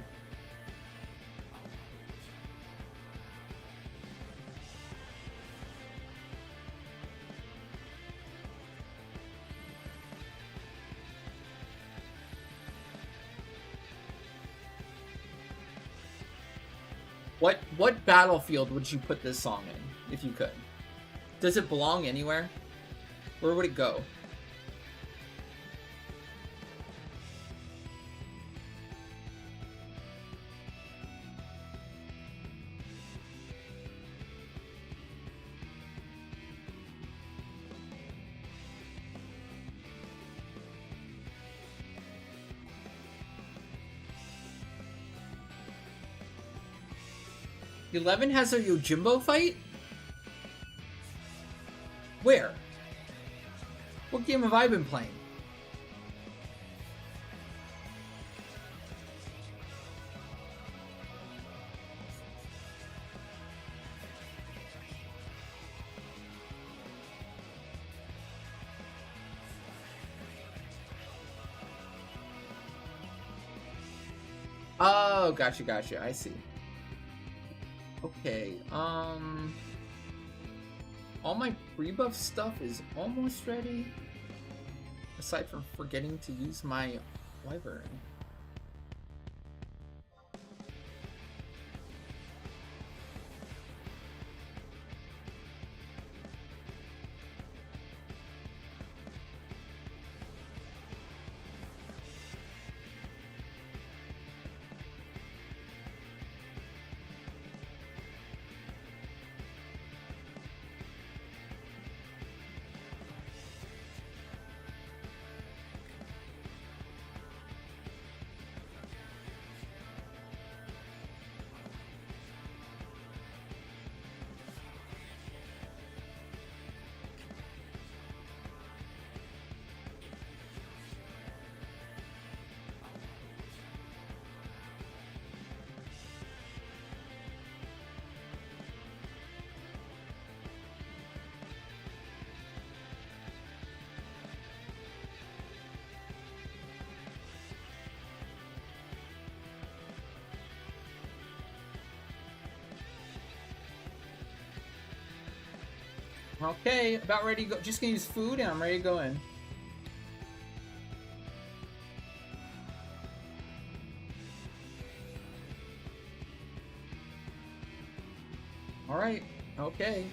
What battlefield would you put this song in, if you could? Does it belong anywhere? Where would it go? Eleven has a Yojimbo fight? Where? What game have I been playing? Oh, gotcha. I see. Okay, all my pre-buff stuff is almost ready. Aside from forgetting to use my wyvern. Okay, about ready to go. Just gonna use food and I'm ready to go in. Alright, okay.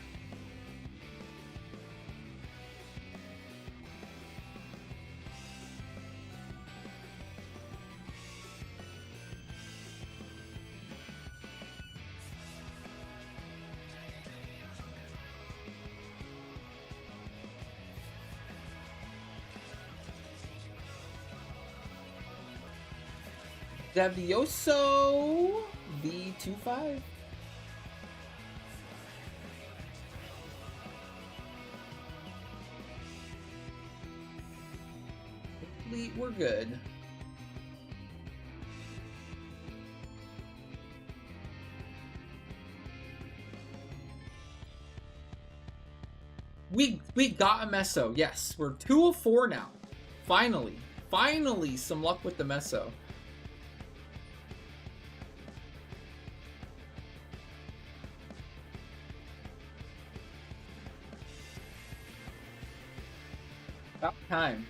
Xevioso V25. Hopefully we're good. We got a meso. Yes, we're 2 of 4 now. Finally some luck with the meso. About time.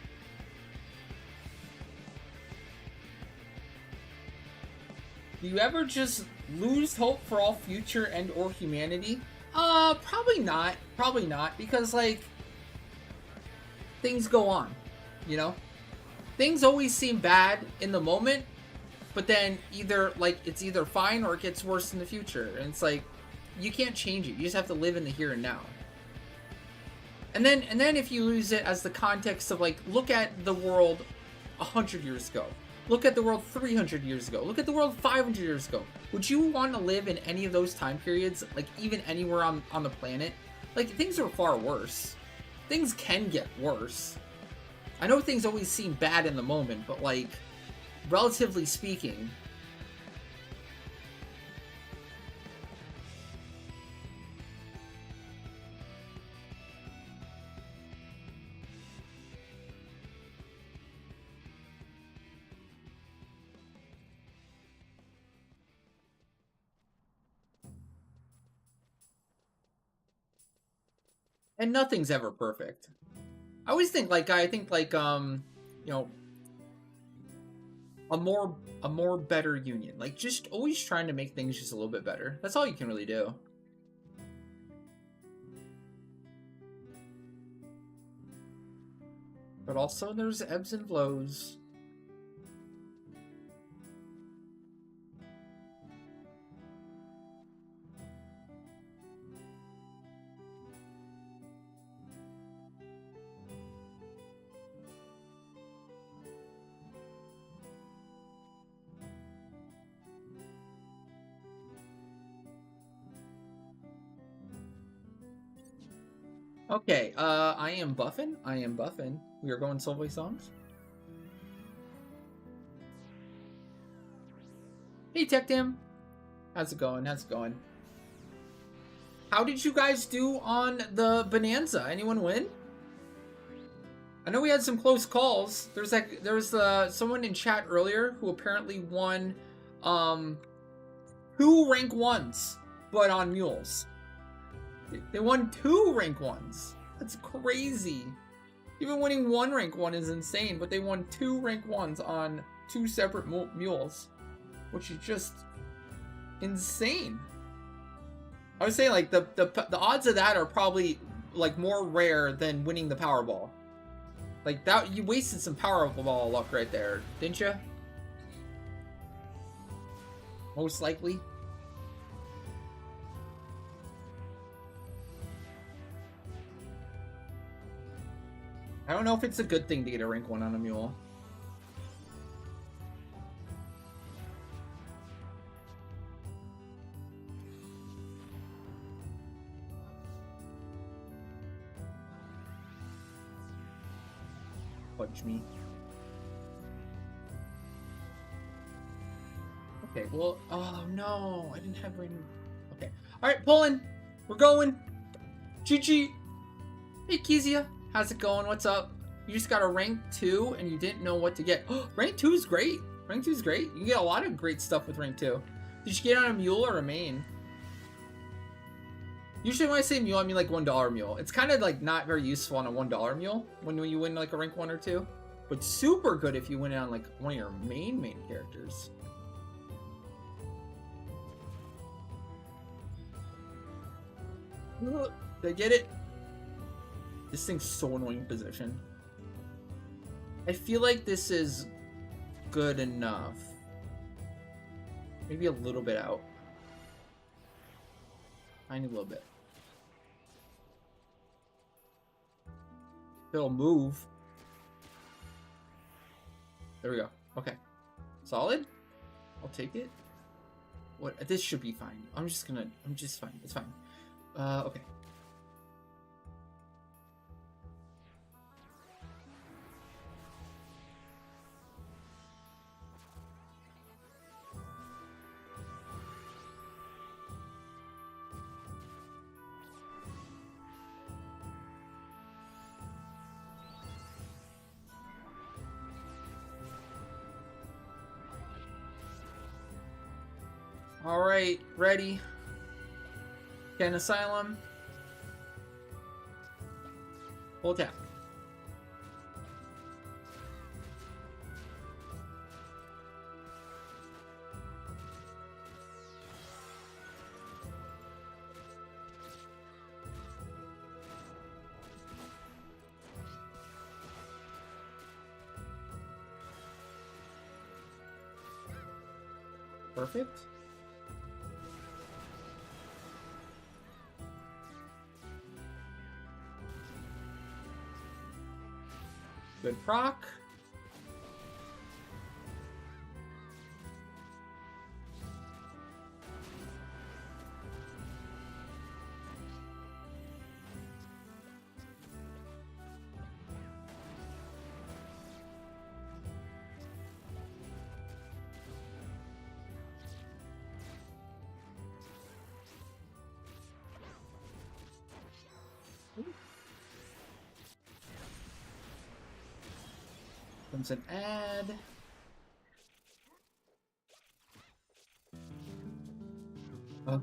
Do you ever just lose hope for all future and or humanity? Probably not. Probably not, because like things go on, you know? Things always seem bad in the moment, but then either like it's either fine or it gets worse in the future. And it's like you can't change it. You just have to live in the here and now. And then if you lose it as the context of like, look at the world 100 years ago. Look at the world 300 years ago. Look at the world 500 years ago. Would you want to live in any of those time periods? Like even anywhere on the planet? Like things are far worse. Things can get worse. I know things always seem bad in the moment, but like, relatively speaking, and nothing's ever perfect. I always think like, you know, a more better union. Like just always trying to make things just a little bit better. That's all you can really do. But also there's ebbs and flows. Okay, I am buffing. We are going Soulboy songs. Hey, Tech Tim. How's it going? How did you guys do on the Bonanza? Anyone win? I know we had some close calls. There was someone in chat earlier who apparently won 2 rank 1s, but on mules. They won 2 rank 1s. That's crazy. Even winning 1 rank 1 is insane, but they won 2 rank 1s on 2 separate mules, which is just insane. I would say like the odds of that are probably like more rare than winning the Powerball. Like that, you wasted some Powerball luck right there, didn't you? Most likely. I don't know if it's a good thing to get a rank 1 on a mule. Fudge me. Okay, well, oh no, I didn't have rain. Okay, alright, pulling. We're going. GG. Hey, Kezia. How's it going? What's up? You just got a rank 2 and you didn't know what to get. Rank 2 is great. Rank 2 is great. You can get a lot of great stuff with rank 2. Did you get on a mule or a main? Usually when I say mule, I mean like $1 mule. It's kind of like not very useful on a $1 mule when you win like a rank 1 or 2. But super good if you win it on like one of your main characters. Did I get it? This thing's so annoying position. I feel like this is good enough. Maybe a little bit out. I need a little bit. It'll move. There we go. Okay. Solid? I'll take it. What? This should be fine. I'm just fine. It's fine. Okay. Alright, ready. Can Asylum. Full tap. Perfect. Good proc. Comes an ad. Oh.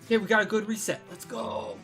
Okay, we got a good reset. Let's go.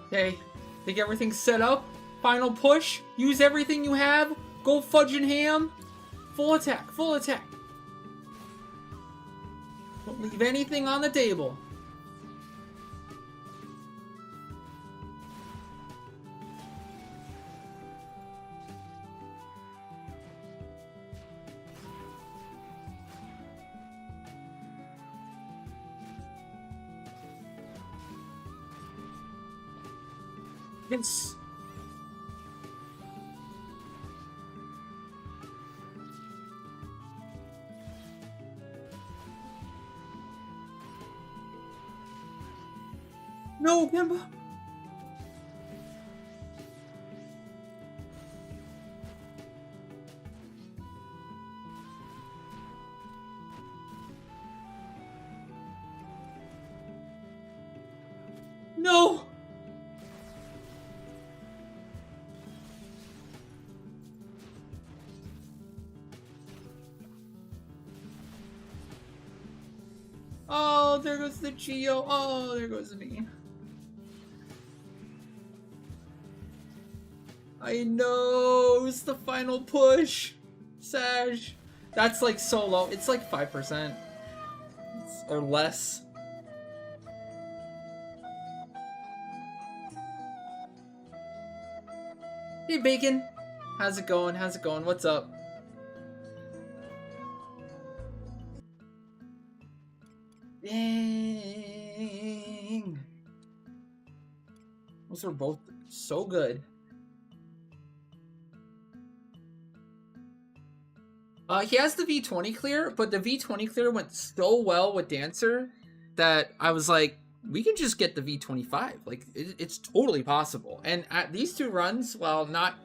Okay, think everything's set up. Final push. Use everything you have. Go fudge and ham. Full attack, full attack. Don't leave anything on the table. Yes. No, Kimba. No. Oh, there goes the Geo. Oh, there goes me. I know, it's the final push. Saj. That's like so low. It's like 5%. Or less. Hey, Bacon. How's it going? How's it going? What's up? Dang. Those are both so good. He has the V20 clear, but the V20 clear went so well with Dancer that I was like, we can just get the V25. Like, it's totally possible. And at these two runs, while not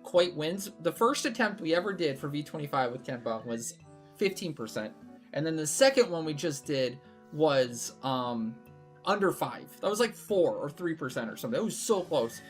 quite wins, the first attempt we ever did for V25 with Kempa was 15%. And then the second one we just did was under 5. That was like 4 or 3% or something. It was so close.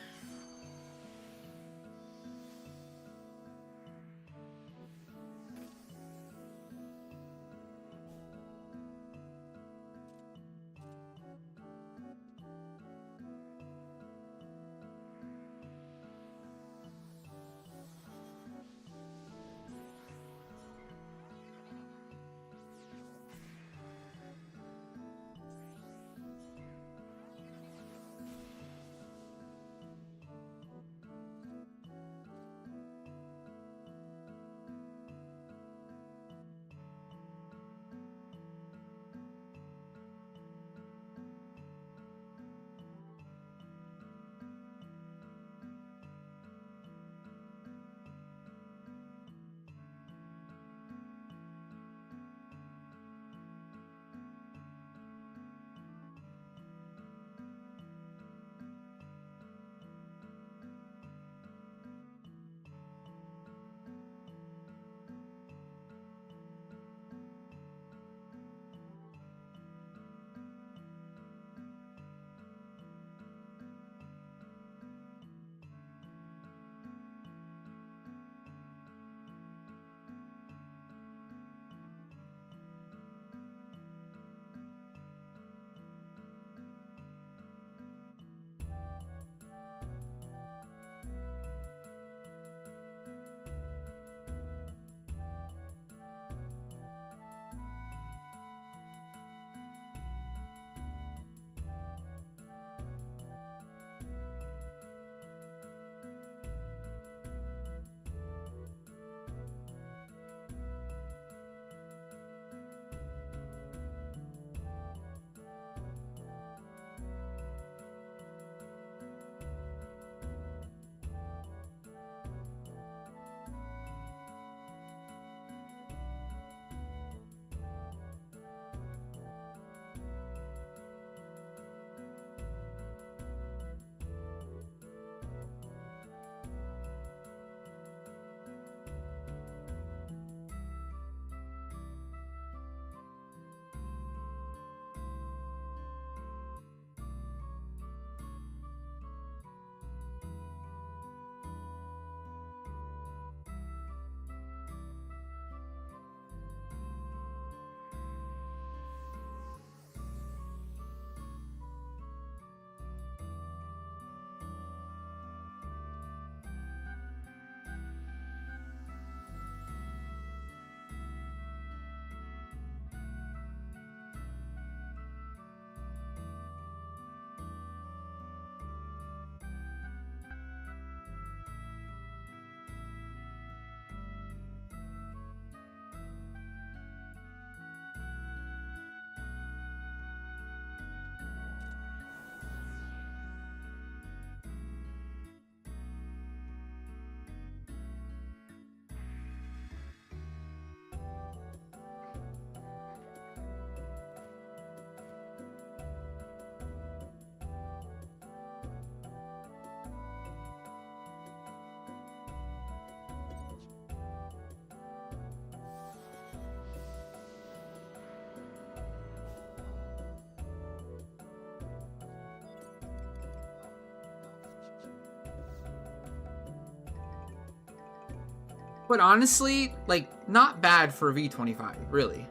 But honestly, like, not bad for V25, really.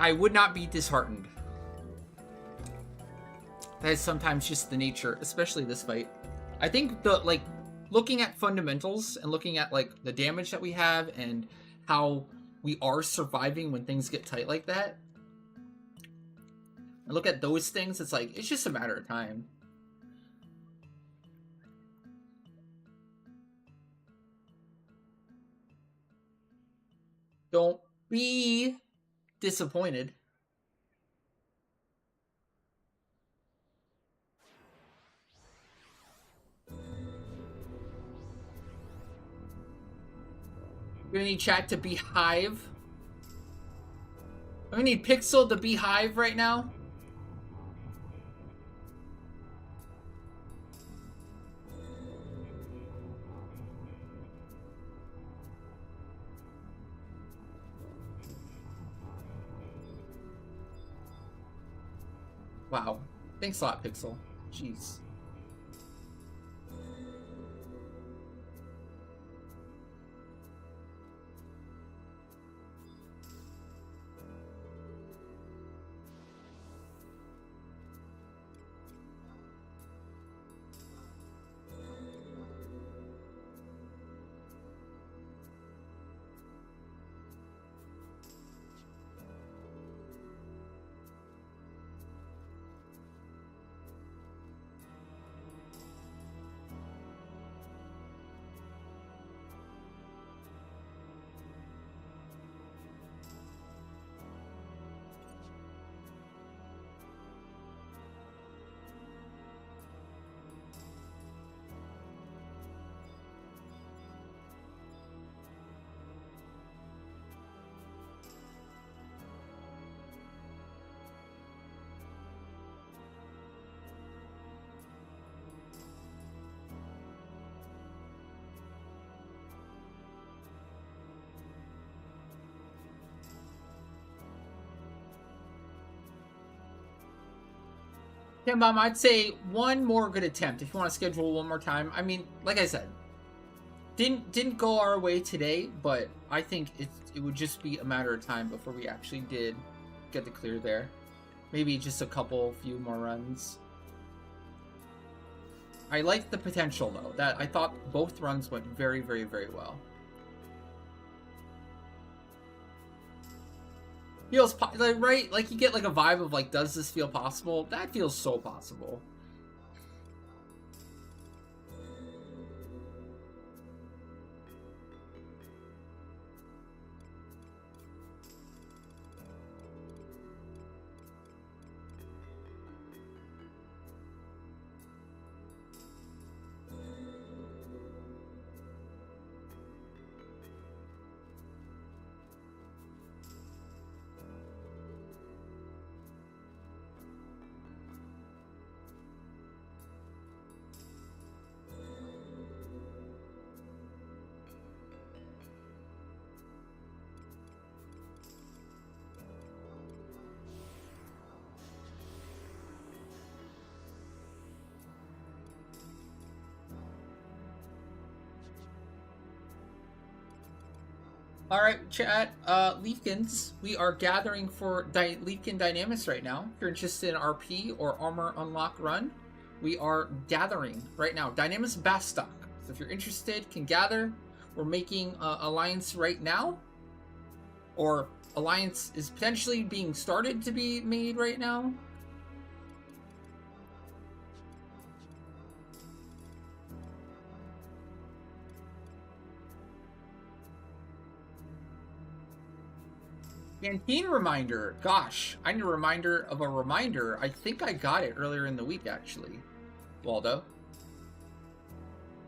I would not be disheartened. That is sometimes just the nature, especially this fight. I think the, like, looking at fundamentals and looking at, like, the damage that we have and how we are surviving when things get tight like that. And look at those things, it's like, it's just a matter of time. Don't be disappointed. We're gonna need chat to beehive. I'm gonna need Pixel to beehive right now. Wow. Thanks a lot, Pixel. Jeez. Yeah, Mom, I'd say one more good attempt if you want to schedule one more time. I mean, like I said, didn't go our way today, but I think it would just be a matter of time before we actually did get the clear there. Maybe just a few more runs. I like the potential though. That I thought both runs went very, very, very well. Feels like, right? Like you get like a vibe of like, does this feel possible? That feels so possible. Alright, chat, Leafkins, we are gathering for Leafkin Dynamics right now. If you're interested in RP or Armor Unlock Run, we are gathering right now. Dynamis Bastock. So if you're interested, can gather. We're making Alliance right now. Or Alliance is potentially being started to be made right now. Canteen reminder. Gosh, I need a reminder of a reminder. I think I got it earlier in the week, actually. Waldo.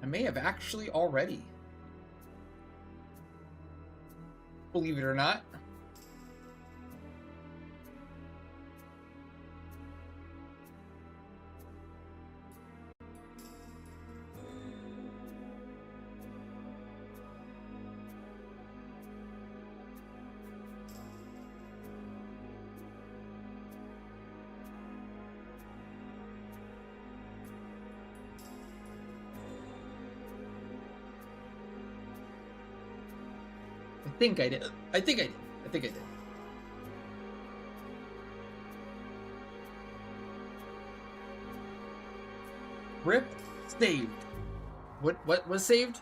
I may have actually already. Believe it or not. I think I did. I think I did. Rip saved. What was saved?